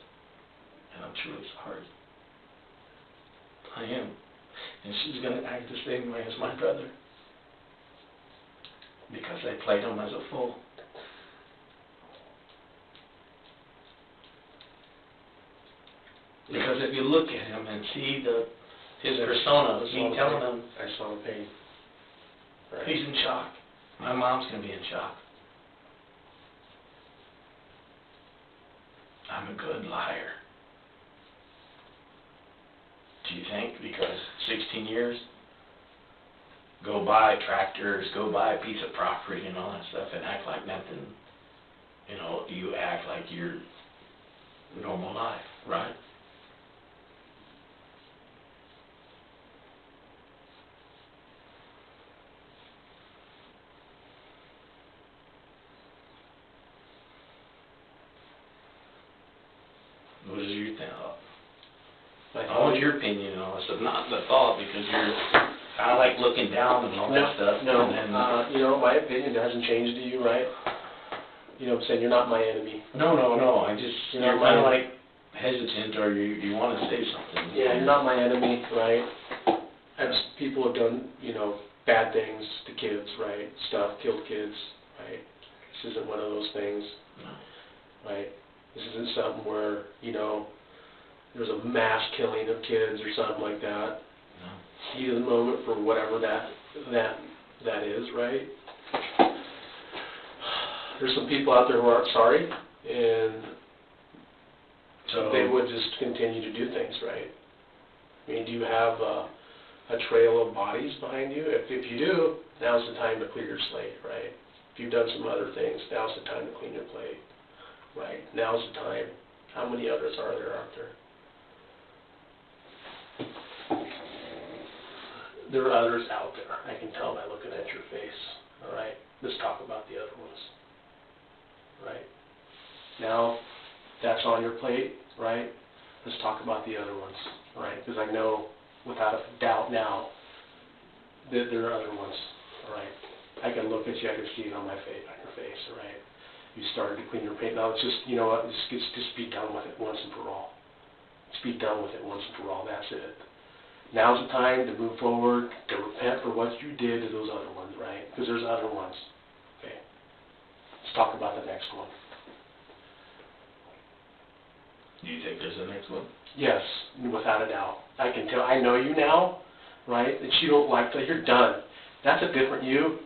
And I'm truly sorry. I am. And she's going to act the same way as my brother. Because I played him as a fool. Because if you look at him and see his persona, me telling him, I saw the pain. Right. he's in shock. My mom's going to be in shock. I'm a good liar. Do you think? Because 16 years, go buy tractors, go buy a piece of property and all that stuff and act like nothing. You know, you act like your normal life, right? What is your thought? I want your opinion on this, not the thought, because you're kind of like looking down and all that stuff. No, and then, you know, my opinion hasn't changed to you, right? You know what I'm saying? You're not my enemy. No, I just, you're kind of like hesitant, or you want to say something. Yeah, you're not my enemy, right? As people have done, you know, bad things to kids, right? Stuff, killed kids, right? This isn't one of those things, No. right? This isn't something where, you know, there's a mass killing of kids or something like that. No. heat of the moment for whatever that is, right? There's some people out there who aren't sorry, and So they would just continue to do things, right? I mean, do you have a trail of bodies behind you? If you do, now's the time to clear your slate, right? If you've done some other things, now's the time to clean your plate, right? Now's the time. How many others are there out there? There are others out there. I can tell by looking at your face, all right? Let's talk about the other ones, right? Now, that's on your plate, right? Let's talk about the other ones, all right? Because I know without a doubt now that there are other ones, all right? I can look at you, I can see it on your face, all right? You started to clean your plate. Now it's just, you know what, just be done with it once and for all. Just be done with it once and for all, that's it. Now's the time to move forward, to repent for what you did to those other ones, right? Because there's other ones, okay? Let's talk about the next one. do you think there's a next one? Yes, without a doubt. I can tell, I know you now, right, that you don't like that, you're done. That's a different you.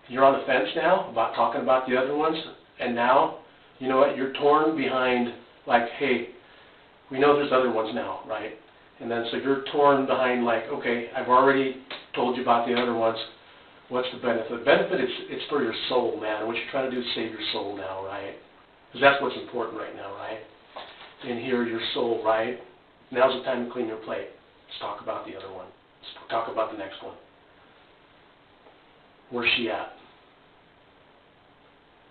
You're on the fence now about talking about the other ones, and now, you know what, you're torn behind, like, hey, we know there's other ones now, right? And then so you're torn behind, like, okay, I've already told you about the other ones. What's the benefit? The benefit is it's for your soul, man. What you're trying to do is save your soul now, right? Because that's what's important right now, right? And hear your soul, right? Now's the time to clean your plate. Let's talk about the other one. Let's talk about the next one. Where's she at?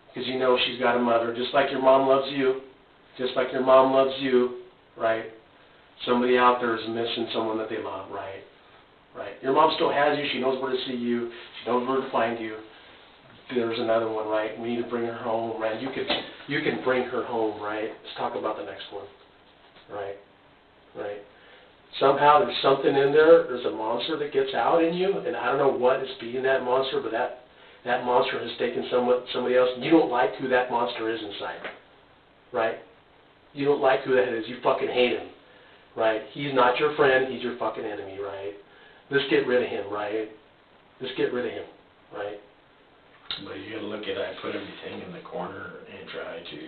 Because you know she's got a mother, just like your mom loves you, just like your mom loves you, right? Somebody out there is missing someone that they love, right? Right. Your mom still has you. She knows where to see you. She knows where to find you. There's another one, right? We need to bring her home, right? You can bring her home, right? Let's talk about the next one, right? Right. Somehow there's something in there. There's a monster that gets out in you, and I don't know what is being that monster, but that monster has taken somebody else. And you don't like who that monster is inside, right? You don't like who that is. You fucking hate him, right? He's not your friend. He's your fucking enemy, right? Let's get rid of him, right? Let's get rid of him, right? But you gotta look at, I put everything in the corner and try to,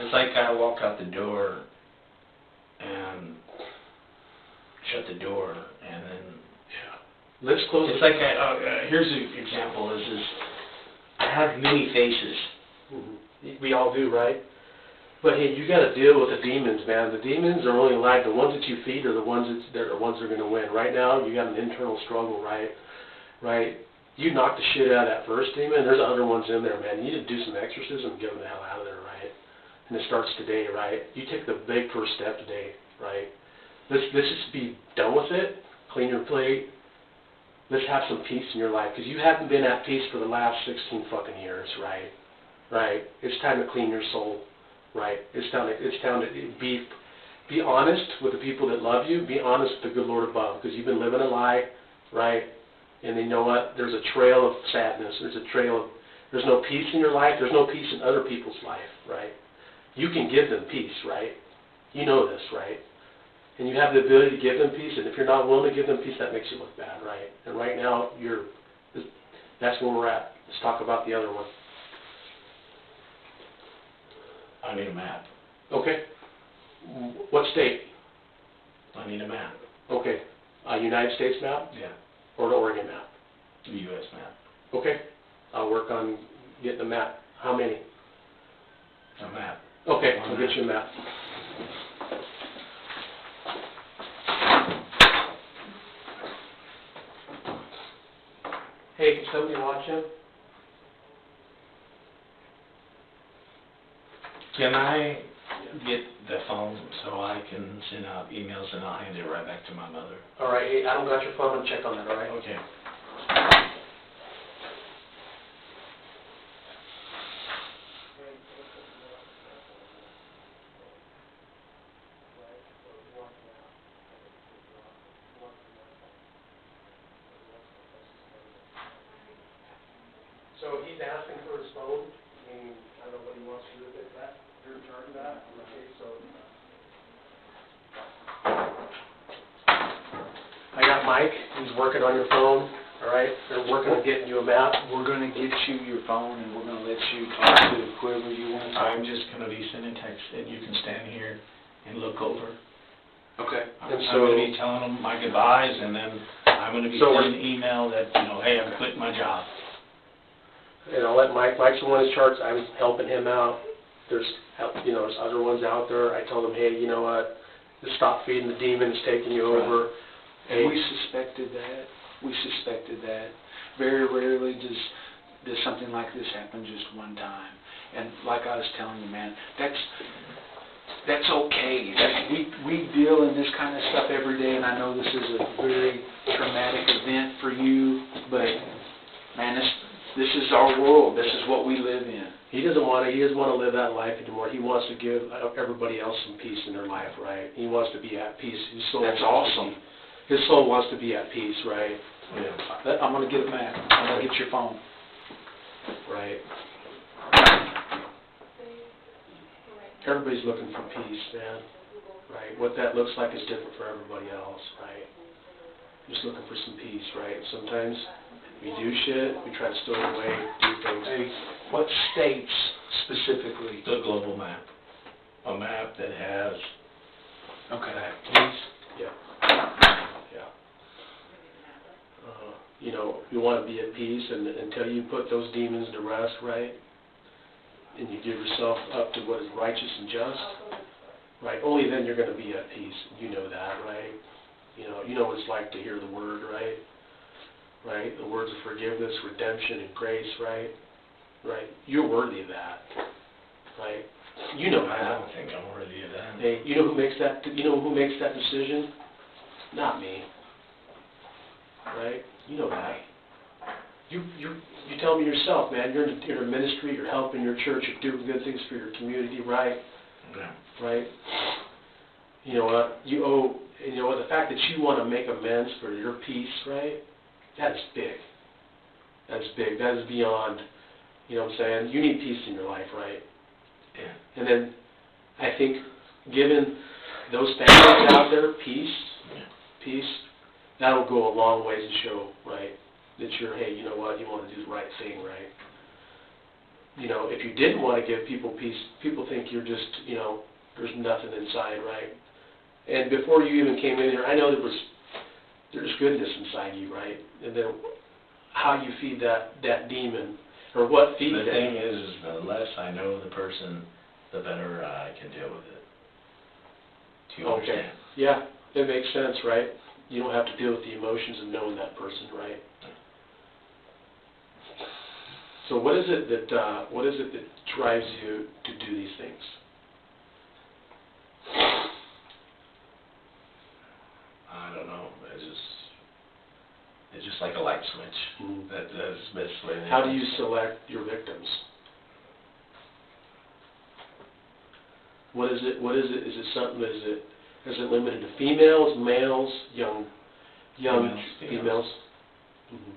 it's like I walk out the door and shut the door and then, yeah. Let's close. It's like, here's an example, is I have many faces. Mm-hmm. We all do, right? But hey, you got to deal with the demons, man. The demons are only alive. The ones that you feed are the ones that are going to win. Right now, you got an internal struggle, right? Right? You knock the shit out of that first demon. There's other ones in there, man. You need to do some exorcism and get them the hell out of there, right? And it starts today, right? You take the big first step today, right? Let's just be done with it. Clean your plate. Let's have some peace in your life, because you haven't been at peace for the last 16 fucking years, right? Right? It's time to clean your soul. Right? It's time to be honest with the people that love you. Be honest with the good Lord above, because you've been living a lie, right? And you know what? There's a trail of sadness. There's no peace in your life. There's no peace in other people's life, right? You can give them peace, right? You know this, right? And you have the ability to give them peace, and if you're not willing to give them peace, that makes you look bad, right? And right now, that's where we're at. Let's talk about the other one. I need a map. Okay. What state? I need a map. Okay. A United States map? Yeah. Or an Oregon map? The U.S. map. Okay. I'll work on getting a map. How many? A map. Okay, One I'll map. get you a map. Hey, can somebody watch him? Can I get the phone so I can send out emails and I'll hand it right back to my mother? All right, hey, I don't got your phone. I'll check on that, all right? Okay. So he's asking for his phone. I mean, I don't know what he wants to do with it. You're in charge of that? Okay, so I got Mike, who's working on your phone, all right? They're working on getting you a map. We're gonna get you your phone, and we're gonna let you talk to whoever you want to talk I'm just gonna be sending texts that you can stand here and look over. Okay. I'm And gonna so- be telling them my goodbyes, and then I'm gonna be So we're- sending an email that, hey, I'm quitting my job. And I'll let Mike's the one in charge, I'm helping him out. There's other ones out there, I told him, hey, you know what, just stop feeding the demons taking you over. And we suspected that. Very rarely does something like this happen just one time. And like I was telling you, man, that's okay. We deal in this kind of stuff every day, and I know this is a very traumatic event for you, but man, this is our world. This is what we live in. He doesn't want to live that life anymore. He wants to give everybody else some peace in their life, right? He wants to be at peace. That's awesome. His soul wants to be at peace, right? Yeah. I'm going to get a map. I'm going to get your phone. Right. Everybody's looking for peace, man. Right? What that looks like is different for everybody else, right? Just looking for some peace, right? Sometimes we do shit, we try to store it away, do things. Hey, what states specifically? The global map. A map that has Okay. peace. Yeah. You want to be at peace, and until you put those demons to rest, right? And you give yourself up to what is righteous and just, right? Only then you're going to be at peace. You know that, right? You know what it's like to hear the word, right? Right? The words of forgiveness, redemption, and grace, right? Right? You're worthy of that, right? You know I that. don't think I'm worthy of that. Hey, you know who makes that decision? Not me. Right? You know that. You tell me yourself, man. You're in a ministry. You're helping your church. You're doing good things for your community, right? Yeah. Right? You know what? You owe. You know what? The fact that you want to make amends for your peace, right? That is big. That's big. That is beyond. You know what I'm saying? You need peace in your life, right? Yeah. And then I think giving those families out there peace, that'll go a long ways to show, right, that you're, hey, you know what, you want to do the right thing, right? If you didn't want to give people peace, people think you're just, there's nothing inside, right? And before you even came in here, I know there's goodness inside you, right? And then how you feed that demon, or what feeds The that. thing is the less I know the person, the better I can deal with it. Do you understand? Yeah, it makes sense, right? You don't have to deal with the emotions of knowing that person, right? So what is it that drives you to do these things? I don't know. It's just like a light switch. Mm-hmm. That's basically. How do you select your victims? What is it? Is it something? Is it limited to females, males, young females? Mm-hmm.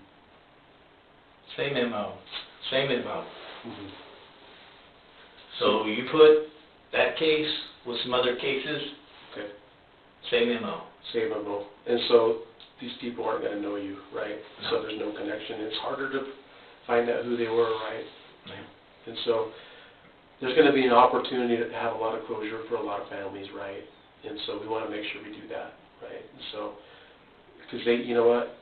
Same MO. Mm-hmm. So you put that case with some other cases, Okay. same MO. Same MO. And so these people aren't going to know you, right? No. So there's no connection. It's harder to find out who they were, right? Yeah. And so there's going to be an opportunity to have a lot of closure for a lot of families, right? And so we want to make sure we do that, right? And so, because you know what?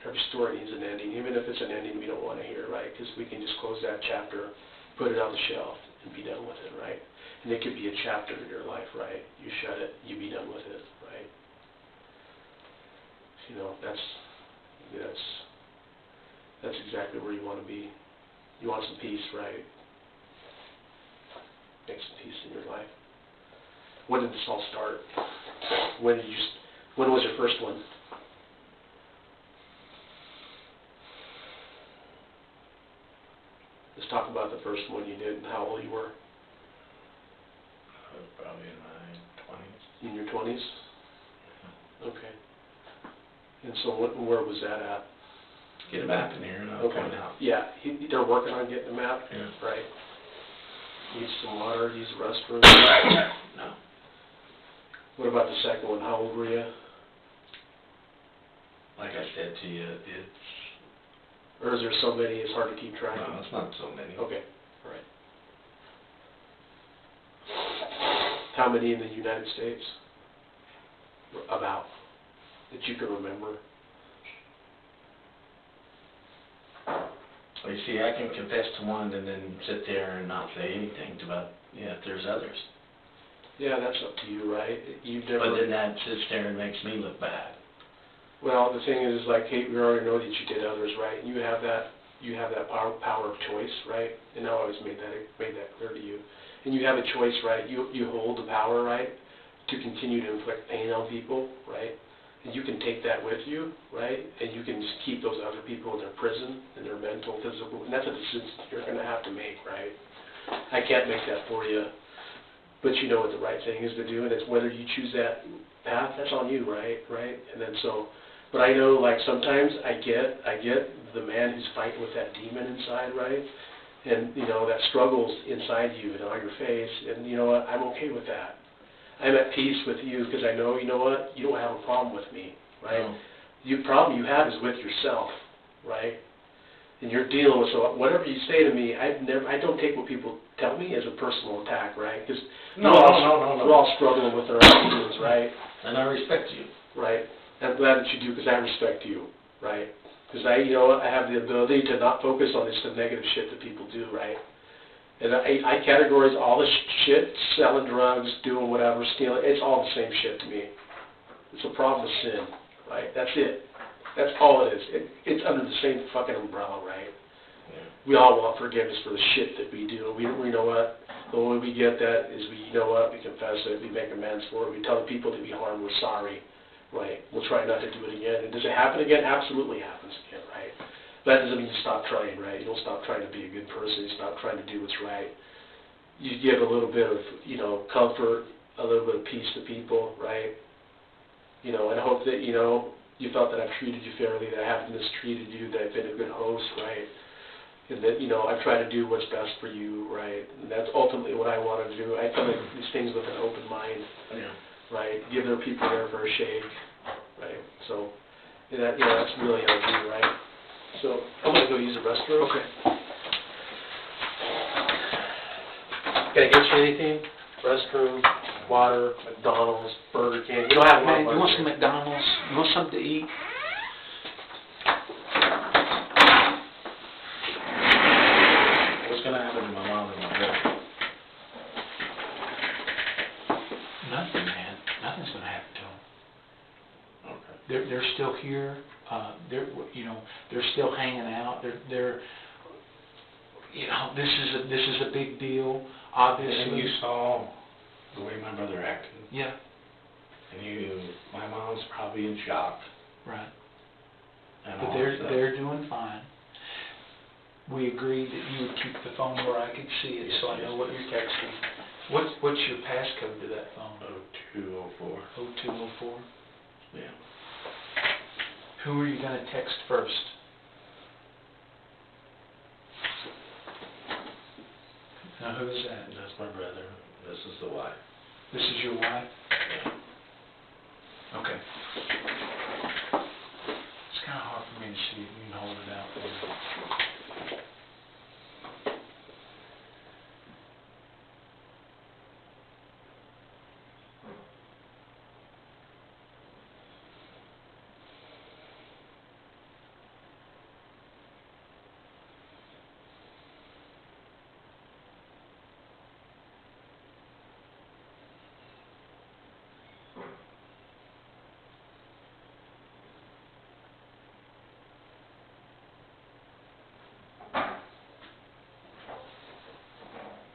Every story needs an ending, even if it's an ending we don't want to hear, right? Because we can just close that chapter, put it on the shelf, and be done with it, right? And it could be a chapter in your life, right? You shut it, you be done with it, right? That's exactly where you want to be. You want some peace, right? Make some peace in your life. When did this all start? When was your first one? Let's talk about the first one you did and how old you were. Probably in my 20s. In your 20s? Okay. And so where was that at? Get a map in here and I'll point out. Yeah, they're working on getting a map, Yeah. right? Use some water, use the restroom. No. What about the second one? How old were you? like I said to you, it's, Or is there so many it's hard to keep track no, of? it's not so many. Okay, all right. How many in the United States? About, that you can remember? Well, you see, I can confess to one and then sit there and not say anything about, if there's others. Yeah, that's up to you, right? You've never... But then that sits there and makes me look bad. Well, the thing is, like, Kate, we already know that you did others, right? You have that power of choice, right? And I always made that clear to you. And you have a choice, right? You hold the power, right, to continue to inflict pain on people, right? And you can take that with you, right? And you can just keep those other people in their prison, in their mental, physical, and that's a decision you're going to have to make, right? I can't make that for you, but you know what the right thing is to do, and it's whether you choose that path, that's on you, right? And then so, but I know, like, sometimes I get the man who's fighting with that demon inside, right? And, you know, that struggles inside you and on your face, and you know what, I'm okay with that. I'm at peace with you because I know, you know what, you don't have a problem with me, right? No. The problem you have is with yourself, right? And you're dealing with, so whatever you say to me, I don't take what people tell me as a personal attack, right? Because No. we're all struggling with our own demons, right? And I respect you. Right. I'm glad that you do because I respect you, right? Because I have the ability to not focus on this negative shit that people do, right? And I categorize all the shit, selling drugs, doing whatever, stealing, it's all the same shit to me. It's a problem of sin, right? That's it. That's all it is. It's under the same fucking umbrella, right? Yeah. We all want forgiveness for the shit that we do. We know what? The way we get that is we confess it, we make amends for it, we tell the people that we harmed we're sorry, right? We'll try not to do it again. And does it happen again? Absolutely happens again, right? That doesn't mean you stop trying, right? You don't stop trying to be a good person. You stop trying to do what's right. You give a little bit of, comfort, a little bit of peace to people, right? And hope that, you felt that I've treated you fairly, that I haven't mistreated you, that I've been a good host, right? And that, I've tried to do what's best for you, right? And that's ultimately what I want to do. I come at these things with an open mind, Yeah. right? Give their people their fair shake, right? So, that's really on you, right? So, I'm going to go use the restroom. Okay. Can I get you anything? Restroom, water, McDonald's, Burger King. You don't have a lot Man, of you want money. some McDonald's? You want something to eat? What's going to happen to my mom and my brother? Nothing, man. Nothing's going to happen to them. Okay. They're still here. They're still hanging out. They're this is a big deal. Obviously. And you saw the way my brother acted. Yeah. And my mom's probably in shock. Right. And But all they're that. they're doing fine. We agreed that you would keep the phone where I could see it, so I know what you're texting. What's your passcode to that phone? 0204. 0204. Yeah. Who are you going to text first? Now, who is that? That's my brother. This is the wife. This is your wife? Yeah. Okay. It's kind of hard for me to see if you can hold it out for me.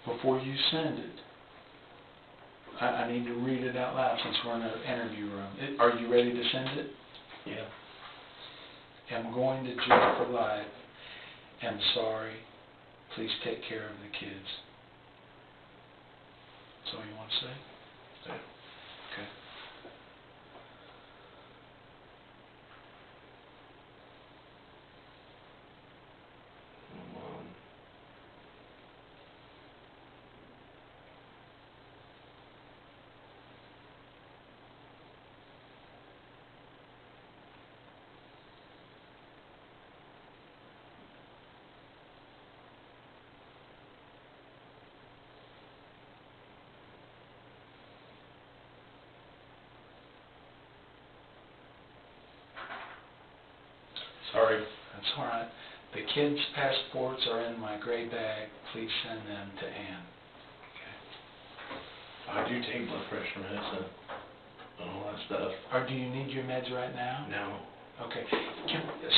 Before you send it, I need to read it out loud since we're in an interview room. Are you ready to send it? Yeah. I'm going to jail for life. Am sorry. Please take care of the kids. That's all you want to say? Yeah. Okay. My mom. Sorry. That's all right. The kids' passports are in my gray bag. Please send them to Ann. I do take blood pressure medicine and all that stuff. Or do you need your meds right now? No. Okay.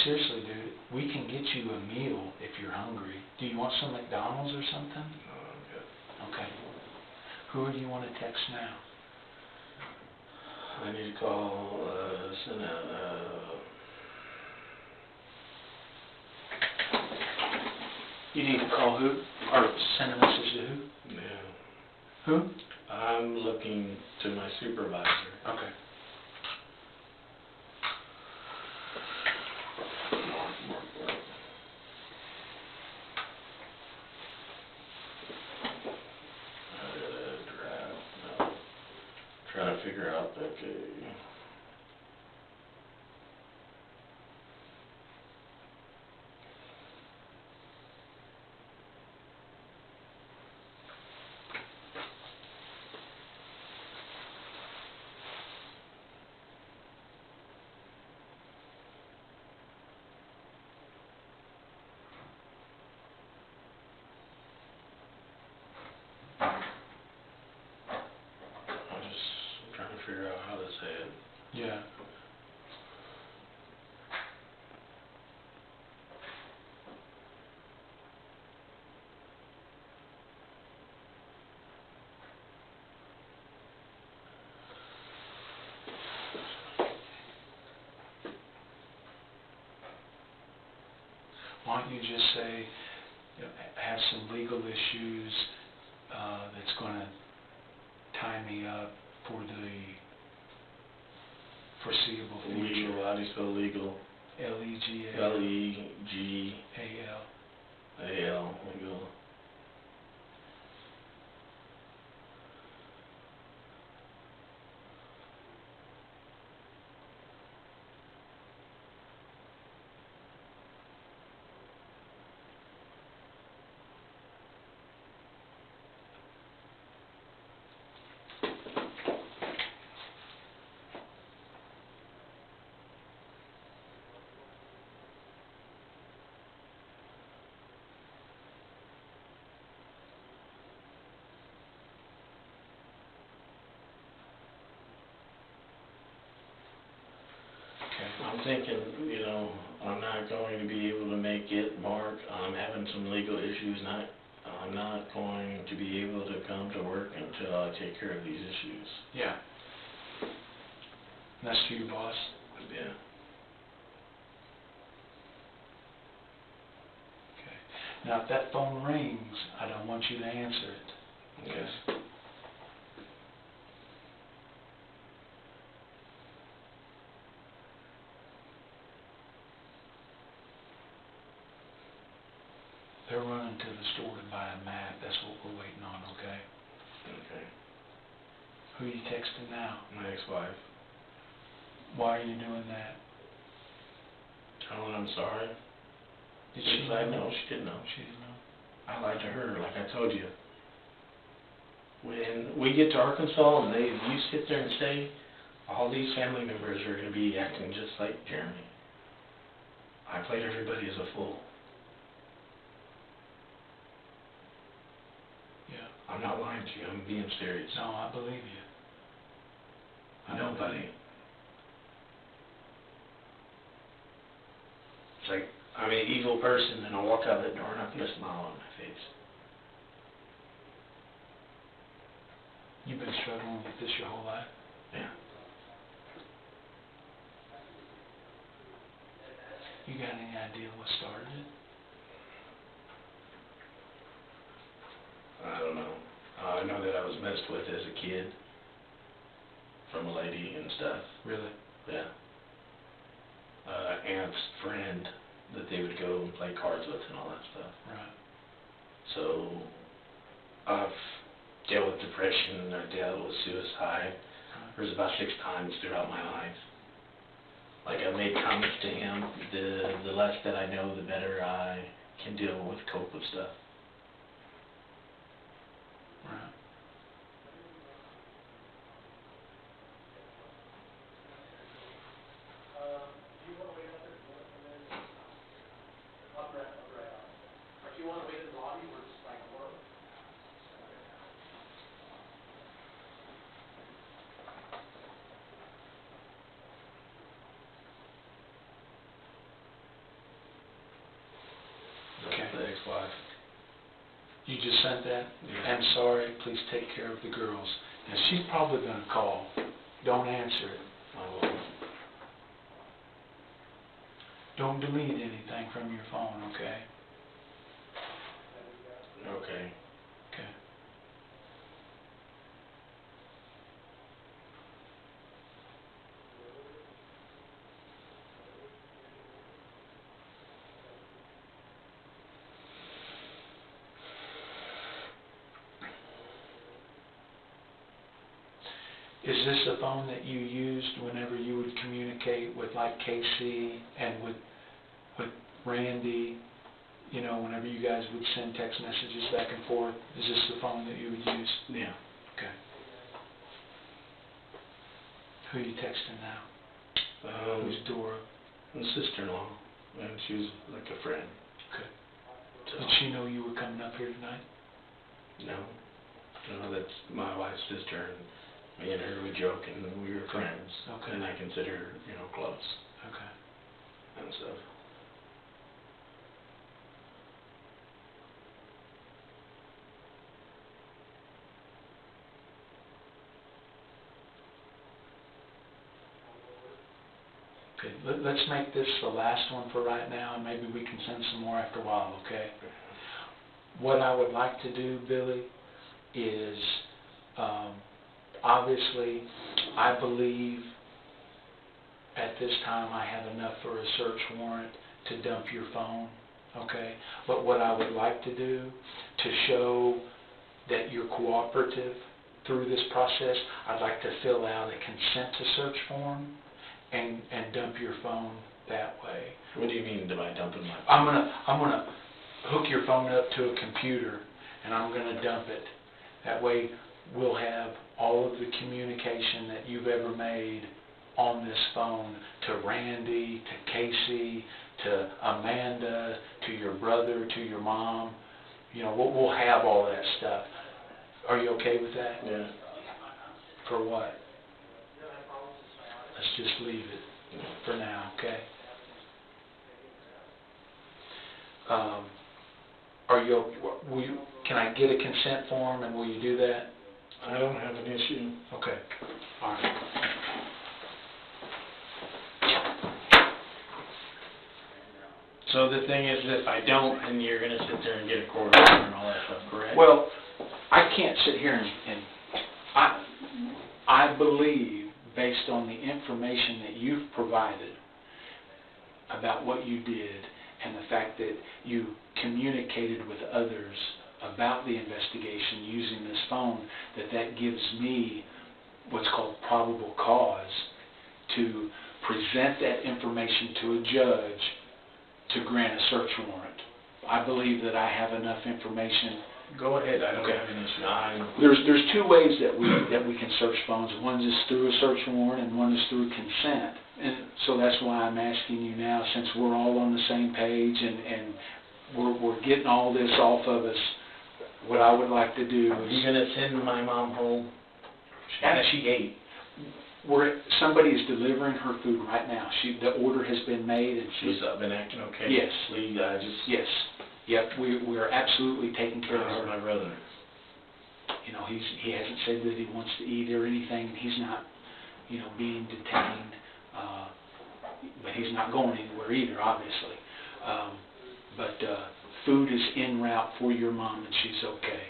Seriously, dude, we can get you a meal if you're hungry. Do you want some McDonald's or something? No, I'm good. Okay. Who do you want to text now? I need to call, You need to call who? Or send a message to who? yeah. Who? I'm looking to my supervisor. Okay. Trying to figure out, okay. I'm trying to figure out how to say it. Yeah. Why don't you just say, you know, have some legal issues that's going to tie me up for the foreseeable future. Legal, how do you spell legal? L-E-G-A-L. L-E-G-A-L, legal. I'm thinking, you know, I'm not going to be able to make it, Mark. I'm having some legal issues. I'm not going to be able to come to work until I take care of these issues. Yeah. And that's to your boss? Yeah. Okay. Now, if that phone rings, I don't want you to answer it. Yes. They're running to the store to buy a mat. That's what we're waiting on, okay? Okay. Who are you texting now? My ex-wife. Why are you doing that? Tell her I'm sorry. Did she I know, she didn't know. She didn't know. I lied to her, like I told you. When we get to Arkansas and you sit there and say, all these family members are going to be acting just like Jeremy. I played everybody as a fool. Yeah. I'm not lying to you, I'm being serious. No, I believe you. Nobody. It's like, I'm an evil person and I walk out that door and I put a smile on my face. You've been struggling with this your whole life? Yeah. You got any idea what started it? I don't know. I know that I was messed with as a kid from a lady and stuff. Really? Yeah. Aunt's friend that they would go and play cards with and all that stuff. Right. So I've dealt with depression, I dealt with suicide. There's about 6 times throughout my life. Like I made comments to him, the less that I know, the better I can deal with, cope with stuff. Right. the ex-wife. You just sent that? Yeah. I'm sorry, please take care of the girls. Now, she's probably gonna call. Don't answer it. I will. Don't delete anything from your phone, okay? Okay. Okay. Is this the phone that you used whenever you would communicate with like Casey and with Randy? You know, whenever you guys would send text messages back and forth, is this the phone that you would use? Yeah. Okay. Who are you texting now? Who's Dora? My sister-in-law, and she's like a friend. Okay. So, Did she know you were coming up here tonight? no, that's my wife's sister, and me and her would joke, and we were friends. Okay. And I consider her, close Okay. and stuff. Okay, let's make this the last one for right now, and maybe we can send some more after a while, okay? What I would like to do, Billy, is, obviously, I believe at this time I have enough for a search warrant to dump your phone, okay? But what I would like to do to show that you're cooperative through this process, I'd like to fill out a consent to search form and dump your phone that way. What do you mean by dumping my phone? I'm gonna hook your phone up to a computer, and I'm gonna dump it. That way, we'll have all of the communication that you've ever made on this phone to Randy, to Casey, to Amanda, to your brother, to your mom. You know, we'll have all that stuff. Are you okay with that? Yeah. For what? Let's just leave it for now, okay? Can I get a consent form, and will you do that? I don't have an issue. Okay, all right. So the thing is, if I don't, then you're going to sit there and get a court order and all that stuff, correct? Well, I can't sit here and I believe, based on the information that you've provided about what you did and the fact that you communicated with others about the investigation using this phone, that gives me what's called probable cause to present that information to a judge to grant a search warrant. I believe that I have enough information. Go ahead, I don't Okay. have an issue. There's two ways that we can search phones. One is through a search warrant, and one is through consent. And so that's why I'm asking you now, since we're all on the same page and we're getting all this off of us. What I would like to do Are is, you going to send my mom home? she ate. Somebody is delivering her food right now. The order has been made, and She's been acting okay? Yes. Lee, yes, yep. We are absolutely taking care of how's her. my brother? You know, he hasn't said that he wants to eat or anything. He's not, being detained, but he's not going anywhere either, obviously. But food is en route for your mom, and she's okay.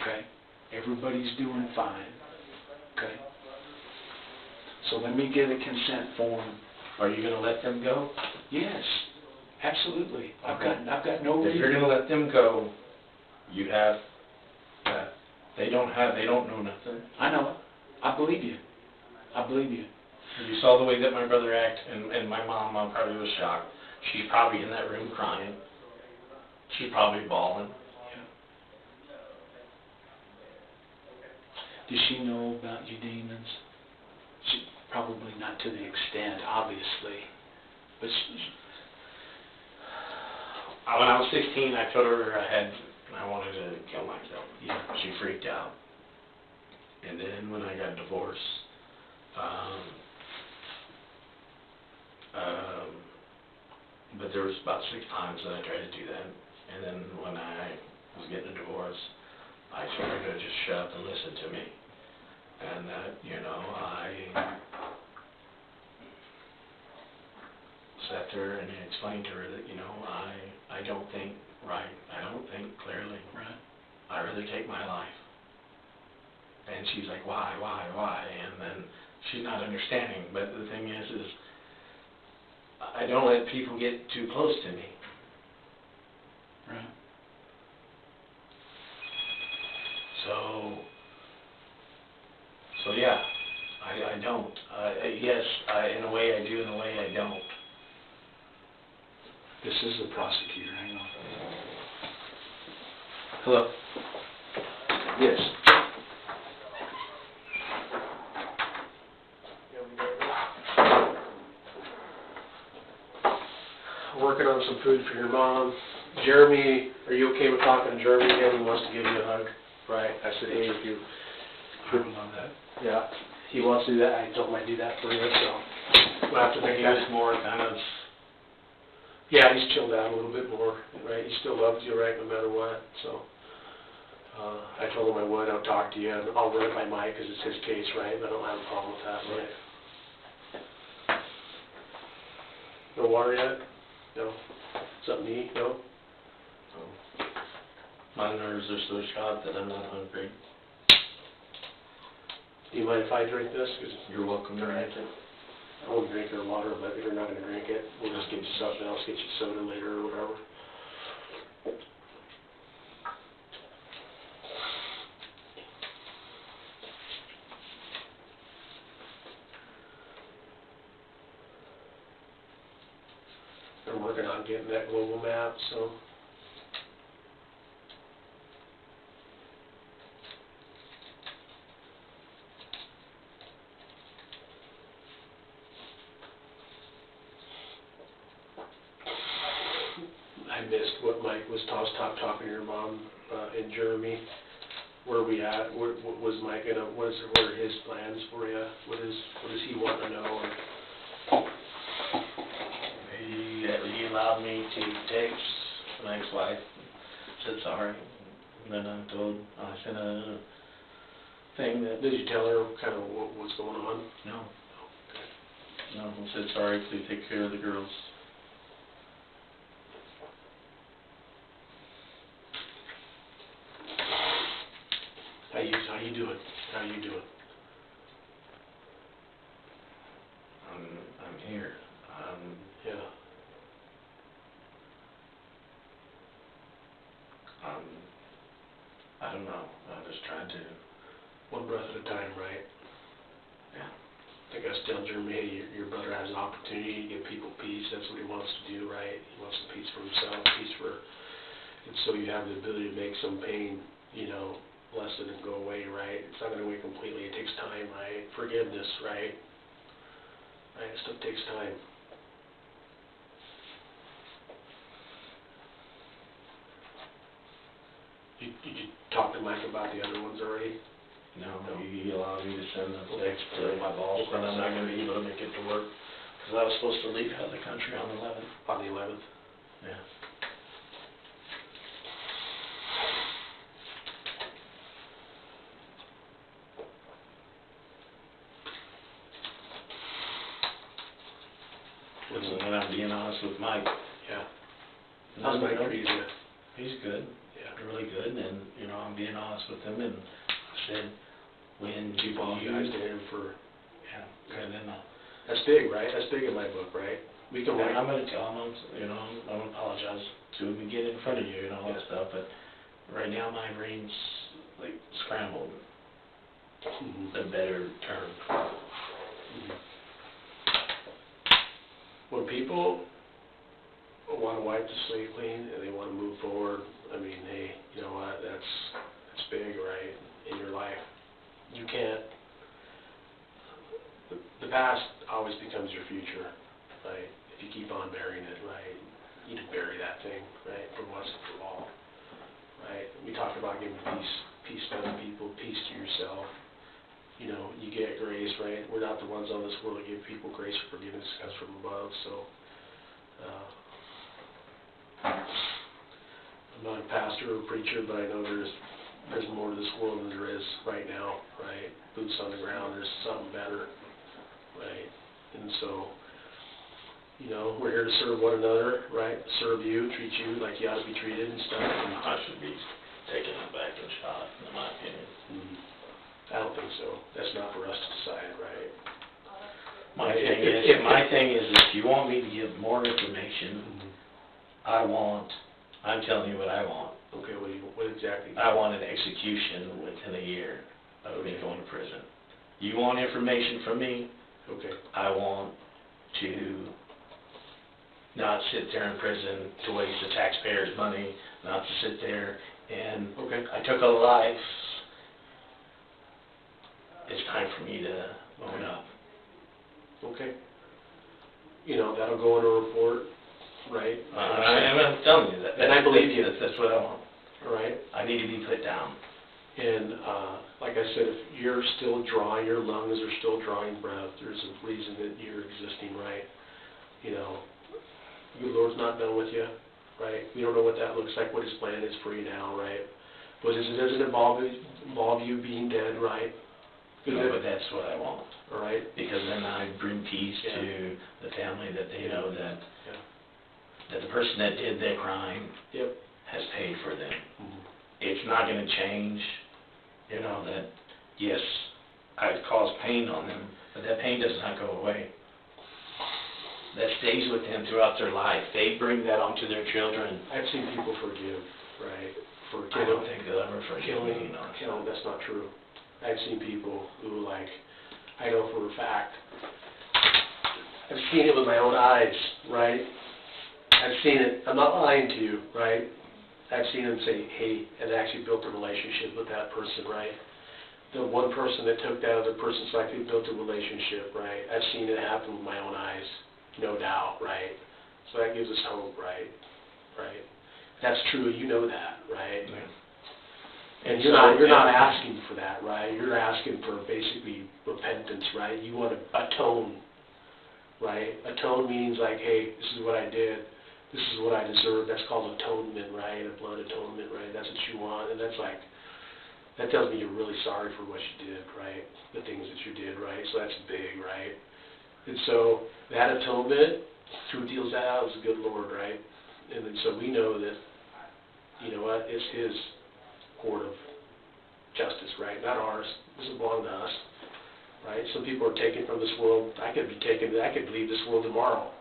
Okay, everybody's doing fine. Okay. So let me get a consent form. Are you going to let them go? Yes, absolutely. Okay. I've got no If reason. you're going to let them go, you have that. They don't know nothing. I know it. I believe you. I believe you. You saw the way that my brother acted, and my mom probably was shocked. She's probably in that room crying. She's probably bawling. Does she know about you demons? Probably not to the extent, obviously. But When I was 16, I told her I wanted to kill myself. Yeah. She freaked out. And then when I got divorced, but there was about 6 times that I tried to do that. And then when I was getting a divorce, I told her to just shut up and listen to me. And that, you know, I sat there and explained to her that, you know, I don't think right. I don't think clearly. Right. I really take my life. And she's like, why? And then she's not understanding. But the thing is I don't let people get too close to me. Right. So yeah, I don't. Yes, in a way I do, in a way I don't. This is the prosecutor, hang on. Hello? Yes. Working on some food for your mom. Jeremy, are you okay with talking to Jeremy again? He wants to give you a hug, right? I said, hey, if you... I would love that. Yeah, he wants to do that. I told him I'd do that for you, so we'll have to I make think that. it's more kind of, Yeah, he's chilled out a little bit more, right? He still loves you, right, no matter what, so. I told him I would. I'll talk to you, and I'll run it by Mike, because it's his case, right? I don't have a problem with that, right? No water yet? No? Something to eat? No? my nerves are so shot that I'm not hungry. Do you mind if I drink this? 'Cause You're welcome to Alright. drink it. I won't drink your water, but if you're not gonna drink it, we'll just get you something else, get you soda later or whatever. They're working on getting that global map, so. I missed what Mike was talking to your mom, and Jeremy. Where are we at? What was Mike what are his plans for you? What does he want to know? He allowed me to text my ex-wife, said sorry, and then I sent a thing that, Did you tell her kind of what's going on? no, I said sorry, please take care of the girls. How you doing? How you doing? I'm here. Yeah. I don't know, I'm just trying to, One breath at a time, right? yeah. I think I was telling Jeremy, hey, your brother has an opportunity to give people peace. That's what he wants to do, right? He wants some peace for himself, and so you have the ability to make some pain, lessen and go away, right? It's not going to go away completely. It takes time, right? Forgiveness, right? Right? Stuff takes time. Did you talk to Mike about the other ones already? No, he allowed me to send a text to my boss, and I'm not gonna be able to make it to work, because I was supposed to leave out of the country on the 11th. On the 11th? Yeah. And I'm being honest with Mike. Yeah. How's Mike treating you? He's good. Yeah. Really good, and, I'm being honest with him, and I said, when You apologize to him for... Yeah, and then, That's big, right? That's big in my book, right? We can I'm gonna tell him, I'm gonna apologize to him and get in front of you and all that stuff, but right now my brain's, like, scrambled, a better term. When people want to wipe the slate clean and they want to move forward, I mean, hey, you know what, that's big, right, in your life. You can't, the past always becomes your future, right? If you keep on burying it, right, you need to bury that thing, right, for once and for all, right? We talk about giving peace to other people, peace to yourself. You get grace, right? We're not the ones on this world that give people grace or forgiveness comes from above, so pastor or preacher, but I know there's more to this world than there is right now, right? Boots on the ground, there's something better, right? And so, you know, we're here to serve one another, right? Serve you, treat you like you ought to be treated and stuff. And I should be taken back and shot, in my opinion. I don't think so. That's not for us to decide, right? My thing is, if you want me to give more information, I'm telling you what I want. Okay, what exactly? I want an execution within a year of me going to prison. You want information from me? Okay. I want to not sit there in prison to waste the taxpayers' money, not to sit there and, Okay. I took a life. It's time for me to own up. Okay. You know, that'll go in a report, right? I'm telling you that. And I believe you. That's what I want. All right? I need to be put down. And like I said, if you're still drawing, your lungs are still drawing breath, there's a reason that you're existing, right? You know, the Lord's not done with you, right? We don't know what that looks like, what His plan is for you now, right? But it doesn't involve you being dead, right? No, but that's what I want. All right? Because then I bring peace to the family that they know that that the person that did that crime has paid for them. It's not going to change, you know, that, yes, I've caused pain on them, but that pain does not go away. That stays with them throughout their life. They bring that onto their children. I've seen people forgive, right? For I don't think they'll ever forgive me, you know. That's not true. I've seen people who, like, I know for a fact, I've seen it with my own eyes, right? I've seen it, I'm not lying to you, right? I've seen them say, hey, and actually built a relationship with that person, right? The one person that took that other person's life, they built a relationship, right? I've seen it happen with my own eyes, no doubt, right? So that gives us hope, right? Right? That's true, you know that, right? Yeah. And you're not asking for that, right? You're asking for basically repentance, right? You want to atone, right? Atone means like, hey, this is what I did. This is what I deserve. That's called atonement, right? A blood atonement, right? That's what you want. And that's like, that tells me you're really sorry for what you did, right? The things that you did, right? So that's big, right? And so that atonement, who deals that out is the good Lord, right? And then so we know that, you know what, it's His court of justice, right? Not ours. It doesn't belong to us, right? Some people are taken from this world. I could leave this world tomorrow.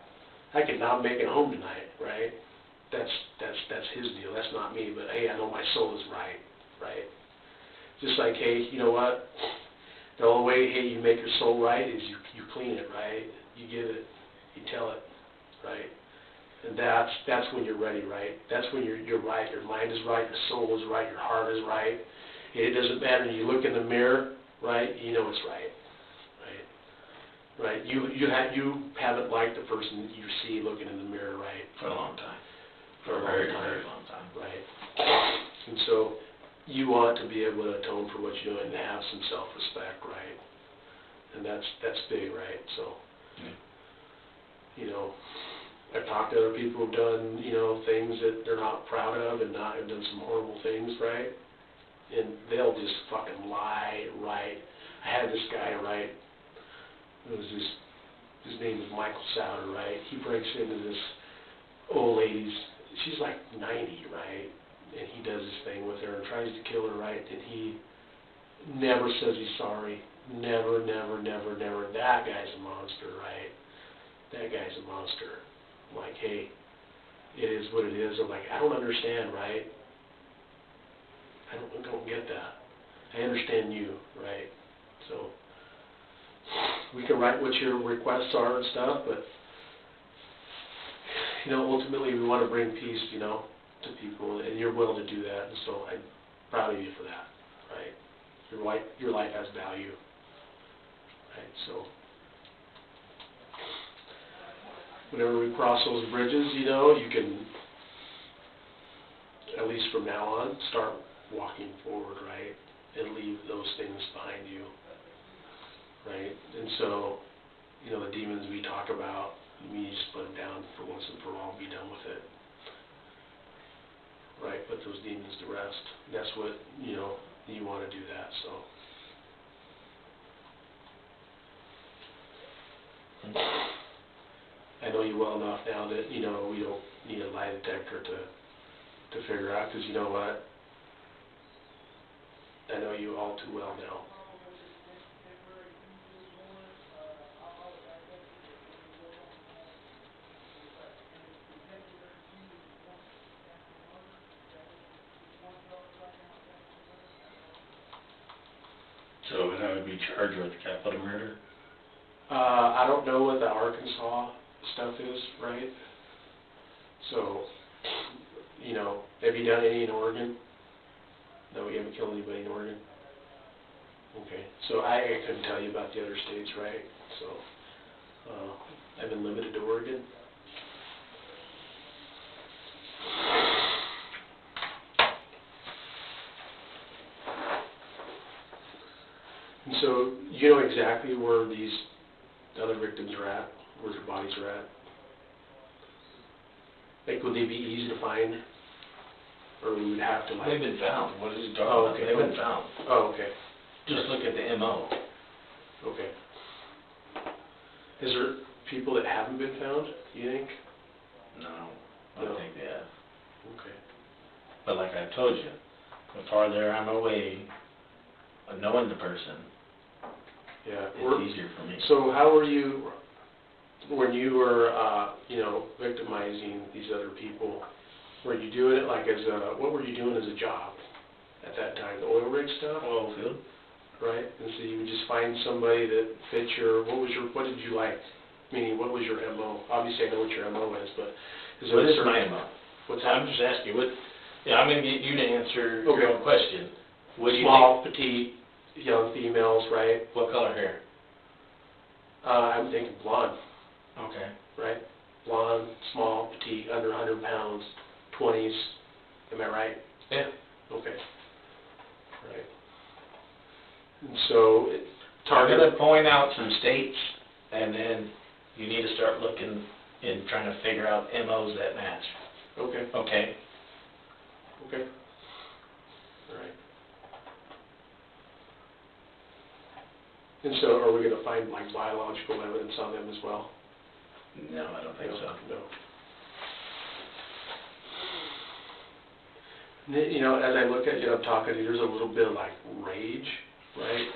I could not make it home tonight, right? That's His deal. That's not me. But hey, I know my soul is right, right? Just like, hey, you know what? The only way, hey, you make your soul right is you clean it, right? You give it, you tell it, right? And that's when you're ready, right? That's when you're right. Your mind is right. Your soul is right. Your heart is right. It doesn't matter. You look in the mirror, right? You know it's right, right? Right? You haven't liked the person that you see looking in the mirror, right? For a long time. For a very, long time. very long time. Right. And so you want to be able to atone for what you're doing and have some self-respect, right? And that's big, right? So, you know, I've talked to other people who've done, you know, things that they're not proud of and have done some horrible things, right? And they'll just fucking lie, right? I had this guy, right? It was his name is Michael Souter, right? He breaks into this old lady's, she's like 90, right? And he does this thing with her and tries to kill her, right? And he never says he's sorry. Never, never, never, never. That guy's a monster, right? That guy's a monster. I'm like, hey, it is what it is. I'm like, I don't understand, right? I don't get that. I understand you, right? So we can write what your requests are and stuff, but you know, ultimately we want to bring peace, you know, to people, and you're willing to do that, and so I'm proud of you for that, right? Your life has value, right? So whenever we cross those bridges, you know, you can, at least from now on, start walking forward, right? And leave those things behind you, right? And so, you know, the demons we talk about, you just put them down for once and for all and be done with it. Right, put those demons to rest. That's what, you know, you want to do that, so. I know you well enough now that, you know, we don't need a lie detector to figure out, because you know what? I know you all too well now. So I would be charged with capital murder? I don't know what the Arkansas stuff is, right? So, you know, have you done any in Oregon? No, you haven't killed anybody in Oregon? Okay, so I couldn't tell you about the other states, right? So, I've been limited to Oregon. And so, you know exactly where these other victims are at, where their bodies are at? Like, would they be easy to find? Or we would have to, like... They've been found. What is he talking Oh, about? okay. They've been found. Oh, okay, Just look at the MO. okay. Is there people that haven't been found, you think? No, I No. don't think they have. Okay. But like I told you, the farther I'm away of knowing the person, Yeah. it's easier for me. So how were you, when you were, you know, victimizing these other people, were you doing it like as a, what were you doing as a job at that time? The oil rig stuff? Oil field? Right? And so you would just find somebody that fits your, what did you like? Meaning, what was your MO? Obviously, I know what your MO is, but is there What a is certain... my MO? What's I'm that? just asking, what, yeah, I'm gonna get you to answer your Okay. own question. What do you Small, petite, young females, right? think? What color hair? I'm thinking blonde, Okay. right? Blonde, small, petite, under 100 pounds, 20s. Am I right? Yeah. Okay. Right. And so, I'm gonna point out some states, and then you need to start looking and trying to figure out MOs that match. Okay. Okay? Okay. All right. And so, are we going to find like biological evidence on them as well? No, I don't think so. No. You know, as I look at you, I'm talking to you, there's a little bit of like rage, right?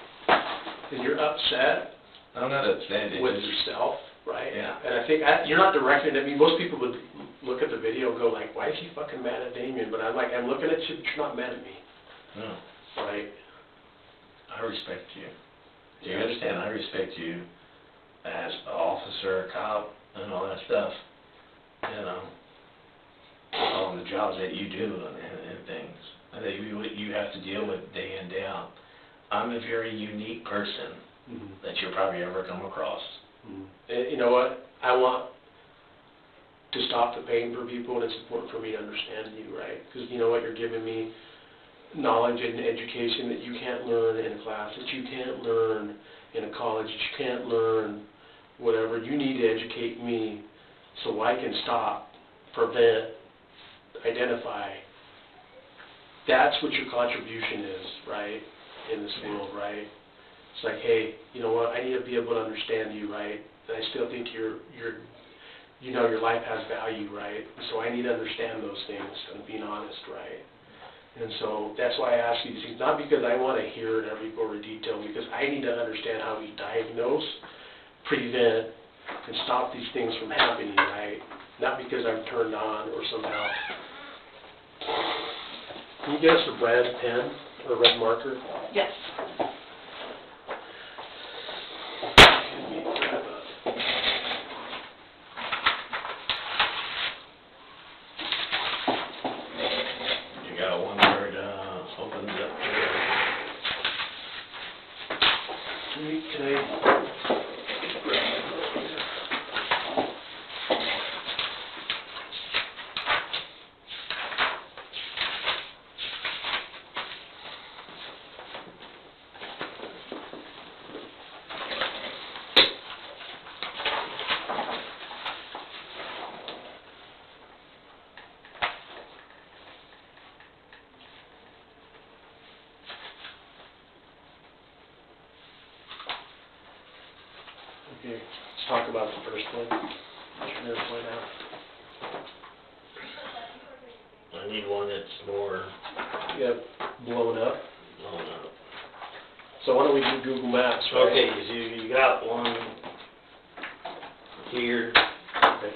And you're upset I'm not upset. with yourself, right? Yeah. And I think, you're not directing at me. Most people would look at the video and go like, why is he fucking mad at Damien? But I'm like, I'm looking at you, but you're not mad at me, No, right? I respect you. Do you understand? I respect you as an officer, a cop, and all that stuff. You know, all the jobs that you do and things that you have to deal with day in, day out. I'm a very unique person that you'll probably ever come across. And you know what? I want to stop the pain for people, and it's important for me to understand you, right? Because you know what? You're giving me knowledge and education that you can't learn in a class, that you can't learn in a college, that you can't learn whatever. You need to educate me so I can stop, prevent, identify. That's what your contribution is, right, in this world, right? It's like, hey, you know what, I need to be able to understand you, right? And I still think you know, your life has value, right? So I need to understand those things and being honest, right? And so that's why I ask you these things, not because I want to hear it every gory detail, because I need to understand how we diagnose, prevent, and stop these things from happening, right? Not because I'm turned on or somehow. Can you get us a red pen or a red marker? Yes. You got one word opens up there. Can I? Okay, let's talk about the first one. What's your point out? I need one that's more Yeah, blown up. blown up. So why don't we do Google Maps, right? Okay, so you got one here. Okay.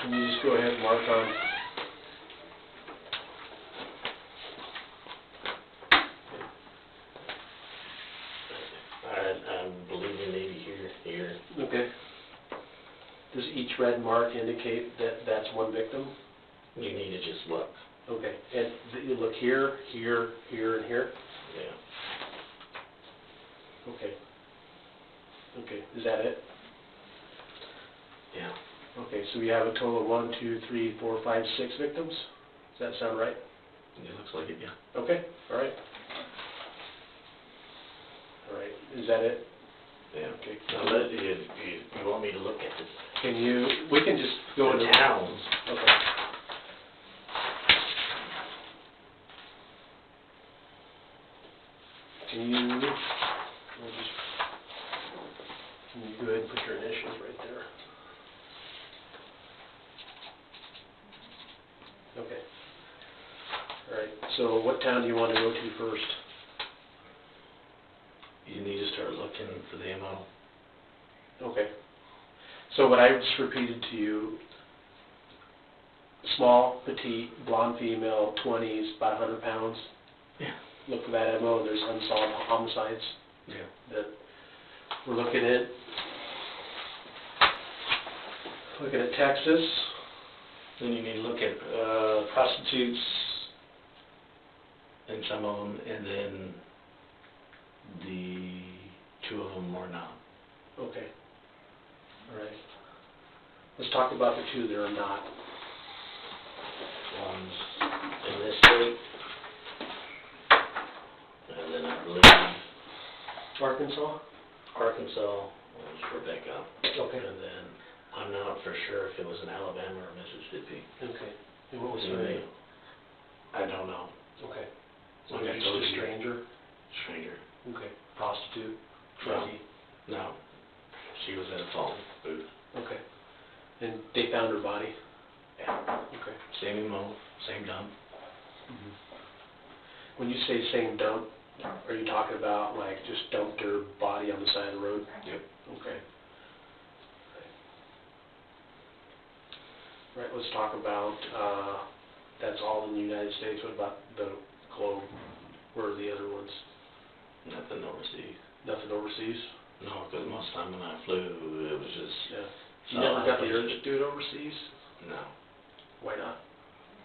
Can you just go ahead and mark on? I'm believing maybe here. Okay. Does each red mark indicate that that's one victim? You need to just look. Okay, and you look here, here, here, and here? Yeah. Okay. Okay, is that it? Yeah. Okay, so we have a total of 1, 2, 3, 4, 5, 6 victims? Does that sound right? It looks like it, yeah. Okay, all right. All right, is that it? Yeah. Okay. Now, you want me to look at Can you, we can just go the into... towns. Okay. Can you, we'll just, can you go ahead and put your initials right there? Okay. All right, so what town do you want to go to first? You need to start looking for the MO. Okay. So what I just repeated to you, small, petite, blonde female, 20s, about 100 pounds. Yeah. Look for that MO, there's unsolved homicides Yeah. that we're looking at. Looking at Texas. Then you need to look at prostitutes and some of them, and then the 2 of them were not. Okay. All right. Let's talk about the 2 that are not. One's in this state, and then I believe Arkansas? Arkansas was Rebekah. Okay. And then I'm not for sure if it was in Alabama or Mississippi. Okay. And what was You her may- name? I don't know. Okay. So Okay, just a stranger? Stranger. Okay. Prostitute? No. Druggie? No. She was at a phone booth. Okay. And they found her body? Yeah. Okay. Same MO, same dump. Mm-hmm. When you say same dump, are you talking about like just dumped her body on the side of the road? Yep. Okay. All right, let's talk about, that's all in the United States. What about the globe? Where are the other ones? Nothing overseas. Nothing overseas? No, because most of the time when I flew, it was just... Yeah. You never got the urge to do it overseas? No. Why not?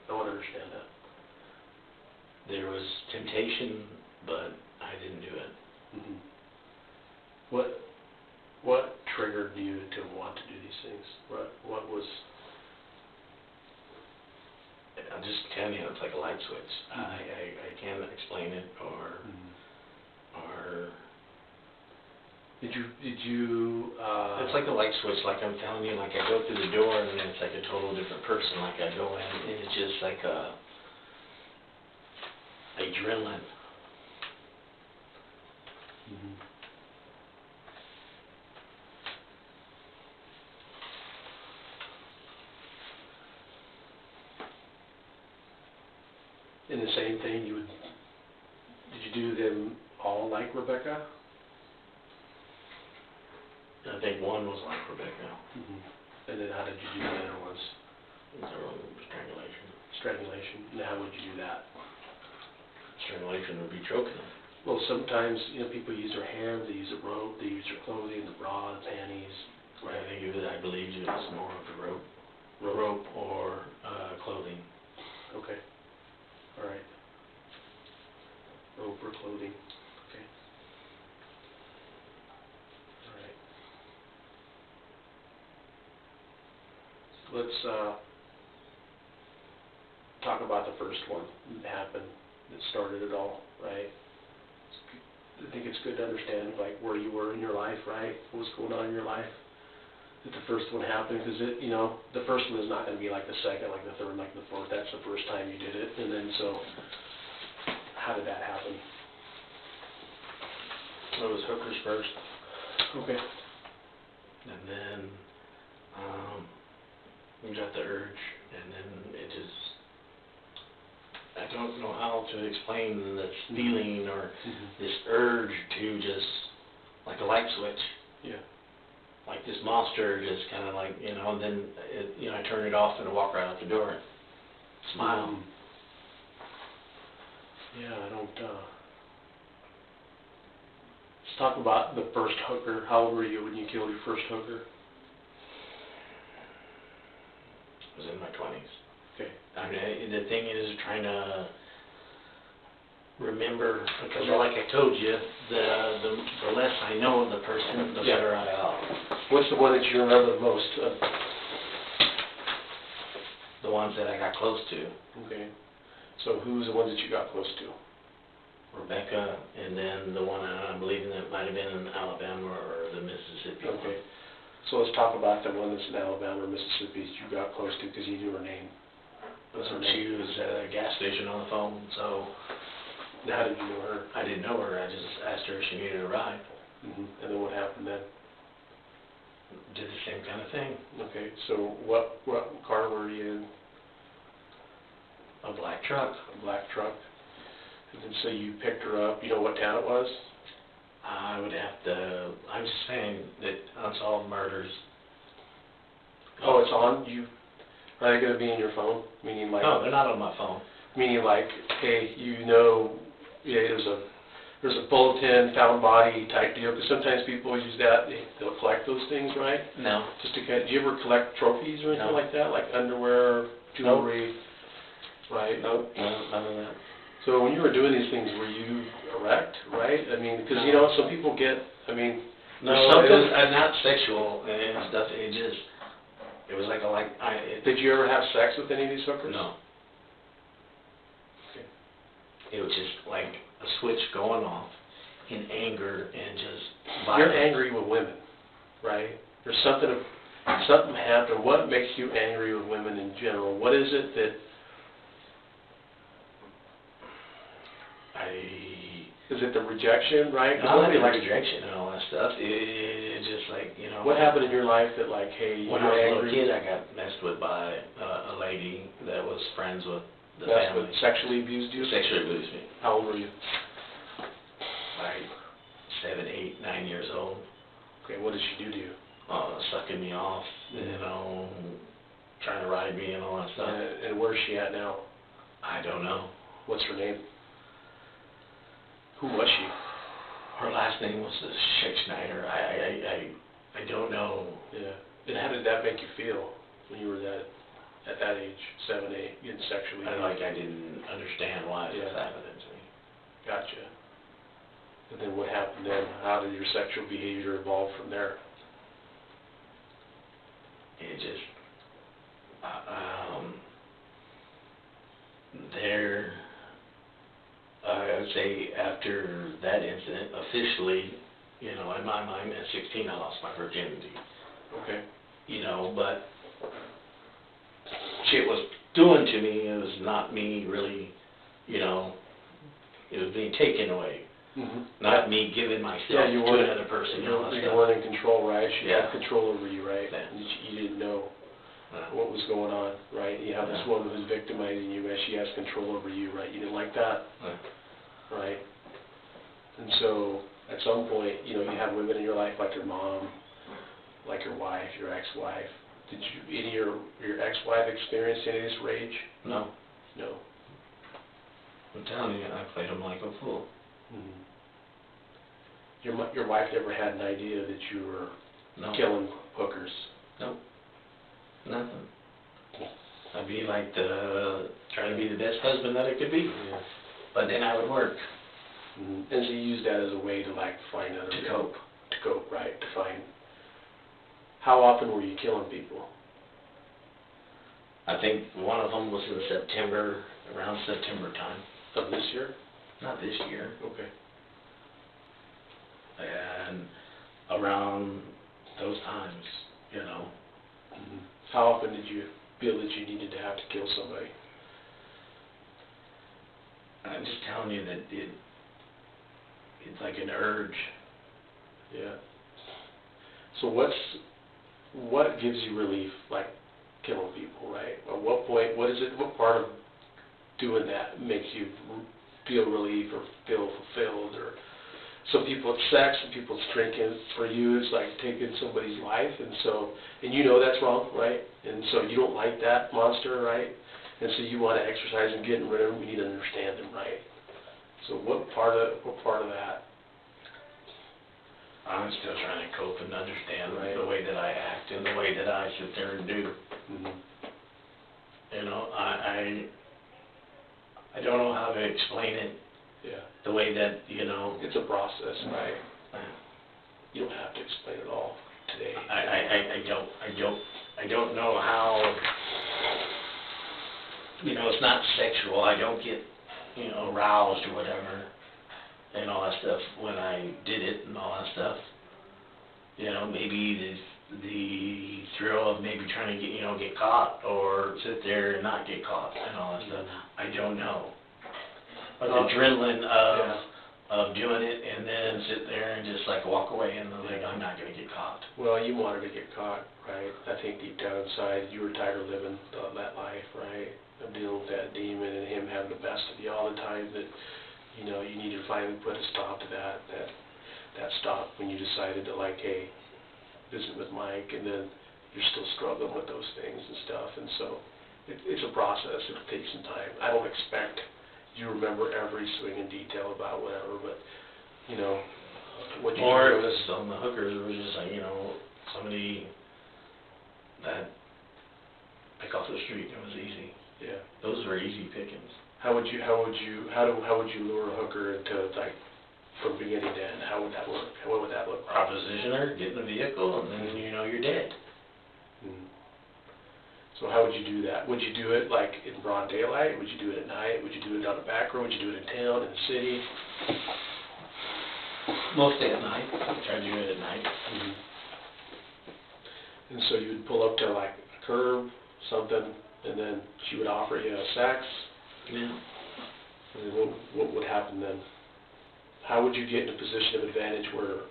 I want to understand that. There was temptation, but I didn't do it. Mm-hmm. What triggered you to want to do these things? What was... I'm just telling you, it's like a light switch. I can't explain it, or Did you it's like a light switch. Like I'm telling you, like I go through the door and it's like a total different person. Like I go in and it's just like adrenaline. Mm-hmm. And the same thing, did you do them all like Rebekah? I think one was like Rebekah. Mm-hmm. And then how did you do the other ones? Strangulation. Strangulation. And how would you do that? Strangulation would be choking them. Well, sometimes, people use their hands, they use a rope, they use their clothing, the bra, the panties. Right. I believe it was more of the rope or clothing. Okay. All right. Rope or clothing. Okay. All right. Let's talk about the first one that happened, that started it all, right? I think it's good to understand, like, where you were in your life, right? What was going on in your life? That the first one happened, because the first one is not going to be like the second, like the third, like the fourth. That's the first time you did it, and then so, how did that happen? It was hookers first. Okay. and then, we got the urge, and then it just, I don't know how to explain this feeling or this urge to just, like a light switch. Yeah. Like this monster just kind of like, and then, I turn it off and I walk right out the door and smile. Yeah, I don't, let's talk about the first hooker. How old were you when you killed your first hooker? I was in my 20s. Okay. I mean, the thing is trying to remember, because like I told you, the less I know of the person, the better I am. What's the one that you remember the most? The ones that I got close to. Okay. So who's the ones that you got close to? Rebekah, and then the one I believe that might have been in Alabama or the Mississippi. Okay. So let's talk about the one that's in Alabama or Mississippi that you got close to because you knew her name. What's her name? She was at a gas station on the phone, so How did you know her? I didn't know her. I just asked her if she needed a ride. And then what happened then? Did the same kind of thing. Okay. So what car were you in? A black truck. A black truck. And then so you picked her up. You know what town it was? I would have to, I'm just saying that unsolved murders. Oh, it's on you. Are they going to be in your phone? Meaning like. No, they're not on my phone. Meaning like, hey, there's a bulletin, found body type deal, because sometimes people use that, they'll collect those things, right? No. Just to do you ever collect trophies or anything No. like that, like underwear, jewelry, right? Nope, no, none of that. So when you were doing these things, were you erect, right? I mean, because some people get, No, there's something. it was not sexual and stuff. It was like Did you ever have sex with any of these hookers? No. Okay. It was just like a switch going off in anger and just You're violence. angry with women, right? There's something happened. What makes you angry with women in general? What is it that... Is it the rejection, right? 'Cause Not nobody only likes rejection and all that stuff. It's just like, What happened in your life that like, hey, When you're I was a little angry? kid, I got messed with by a lady that was friends with the That's family. what sexually abused you? Sexually abused me. How old were you? Like 7, 8, 9 years old. Okay, what did she do to you? Sucking me off, trying to ride me and all that stuff. And where's she at now? I don't know. What's her name? Who was she? Her last name was Sheikh Schneider. I don't know. Yeah. And how did that make you feel when you were at that age, 7, 8, getting sexually abused? I didn't understand why it was happening to me. Gotcha. And then what happened then? How did your sexual behavior evolve from there? It just, I would say after that incident, officially, in my mind, at 16, I lost my virginity. Okay. But shit was doing to me, it was not me really, it was being taken away. Not me giving myself to another person. You weren't in control, right? She Yeah. had control over you, right? Yeah. And you didn't know what was going on, right? You have this woman who's victimizing you, and she has control over you, right? You didn't like that, right? And so, at some point, you have women in your life like your mom, like your wife, your ex-wife. Did any of your ex-wife experience any of this rage? No. No. I'm telling you, I played him like a fool. Your wife never had an idea that you were killing hookers? Nope. Nothing. I'd be like trying to be the best husband that I could be. Yeah. But then I would work. And so you use that as a way to find other... To cope. To cope, right, to find... How often were you killing people? I think one of them was in September, around September time. Of this year? Not this year. Okay. And around those times, How often did you feel that you needed to have to kill somebody? I'm just telling you that it's like an urge. Yeah. So what's what gives you relief, like killing people, right? At what point, what part of doing that makes you feel relief or feel fulfilled? Or some people it's sex, some people it's drinking. For you, it's like taking somebody's life, and you know that's wrong, right? And so you don't like that monster, right? And so you want to exercise and getting rid of them. You need to understand them, right? So what part of that? I'm still trying to cope and understand the way that I act and the way that I sit there and do. Mm-hmm. You know, I don't know how to explain it. Yeah. The way that, you know. It's a process, right? You don't have to explain it all today. I don't know how, you know, it's not sexual. I don't get, you know, aroused or whatever and all that stuff when I did it and all that stuff. You know, maybe the thrill of maybe trying to get caught or sit there and not get caught and all that stuff. I don't know. But the adrenaline of doing it and then sit there and just like walk away and like, I'm not going to get caught. Well, you wanted to get caught, right? I think deep down inside you were tired of living that life, right? Of dealing with that demon and him having the best of you all the time, that, you know, you needed to finally put a stop to that stop when you decided to, like, hey, visit with Mike, and then you're still struggling with those things and stuff. And so it's a process. It'll take some time. I don't expect you remember every swing in detail about whatever, but, you know, what you Or do it was on the hookers, it was just like, you know, somebody that pick off the street, it was easy. Yeah. Those were easy pickings. How would you lure a hooker into, like, from beginning to end? How would that work? What would that look like? Proposition her, get in the vehicle, and then you know you're dead. Mm. So how would you do that? Would you do it like in broad daylight? Would you do it at night? Would you do it down the back road? Would you do it in town, in the city? Mostly at night. Try to do it at night. Mm-hmm. And so you would pull up to like a curb, something, and then she would offer you sex. Yeah. And then what would happen then? How would you get in a position of advantage where,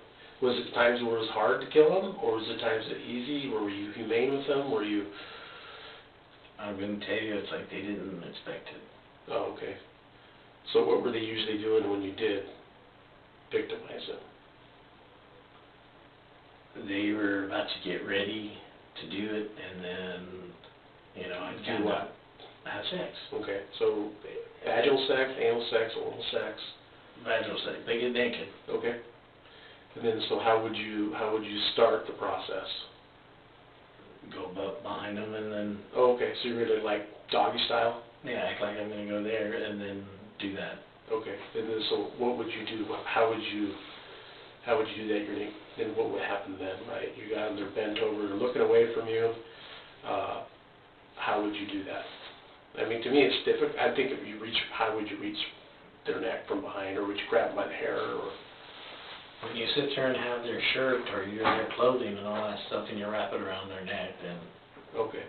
was it times where it was hard to kill them, or was it times that easy? Were you humane with them? Were you... I'm going to tell you, it's like they didn't expect it. Oh, okay. So what were they usually doing when you did victimize them? They were about to get ready to do it, and then, you know, I'd Do what? have sex. Okay, so vaginal sex, anal sex, oral sex. Vaginal sex. They get naked. Okay. And then, so how would you start the process? Go behind them and then, Oh, okay, so you're really like doggy style? yeah, act like I'm going to go there and then do that. Okay, and then, so what would you do? How would you do that? Then what would happen then, right? You got them, they're bent over, they're looking away from you. How would you do that? I mean, to me, it's difficult. I think if you reach, how would you reach their neck from behind, or would you grab them by the hair, or? When you sit there and have their shirt or their clothing and all that stuff and you wrap it around their neck, then... Okay.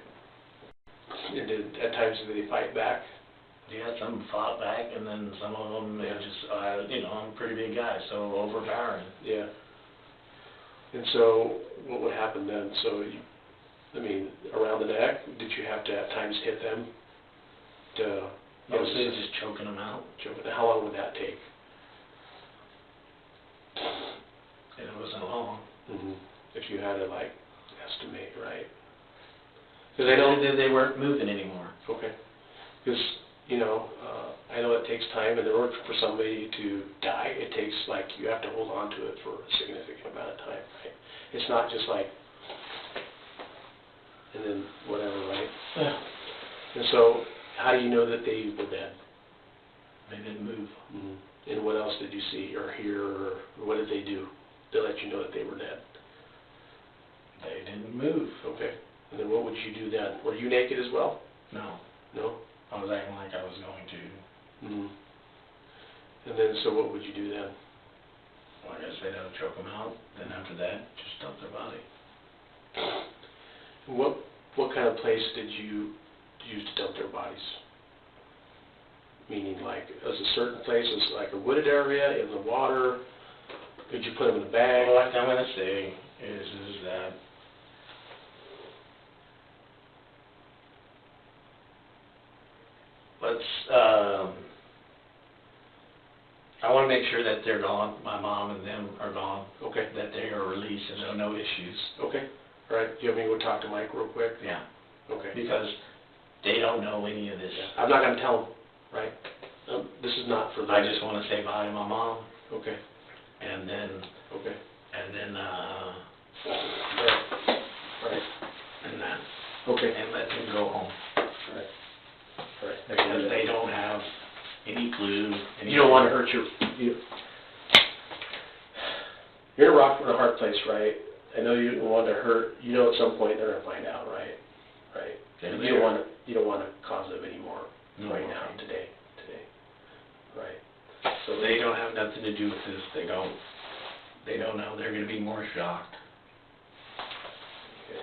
And at times do they fight back? Yeah, some fought back, and then some of them, they just, I'm a pretty big guy, so overpowering. Yeah. And so, what would happen then? So, around the neck, did you have to at times hit them to... Mostly just choking them out. How long would that take? And it wasn't long. Mm-hmm. If you had to, like, estimate, right? Because I know... They weren't moving anymore. Okay. Because, I know it takes time, and in order for somebody to die, it takes, like, you have to hold on to it for a significant amount of time, right? It's not just like, and then whatever, right? Yeah. And so, how do you know that they were dead? They didn't move. Mm-hmm. And what else did you see or hear, or what did they do to let you know that they were dead? They didn't move. Okay. And then what would you do then? Were you naked as well? No. No? I was acting like I was going to. Mm-hmm. And then, so what would you do then? Like I said, I would choke them out. Then after that, just dump their body. What kind of place did you use to dump their bodies? Meaning, like, was a certain place, was like a wooded area, in the water? Did you put them in a bag? Well, like I'm going to say is that I want to make sure that they're gone, my mom and them are gone, Okay, that they are released and there are no issues. okay. All right, do you want me to go talk to Mike real quick? Yeah, Okay. because they don't know any of this. I'm not gonna tell them, right? This is not for them. I just want to say bye to my mom, Okay, and then, okay. Right, and then, okay. and let them go home. Right. Right. Because they don't have any clue. You don't wanna hurt you're in a rock and a hard place, right? I know you don't want to hurt, you know at some point they're gonna find out, right? Right? And you don't wanna cause them any more right now, today, right? So they don't have nothing to do with this, they don't know, they're gonna be more shocked. Okay.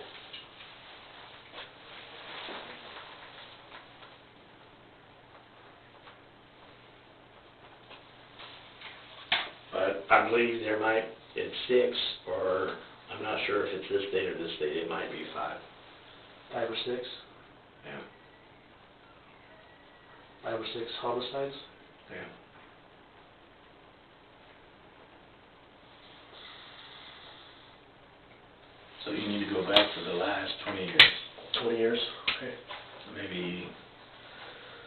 But I believe there might, it's 6, or I'm not sure if it's this date or this date, it might be 5. 5 or 6? Yeah, 5 or 6 homicides? yeah. So you need to go back to the last 20 years, 20 years? Okay. maybe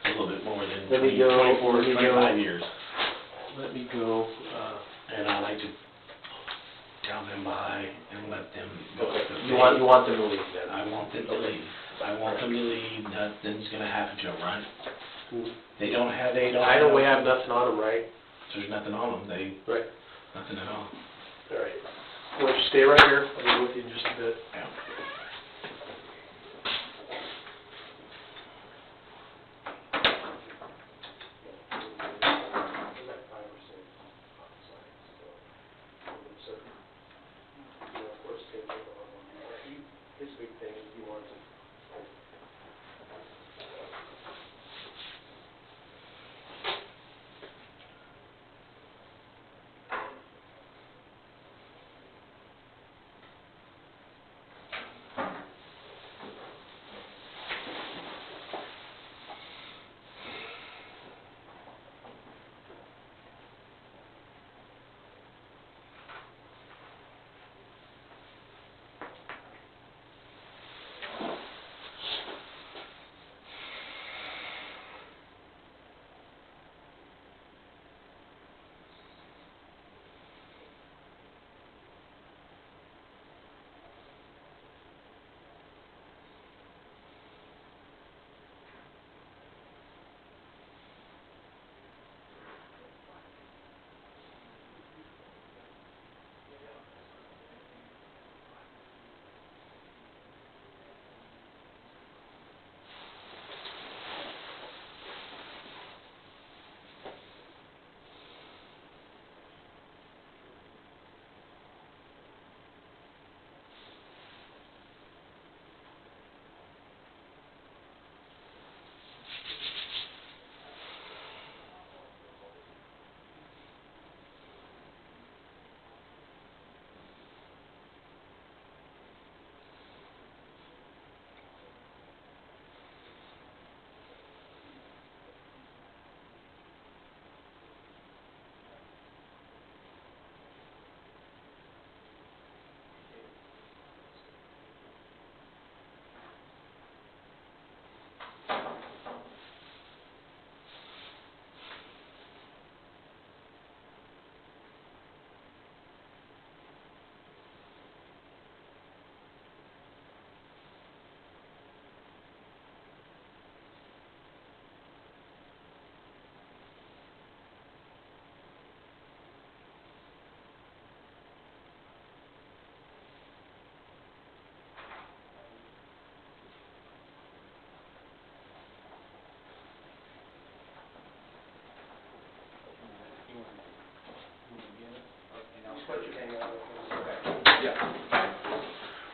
a little bit more than Let me 20, go, 24, let me 25 go. years. Let me go, And I like to tell them bye and let them go. okay. You want them to leave then? I want them to leave. I want them to leave, nothing's gonna happen to them, right? Hmm. They don't have, I know we have nothing on them, right? There's nothing on them, Right. nothing at all. All right. Well, just stay right here, I'll be with you in just a bit. Yeah. His big thing is he wants to.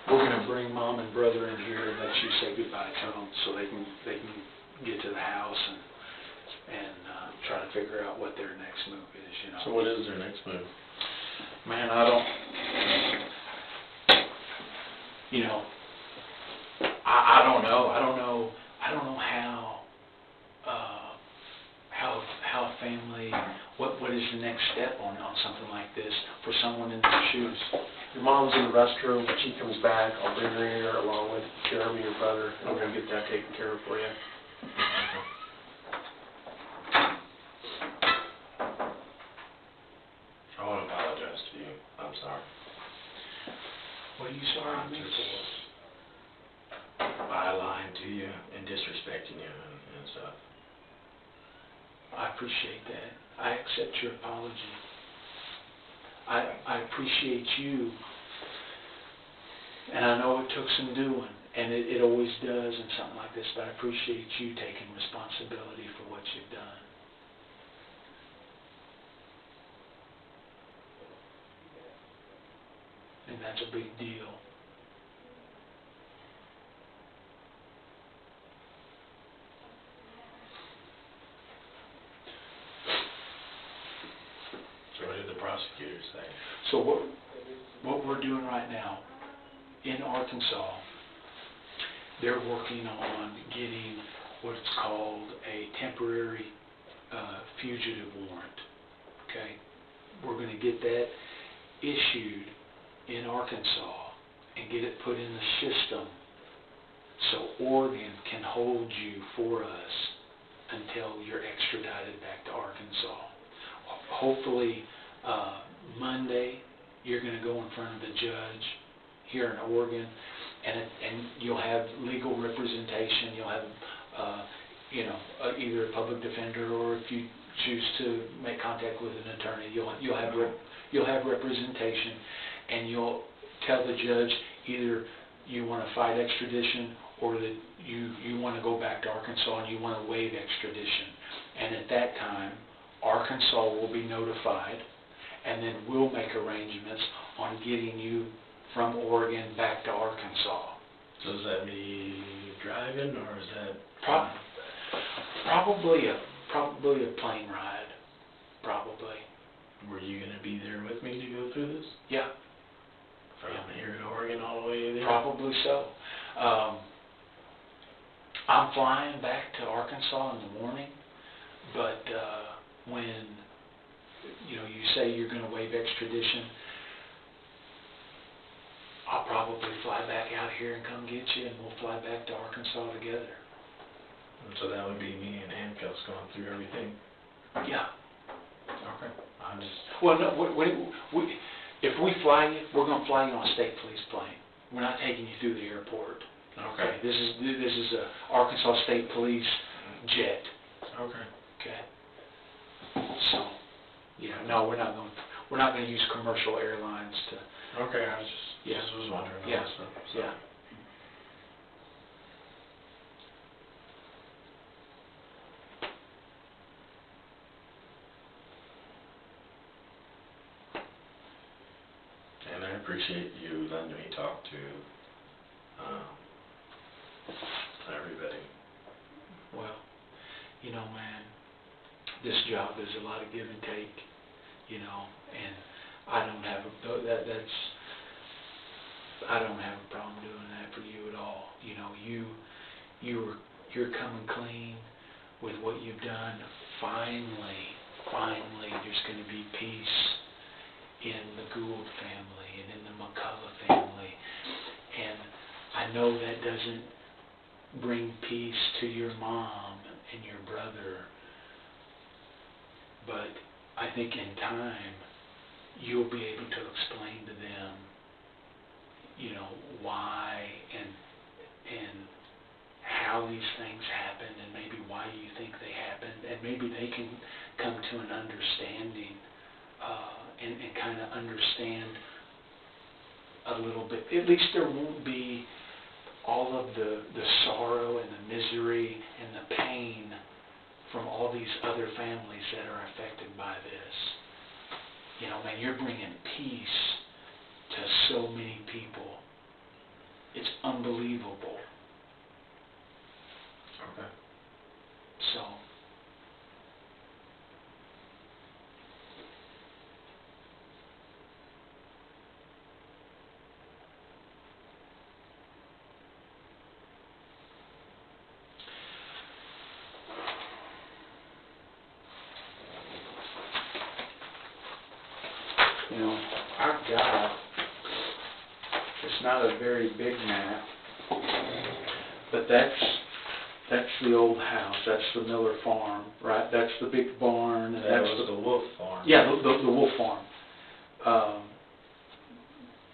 We're gonna bring mom and brother in here and let you say goodbye to them so they can get to the house and try to figure out what their next move is, you know. So what is their next move? Man, I don't, you know, I don't know how, what is the next step on something like this for someone in their shoes? Your mom's in the restroom, when she comes back, I'll bring her here along with Jeremy, your brother, and we'll get that taken care of for you. I want to apologize to you. I'm sorry. What are you sorry to me for? By lying to you and disrespecting you and stuff. I appreciate that. I accept your apology. I appreciate you, and I know it took some doing, and it always does in something like this, but I appreciate you taking responsibility for what you've done. And that's a big deal. So what did the prosecutors say? So what we're doing right now in Arkansas, they're working on getting what's called a temporary fugitive warrant. Okay? We're going to get that issued in Arkansas and get it put in the system so Oregon can hold you for us until you're extradited back to Arkansas. Hopefully Monday you're going to go in front of the judge here in Oregon, and you'll have legal representation. You'll have either a public defender, or if you choose to make contact with an attorney, you'll have representation, and you'll tell the judge either you want to fight extradition or that you want to go back to Arkansas and you want to waive extradition. And at that time, Arkansas will be notified, and then we'll make arrangements on getting you from Oregon back to Arkansas. So does that mean driving, or is that... Probably a plane ride. Probably. Were you going to be there with me to go through this? Yeah. From here to Oregon all the way there? Probably so. I'm flying back to Arkansas in the morning, but when you say you're going to waive extradition, I'll probably fly back out here and come get you, and we'll fly back to Arkansas together. And so that would be me in handcuffs going through everything? Yeah. Okay. I'm just... Well, no. If we fly you, we're going to fly you on a state police plane. We're not taking you through the airport. Okay. This is a Arkansas State Police jet. Okay. Okay. So, no, we're not going to use commercial airlines to. Okay, I was just was wondering. Yeah. Also, so. Yeah. And I appreciate you letting me talk to everybody. Well, man, this job is a lot of give and take, and I don't have I don't have a problem doing that for you at all. You're coming clean with what you've done. Finally, there's going to be peace in the Gould family and in the McCullough family, and I know that doesn't bring peace to your mom and your brother, but I think in time you'll be able to explain to them, why and how these things happened, and maybe why you think they happened, and maybe they can come to an understanding and kind of understand a little bit. At least there won't be all of the sorrow and the misery and the pain from all these other families that are affected by this. Man, you're bringing peace to so many people. It's unbelievable. Okay. So, You know, I've got, it's not a very big map, but that's the old house, that's the Miller farm, right? That's the big barn, and That that's was the wolf farm. yeah, the wolf farm.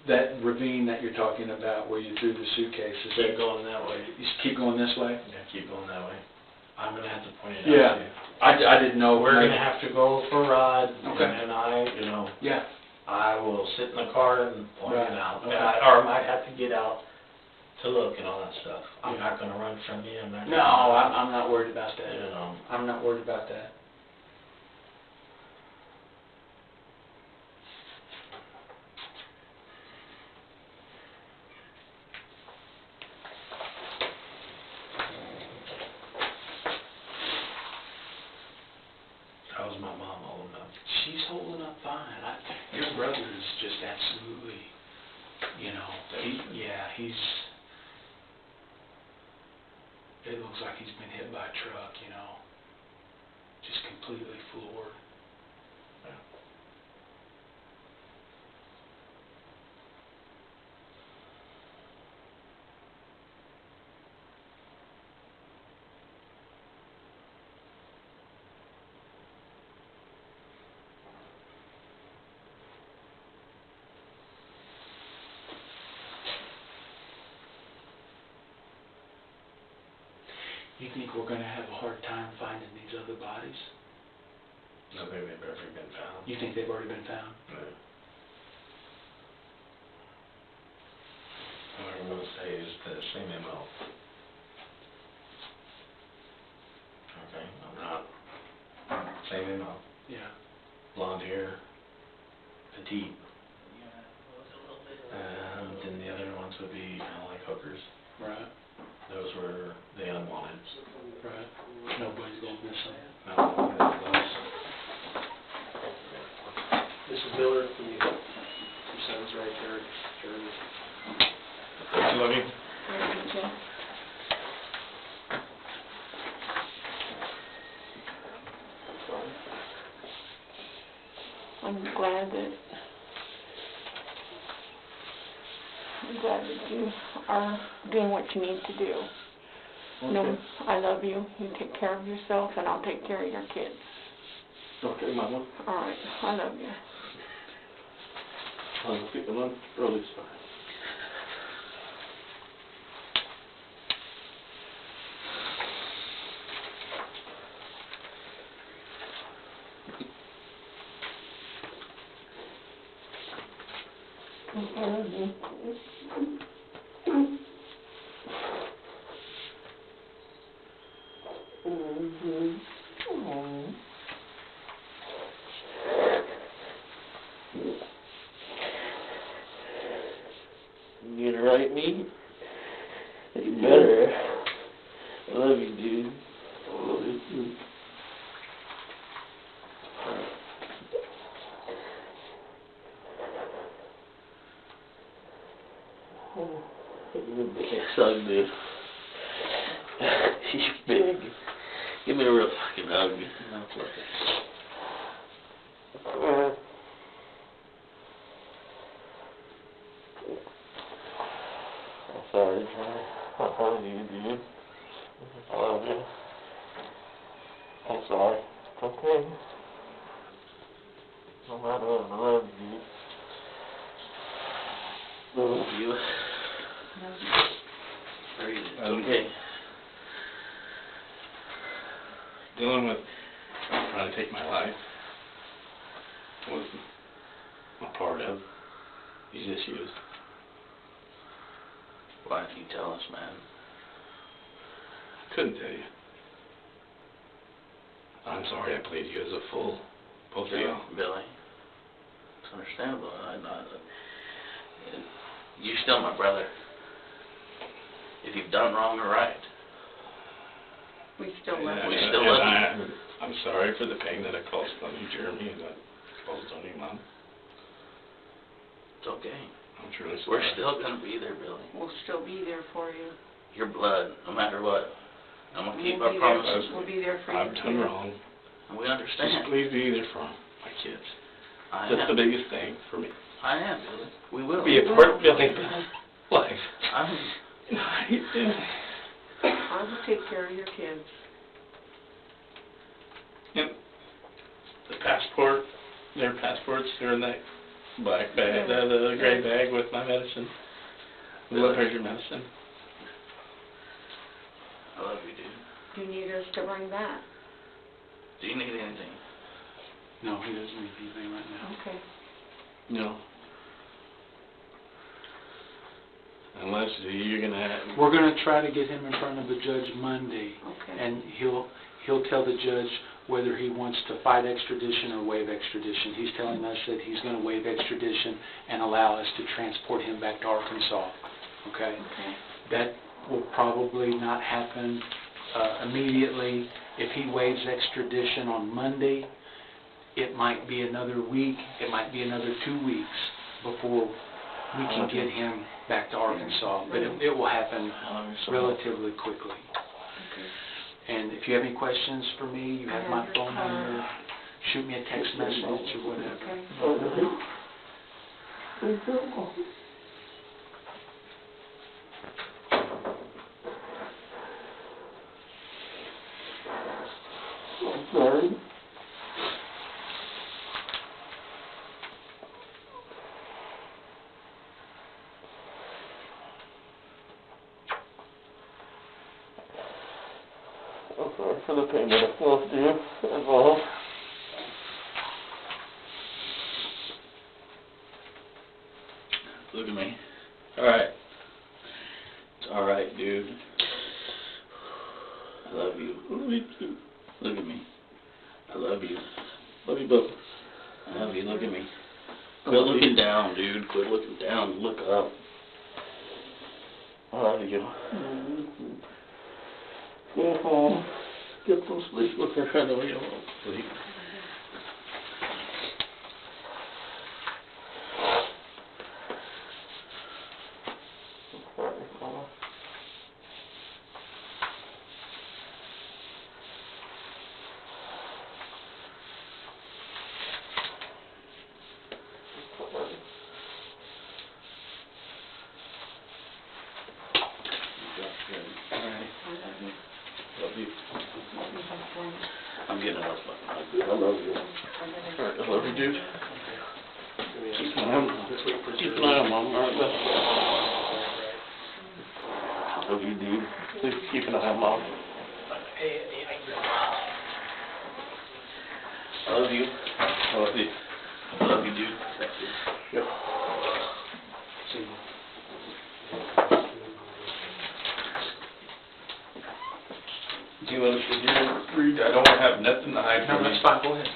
That ravine that you're talking about where you threw the suitcases. Keep going that way. You just keep going this way? Yeah, keep going that way. I'm gonna have to point it out Yeah. to you. I didn't know. We're gonna have to go for a ride, Okay. and I, you know, Yeah, I will sit in the car and point Right. it out. Okay. Or I might have to get out to look and all that stuff. I'm not gonna run from you, I'm not no, gonna. I'm not worried about that. You know, I'm not worried about that. how's my mom holding up? She's holding up fine. Your brother is just absolutely, you know, it looks like he's been hit by a truck, you know, just completely floored. You think we're going to have a hard time finding these other bodies? No, they've ever been found. You think they've already been found? Right. What I'm gonna say is the same MO. Okay, I'm not, same MO. Yeah. Blonde hair, petite. Then the other ones would be kind of like hookers. Right, Those were the unwanted. right. Nobody's going missing. No, those. Mrs. Miller, your son's right there, Jeremy. Love you. I'm glad that you are doing what you need to do. No, I love you. You take care of yourself, and I'll take care of your kids. Okay, Mama. All right, I love you. I'm feeling really sorry. I love you. Get it right, me? You better. I love you, dude. I love you, too. You're a big hug, dude. He's big. Give me a real fucking hug. I'm sorry, Johnny. I love you, dude. I love you. I'm sorry. It's okay. No matter what, I love you, dude. Love you. Okay. Dealing with trying to take my life was a part of these issues. Why don't you tell us, man? I couldn't tell you. I'm sorry I played you as a fool. Both of you. Billy. It's understandable. You're still my brother. If you've done wrong or right. We still love We you. still love you. I'm sorry for the pain that I caused on you, Jeremy, and that I caused on your mom. It's okay. I'm truly sorry. We're still going to be there, Billy. We'll still be there for you. Your blood, no matter what. I'm going to keep We'll our be there. promises. We'll be there for you, I've done too. wrong. And we Just understand. please be there for my kids. I That's the am. biggest thing for me. I am, Billy. We will. Be a part building life. I'm, I will take care of your kids. Yep. The passport, their passports are in that black bag, the gray bag with my medicine. Blood pressure medicine. I love you, dude. Do you need us to bring that? Do you need anything? No, he doesn't need anything right now. Okay. No. Unless you're gonna have. We're gonna try to get him in front of a judge Monday, Okay. and he'll tell the judge whether he wants to fight extradition or waive extradition. He's telling us that he's gonna waive extradition and allow us to transport him back to Arkansas, okay? Okay. That will probably not happen immediately. If he waives extradition on Monday, it might be another week, it might be another 2 weeks before we can get him back to Arkansas. But it will happen relatively quickly. Okay. And if you have any questions for me, you have my phone number, shoot me a text message or whatever. Sorry. I'm sorry for the pain that I caused you involved. Look at me. Alright. It's alright, dude. I love you. Love you too. Look at me. I love you. Love you both. I love you. Look at me. Quit looking down, dude. Quit looking down. Look up. I love you. Go home. Get some sleep. Look at her. Go home. Sleep. I'm getting off. I love you. Alright, I love you, dude. Keep an eye on Mom. Alright, I love you, dude. Please keep an eye on Mom. I love you. I love you. I love you, dude. Yep. See you. Do you want to read? I don't have nothing to hide from you. No, that's fine, go ahead.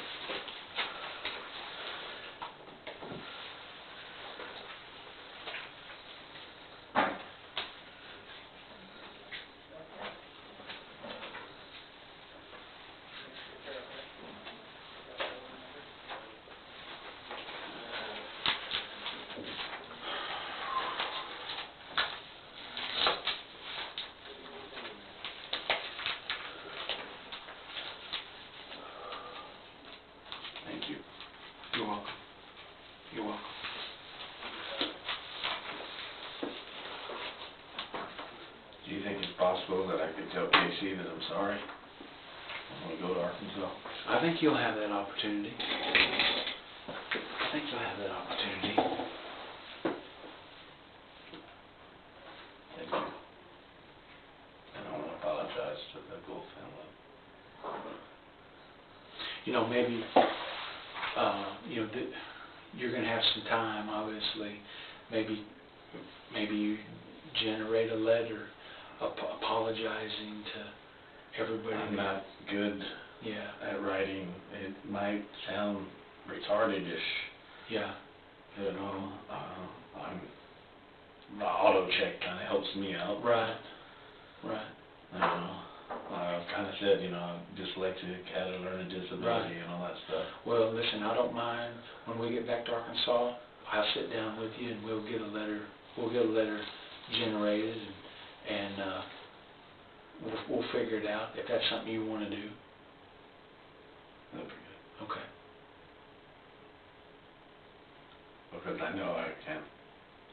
Thank you. You're welcome. You're welcome. Do you think it's possible that I could tell Casey that I'm sorry when we go to Arkansas? I think you'll have that opportunity. I think you'll have that opportunity. Thank you. And I want to apologize to the Gould family. You know, maybe, you're gonna have some time, obviously. Maybe you generate a letter apologizing to everybody. I'm not good Yeah, at writing. It might sound retarded-ish, yeah, you know. The auto check kind of helps me out. right. I've kind of said, I'm dyslexic, had a learning disability, Right. and all that stuff. Well, listen, I don't mind, when we get back to Arkansas, I'll sit down with you and we'll get a letter generated and we'll figure it out, if that's something you want to do. That'd be good. Okay. because I know I can't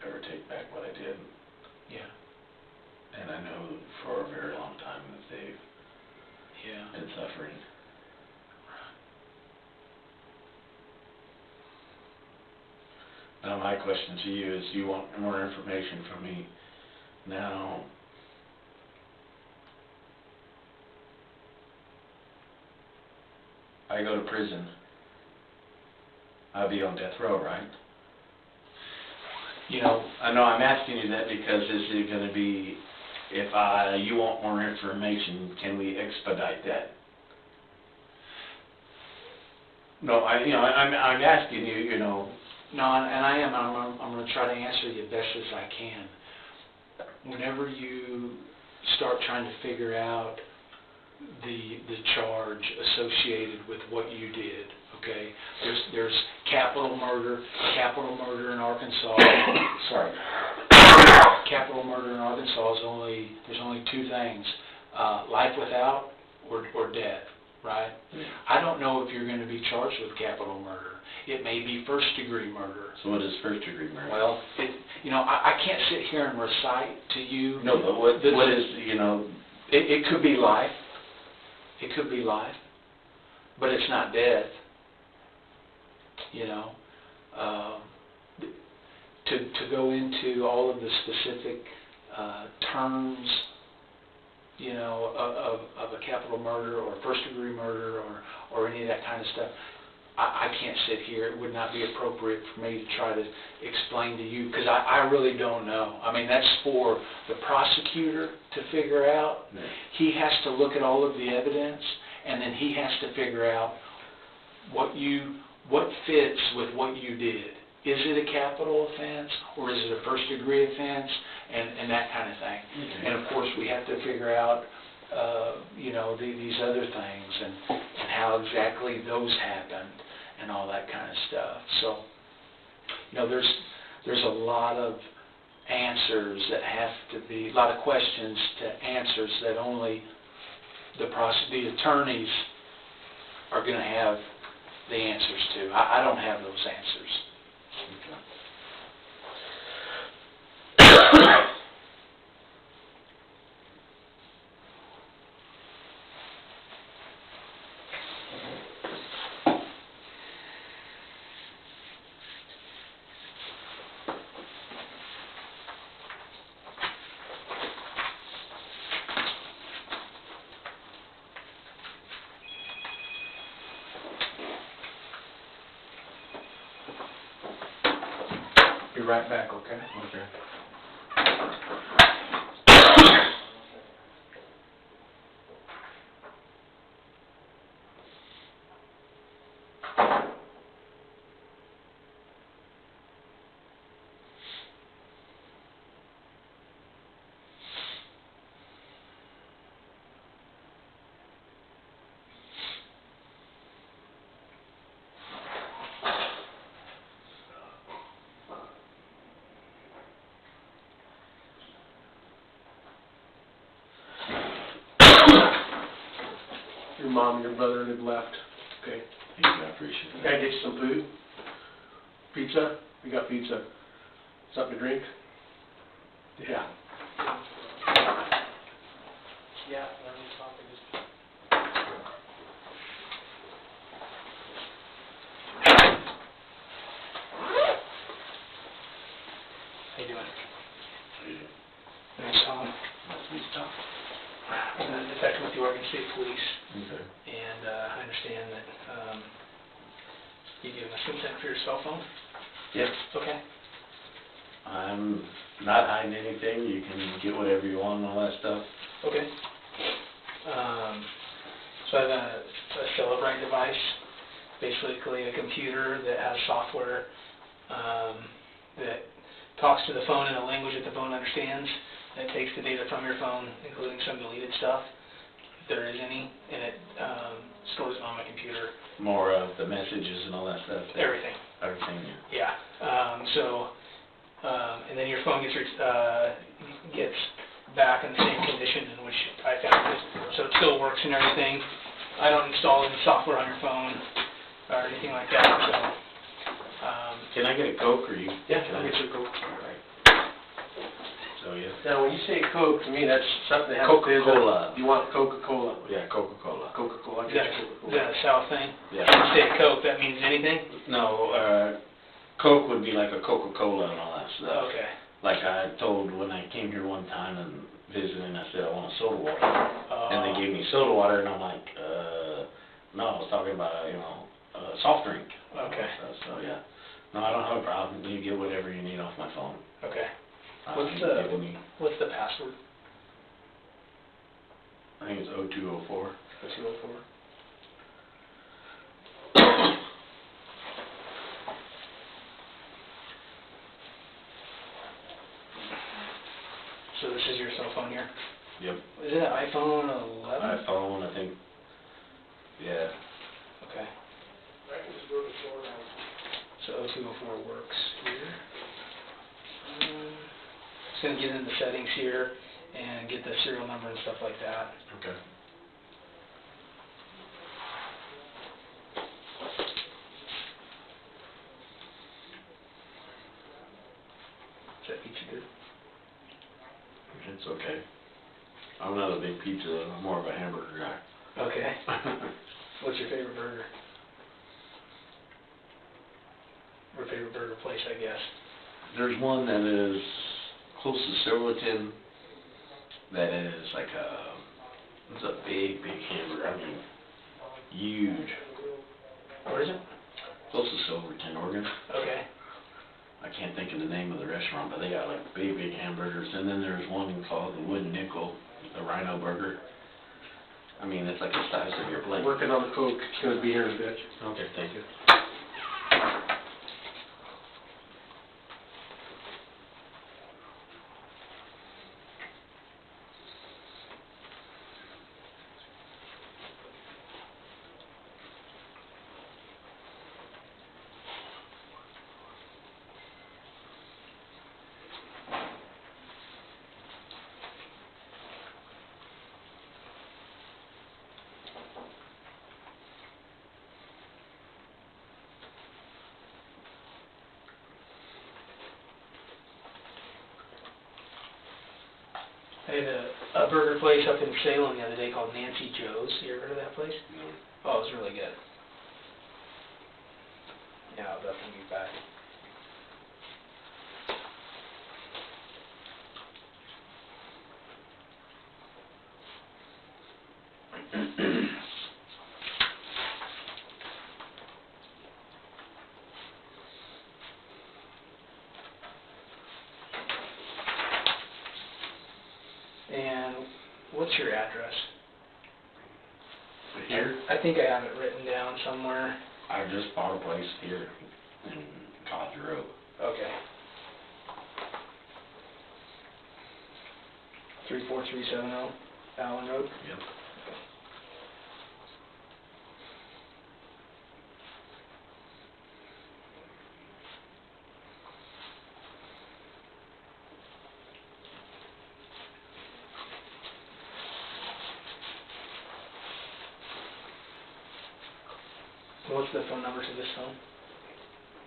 ever take back what I did. Yeah. And I know for a very long time that they've Yeah. been suffering. Now, my question to you is, you want more information from me now? I go to prison, I'll be on death row, right? You know, I know I'm asking you that because is it gonna be, if you want more information, can we expedite that? No, I'm asking you, you know. no, and I am, I'm gonna try to answer you best as I can. Whenever you start trying to figure out the charge associated with what you did, okay? There's capital murder in Arkansas. Sorry. Capital murder in Arkansas is there's only two things, life without or death, right? I don't know if you're going to be charged with capital murder. It may be first-degree murder. So what is first-degree murder? Well, I can't sit here and recite to you. No, but what is, you know? It could be life. It could be life, but it's not death. You know, to go into all of the specific terms, you know, of a capital murder or first-degree murder or any of that kind of stuff, I can't sit here. It would not be appropriate for me to try to explain to you, because I really don't know. I mean, that's for the prosecutor to figure out. Yeah. He has to look at all of the evidence, and then he has to figure out what fits with what you did. Is it a capital offense, or is it a first-degree offense, and that kind of thing. Okay. And, of course, we have to figure out, you know, these other things and how exactly those happened and all that kind of stuff. So, you know, there's a lot of answers that have to be, a lot of questions to answers that only the attorneys are going to have the answers to. I don't have those answers. Be right back, okay? Okay. Your mom and your brother had left, okay? Thank you, I appreciate Can that. I get you some food? Pizza? We got pizza. Something to drink? Yeah. Yeah, let me talk to this. How you doing? Name's Tom. Nice to meet you, Tom. I'm a detective with the Oregon State Police, Okay. and I understand that you gave us consent for your cell phone? Yes. Okay. I'm not hiding anything. You can get whatever you want and all that stuff. Okay. So I have a Celebrite device, basically a computer that has software that talks to the phone in a language that the phone understands, and it takes the data from your phone, including some deleted stuff, if there is any, and it stores it on my computer. More of the messages and all that stuff. Everything. Everything. Yeah. And then your phone gets back in the same condition in which I found it. So it still works and everything. I don't install any software on your phone or anything like that. So Can I get a Coke or you? Yeah, Can I'll I get you a Coke. All right. So, yeah. Now, when you say Coke, to me, that's something that has to do with... Coca-Cola. You want Coca-Cola? Yeah, Coca-Cola. Coca-Cola. Is that a South thing? Yeah. You say Coke, that means anything? No, Coke would be like a Coca-Cola and all that stuff. Okay. Like I told when I came here one time and visiting, I said I want a soda water. And they gave me soda water, and I'm like, no, I was talking about, soft drink. Okay. So, yeah. No, I don't have a problem. You get whatever you need off my phone. Okay. Giving you, What's the password? I think it's 0204. 204. So this is your cell phone here? Yep. Is it an iPhone 11? iPhone, I think. Yeah. Okay. So 0204 works here. Just gonna get into the settings here and get the serial number and stuff like that. Okay. Is that pizza good? It's okay. I'm not a big pizza, I'm more of a hamburger guy. Okay. What's your favorite burger? Or favorite burger place, I guess? There's one that is close to Silverton that is like it's a big hamburger. I mean, huge. Where is it? Close to Silverton, Oregon. Okay. I can't think of the name of the restaurant, but they got like big hamburgers. And then there's one called the Wooden Nickel, the Rhino Burger. I mean, it's like the size of your plate. Working on the Coke. It's going to be here in a bit. Okay, thank you. I had a burger place up in Salem the other day called Nancy Joe's. You ever heard of that place? No. Oh, it was really good. Yeah, I'll definitely be back. And what's your address? Here? I think I have it written down somewhere. I just bought a place here in College Road. Okay. 34370 Allen Road? Yep. What's the phone number to this phone?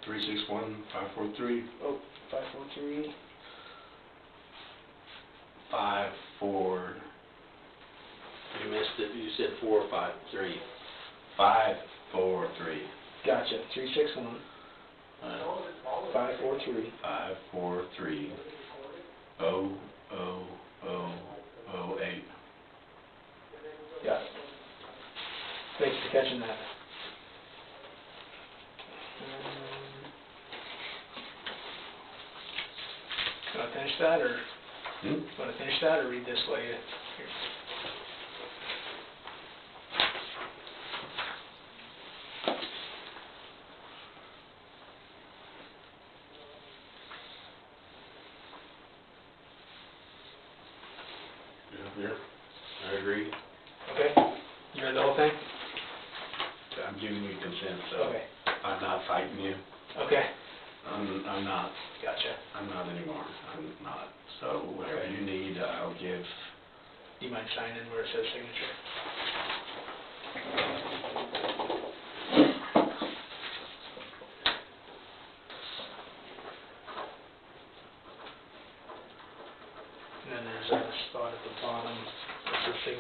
361-543. Oh, 543. 54. You missed it, you said 4 or 5, 3. 543. Gotcha. 361 543. 543. 00008. Got it. Thanks for catching that. Want to finish that, or want to finish that, or read this while you? Here. Yeah, I agree. Okay. You read the whole thing? I'm giving you consent, so Okay. I'm not fighting you. Okay. I'm not. Gotcha. I'm not anymore. I'm not. So whatever you need, I'll give. Do you mind signing where it says signature?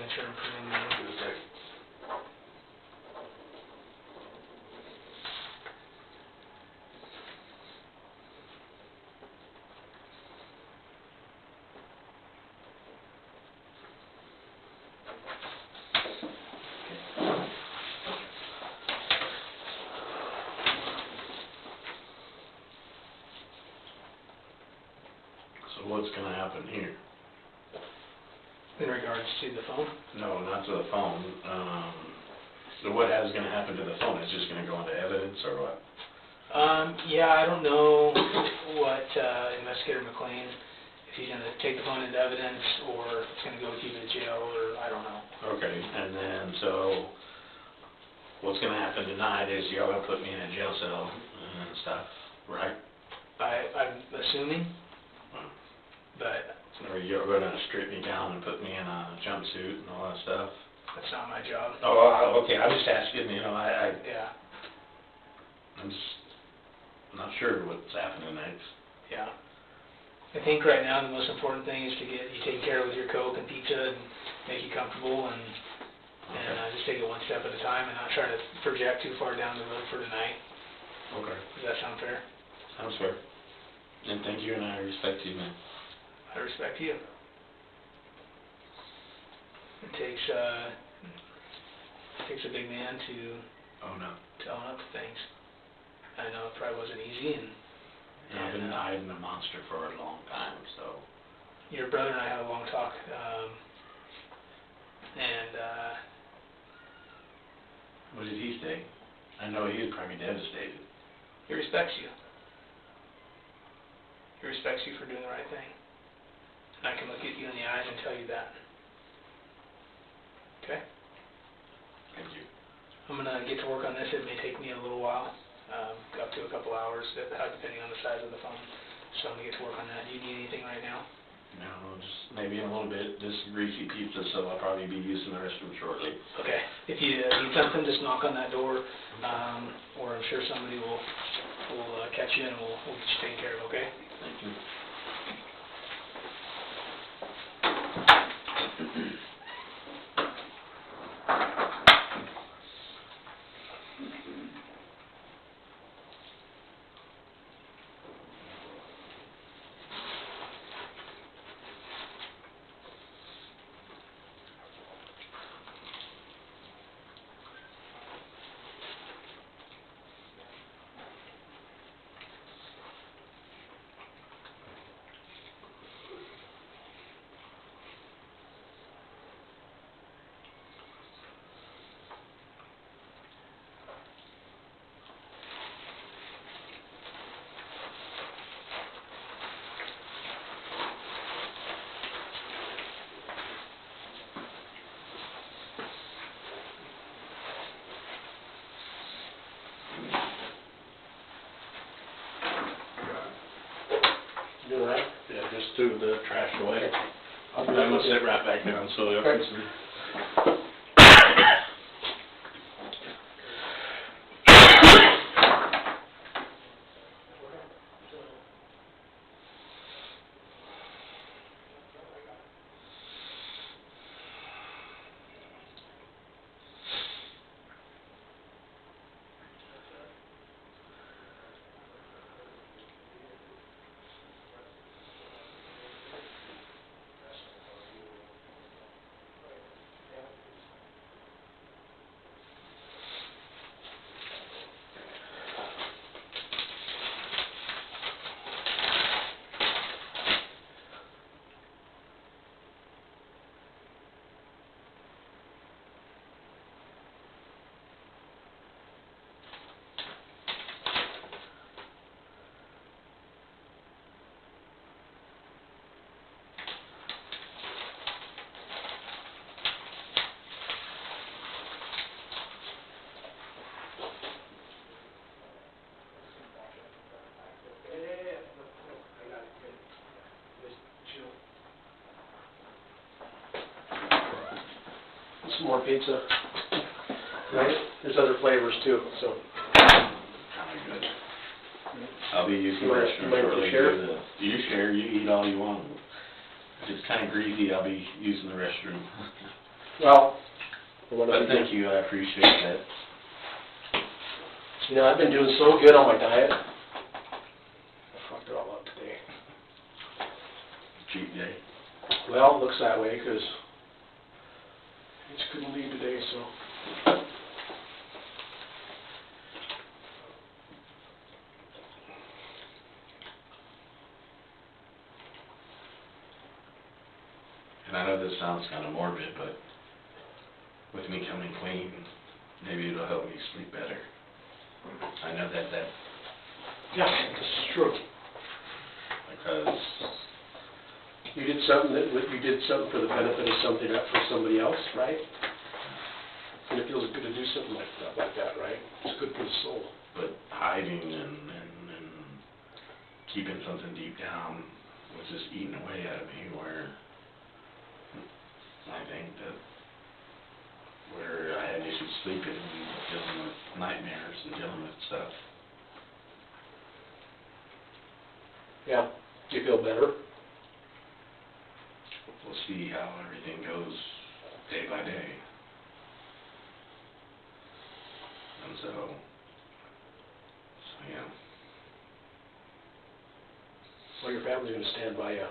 signature and put in the... So what's gonna happen here? In regards to the phone? No, not to the phone. So what is gonna happen to the phone? It's just gonna go into evidence or what? Yeah, I don't know what Investigator McLean, if he's gonna take the phone into evidence, or if it's gonna go with you to jail, or I don't know. Okay, and then, so, what's gonna happen tonight is y'all gonna put me in a jail cell and stuff, right? I'm assuming, but Or you're gonna strip me down and put me in a jumpsuit and all that stuff? that's not my job. Oh, okay, I'm just asking, Yeah, I'm just not sure what's happening next. yeah. I think right now the most important thing is to get you taken care of with your Coke and pizza and make you comfortable and just take it one step at a time and not try to project too far down the road for tonight. Okay. Does that sound fair? Sounds fair. And thank you, and I respect you, man. I respect you. It takes a big man to Oh, no. own up to things. I know it probably wasn't easy, and I've been hiding a monster for a long time, so. your brother and I had a long talk, What did he say? I know he was probably devastated. he respects you. He respects you for doing the right thing. And I can look at you in the eyes and tell you that. Okay? Thank you. I'm going to get to work on this. It may take me a little while, up to a couple hours, depending on the size of the phone. So I'm going to get to work on that. Do you need anything right now? No, just maybe in a little bit, this greasy pizza, so I'll probably be using the restroom shortly. Okay. If you need something, just knock on that door, or I'm sure somebody will catch you and we'll get you taken care of, okay? Thank you. You all right? Yeah, just threw the trash away. I'll I'm gonna sit right back down so y'all can see. Some more pizza. Right? There's other flavors too, so. Kinda good. I'll be using the You restroom might shortly. share? You share, you eat all you want. If it's kinda greasy, I'll be using the restroom. Well, for what I But do. thank you, I appreciate that. You know, I've been doing so good on my diet. I fucked it all up today. Cheat day. Well, it looks that way, because I just couldn't leave today, so. And I know this sounds kind of morbid, but with me coming clean, maybe it'll help me sleep better. I know that Yeah, this is true. because You did something for the benefit of for somebody else, right? And it feels good to do something like that, right? It's good for the soul. but hiding and keeping something deep down was just eating away at me, where I think that where I had issues sleeping and dealing with nightmares and dealing with stuff. Yeah. Do you feel better? We'll see how everything goes day by day. And so yeah. Well, your family's gonna stand by you.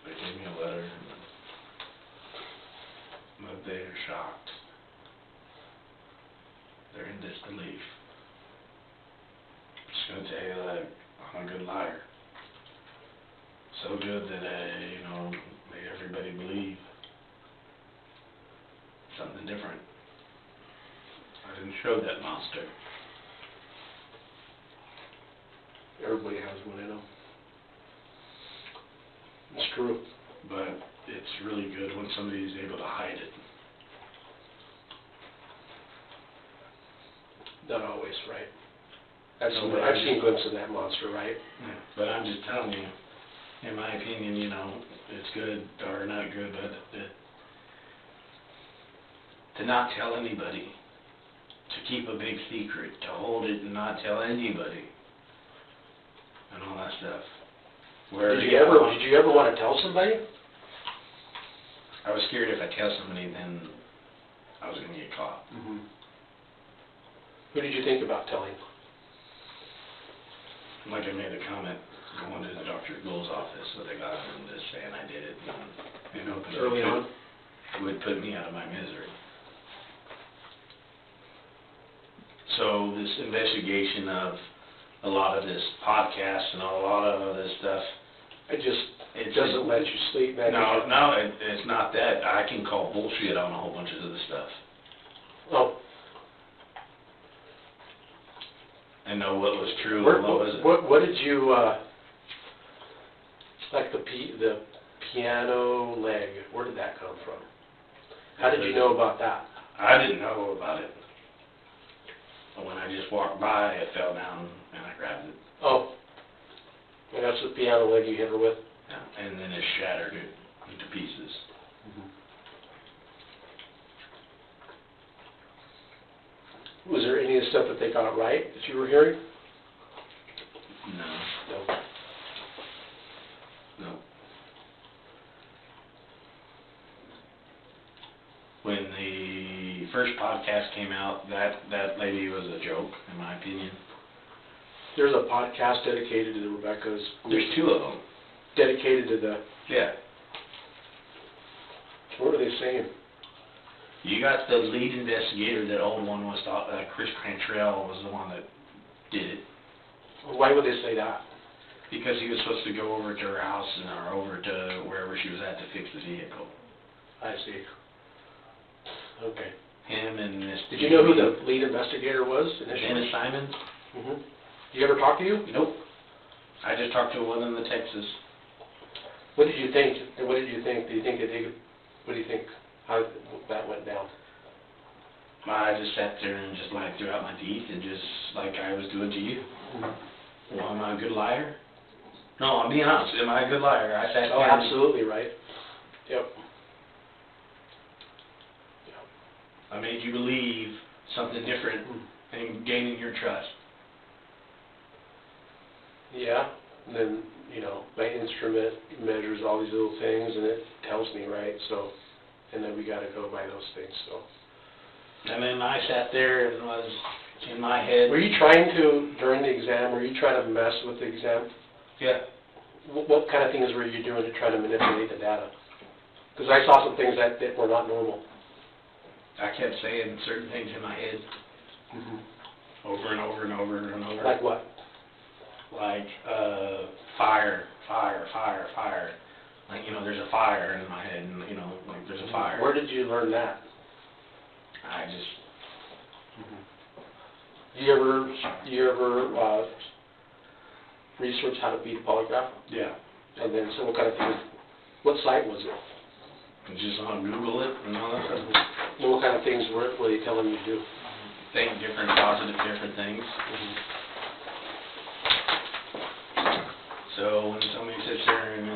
They gave me a letter, but they're shocked. They're in disbelief. I'm just gonna tell you that I'm a good liar. So good that I, made everybody believe something different. I didn't show that monster. Everybody has one in them. It's true. But it's really good when somebody's able to hide it. Not always, right? No, I've seen glimpses of that monster, right? But I'm just telling you, in my opinion, it's good or not good, but to not tell anybody, to keep a big secret, to hold it and not tell anybody, and all that stuff. Where Did you ever want to tell somebody? I was scared if I tell somebody, then I was going to get caught. Mm-hmm. Who did you think about telling? Like I made a comment going to the Dr. Gould's office with a guy and just saying I did it, because Early on? it would put me out of my misery. So this investigation of a lot of this podcast and a lot of this stuff, It doesn't let you sleep, man. no, it's not that. I can call bullshit on a whole bunch of this stuff Oh. and know what was true and what wasn't. What did you, like the piano leg, where did that come from? How did you know about that? I didn't know about it. But when I just walked by, it fell down and I grabbed it. Oh. And that's the piano leg you hit her with? Yeah, and then it shattered it into pieces. Was there any of the stuff that they got right that you were hearing? No. No. No. When the first podcast came out, that lady was a joke, in my opinion. There's a podcast dedicated to the Rebekah's. There's two of them. Dedicated to the, Yeah. what are they saying? You got the lead investigator, that old one was, Chris Cantrell was the one that did it. Why would they say that? Because he was supposed to go over to her house or over to wherever she was at to fix the vehicle. I see. Okay. Him and this... Did you know who the lead investigator was initially? Dennis Simons? Mm-hmm. Did you ever talk to you? Nope. I just talked to one in the Texas. What did you think? And what did you think? What do you think how that went down? I just sat there and just lied throughout my teeth and just like I was doing to you. Mm-hmm. Well, am I a good liar? No, I'm being honest. Am I a good liar? I sat Oh, down. absolutely right. Yep. I made you believe something different and gaining your trust. Yeah. And then you know, my instrument measures all these little things, and it tells me, right, so, and then we gotta go by those things, so. And then I sat there and was in my head. Were you trying to, during the exam, were you trying to mess with the exam? Yeah. What kind of things were you doing to try to manipulate the data? Because I saw some things that were not normal. I kept saying certain things in my head over and over and over and over. Like what? Like, fire, fire, fire, fire. Like, you know, there's a fire in my head, and, you know, like, there's a fire. Where did you learn that? I just, Do you ever research how to beat a polygraph? yeah, And then, so what kind of things, what site was it? just on Google it and all that stuff. And what kind of things were they telling you to do? Think different, positive, different things. So when somebody sits there and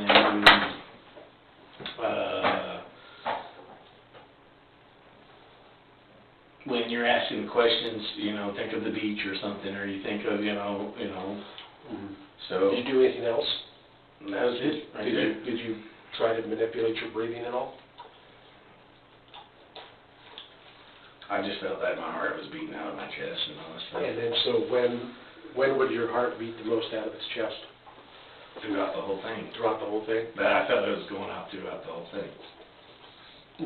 when you're asking questions, you know, think of the beach or something, or you think of, you know, so Did you do anything else? that was it. Right there. Did you try to manipulate your breathing at all? I just felt that my heart was beating out of my chest and all that stuff. And then, so when would your heart beat the most out of its chest? Throughout the whole thing. Throughout the whole thing? But I felt it was going out throughout the whole thing.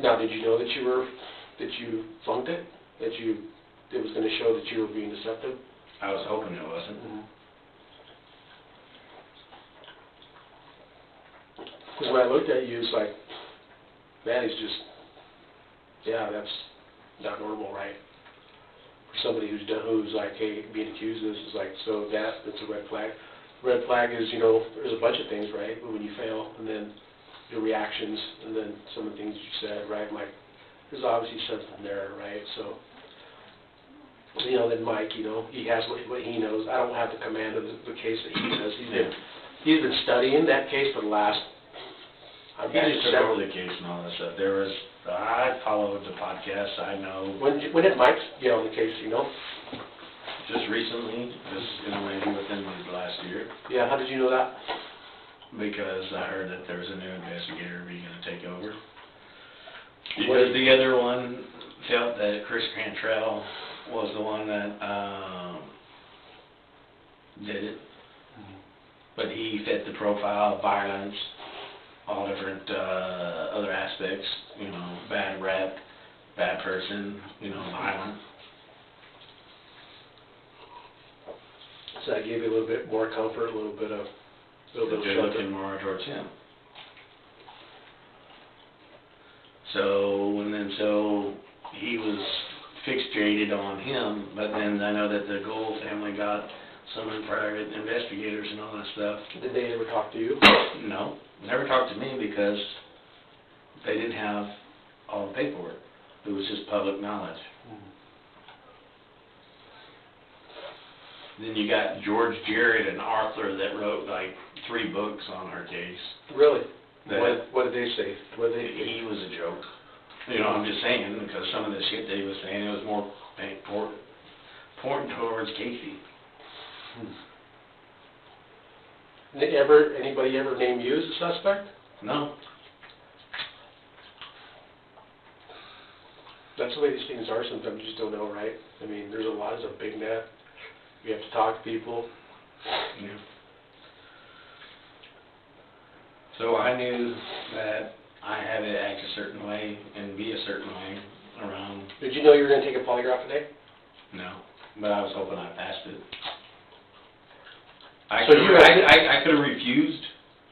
Now, did you know that you flunked it? It was gonna show that you were being deceptive? I was hoping it wasn't. Because when I looked at you, it's like, man, he's just, yeah, that's not normal, right? For somebody who's like, hey, being accused of this is like, so that's a red flag. Red flag is, you know, there's a bunch of things, right? But when you fail, and then your reactions, and then some of the things you said, right? I'm like, there's obviously something there, right? So, you know, then Mike, you know, he has what he knows. I don't have the command of the case that he does. He's been studying that case for the last. I just took over the case and all that stuff. I followed the podcast, I know. When did Mike get on the case, you know? Just recently, just, you know, maybe within the last year. Yeah, how did you know that? Because I heard that there was a new investigator being going to take over. Because the other one felt that Chris Cantrell was the one that did it. But he fit the profile of violence, all different other aspects, you know, bad rep, bad person, you know, violent. So that gave you a little bit more comfort, a little bit of They're looking more towards him. So he was fixated on him, but then I know that the Gould family got some private investigators and all that stuff. Did they ever talk to you? No, never talked to me because they didn't have all the paperwork. It was just public knowledge. Then you got George Jarrett and Arthur that wrote like 3 books on our case. Really? That What did they say? What did they say? he was a joke. You know, I'm just saying, because some of the shit that he was saying, it was more pointing towards Casey. Anybody ever name you as a suspect? No. That's the way these things are sometimes, you just don't know, right? I mean, there's a big net. You have to talk to people. Yeah. So I knew that I had to act a certain way and be a certain way around. Did you know you were going to take a polygraph today? No, but I was hoping I passed it. I So could have refused.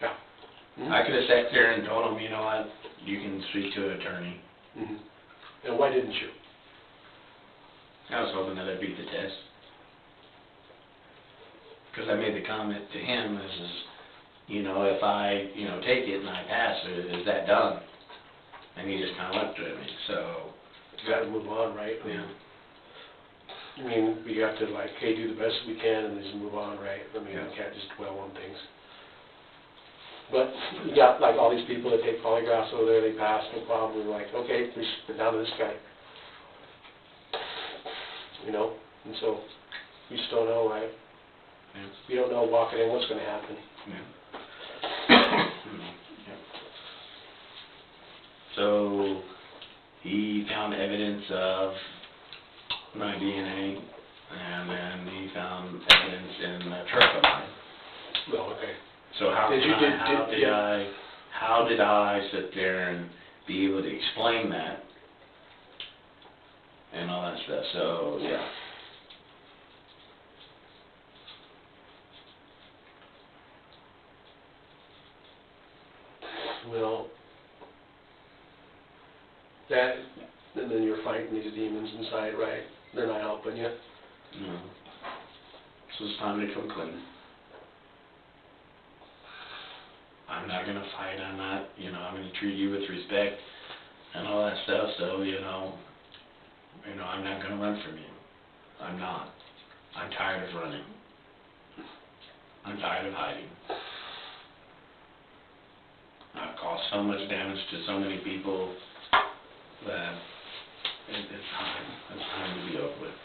Yeah. I could have sat there and told them, you know what, you can speak to an attorney. And why didn't you? I was hoping that I'd beat the test. Because I made the comment to him, you know, if I, you know, take it and I pass it, is that done? And he just kind of looked at me, so. You got to move on, right? Yeah. I mean, we have to like, hey, do the best we can and just move on, right? I mean, Yeah. we can't just dwell on things. But you got like all these people that take polygraphs over there, they pass, no problem. We're like, okay, we sit down to this guy. You know, and so you just don't know, right? Yeah. You don't know walking in what's going to happen. Yeah. evidence of my DNA, and then he found evidence in a truck of mine. Well, okay. So how Did you- can I- did- how did I sit there and be able to explain that and all that stuff? So, yeah. Well, that, and then you're fighting these demons inside, right? They're not helping you. No. So it's time to come clean. I'm not gonna fight, I'm not, I'm gonna treat you with respect and all that stuff, so, I'm not gonna run from you. I'm not. I'm tired of running. I'm tired of hiding. I've caused so much damage to so many people that it's time. It's time to be over with.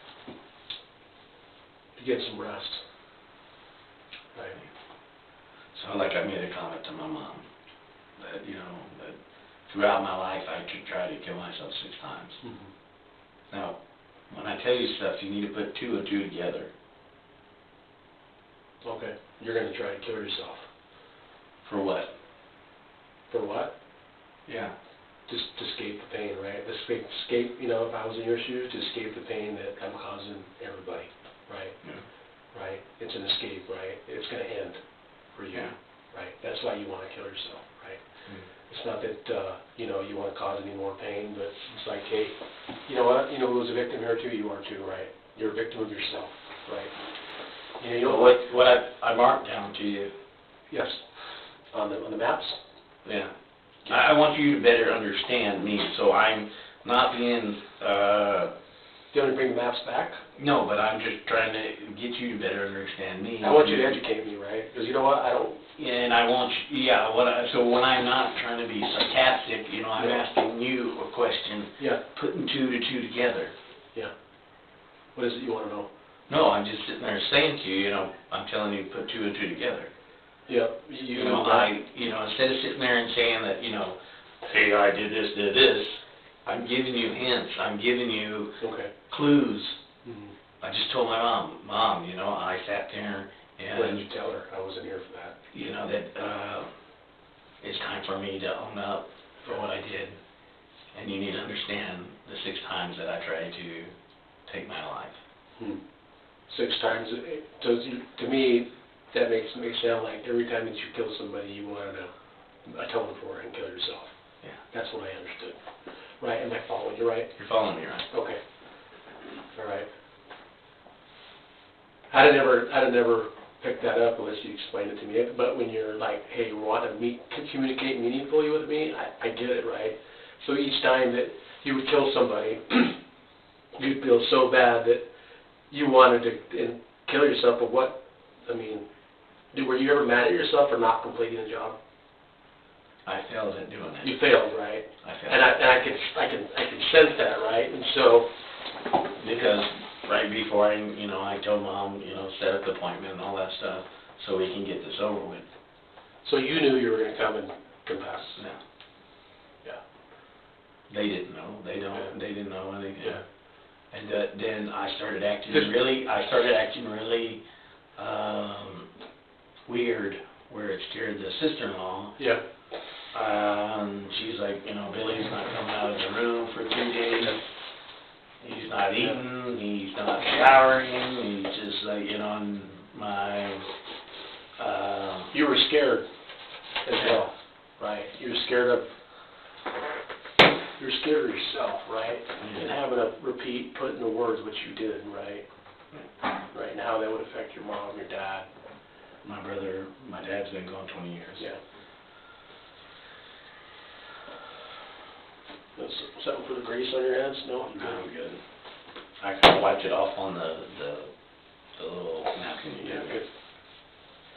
To get some rest. Right. So like I made a comment to my mom, that, that throughout my life I could try to kill myself 6 times. Mm-hmm. Now, when I tell you stuff, you need to put 2 and 2 together. Okay. You're gonna try to kill yourself. For what? For what? Yeah. Just to escape the pain, right? Escape, if I was in your shoes, to escape the pain that I'm causing everybody, right? Yeah. Right? It's an escape, right? It's gonna end for you, Yeah. right? That's why you wanna kill yourself, right? Mm. It's not that, you wanna cause any more pain, but it's like, hey, you know what? You know who was a victim here too? You are too, right? You're a victim of yourself, right? You know What I marked down to you. Yes. On the maps? Yeah. I want you to better understand me, so I'm not being, Do you want to bring the maps back? no, but I'm just trying to get you to better understand me. I want you to educate me, right? Because you know what? I don't. And I want you, so when I'm not trying to be sarcastic, I'm Yeah. asking you a question, Yeah. putting 2 to 2 together. Yeah. What is it you want to know? No, I'm just sitting there saying to you, I'm telling you to put 2 and 2 together. Yeah. Instead of sitting there and saying that, hey, I did this, I'm giving you hints, I'm giving you Okay. clues. Mm-hmm. I just told my mom, I sat there What did and, you tell her? I wasn't here for that. that it's time for me to own up for what I did. And you need to understand the 6 times that I tried to take my life. 6 times. So to me, that makes it sound like every time that you kill somebody, you want to atone for it and kill yourself. Yeah. That's what I understood. Right? Am I following you right? You're following me, right? Okay. All right. I'd have never picked that up unless you explained it to me. But when you're like, hey, you want to communicate meaningfully with me, I get it, right? So each time that you would kill somebody, you'd feel so bad that you wanted to kill yourself. But were you ever mad at yourself for not completing the job? I failed at doing that. You failed, right? I failed. And I can sense that, right? And so, Because right before I told Mom, set up the appointment and all that stuff, so we can get this over with. so you knew you were going to come and confess. Yeah. Yeah. They didn't know. They don't. Yeah. They didn't know anything. Yeah. And then I started acting Just- really weird, where it scared the sister-in-law. Yeah. She's like, Billy's not coming out of the room for 3 days. He's not eating. He's not showering. He's just like, and my. You were scared as well, right? You were scared of yourself, right? And having to put into words what you did, right? Right, and how that would affect your mom, your dad. My brother, my dad's been gone 20 years. Yeah. That's something for the grease on your hands? No? No, I'm good. I kind of wiped it off on the little napkin you Yeah, gave me. good.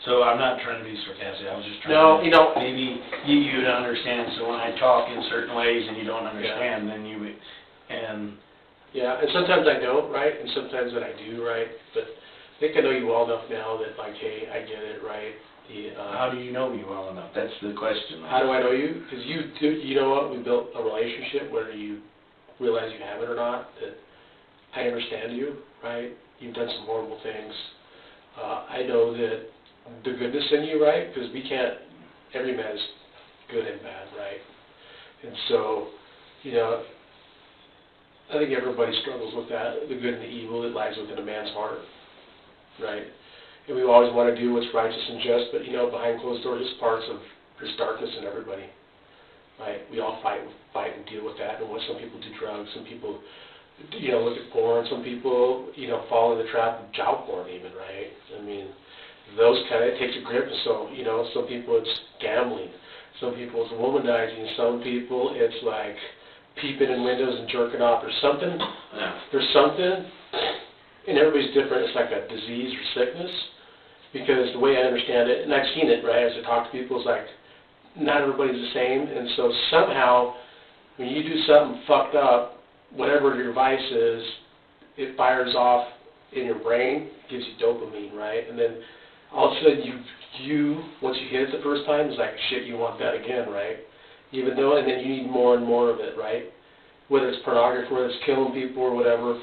So I'm not trying to be sarcastic, I was just trying No, to maybe get you to understand, so when I talk in certain ways and you don't understand, then Yeah, and sometimes I don't, right? And sometimes that I do, right? But I think I know you well enough now that, like, hey, I get it, right? how do you know me well enough? That's the question. How do I know you? Because you know what? We built a relationship where you realize you have it or not, that I understand you, right? You've done some horrible things. I know that the goodness in you, right? Because every man is good and bad, right? And so, you know, I think everybody struggles with that, the good and the evil that lies within a man's heart, right? And we always want to do what's righteous and just, but, you know, behind closed doors, there's darkness in everybody, right? We all fight and deal with that. And some people do drugs, some people, you know, look at porn, some people, you know, fall in the trap of child porn even, right? I mean, it takes a grip. So, you know, some people it's gambling, some people it's womanizing, some people it's like peeping in windows and jerking off. There's something, and everybody's different. It's like a disease or sickness, because the way I understand it, and I've seen it, right, as I talk to people, it's like not everybody's the same, and so somehow when you do something fucked up, whatever your vice is, it fires off in your brain, gives you dopamine, right? And then all of a sudden you once you hit it the first time, it's like, shit, you want that again, right? Even though, and then you need more and more of it, right? Whether it's pornography, whether it's killing people or whatever.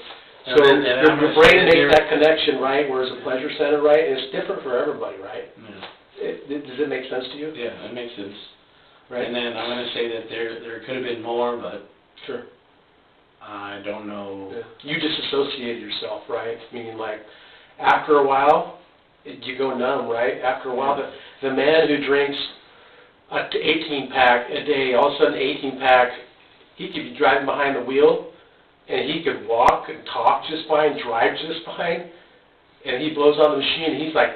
So your brain makes that connection, right, where it's a pleasure center, right? And it's different for everybody, right? Yeah. Does it make sense to you? Yeah, that makes sense. Right. And then I'm going to say that there could have been more, but Sure. I don't know. Yeah. You disassociate yourself, right? Meaning, like, after a while, you go numb, right? After a while, the man who drinks an 18-pack a day, all of a sudden 18-pack, he could be driving behind the wheel, and he could walk and talk just fine, drive just fine, and he blows on the machine, and he's like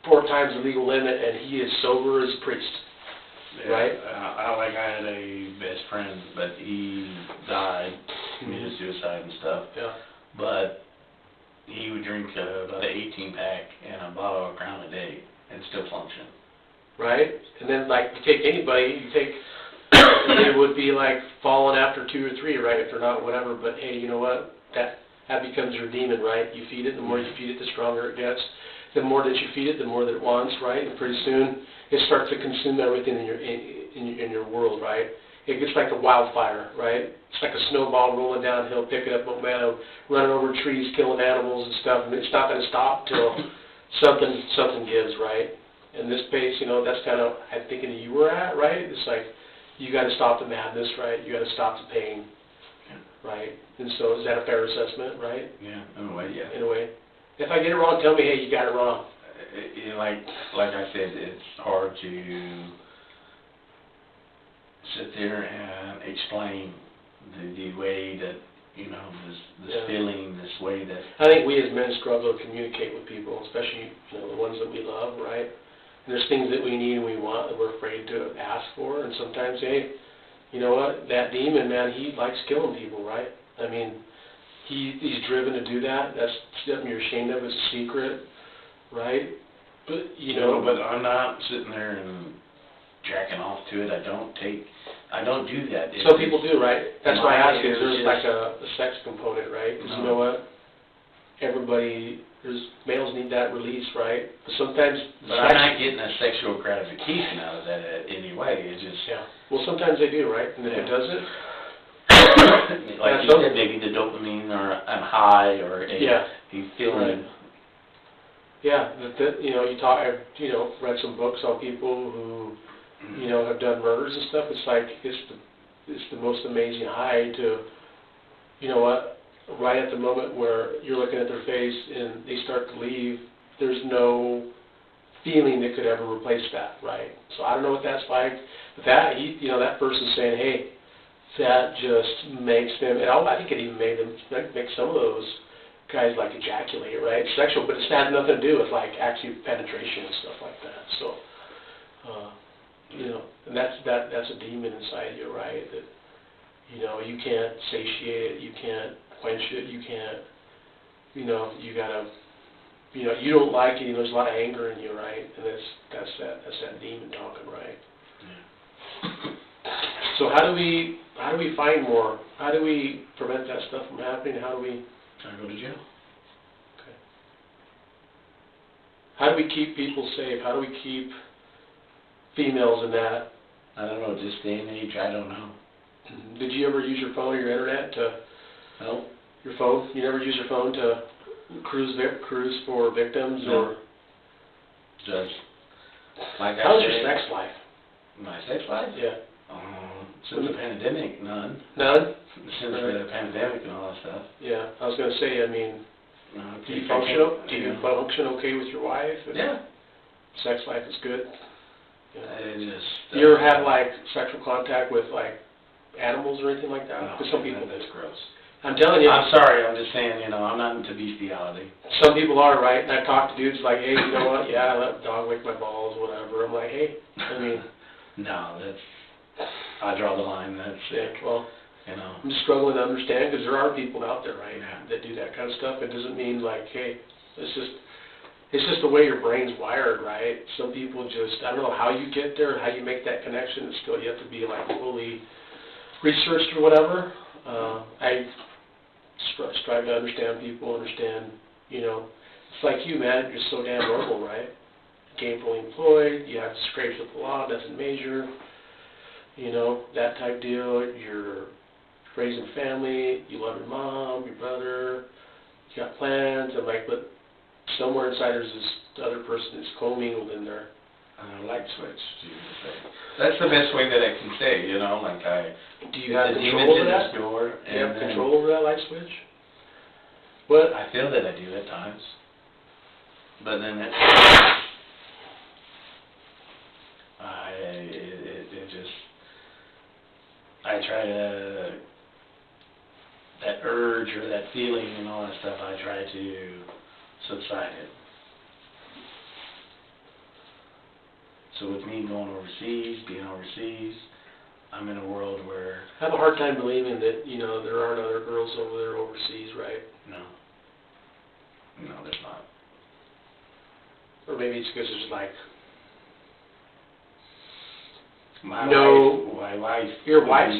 4 times the legal limit, and he is sober as a priest. Yeah, right? I had a best friend, but he died, committed suicide and stuff. Yeah. But he would drink about an 18-pack and a bottle of Crown a day and still function. Right? And then, like, you take anybody, they would be like falling after 2 or 3, right? If they're not, whatever. But hey, you know what? That becomes your demon, right? You feed it. The more you feed it, the stronger it gets. The more that you feed it, the more that it wants, right? And pretty soon, it starts to consume everything in your world, right? It gets like a wildfire, right? It's like a snowball rolling downhill, picking up momentum, running over trees, killing animals and stuff, and it's not going to stop till something gives, right? In this pace, you know, that's kind of, I'm thinking you were at, right? It's like, you got to stop the madness, right? You got to stop the pain, right? And so, is that a fair assessment, right? Yeah, in a way, yeah. In a way. If I get it wrong, tell me, hey, you got it wrong. Like I said, it's hard to sit there and explain the way that, you know, this feeling, this way that... I think we as men struggle to communicate with people, especially, you know, the ones that we love, right? And there's things that we need and we want that we're afraid to ask for, and sometimes, hey, you know what, that demon, man, he likes killing people, right? I mean, he's driven to do that. That's something you're ashamed of. It's a secret, right? But, you know... No, but I'm not sitting there and jacking off to it. I don't do that. Some people do, right? That's why I ask you, there's like a sex component, right? Because you know what? Males need that release, right? But sometimes... But I'm not getting a sexual gratification out of that anyway. It's just... Yeah. Well, sometimes they do, right? And if it doesn't... like you said, maybe the dopamine or I'm high or he's feeling... Right. Yeah, you know, I've, you know, read some books on people who, you know, have done murders and stuff. It's like, it's the most amazing high to, you know what, right at the moment where you're looking at their face and they start to leave, there's no feeling that could ever replace that, right? So I don't know what that's like, but that, you know, that person's saying, hey, that just makes them, and I think it even made them, make some of those guys like ejaculate, right? It's sexual, but it's had nothing to do with like actually penetration and stuff like that. So, you know, and that's a demon inside you, right? That, you know, you can't satiate it, you can't quench it, you can't, you know, you gotta, you know, you don't like it, there's a lot of anger in you, right? And that's that demon talking, right? Yeah. So how do we find more? How do we prevent that stuff from happening? How do we... I go to jail. Okay. How do we keep people safe? How do we keep females in that? I don't know, this day and age, I don't know. Did you ever use your phone or your internet to, No, your phone? You never use your phone to cruise for victims No. or? just, like I How's your said, sex life? my sex life? Yeah. Since the pandemic, none. None? Since the pandemic and all that stuff. Yeah, I was gonna say, I mean, No, do you function okay with your wife? And Yeah. sex life is good? I just. You ever had like sexual contact with like animals or anything like that? No, 'Cause some people, that's gross. I'm telling you, I'm sorry, I'm just saying, I'm not into bestiality. some people are, right? And I talk to dudes like, hey, you know what? Yeah, I let the dog lick my balls, whatever. I'm like, hey, I mean, No, I draw the line, yeah, well, you know. I'm just struggling to understand because there are people out there, right, Yeah. that do that kind of stuff. It doesn't mean like, hey, it's just the way your brain's wired, right? Some people just, I don't know how you get there, how you make that connection. It's still, you have to be like fully researched or whatever. I strive to understand people, it's like you, man, you're so damn normal, right? Gainfully employed, you have scrapes with the law, nothing major, that type deal. You're raising family, you love your mom, your brother, you got plans, and like, but somewhere inside there's this other person that's commingled in there. Light switch, you would say. That's the best way that I can say, like Do you have the control demons over in that? this door. Do you have and then control over that light switch? What? I feel that I do at times. But then it just, I try to, that urge or that feeling and all that stuff, I try to subside it. So with me going overseas, being overseas, I'm in a world where, I have a hard time believing that, there aren't other girls over there overseas, right? no, there's not. Or maybe it's because there's like, My No. wife. your wife's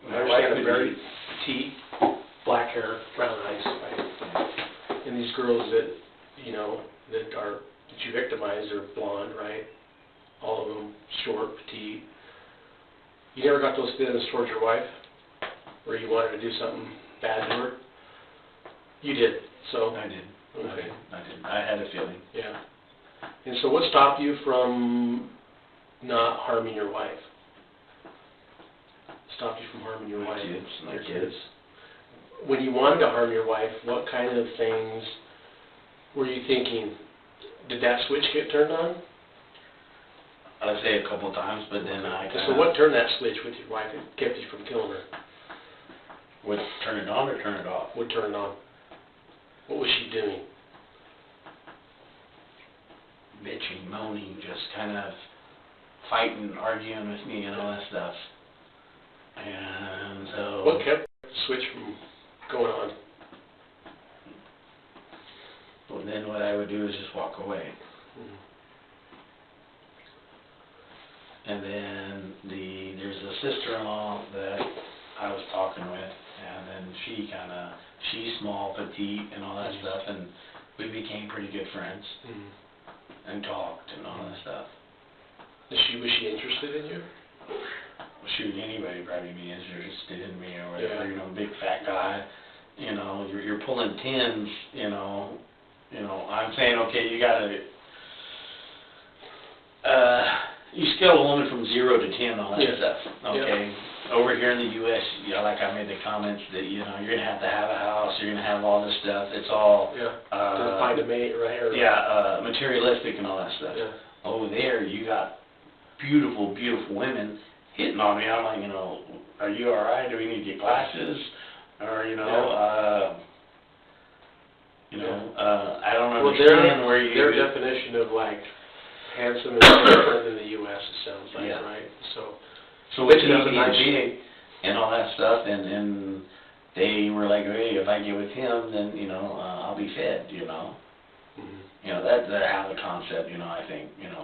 My I wife understand, a would very be- petite, black hair, brown eyes, right? And these girls that, that you victimize are blonde, right? All of them short, petite. You never got those feelings towards your wife? Where you wanted to do something bad to her? You did, so. I did. Okay. I did. I had a feeling. Yeah. And so what stopped you from not harming your wife? Stopped you from harming your My wife? kids, my Your kids. When you wanted to harm your wife, what kind of things were you thinking? Did that switch get turned on? I'd say a couple times, but then I kind So of... what turned that switch with your wife that kept you from killing her? Would turn it on or turn it off? What turned it on? What was she doing? Bitching, moaning, just kind of fighting, arguing with me and all that stuff. And so... What kept the switch from going on? Well, then what I would do is just walk away. And then there's a sister-in-law that I was talking with, and then she's small, petite, and all that stuff, and we became pretty good friends, and talked and all that stuff. Was she interested in you? Shoot, anybody probably be interested in me or whatever, Yeah. Big fat guy, you're pulling tins, I'm saying, okay, you gotta, you scale a woman from 0 to 10, all that stuff, okay? Over here in the U.S., like I made the comments that, you're gonna have a house, you're gonna have all this stuff, it's all, To find a mate, right? materialistic and all that stuff. Yeah. Over there, you got beautiful, beautiful women hitting on me. I'm like, are you all right? Do we need to get glasses? Or, I don't understand where you... Their definition of, like, handsome is different than the U.S., it sounds like, right? So it's big and all that stuff, and they were like, hey, if I get with him, then, I'll be fed, That's how the concept, I think, Yeah.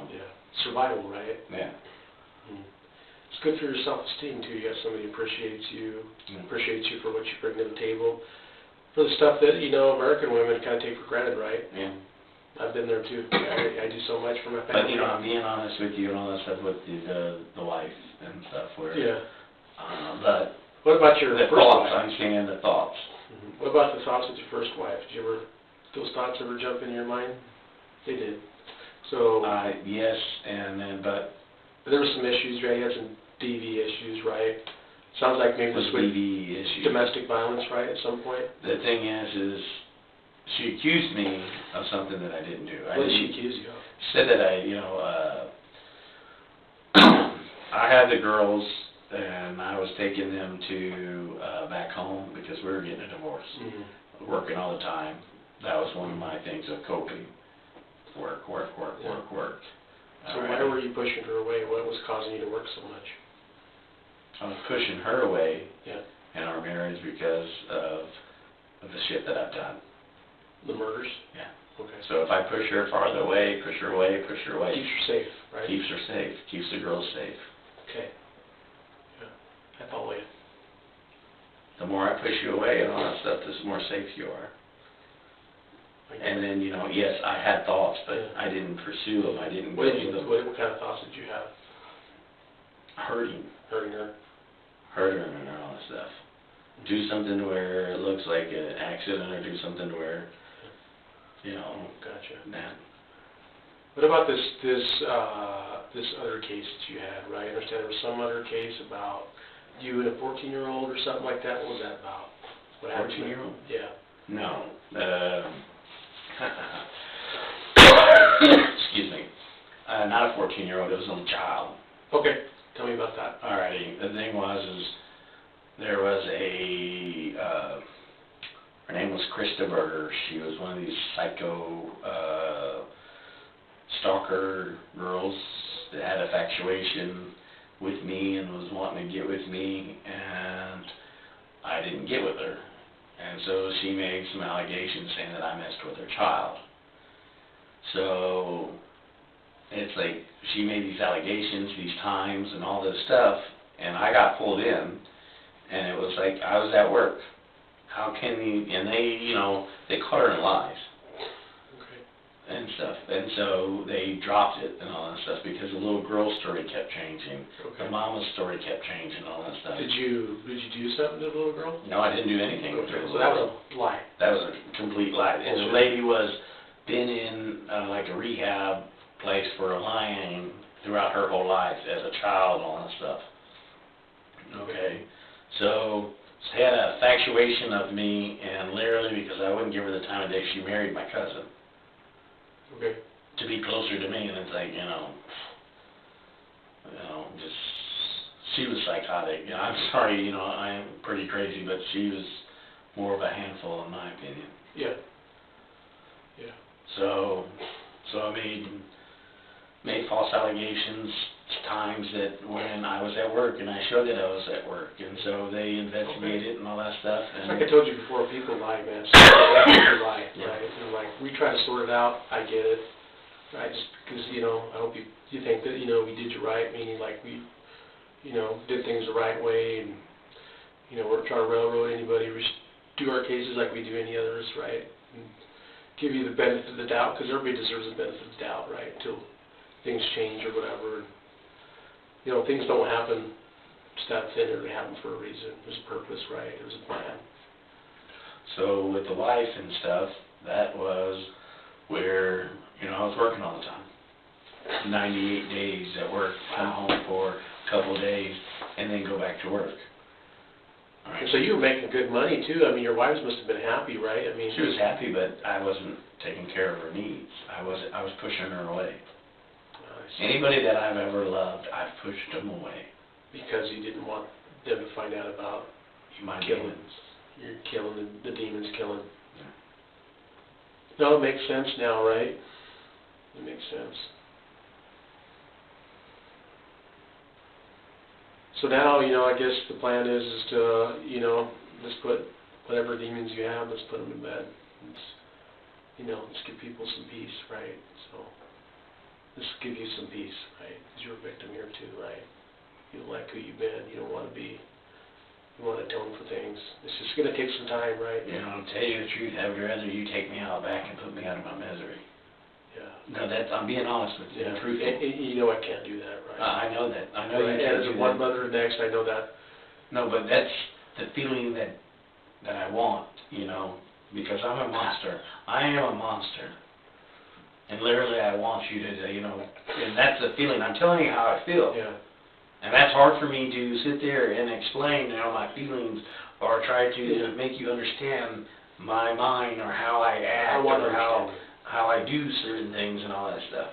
Survival, right? Yeah. It's good for your self-esteem, too. You have somebody who appreciates you for what you bring to the table. For the stuff that, American women kind of take for granted, right? Yeah. I've been there, too. I do so much for my family. But, I'm being honest with you and all that stuff with the wife and stuff, where, Yeah. But What about your the first thoughts, wife? I'm saying the thoughts. What about the thoughts with your first wife? Did you ever, those thoughts ever jump in your mind? They did. So, Yes, and then, but there were some issues, right? You had some DV issues, right? Sounds like maybe with this with DV issues. domestic violence, right, at some point? The thing is she accused me of something that I didn't do. What did she accuse you of? Said that I had the girls and I was taking them to back home because we were getting a divorce. Mm-hmm. Working all the time. That was one of my things of coping. Work. So All why right. were you pushing her away? What was causing you to work so much? I was pushing her away Yeah. in our marriage because of the shit that I've done. The murders? Yeah. Okay. So if I push her farther away, push her away, Keeps her safe, right? keeps her safe, keeps the girls safe. Okay. Yeah. I follow you. The more I push you away and all that stuff, the more safe you are. I get And it. then, yes, I had thoughts, but Yeah. I didn't pursue them. I didn't go What with them. what kind of thoughts did you have? Hurting Hurting her? and all that stuff. Do something where it looks like an accident, or do something where, Gotcha. that. What about this other case that you had, right? I understand there was some other case about you and a 14-year-old or something like that. What was that about? What happened? 14-year-old? Yeah. No. Excuse me. Not a 14-year-old, it was a little child. Okay. Tell me about that. Alrighty, the thing there was her name was Krista Berger. She was one of these psycho, stalker girls that had infatuation with me and was wanting to get with me, and I didn't get with her. And so she made some allegations saying that I messed with her child. So it's like she made these allegations, these times, and all this stuff, and I got pulled in, and it was like I was at work. How can you? And they caught her in lies Okay. and stuff, and so they dropped it and all that stuff because the little girl's story kept changing, Okay. the mama's story kept changing, all that stuff. Did you do something to the little girl? No, I didn't do anything with her. Okay. So that was a lie. That was a complete lie. And the lady been in like a rehab place for lying throughout her whole life as a child and all that stuff. Okay, so she had an infatuation of me, and literally because I wouldn't give her the time of day, she married my cousin Okay. to be closer to me, and it's like, just, she was psychotic. I'm sorry, I am pretty crazy, but she was more of a handful in my opinion. Yeah. Yeah. So I made false allegations times that when I was at work, and I showed that I was at work, and so they investigated and all that stuff. And Like I told you before, people lie, man. People lie, Yeah. right? And like, we try to sort it out. I get it. I just, because, I hope you think that, we did you right, meaning like we, did things the right way, and, we're trying to railroad anybody. We do our cases like we do any others, right? And give you the benefit of the doubt, because everybody deserves the benefit of the doubt, right? Until things change or whatever. And, things don't happen just out of thin air. They happen for a reason. There's a purpose, right? There's a plan. so with the life and stuff, that was where, I was working all the time. 98 days at work, come home for a couple of days, and then go back to work. All right. And so you were making good money, too. I mean, your wives must have been happy, right? I mean, She was happy, but I wasn't taking care of her needs. I was pushing her away. Anybody that I've ever loved, I've pushed them away. Because you didn't want them to find out about My killing. demons. You're killing, the demons killing. No, it makes sense now, right? It makes sense. So now, I guess the plan is to, let's put whatever demons you have, let's put them to bed. Let's give people some peace, right? So, let's give you some peace, right? Because you're a victim here too, right? You don't like who you've been. You don't want to be. You want to atone for things. It's just going to take some time, right? To tell you the truth, I would rather you take me out back and put me out of my misery. Yeah. No, I'm being honest with you, truthful. And I can't do that, right? I know that. I know Right, you can't as do one that. mother to the next, I know that No, but that's the feeling that I want, you know, because I'm a monster. I am a monster. And literally I want you to, you know, and that's the feeling. I'm telling you how I feel. Yeah. And that's hard for me to sit there and explain, you know, my feelings or try to make you understand my mind or how I act or how I do certain things and all that stuff.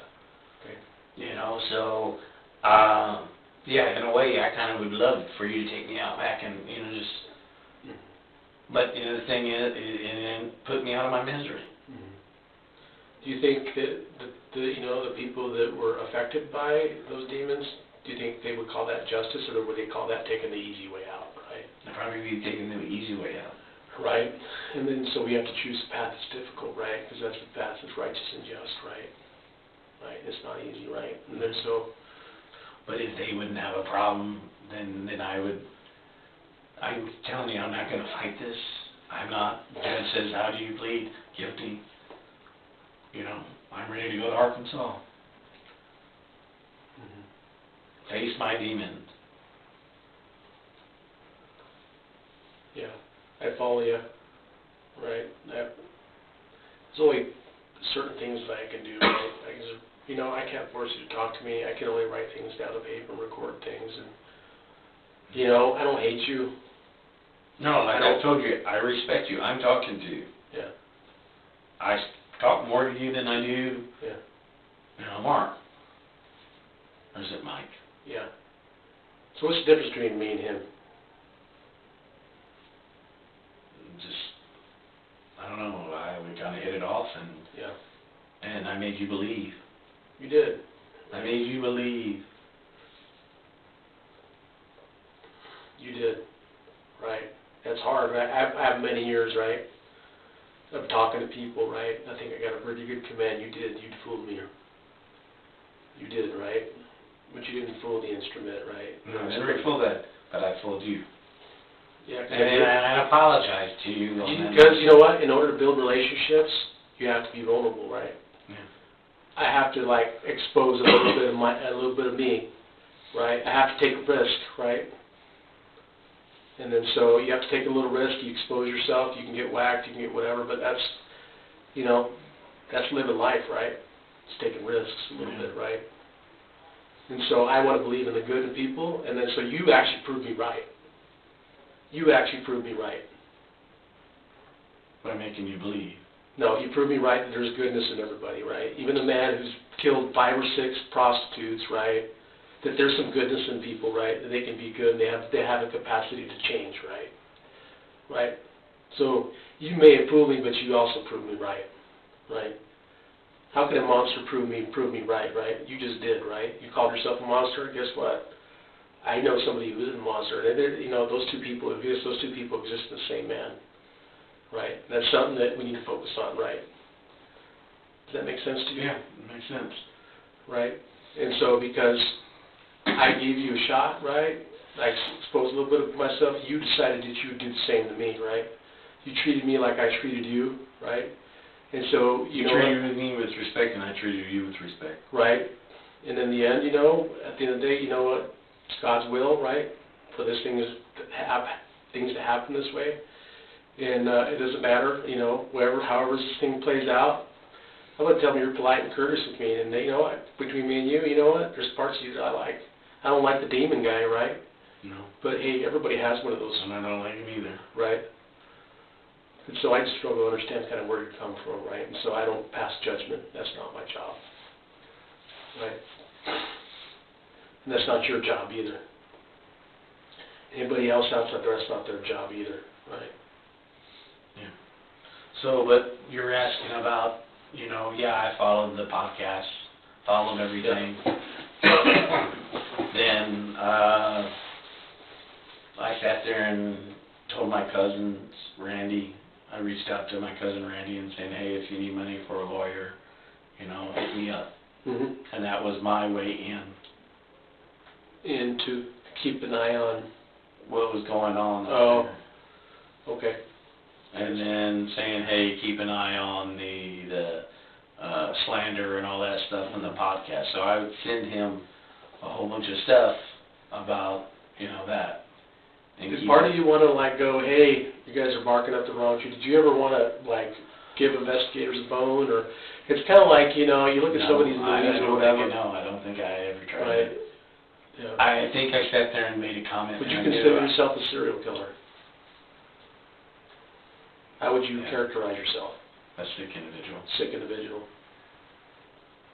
Okay. You know, so, yeah, in a way, I kind of would love for you to take me out back and, you know, just, but, you know, the thing is, and put me out of my misery. Do you think that the people that were affected by those demons, do you think they would call that justice, or would they call that taking the easy way out, right? I'd probably be taking the easy way out. Right, and then so we have to choose a path that's difficult, right? Because that's the path that's righteous and just, right? Right, it's not easy, right? And then so, but if they wouldn't have a problem, then I'm telling you, I'm not going to fight this. I'm not. The judge says, how do you plead? Guilty. You know, I'm ready to go to Arkansas. Face my demons. yeah, I follow you, right? There's only certain things that I can do, right? I can't force you to talk to me. I can only write things down on paper and record things, and, I don't hate you. No, like I told you, I respect you. I'm talking to you. Yeah. I talk more to you than I do, Mark. Or is it Mike? Yeah. So what's the difference between me and him? I don't know, we kind of hit it off, and I made you believe. You did. I made you believe. You did. Right. That's hard, right? I have many years, right, of talking to people, right? I think I got a pretty good command. You did. You fooled me. You did, right? But you didn't fool the instrument, right? No, I never fooled that, but I fooled you. Yeah, And I apologize to you. Because you know what? In order to build relationships, you have to be vulnerable, right? Yeah. I have to expose a little bit of me, right? I have to take a risk, right? And then so you have to take a little risk. You expose yourself. You can get whacked. You can get whatever. But that's living life, right? It's taking risks a little bit, right? And so I want to believe in the good in people. And then so you actually proved me right. You actually proved me right. By making you believe. No, you proved me right that there's goodness in everybody, right? Even the man who's killed 5 or 6 prostitutes, right? That there's some goodness in people, right? That they can be good and they have a capacity to change, right? Right? So you may have proved me, but you also proved me right, right? How can a monster prove me right, right? You just did, right? You called yourself a monster. Guess what? I know somebody who isn't a monster. And those two people exist in the same man, right? That's something that we need to focus on, right? Does that make sense to you? Yeah, it makes sense. Right? And so because I gave you a shot, right? I exposed a little bit of myself. You decided that you would do the same to me, right? You treated me like I treated you, right? And so, you treated me with respect, and I treated you with respect. Right. And in the end, at the end of the day, you know what? It's God's will, right? For this things to happen this way. And it doesn't matter, however this thing plays out. I'm going to tell me you're polite and courteous with me. And you know what? Between me and you, you know what? There's parts of you that I like. I don't like the demon guy, right? No. But hey, everybody has one of those. And I don't like him either. Right. And so I just struggle to understand kind of where you come from, right? And so I don't pass judgment. That's not my job. Right? And that's not your job either. Anybody else outside there, that's not their job either, right? Yeah. So, but you're asking about, I followed the podcast, followed everything. Yeah. Then I sat there and told my cousin, Randy, I reached out to my cousin Randy and saying, hey, if you need money for a lawyer, hit me up. Mm-hmm. And that was my way in. And to keep an eye on what was going on. Oh, okay. And then saying, hey, keep an eye on the slander and all that stuff on the podcast. So I would send him a whole bunch of stuff about, that. and Did keep part it. of you wanna like go, hey, you guys are barking up the wrong tree? Did you ever wanna like give investigators a bone, or, it's kinda like, you know, you look at some of these movies or whatever. I don't think I ever tried Right, it. yeah. I think I sat there and made a comment. Would and you I knew consider I- yourself a serial killer? How would you Yeah. characterize yourself? A sick individual. Sick individual.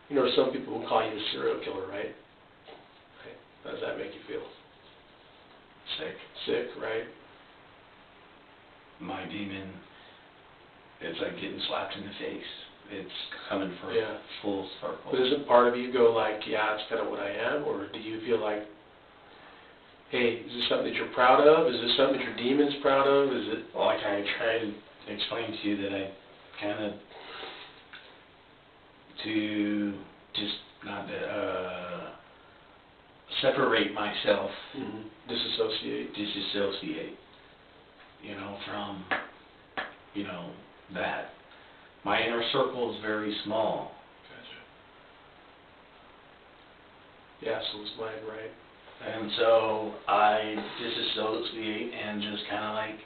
You know, some people will call you a serial killer, right? Right. How does that make you feel? Sick. Sick, right? My demon, it's like getting slapped in the face. It's coming for Yeah. full circle. But isn't part of you go like, yeah, that's kind of what I am, or do you feel like, hey, is this something that you're proud of? Is this something that your demon's proud of? Is it? Like I tried to explain to you that I kind of, to just not separate myself, disassociate, you know, from, you know, that. My inner circle is very small. Yeah, so is mine, right? And so I disassociate and just kind of like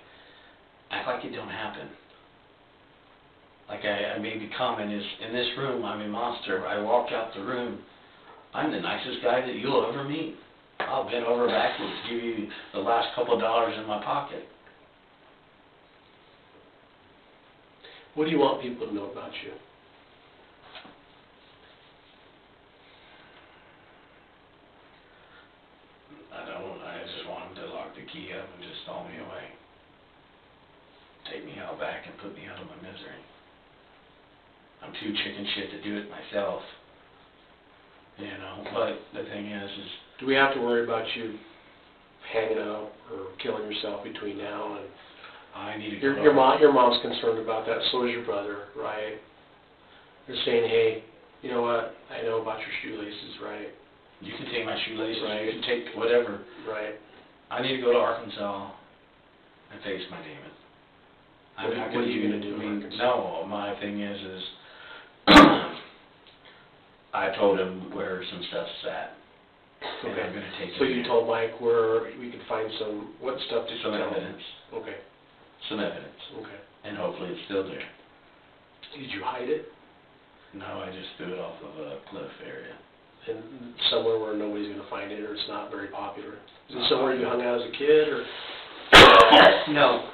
act like it don't happen. Like I made the comment is, in this room, I'm a monster. I walk out the room, I'm the nicest guy that you'll ever meet. I'll bend over backwards, give you the last couple dollars in my pocket. What do you want people to know about you? I just want them to lock the key up and just throw me away. Take me out back and put me out of my misery. I'm too chicken shit to do it myself. You know, but the thing is Do we have to worry about you hanging up or killing yourself between now and... I need to Your mom's concerned about that, so is your brother, right? They're saying, hey, you know what, I know about your shoelaces, right? You can take my shoelaces, Right. you can take whatever. Right. I need to go to Arkansas and face my demon. What are you gonna do in Arkansas? No, my thing is I told him where some stuff's at. And I'm gonna take So it you there. told Mike where we could find what stuff did you Some tell him? evidence. Okay, Some evidence. okay. And hopefully it's still there. Did you hide it? No, I just threw it off of a cliff area. And somewhere where nobody's gonna find it, or it's not very popular? Is it somewhere you hung out as a kid, or? No.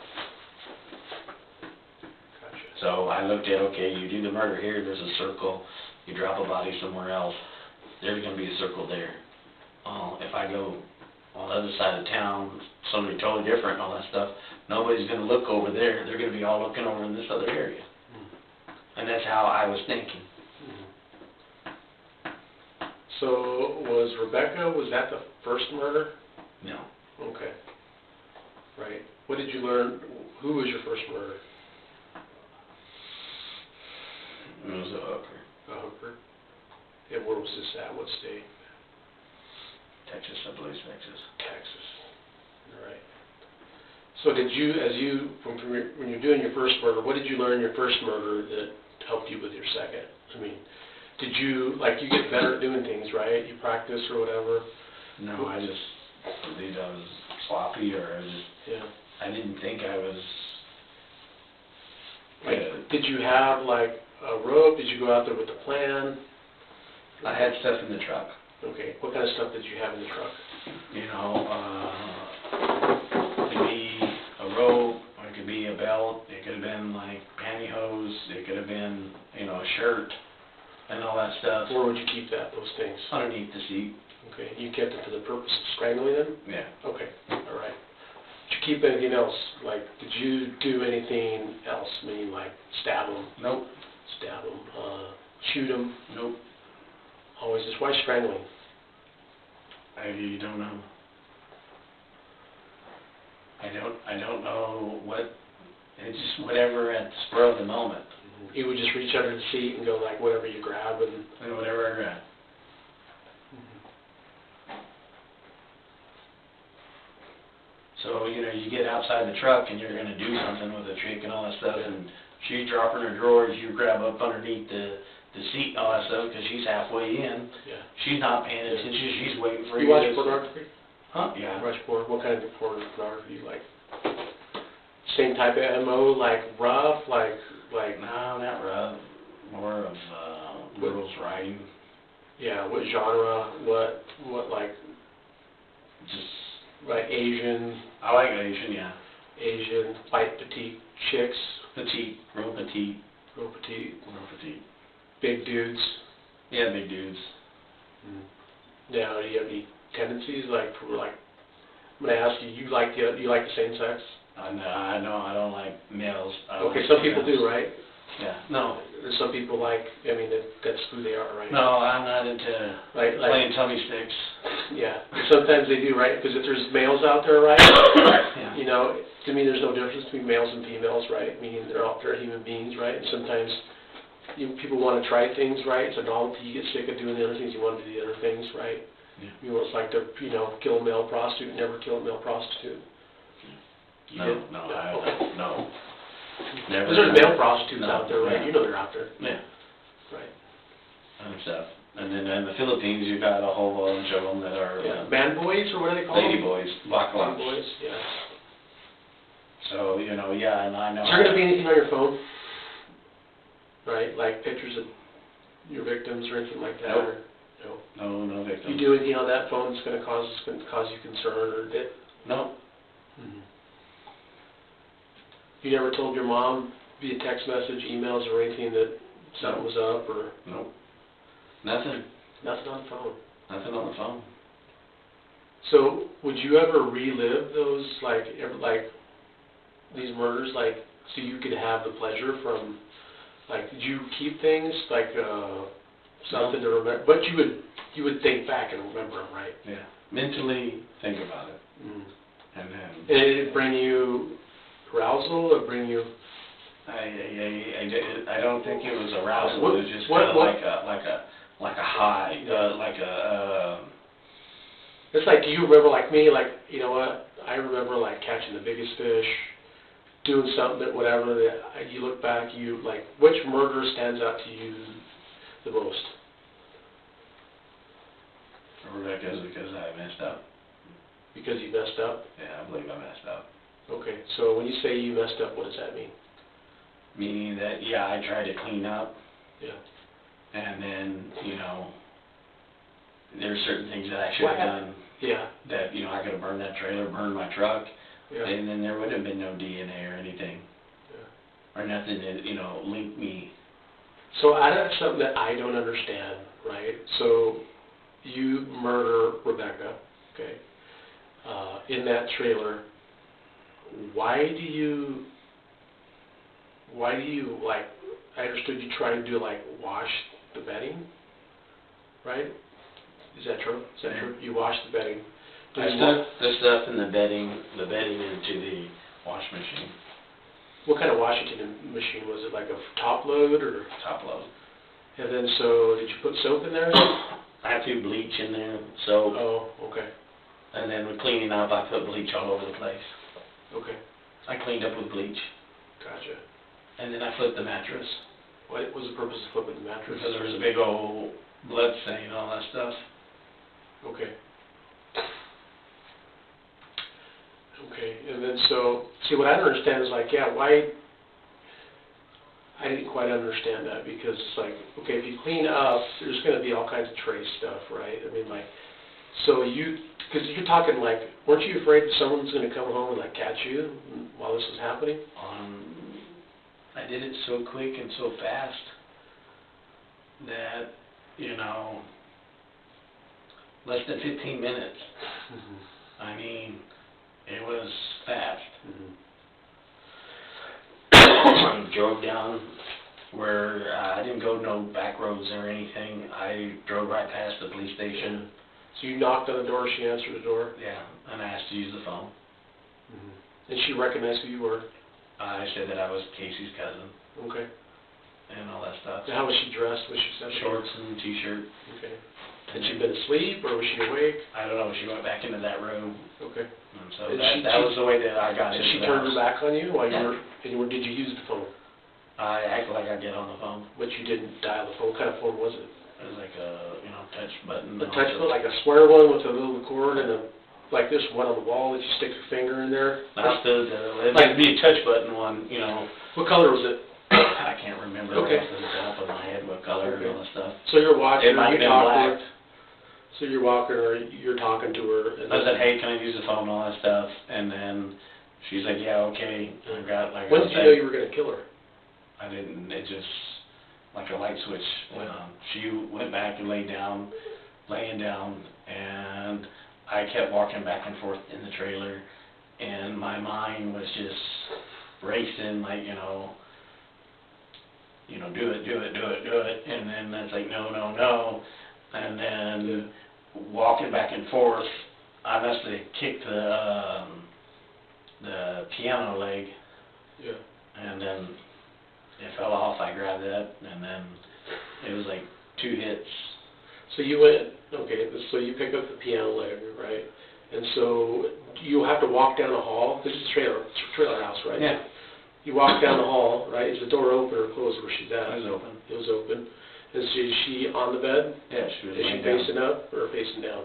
Gotcha. So I looked at, okay, you do the murder here, there's a circle, you drop a body somewhere else, there's gonna be a circle there. If I go on the other side of town, somebody totally different and all that stuff, nobody's gonna look over there, they're gonna be all looking over in this other area. And that's how I was thinking. So was Rebekah, was that the first murder? No. Okay. Right. What did you learn, who was your first murder? It was a hooker. A hooker? And where was this at, what state? Texas, I believe Texas. Texas. All right. So did you, when you're doing your first murder, what did you learn in your first murder that helped you with your second? I mean, did you, like, you get better at doing things, right? You practice or whatever? No, I just believed I was sloppy, or I just, Yeah. I didn't think I was, Like, did you have, like, a rope? Did you go out there with a plan? I had stuff in the truck. Okay. What kind of stuff did you have in the truck? You know, it could be a rope, or it could be a belt, it could have been like pantyhose, it could have been, you know, a shirt, and all that stuff. Where would you keep those things? Underneath the seat. Okay. You kept it for the purpose of strangling them? Yeah. Okay. All right. Did you keep anything else? Like, did you do anything else? Meaning, like, stab them? Nope. Stab them? Shoot them? Nope. Always just, why strangling? You don't know. I don't know what, it's just whatever at the spur of the moment. You would just reach under the seat and go like whatever you grab and... And whatever I grab. So, you know, you get outside the truck and you're gonna do something with a chick and all that stuff, and she's dropping her drawers, you grab up underneath the seat and all that stuff, because she's halfway in. Yeah. She's not paying attention, she's waiting for You you. watch pornography? Huh, yeah. Rush porn? What kind of pornography do you like? Same type of MO, like rough, like No, not rough, more of, girls riding, yeah, what genre, what like just, Asian, I like Asian, white petite chicks, real petite, real petite, big dudes. yeah, big dudes. Now, do you have any tendencies, like, I'm gonna ask you, you like the same sex? I know, I don't like males. I Okay, like some people females. do, right? Yeah, no, There's some people like, I mean, that's who they are, right? no, I'm not into Like, playing tummy sticks. yeah, sometimes they do, right? Because if there's males out there, right? Yeah. You know, to me, there's no difference between males and females, right? Meaning they're all, they're human beings, right? And sometimes people want to try things, right? It's a novelty. You get sick of doing the other things. You want to do the other things, right? Yeah. You know, it's like to, kill a male prostitute, never kill a male prostitute. You did? No, Okay. no. Never. Because there's male prostitutes No, out there, right? yeah. You know they're out there. Yeah, Right. and stuff. And then in the Philippines, you got a whole bunch of them that are Yeah. Man boys, or what do they call them? lady boys, Lady baklava. boys, yeah. So, yeah, and I know. Is there going to be anything on your phone? Right, like pictures of your victims or anything like that? Nope. Or, no. No victims. You do anything on that phone that's going to cause you concern or did? No. You never told your mom via text message, emails, or anything that something was up or Nope. Nothing. nothing on the phone? Nothing on the phone. So would you ever relive those like these murders, like so you could have the pleasure from like did you keep things like something to remember? But you would think back and remember them, right? Yeah. Mentally think about it, Mm. and then And it bring you arousal or bring you I don't think it was arousal. What- It was just what- kind of what- like a high, it's like, do you remember like me, like, you know what, I remember like catching the biggest fish, doing something that whatever, that you look back, you like, which murder stands out to you the most? Rebekah's because I messed up. Because you messed up? Yeah, I believe I messed up. Okay, so when you say you messed up, what does that mean? Meaning that, yeah, I tried to clean up, Yeah. and then, there's certain things that I should have done Yeah, that, I could have burned that trailer, burned my truck, yeah, and then there would have been no DNA or anything, or nothing that, linked me. So that's something that I don't understand, right? So you murder Rebekah, okay, in that trailer. Why do you like, I understood you try to do like wash the bedding, right? Is that true? Is that true? You wash the bedding. I stuck the stuff in the bedding into the wash machine, What kind of washing machine? Was it like a top load or? top load. And then so, did you put soap in there? I threw bleach in there, so, Oh, okay, and then with cleaning up, I put bleach all over the place. okay, I cleaned up with bleach, gotcha. and then I flipped the mattress, What was the purpose of flipping the mattress? because there was a big old blood stain and all that stuff. Okay. Okay, and then so, see, what I don't understand is like, yeah, why, I didn't quite understand that, because it's like, okay, if you clean up, there's gonna be all kinds of trace stuff, right? I mean, like, so because you're talking like, weren't you afraid that someone's gonna come home and like catch you while this was happening? I did it so quick and so fast that, less than 15 minutes. I mean, it was fast. Drove down where I didn't go no back roads or anything. I drove right past the police station. So you knocked on the door, she answered the door? Yeah, and I asked to use the phone. And she recognized who you were? I said that I was Casey's cousin Okay. and all that stuff. And how was she dressed? Was she said? Shorts and t-shirt. Okay. Had she been asleep, or was she awake? I don't know, she went back into that room. Okay. And so And that was the way that I got So into she the turned her house. back on you while you Yeah. were, did you use the phone? I acted like I get on the phone. But you didn't dial the phone. What kind of phone was it? It was like a, touch button. A touch phone, like a square one with a little cord and a like this one on the wall that you stick your finger in there? Not it'd be a touch button one, you know. What color was it? I can't remember Okay. off the top of my head what color and all that stuff. So you're watching It might her, have you been talk to black. her. So you're walking her, you're talking to her. And I said, hey, can I use the phone and all that stuff? And then she's like, yeah, okay. And I got, like, when did you know you were gonna kill her? I didn't, it just, like a light switch went on. She went back and laying down, and I kept walking back and forth in the trailer, and my mind was just racing, like, do it, and then it's like, no, and then walking back and forth, I must have kicked the piano leg, Yeah. and then it fell off. I grabbed that, and then it was like 2 hits. So you went, okay, so you pick up the piano leg, right? And so you have to walk down the hall. This is a trailer house, right? Yeah. You walk down the hall, right? Is the door open or closed where she's at? It was open. It was open. And so is she on the bed? Yeah, she was Is she laying down. facing up or facing down?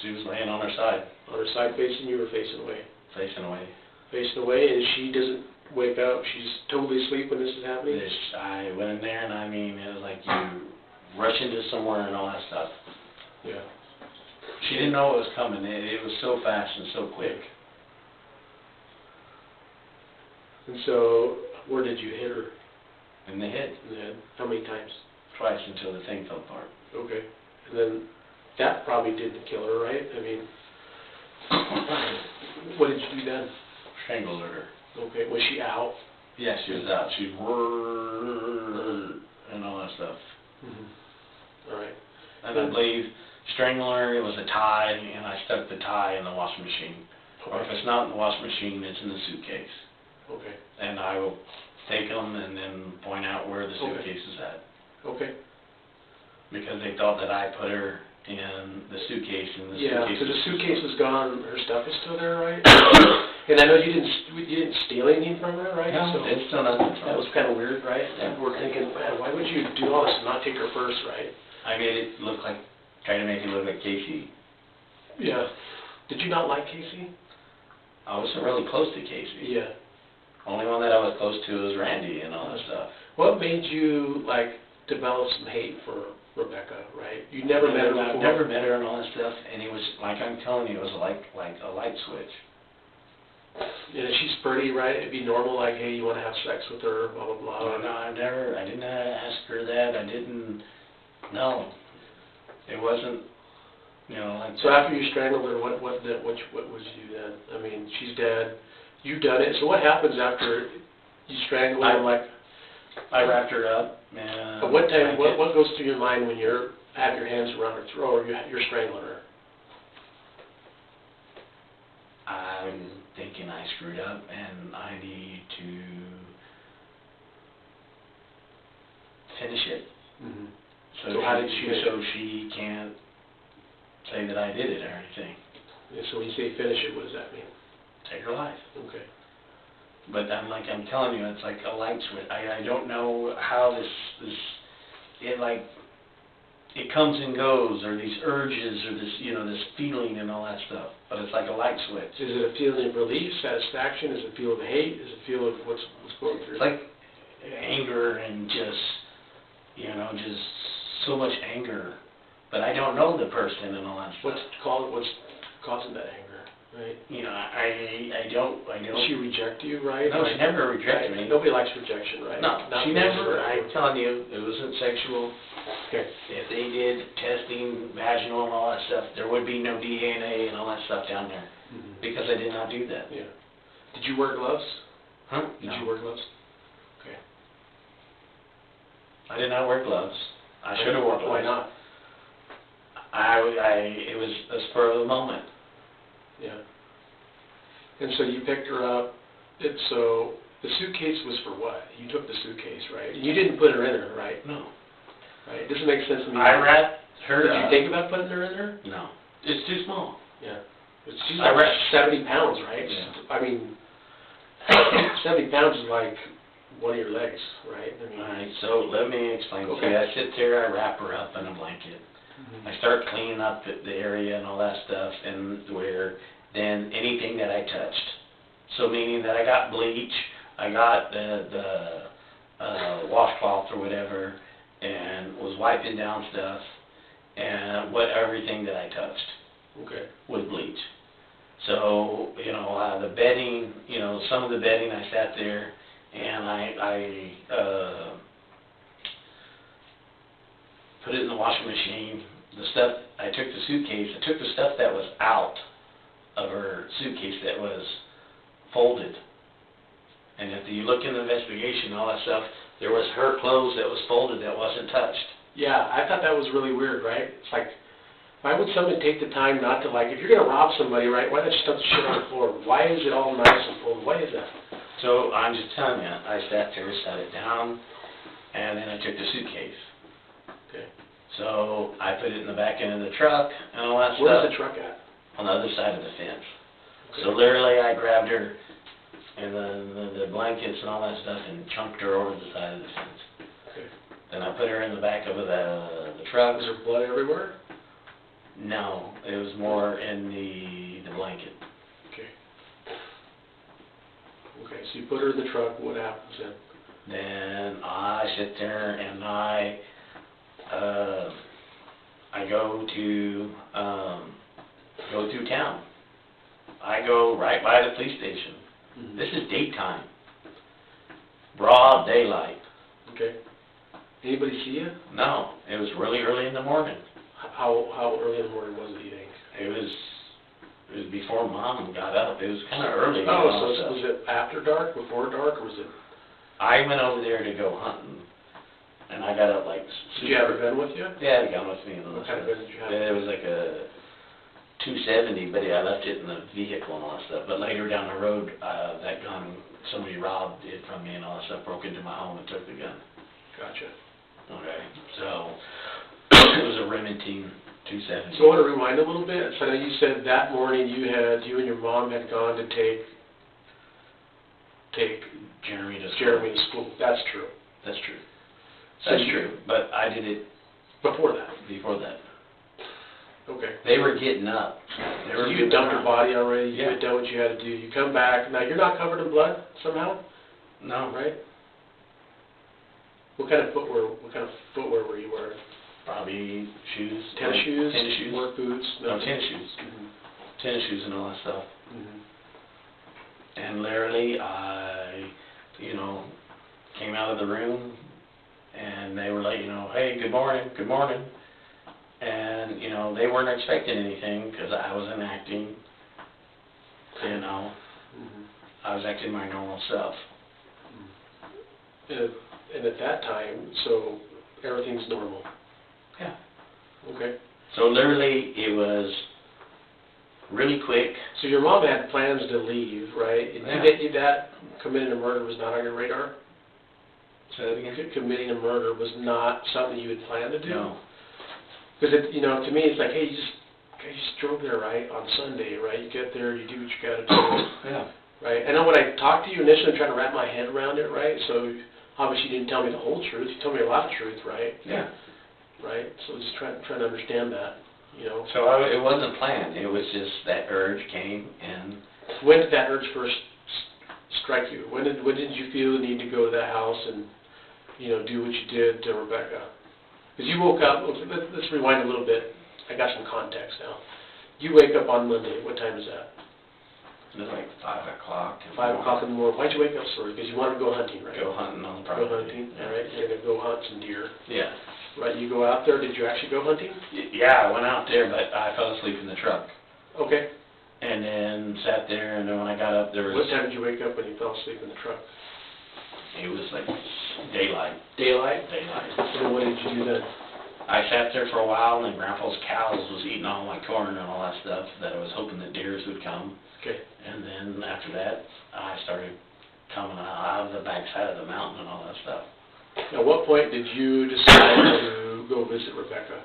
She was laying on her side, On her side facing you or facing away? facing away. Facing away, and she doesn't wake up. She's totally asleep when this is happening? I went in there, and I mean, it was like you rush into somewhere and all that stuff. Yeah. She didn't know it was coming. It was so fast and so quick. And so, where did you hit her In the head, in the head? How many times? twice until the thing fell apart. Okay. And then, that probably didn't kill her, right? I mean, what did you do then? Strangled her. Okay, was she out? Yeah, she was out. She and all that stuff. All right. And I believe strangling her, it was a tie, and I stuck the tie in the washing machine. Or if it's not in the washing machine, it's in the suitcase. Okay. And I will take them and then point out where the Okay. suitcase is at. Okay. Because they thought that I put her in the suitcase, and the Yeah, suitcase so the was- suitcase is gone, her stuff is still there, right? And I know you didn't steal anything from her, right? No, So it's still nothing. that was kind of weird, right? Yeah. We're thinking, man, why would you do all this and not take her purse, right? I made it look like, trying to make it look like Casey. Yeah. Did you not like Casey? I wasn't really close to Casey. Yeah. Only one that I was close to was Randy and all that stuff. What made you, like, develop some hate for Rebekah, right? You never met her I've before? never met her and all that stuff, and it was, like I'm telling you, it was like a light switch. Yeah, she's pretty, right? It'd be normal, like, hey, you want to have sex with her, blah, blah, blah. Oh, no, I didn't ask her that, no. It wasn't, like. So after you strangled her, what was you then? I mean, she's dead, you've done it, so what happens after you strangle her? I wrapped her up, and. At what time, what goes through your mind when you have your hands around her throat or you're strangling her? I'm thinking I screwed up, and I need to finish it. Mm-hmm. So So how did she finish so she can't say that I did it or anything. So when you say finish it, what does that mean? Take her life. Okay. But I'm telling you, it's like a light switch. I don't know how it comes and goes, or these urges, or this feeling and all that stuff. But it's like a light switch. Is it a feeling of relief, satisfaction? Is it a feel of hate? Is it a feel of what's going through? It's like anger and just so much anger. But I don't know the person and all that stuff. What's causing that anger, right? I don't. Did she reject you, right? No, she never rejected me. Nobody likes rejection, right? No, Not she me. never. I'm telling you, it wasn't sexual. Okay. If they did testing, vaginal and all that stuff, there would be no DNA and all that stuff down there. Mm-hmm. Because I did not do that. Yeah. Did you wear gloves? Huh? Did No. you wear gloves? Okay. I did not wear gloves. I should have worn gloves. Why not? It was a spur of the moment. Yeah. And so you picked her up. So the suitcase was for what? You took the suitcase, right? And you didn't put her in there, right? No. Right. It doesn't make sense to me. I wrapped her Did up. you think about putting her in there? No. It's too small. Yeah. But she's I like wrapped- 70 pounds, right? Yeah. I mean, 70 pounds is like one of your legs, right? I mean, All right, so let me explain to Okay. you. I sit there, I wrap her up in a blanket. Mhm. I start cleaning up the area and all that stuff, and where than anything that I touched. So meaning that I got bleach, I got the washcloth or whatever, and was wiping down stuff, and everything that I touched Okay. with bleach. So, the bedding, some of the bedding, I sat there and I put it in the washing machine. The stuff, I took the stuff that was out of her suitcase that was folded. And if you look in the investigation, all that stuff, there was her clothes that was folded that wasn't touched. Yeah, I thought that was really weird, right? It's like, why would somebody take the time not to, like, if you're gonna rob somebody, right, why not just dump the shit on the floor? Why is it all nice and folded? Why is that? So I'm just telling you, I sat there, sat it down, and then I took the suitcase. Okay. So I put it in the back end of the truck and all that stuff. Where's the truck at? On the other side of the fence. Okay. So literally I grabbed her and the blankets and all that stuff and chunked her over the side of the fence. Okay. Then I put her in the back of the truck. Was there blood everywhere? No, it was more in the blanket. Okay. Okay, so you put her in the truck, what happens then? Then I sit there and I go through town. I go right by the police station. Mm-hmm. This is daytime. Broad daylight. Okay. Anybody see you? No, it was really early in the morning. How early in the morning was it, you think? It was before Mom got up. It was kind of early. Oh, so was it after dark, before dark, or was it? I went over there to go hunting, and I got up like... Did you have a gun with you? Yeah, I had a gun with me. What kind of gun did you have? It was like a .270, but I left it in the vehicle and all that stuff. But later down the road, that gun, somebody robbed it from me and all that stuff, broke into my home and took the gun. Gotcha. Okay, so it was a Remington .270. So I want to rewind a little bit. So I know you said that morning you and your mom had gone to take Jeremy to school. Jeremy to school. That's true. That's true. So That's you- true, but I did it Before that. before that. Okay. They were getting up. They So were you moving dumped her around. body already, you Yeah. had done what you had to do, you come back, now you're not covered in blood somehow, No, right? What kind of footwear were you wearing? probably shoes. Tennis shoes? Tennis shoes. Work boots? No, tennis shoes. Mhm. Tennis shoes and all that stuff. Mhm. And literally, I, came out of the room, and they were like, hey, good morning, good morning. And, they weren't expecting anything, because I wasn't acting, Mhm. I was acting my normal self. And at that time, so everything's normal? Yeah. Okay. So literally, it was really quick. So your mom had plans to leave, right? And Yeah. that committing a murder was not on your radar? Say that again? Committing a murder was not something you had planned to do? No. Because, to me, it's like, hey, you just drove there, right, on Sunday, right? You get there, you do what you got to do, Yeah. right? I know when I talked to you initially, I'm trying to wrap my head around it, right? So obviously you didn't tell me the whole truth. You told me a lot of truth, right? Yeah. Right? So just trying to understand that, So it wasn't planned. It was just that urge came, and When did that urge first strike you? When did you feel the need to go to that house and, do what you did to Rebekah? Because you woke up, let's rewind a little bit. I got some context now. You wake up on Monday. What time is that? it was like 5 o'clock. 5 o'clock in the morning. Why'd you wake up so early? Because you wanted to go hunting, right? Go hunting on the Go property. hunting, all right? You're going to go hunt some deer. Yeah. Right, you go out there. Did you actually go hunting? Yeah, I went out there, but I fell asleep in the truck. Okay. And then sat there, and then when I got up, there was... What time did you wake up when you fell asleep in the truck? It was like daylight. Daylight? Daylight. And what did you do then? I sat there for a while, and then Grandpa's cows was eating all my corn and all that stuff that I was hoping that deers would come. Okay. And then after that, I started coming out of the backside of the mountain and all that stuff. At what point did you decide to go visit Rebekah?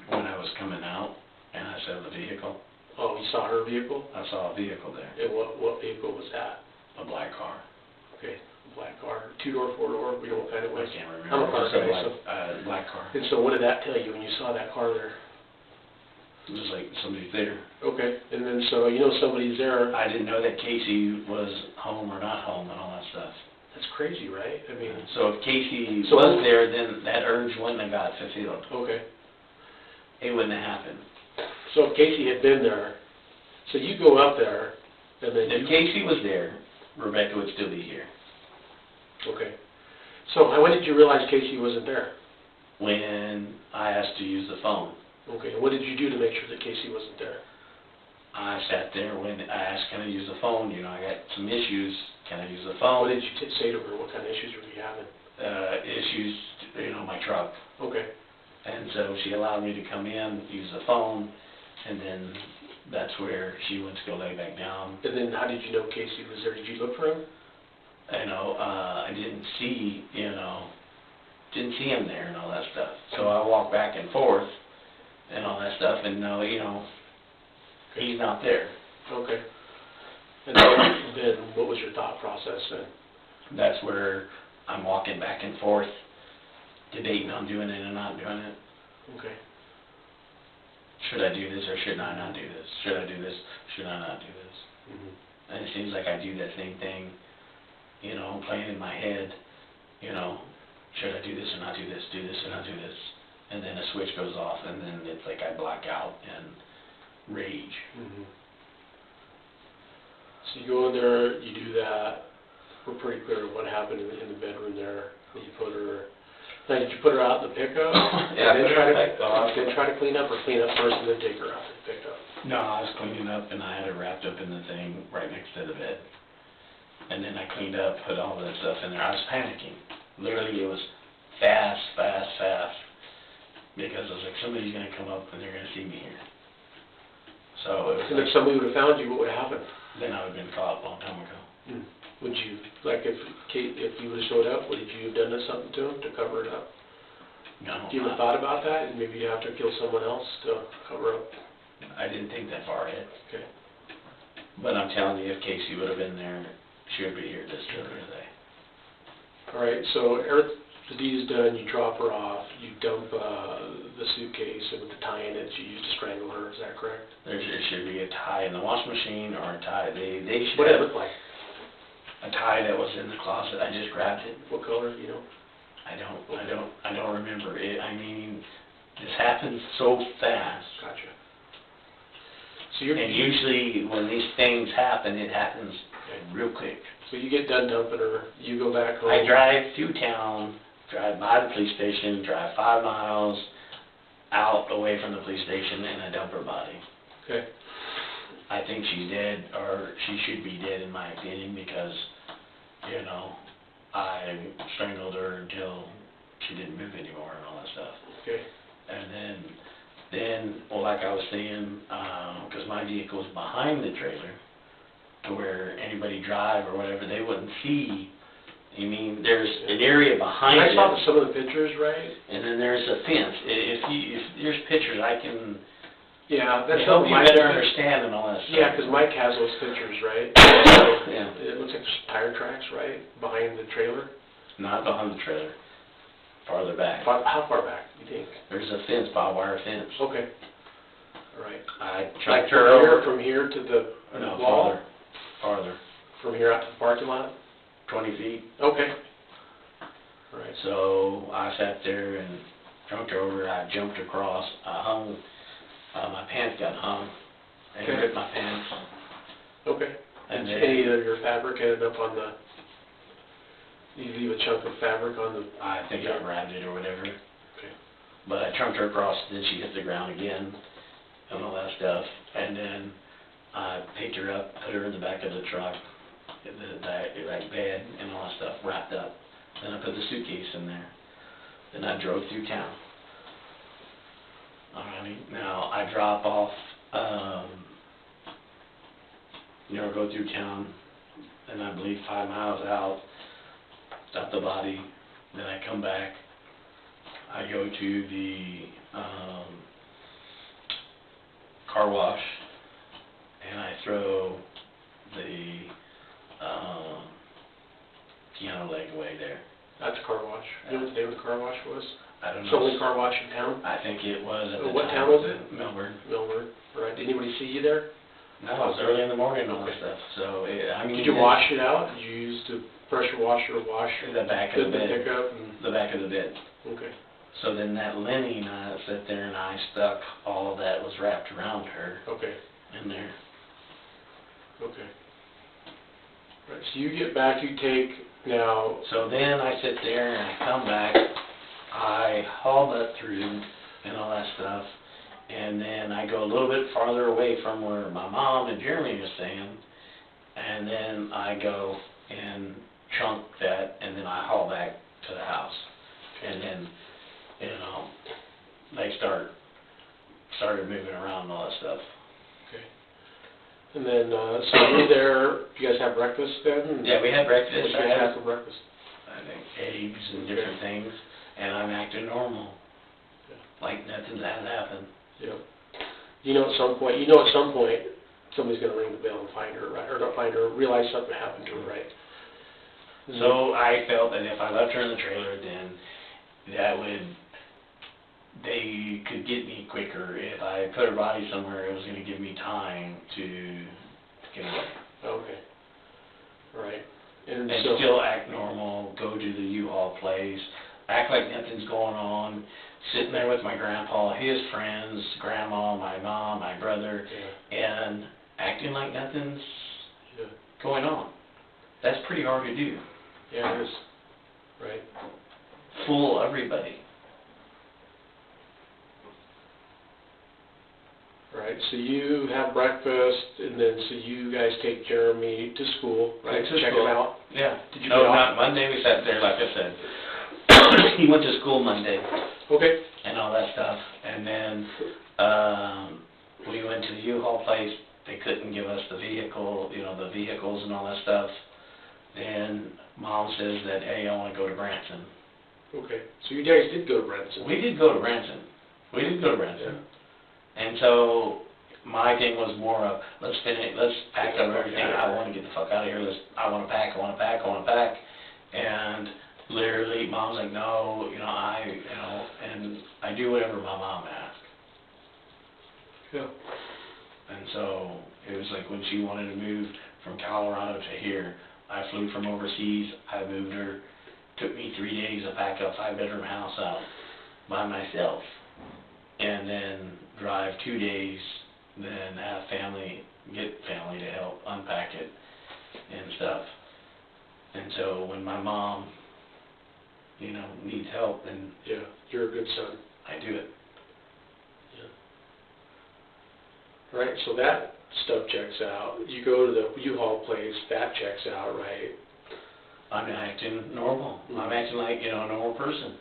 When I was coming out, and I saw the vehicle, Oh, you saw her vehicle? I saw a vehicle there, And what vehicle was that? a black car. Okay, black car, two-door, four-door, we know what kind of I was. can't remember. I'm a car It was guy, black car. And so what did that tell you when you saw that car there? It was like somebody's there. Okay, and then so you know somebody's there. I didn't know that Casey was home or not home and all that stuff. That's crazy, right? I mean, So if Casey So- was there, then that urge wouldn't have got fulfilled. okay. It wouldn't have happened. So if Casey had been there, so you go out there, and then If you, Casey was there, Rebekah would still be here. okay. So when did you realize Casey wasn't there? When I asked to use the phone, Okay, and what did you do to make sure that Casey wasn't there? I sat there when I asked, can I use the phone? You know, I got some issues. Can I use the What phone? did you say to her? What kind of issues were you having? Issues, you know, my truck. Okay, And so she allowed me to come in, use the phone, and then that's where she went to go lay back down. and then how did you know Casey was there? Did you look for him? You know, I didn't see, didn't see him there and all that stuff. So I walked back and forth and all that stuff, and no, he's not there. Okay. And then what was your thought process then? That's where I'm walking back and forth, debating on doing it and not doing it. Okay. Should I do this or should I not do this? Should I do this? Should I not do this? Mm-hmm. And it seems like I do that same thing, playing in my head, should I do this or not do this, do this or not do this? And then a switch goes off, and then it's like I black out and rage. Mm-hmm. So you go in there, you do that. We're pretty clear what happened in the bedroom there. You put her. Now, did you put her out in the pickup? Yeah, and then I put her back off. then try to clean up, or clean up first and then take her out to the pickup? No, I was cleaning up, and I had her wrapped up in the thing right next to the bed. And then I cleaned up, put all that stuff in there. I was panicking. Literally, it was fast, fast, fast. Because I was like, somebody's going to come up and they're going to see me here. So it was And if somebody would have found you, what would have happened? then I would have been caught a long time ago. Would you, like, if you would have showed up, would you have done something to him to cover it up? No, Have you ever thought about that, and maybe you have to kill someone else to cover up? I didn't think that far ahead. Okay. But I'm telling you, if Casey would have been there, she would be here this day. All right, so the deed is done, you drop her off, you dump the suitcase and with the tie in it, you used to strangle her, is that correct? There should be a tie in the washing machine or a tie. They should What did it have look like? a tie that was in the closet. I just grabbed it. What color, you know? I don't remember it. I mean, this happens so fast. Gotcha. So you're, And usually when these things happen, it happens real quick. so you get done dumping her, you go back home. I drive through town, drive by the police station, drive 5 miles out away from the police station, and I dump her body. Okay. I think she's dead, or she should be dead in my opinion, because, I strangled her until she didn't move anymore and all that stuff. Okay. And then, well, like I was saying, because my vehicle's behind the trailer, to where anybody drive or whatever, they wouldn't see. I mean, there's an area behind I it, saw some of the pictures, right? and then there's a fence. If there's pictures, I can Yeah, that's help how you my better understand and all that stuff. Yeah, because Mike has those pictures, right? Yeah. It looks like there's tire tracks, right, behind the trailer? Not behind the trailer, farther back. How far back, you think? There's a fence, barbed wire fence. Okay. All right. I Like tracked her over. from here to the No, wall? farther, From here out to the parking lot? 20 feet. Okay. All right. So I sat there and jumped over. I jumped across. I hung. My pants got hung. And Okay. ripped my pants. Okay. And Did then any of your fabric ended up on the, you leave a chunk of fabric on the? I think I grabbed it or whatever. Okay. But I trunked her across. Then she hit the ground again and all that stuff. And then I picked her up, put her in the back of the truck, in the back bed and all that stuff, wrapped up. Then I put the suitcase in there. Then I drove through town. Alrighty, now I drop off, go through town, and I believe 5 miles out, dump the body, then I come back. I go to the car wash, and I throw the piano leg away there. At the car wash. You know what the name of the car wash was? I don't It's the only know. car wash in town? I think it was at the What time. town was it? Melbourne. Millburn. Right. Did anybody see you there? No, it was early in the morning and all that Okay. stuff, so, I mean. Did you wash it out? Did you use the pressure washer to wash The back of the bed. pickup? And, The back of the bed. okay. So then that linen, I sat there and I stuck, all of that was wrapped around her Okay. in there. Okay. Right. So you get back, you take now. So then I sit there and I come back, I haul that through and all that stuff, and then I go a little bit farther away from where my mom and Jeremy are staying, and then I go and chunk that, and then I haul back to the house. And then, you know, they started moving around and all that stuff. Okay. And then, so you're there, you guys have breakfast then? Yeah, we had What breakfast, you guys have for breakfast? I think eggs and different things, and I'm acting normal, like nothing's had happened. Yeah. You know at some point, somebody's gonna ring the bell and find her, right? Or not find her, realize something happened to her, right? So I felt that if I left her in the trailer, then they could get me quicker. If I put her body somewhere, it was gonna give me time to get away. Okay. All right. And And so, still act normal, go to the U-Haul place, act like nothing's going on, sitting there with my grandpa, his friends, grandma, my mom, my brother, yeah, and acting like nothing's yeah, going on. That's pretty hard to do. yeah, it is, right? Fool everybody. Right, so you have breakfast, and then, so you guys take Jeremy to school, right? To Check school. him out. Yeah. Did you No, get off? not Monday, we sat there, like I said. He went to school Monday Okay, and all that stuff, and then, we went to the U-Haul place, they couldn't give us the vehicle, the vehicles and all that stuff. Then Mom says that, hey, I wanna go to Branson. okay, so you guys did go to Branson? We did go to Branson. And so, my thing was more of, let's pack up everything, I wanna get the fuck out of here, I wanna pack. And literally, Mom's like, no, and I do whatever my mom asks. Yeah. And so, it was like when she wanted to move from Colorado to here, I flew from overseas, I moved her, took me 3 days to pack a 5-bedroom house out by myself, and then drive 2 days, then get family to help unpack it and stuff. And so when my mom, needs help, then Yeah, you're a good son. I do it. Right, so that stuff checks out. You go to the U-Haul place, that checks out, right? I'm acting normal. I'm acting like, a normal person.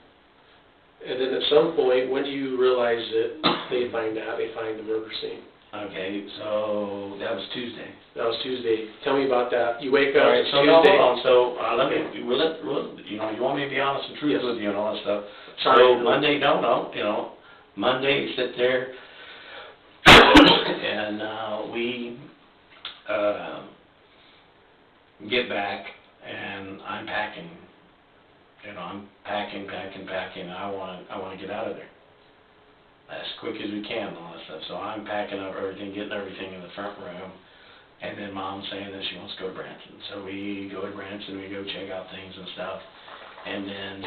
And then at some point, when do you realize that they find the murder scene? Okay, so that was Tuesday. That was Tuesday. Tell me about that. You wake up, All right, it's so no, Tuesday. hold on, so, you want me to be honest and truthful with you and all that stuff. Sorry. So Monday, Monday, sit there, and, we, get back, and I'm packing. I'm packing, I wanna get out of there as quick as we can and all that stuff. So I'm packing up everything, getting everything in the front room, and then Mom's saying that she wants to go to Branson. So we go to Branson, we go check out things and stuff, and then,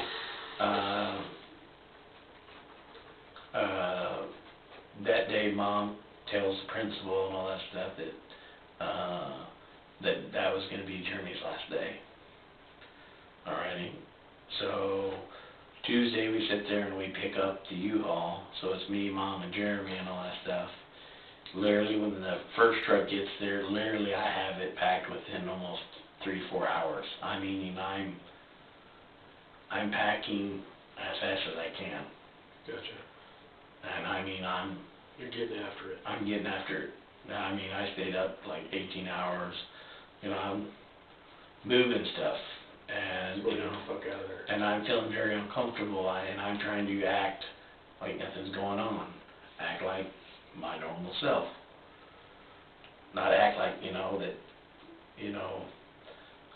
that day Mom tells the principal and all that stuff that was gonna be Jeremy's last day. Alrighty, so Tuesday we sit there and we pick up the U-Haul, so it's me, Mom, and Jeremy and all that stuff. Literally when the first truck gets there, literally I have it packed within almost 3-4 hours. I mean, I'm packing as fast as I can. Gotcha. And I mean, You're getting after it. I'm getting after it. I mean, I stayed up like 18 hours, I'm moving stuff, and, Get the fuck out of there. and I'm feeling very uncomfortable, and I'm trying to act like nothing's going on, act like my normal self. Not act like, that,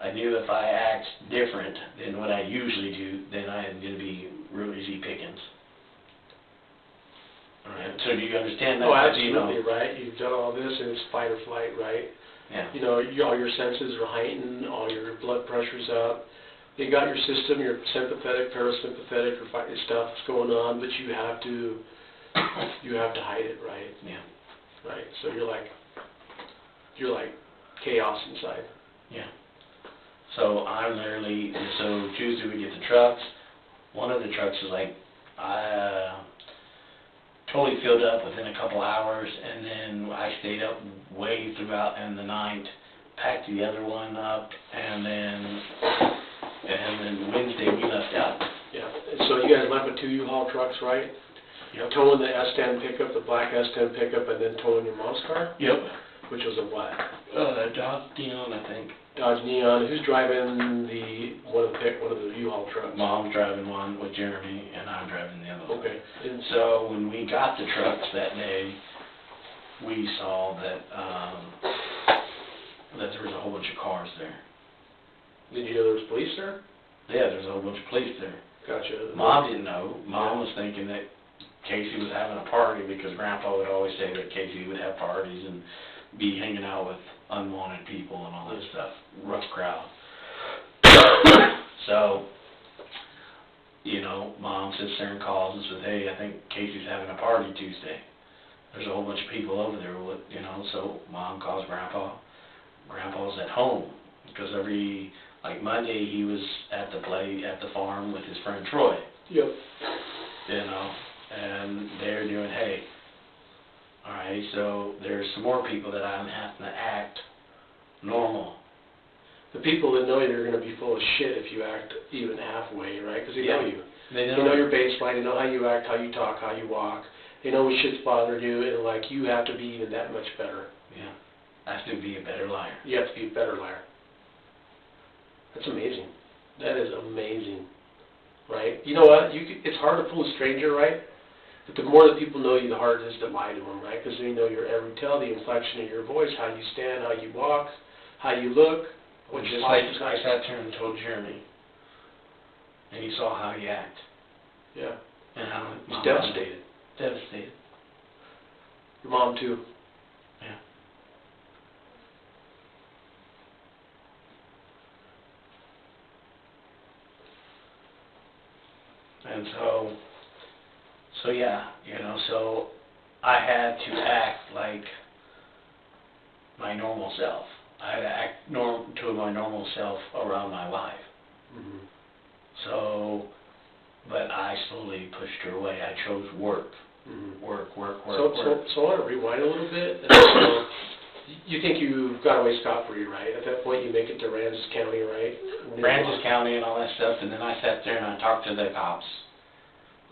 I knew if I act different than what I usually do, then I am gonna be real easy pickings. Alright, so do you understand that? Oh, Do you know? absolutely, right? You've done all this and it's fight or flight, right? Yeah. You know, all your senses are heightened, all your blood pressure's up. You got your system, your sympathetic, parasympathetic, or fight stuff's going on, but you have to hide it, right? Yeah. Right. So you're like chaos inside. Yeah. So I'm literally, so Tuesday we get the trucks. One of the trucks is like, totally filled up within a couple hours, and then I stayed up way throughout in the night, packed the other one up, and then Wednesday we left out. Yeah. And so you guys left with 2 U-Haul trucks, right? Yep. Towing the S10 pickup, the black S10 pickup, and then towing your mom's car, Yep. which was a what? Dodge Dion, I think. Dodge Neon. Who's driving one of the U-Haul trucks? Mom's driving one with Jeremy, and I'm driving the other one. Okay. And so when we got the trucks that day, we saw that there was a whole bunch of cars there. Did you know there was police there? Yeah, there's a whole bunch of police there. Gotcha. Mom didn't know. Mom was thinking that Casey was having a party because Grandpa would always say that Casey would have parties and be hanging out with unwanted people and all that stuff. Rough crowd. So, you know, Mom sits there and calls and says, hey, I think Casey's having a party Tuesday. There's a whole bunch of people over there, you know, so Mom calls Grandpa. Grandpa's at home because like Monday he was at the farm with his friend Troy. Yep. You know, and they're doing, hey, alright, so there's some more people that I'm having to act normal. The people that know you are going to be full of shit if you act even halfway, right? Because they know you. They They know your baseline. They know how you act, how you talk, how you walk. They know when shit's bothering you, and like you have to be even that much better. Yeah, I have to be a better liar. You have to be a better liar. That's amazing. That is amazing, right? You know what? It's hard to fool a stranger, right? But the more that people know you, the harder it is to lie to them, right? Because they know your every tell, the inflection of your voice, how you stand, how you walk, how you look. Well, just like I sat there and told Jeremy, and he saw how you act. Yeah. And how He's devastated. Devastated. Your mom, too. Yeah. And so yeah, you know, so I had to act like my normal self. I had to act to my normal self around my wife. Mm-hmm. So, but I slowly pushed her away. I chose work. Mm-hmm. Work. So I want to rewind a little bit. So, you think you got away scot-free, right? At that point, you make it to Aransas County, right? Aransas County and all that stuff, and then I sat there and I talked to the cops.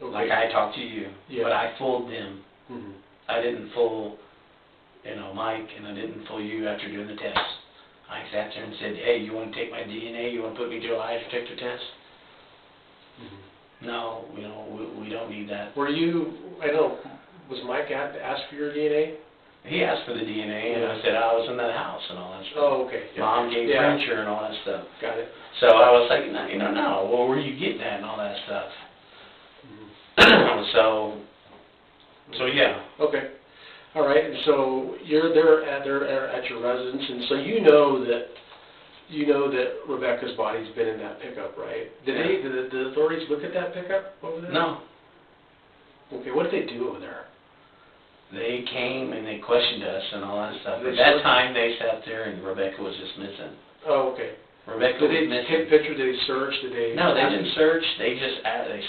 Okay. Like I talked to you, Yeah. but I fooled them. Mm-hmm. I didn't fool, Mike, and I didn't fool you after doing the test. I sat there and said, hey, you want to take my DNA? You want to put me through a lie detector test? Mm-hmm. No, we don't need that. Was Mike asked for your DNA? He asked for the DNA, and I said I was in that house and all that stuff. Oh, okay. Yeah. Mom gave Yeah. printer and all that stuff. Got it. So I was like, no, well, where are you getting at and all that stuff? Mm-hmm. So yeah. Okay. All right. And so you're there at your residence, and so you know that Rebekah's body's been in that pickup, right? Did the authorities look at that pickup over there? No. Okay. What did they do over there? They came and they questioned us and all that stuff. They At that searched? time, they sat there and Rebekah was just missing. Oh, okay. Rebekah Did was they missing. take pictures? Did they search? Did they? No, they didn't search. They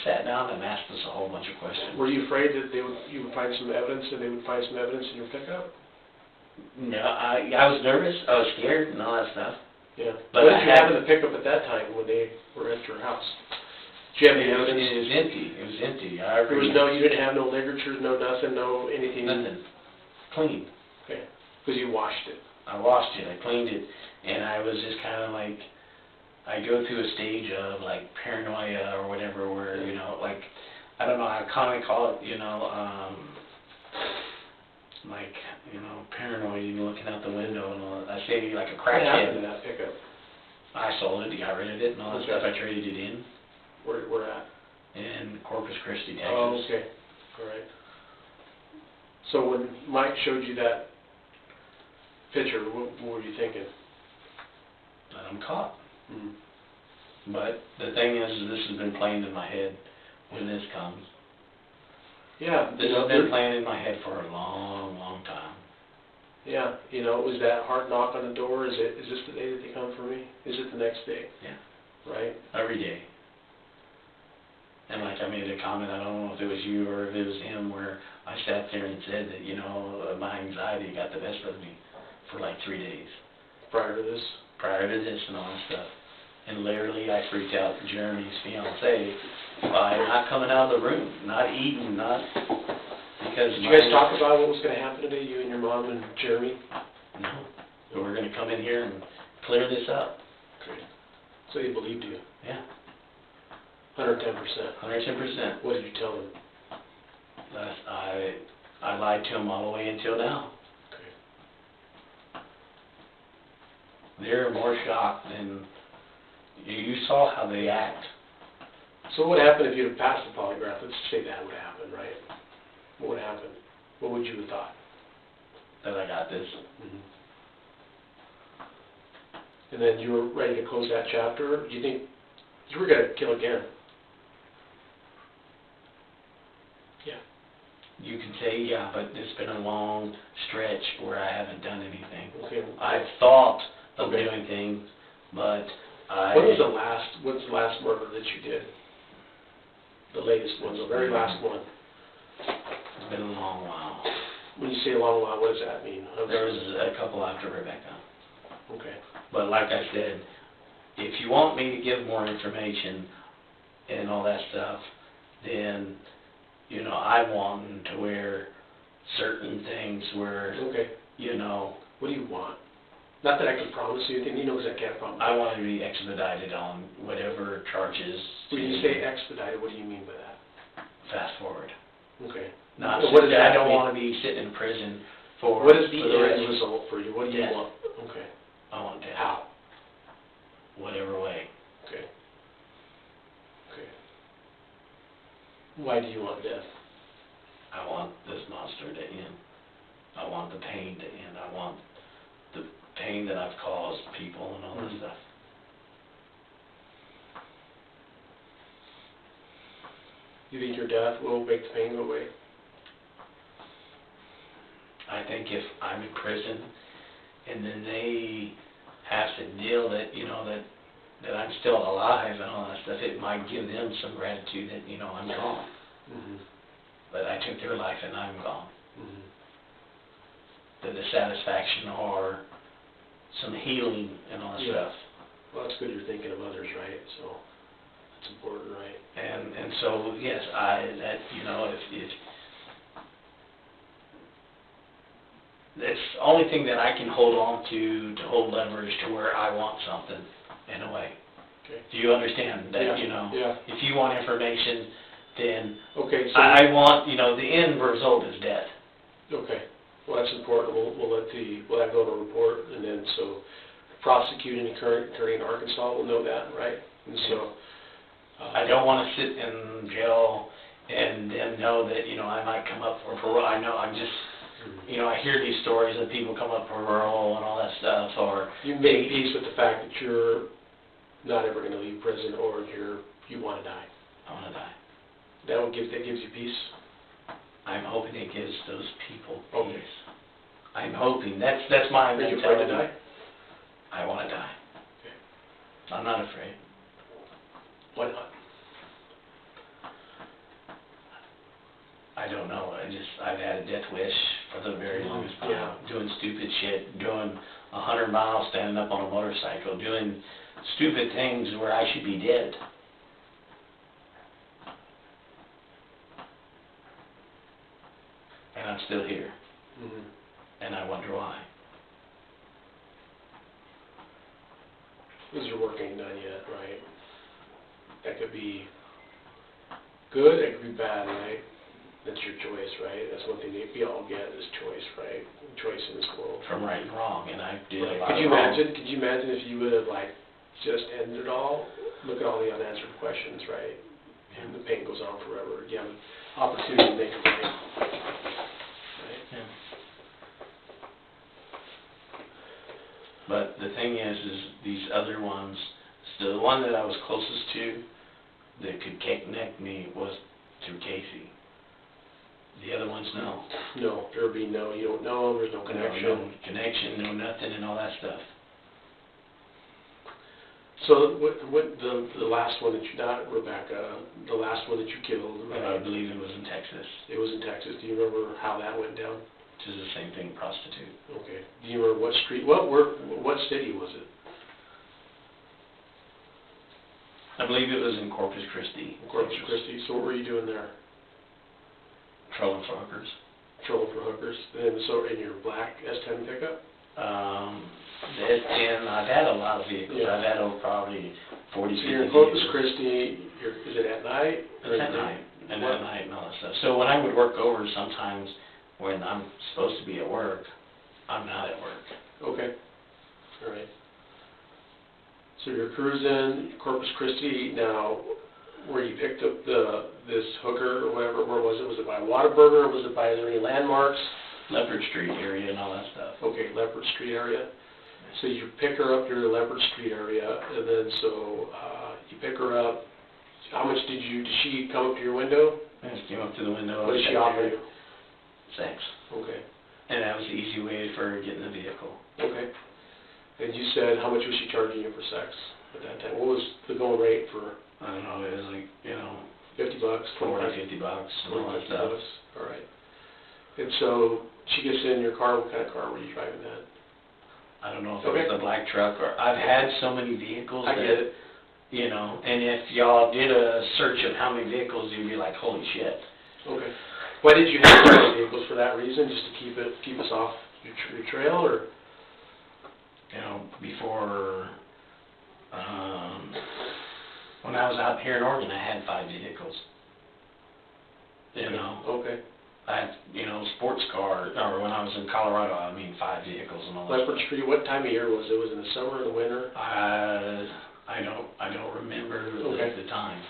sat down and asked us a whole bunch of questions. Were you afraid that you would find some evidence, and they would find some evidence in your pickup? No, I was nervous. I was scared and all that stuff. Yeah. But What did you have in the pickup at that time when they were at your house? Did you have any evidence? It was empty. It was empty. You didn't have no ligatures, no nothing, no anything? Nothing. Clean. Okay. Because you washed it. I washed it. I cleaned it, and I was just kind of like, I go through a stage of like paranoia or whatever, where I don't know. I kind of call it, paranoid. Looking out the window and all. I say like a What happened crackhead. in that pickup? I sold it, got rid of it, and all that stuff, I traded it in Where at? Corpus Christi, Texas. Oh, okay, all right. So when Mike showed you that picture, what were you thinking? And I'm caught. Mm. But the thing is, this has been playing in my head when this comes. Yeah. This has been playing in my head for a long, long time. Yeah, you know, was that hard knock on the door? Is this the day that they come for me? Is it the next day? Yeah. Right? Every day. And like I made a comment, I don't know if it was you or if it was him, where I sat there and said that, you know, my anxiety got the best of me for like 3 days. Prior to this? Prior to this and all that stuff. And literally I freaked out Jeremy's fiance by not coming out of the room, not eating, not, because... Did you guys talk about what was going to happen today, you and your mom and Jeremy? No. So we're going to come in here and clear this up. Okay. So they believed you? Yeah. 110%. 110%. What did you tell them? I lied to them all the way until now. Okay. They're more shocked than... You saw how they act. So what would happen if you had passed the polygraph? Let's say that would happen, right? What would happen? What would you have thought? That I got this. Mm-hmm. And then you were ready to close that chapter? Do you think you were going to kill again? Yeah. You can say, yeah, but it's been a long stretch where I haven't done anything. Okay. I've thought of Okay. doing things, but What's the last murder that you did? The latest one, the very last one. It's been a long while. When you say a long while, what does that mean? There was a couple after Rebekah. Okay. But like I said, if you want me to give more information and all that stuff, then, you know, I want to wear certain things where, Okay. you know... What do you want? Not that I can promise you anything, you know, because I can't promise. I want to be expedited on whatever charges. When you say expedited, what do you mean by that? Fast forward. Okay. Not What does I that don't mean? want to be sitting in prison for... What is the for rest. end result for you? What do you Death. want? Okay. I want death. How? Whatever way. Okay. Okay. Why do you want death? I want this monster to end. I want the pain to end. I want the pain that I've caused people and all that stuff. You think your death will make the pain go away? I think if I'm in prison and then they have to deal that, you know, that I'm still alive and all that stuff, it might give them some gratitude that, you know, I'm gone. Mm-hmm. But I took their life and I'm gone. Mm-hmm. The satisfaction or some healing and all that Yeah. stuff. Well, it's good you're thinking of others, right? So that's important, right? And so yes, you know, if that's the only thing that I can hold on to hold leverage to where I want something in a way. Okay. Do you understand that? Yeah, You know, yeah. if you want information, then Okay, so I want, you know, the end result is death. okay. Well, that's important. We'll that go to report, and then so prosecuting attorney in Arkansas will know that, right? And so I don't want to sit in jail and then know that, you know, I might come up for parole. I know I'm just, you know, I hear these stories that people come up for parole and all that stuff, or you make peace with the fact that you're not ever going to leave prison, or you want to die. I want to die. That gives you peace. I'm hoping it gives those people Okay. peace. I'm hoping. That's my Are you mentality. afraid to die? I want to die. Okay. I'm not afraid. Why not? I don't know. I've had a death wish for the very longest time. Yeah. Doing stupid shit, doing 100 miles, standing up on a motorcycle, doing stupid things where I should be dead. And I'm still here. Mm-hmm. And I wonder why. Because your work ain't done yet, right? That could be good, that could be bad, right? That's your choice, right? That's one thing that we all get is choice, right? Choice in this world. From right and wrong, and I did a Right. lot Could of you wrong. imagine? Could you imagine if you would have like just end it all, look at all the unanswered questions, right? And the pain goes on forever. You have an opportunity to make it right. Right? Yeah. But the thing is these other ones, so the one that I was closest to that could connect me was through Casey. The other ones, no. No, there'll be no, you don't know, there's no connection. No connection, no nothing, and all that stuff. So what the last one that you, not Rebekah, the last one that you killed, I believe it was in Texas. it was in Texas. Do you remember how that went down? Which is the same thing, prostitute. Okay. Do you remember what street, what city was it? I believe it was in Corpus Christi. Corpus Christi. So what were you doing there? Trolling for hookers. Trolling for hookers. And so in your black S10 pickup? And I've had a lot of vehicles. Yeah. I've had probably 40, 50 So you're in vehicles. Corpus Christi, is it at night? It's at night, and at night and all that stuff. So when I would work over, sometimes when I'm supposed to be at work, I'm not at work. Okay, all right. So you're cruising Corpus Christi. Now, where you picked up this hooker or whatever, where was it? Was it by Whataburger? Was it by any landmarks? Leopard Street area and all that stuff. Okay, Leopard Street area. So you pick her up near the Leopard Street area, and then so you pick her up. How much did she come up to your window? I just came up to the window. What did she offer you? Thanks. Okay, And that was the easy way for her to get in the vehicle. okay. And you said, how much was she charging you for sex at that time? What was the going rate for I don't know, it was like, $50, 40, 50 bucks and all that stuff. All right. And so she gets in your car. What kind of car were you driving that? I don't know if it was the black truck or, I've had so many vehicles I that, get it. And if y'all did a search of how many vehicles, you'd be like, holy shit. Okay. Why did you have those vehicles for that reason? Just to keep us off your trail, or? Before, when I was out here in Oregon, I had 5 vehicles. Okay. I had, sports car, or when I was in Colorado, 5 vehicles and all that. Leopard Street. What time of year was it? Was it in the summer or the winter? I don't remember the times.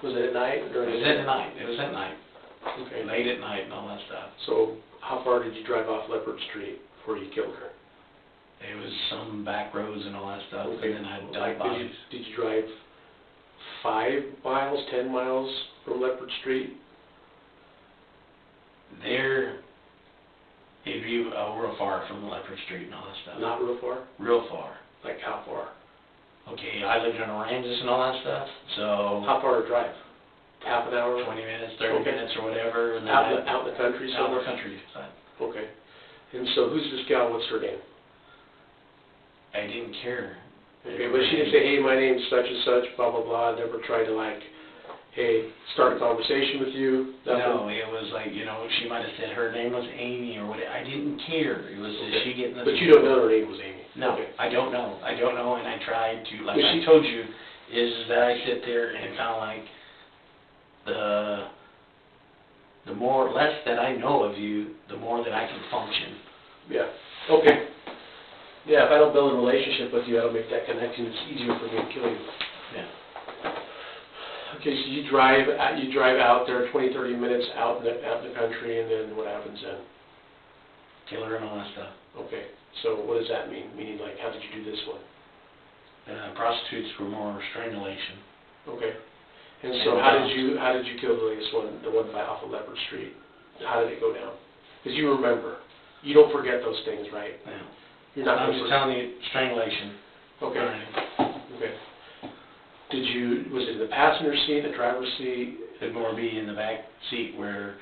Was it at night? It was at night. Okay. Late at night and all that stuff. So how far did you drive off Leopard Street before you killed her? It was some back roads and all that stuff, Okay. and then I'd dive bodies. Did you drive 5 miles, 10 miles from Leopard Street? There, it'd be real far from Leopard Street and all that stuff. Not real far? Real far. Like how far? Okay, I lived in Aransas and all that stuff, so How far to drive? Half an hour? 20 minutes, 30 Okay. minutes or whatever. And then Out in the country out in somewhere? the country side. Okay. And so who's this gal? What's her name? I didn't care. Okay, but she didn't say, hey, my name's such and such, blah, blah, blah. Never tried to hey, start a conversation with you? Nothing? No, it was like, she might have said her name was Amy or whatever. I didn't care. It was just she getting the... But you don't know her name was Amy? No, Okay. I don't know, and I tried to, like Was I she- told you, is that I sit there and kind of like, the more, less that I know of you, the more that I can function. Yeah, okay. Yeah, if I don't build a relationship with you, I don't make that connection, it's easier for me to kill you. Yeah. Okay, so you drive out there 20, 30 minutes out in the country, and then what happens then? Kill her and all that stuff. Okay, so what does that mean? Meaning, how did you do this one? Prostitutes were more strangulation. Okay. And so how did you kill the latest one, the one off of Leopard Street? How did it go down? Because you remember. You don't forget those things, right? Yeah. You're not I'm gonna just forget. telling you, strangulation. Okay. All right. Okay. Was it in the passenger seat, the driver's seat? It'd more be in the back seat where,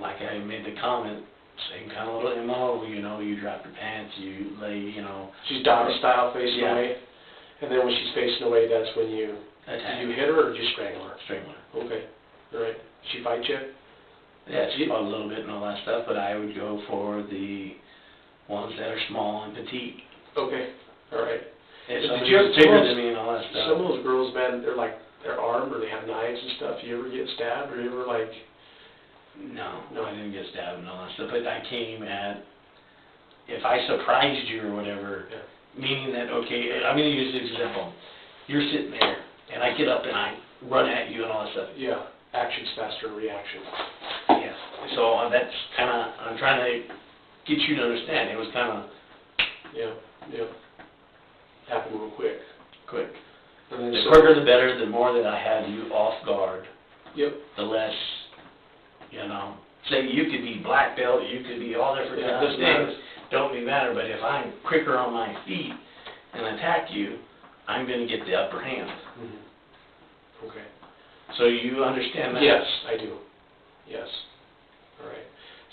like I made the comment, same kind of little MO, you drop your pants, you lay, She's doggy style facing Yeah. away? And then when she's facing away, that's when you... attack. Did you hit her or just strangle her? Strangle her. Okay. All right. She fight you? Yeah, she fought a little bit and all that stuff, but I would go for the ones that are small and petite. Okay. All right. If Did somebody you was have bigger girls- than me and all that stuff. Some of those girls, man, they're armed or they have knives and stuff. You ever get stabbed or you ever No, I didn't get stabbed and all that stuff, but I came at, if I surprised you or whatever, Yeah. meaning that, okay, I'm going to use this example. you're sitting there, and I get up and I run at you and all that stuff. Yeah, action's faster than reaction. Yes. So that's kind of, I'm trying to get you to understand, it was kind of Yeah, yeah. Happened real quick. quick. And then The so- quicker the better, the more that I had you off guard, Yep. the less, you know, say you could be black belt, you could be all different Yeah, kinds of doesn't matter. things, don't really matter, but if I'm quicker on my feet and attack you, I'm gonna get the upper hand. Mhm. Okay. So you understand that? Yes, I do. Yes. All right.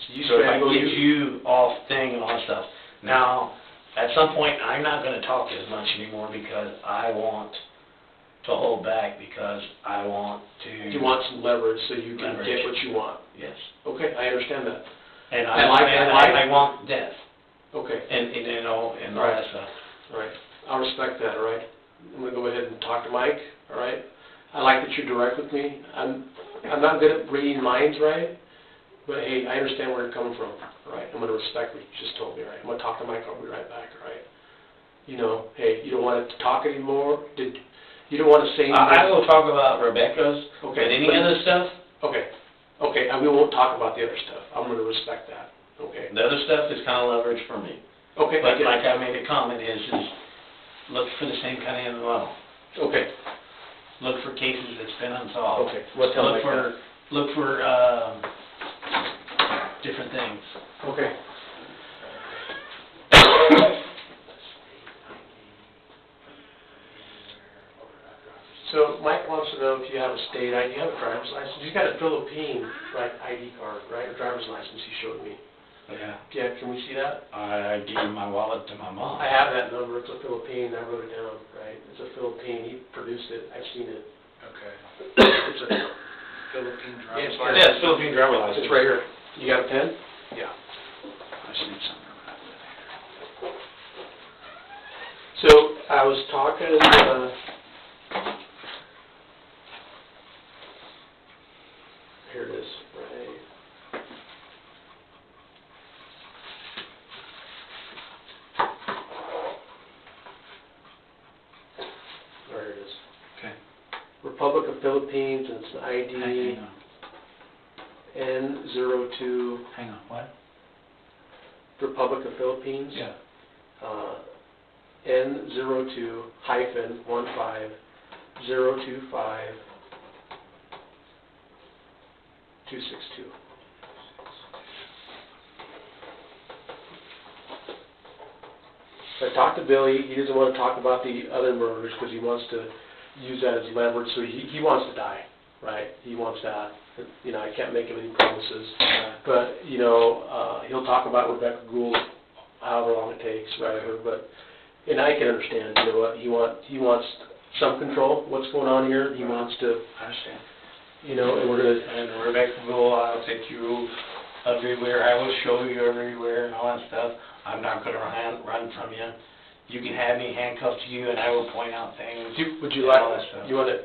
So you So if I scramble, get you off thing and all that stuff, now, at some point, I'm not gonna talk as much anymore because I want to hold back, because I want to. You want some leverage so you can Leverage. get what you want. Yes. Okay, I understand that. And I like- I want death, Okay, and, you know, and all Right. that stuff. all right. I'll respect that, all right? I'm gonna go ahead and talk to Mike, all right? I like that you're direct with me. I'm not good at reading minds, right? But hey, I understand where you're coming from, all right? I'm gonna respect what you just told me, all right? I'm gonna talk to Mike, I'll be right back, all right? You know, hey, you don't want to talk anymore? You don't want to say anything? I will talk about Rebekah's, but Okay. any other stuff, Okay, okay, and we won't talk about the other stuff. I'm gonna respect that, okay? the other stuff is kind of leverage for me. Okay, I But get like it. I made a comment is look for the same kind of MO. Okay, Look for cases that's been unsolved. okay, we'll tell Mike that. Look for, different things. Okay. So Mike wants to know if you have a state ID, you have a driver's license, you got a Philippine, right, ID card, right, a driver's license he showed me. Yeah. Yeah, can we see that? I gave my wallet to my mom. I have that number, it's a Philippine, I wrote it down, right, it's a Philippine, he produced it, I've seen it. Okay. It's a, Philippine Yeah, driver's it's license? Yeah, it's Philippine driver license. it's right here, you got a pen? Yeah. I just need something to write with. So, I was talking, here it is, right. There it is. Okay. Republic of Philippines, and it's an ID Hang on. N02, Hang on, what? Republic of Philippines. Yeah. N02 hyphen 15025 262. So I talked to Billy, he doesn't want to talk about the other murders because he wants to use that as leverage, so he wants to die, right? He wants that, you know, I can't make him any promises, but, you know, he'll talk about Rebekah Gould however long it takes, whatever, but, and I can understand, you know what, he wants some control, what's going on here, he wants to, I understand. you know, and we're gonna, And Rebekah Gould, I'll take you everywhere, I will show you everywhere and all that stuff. I'm not gonna run from you. You can have me handcuffed to you and I will point out things. would you and like, all that stuff. you wanna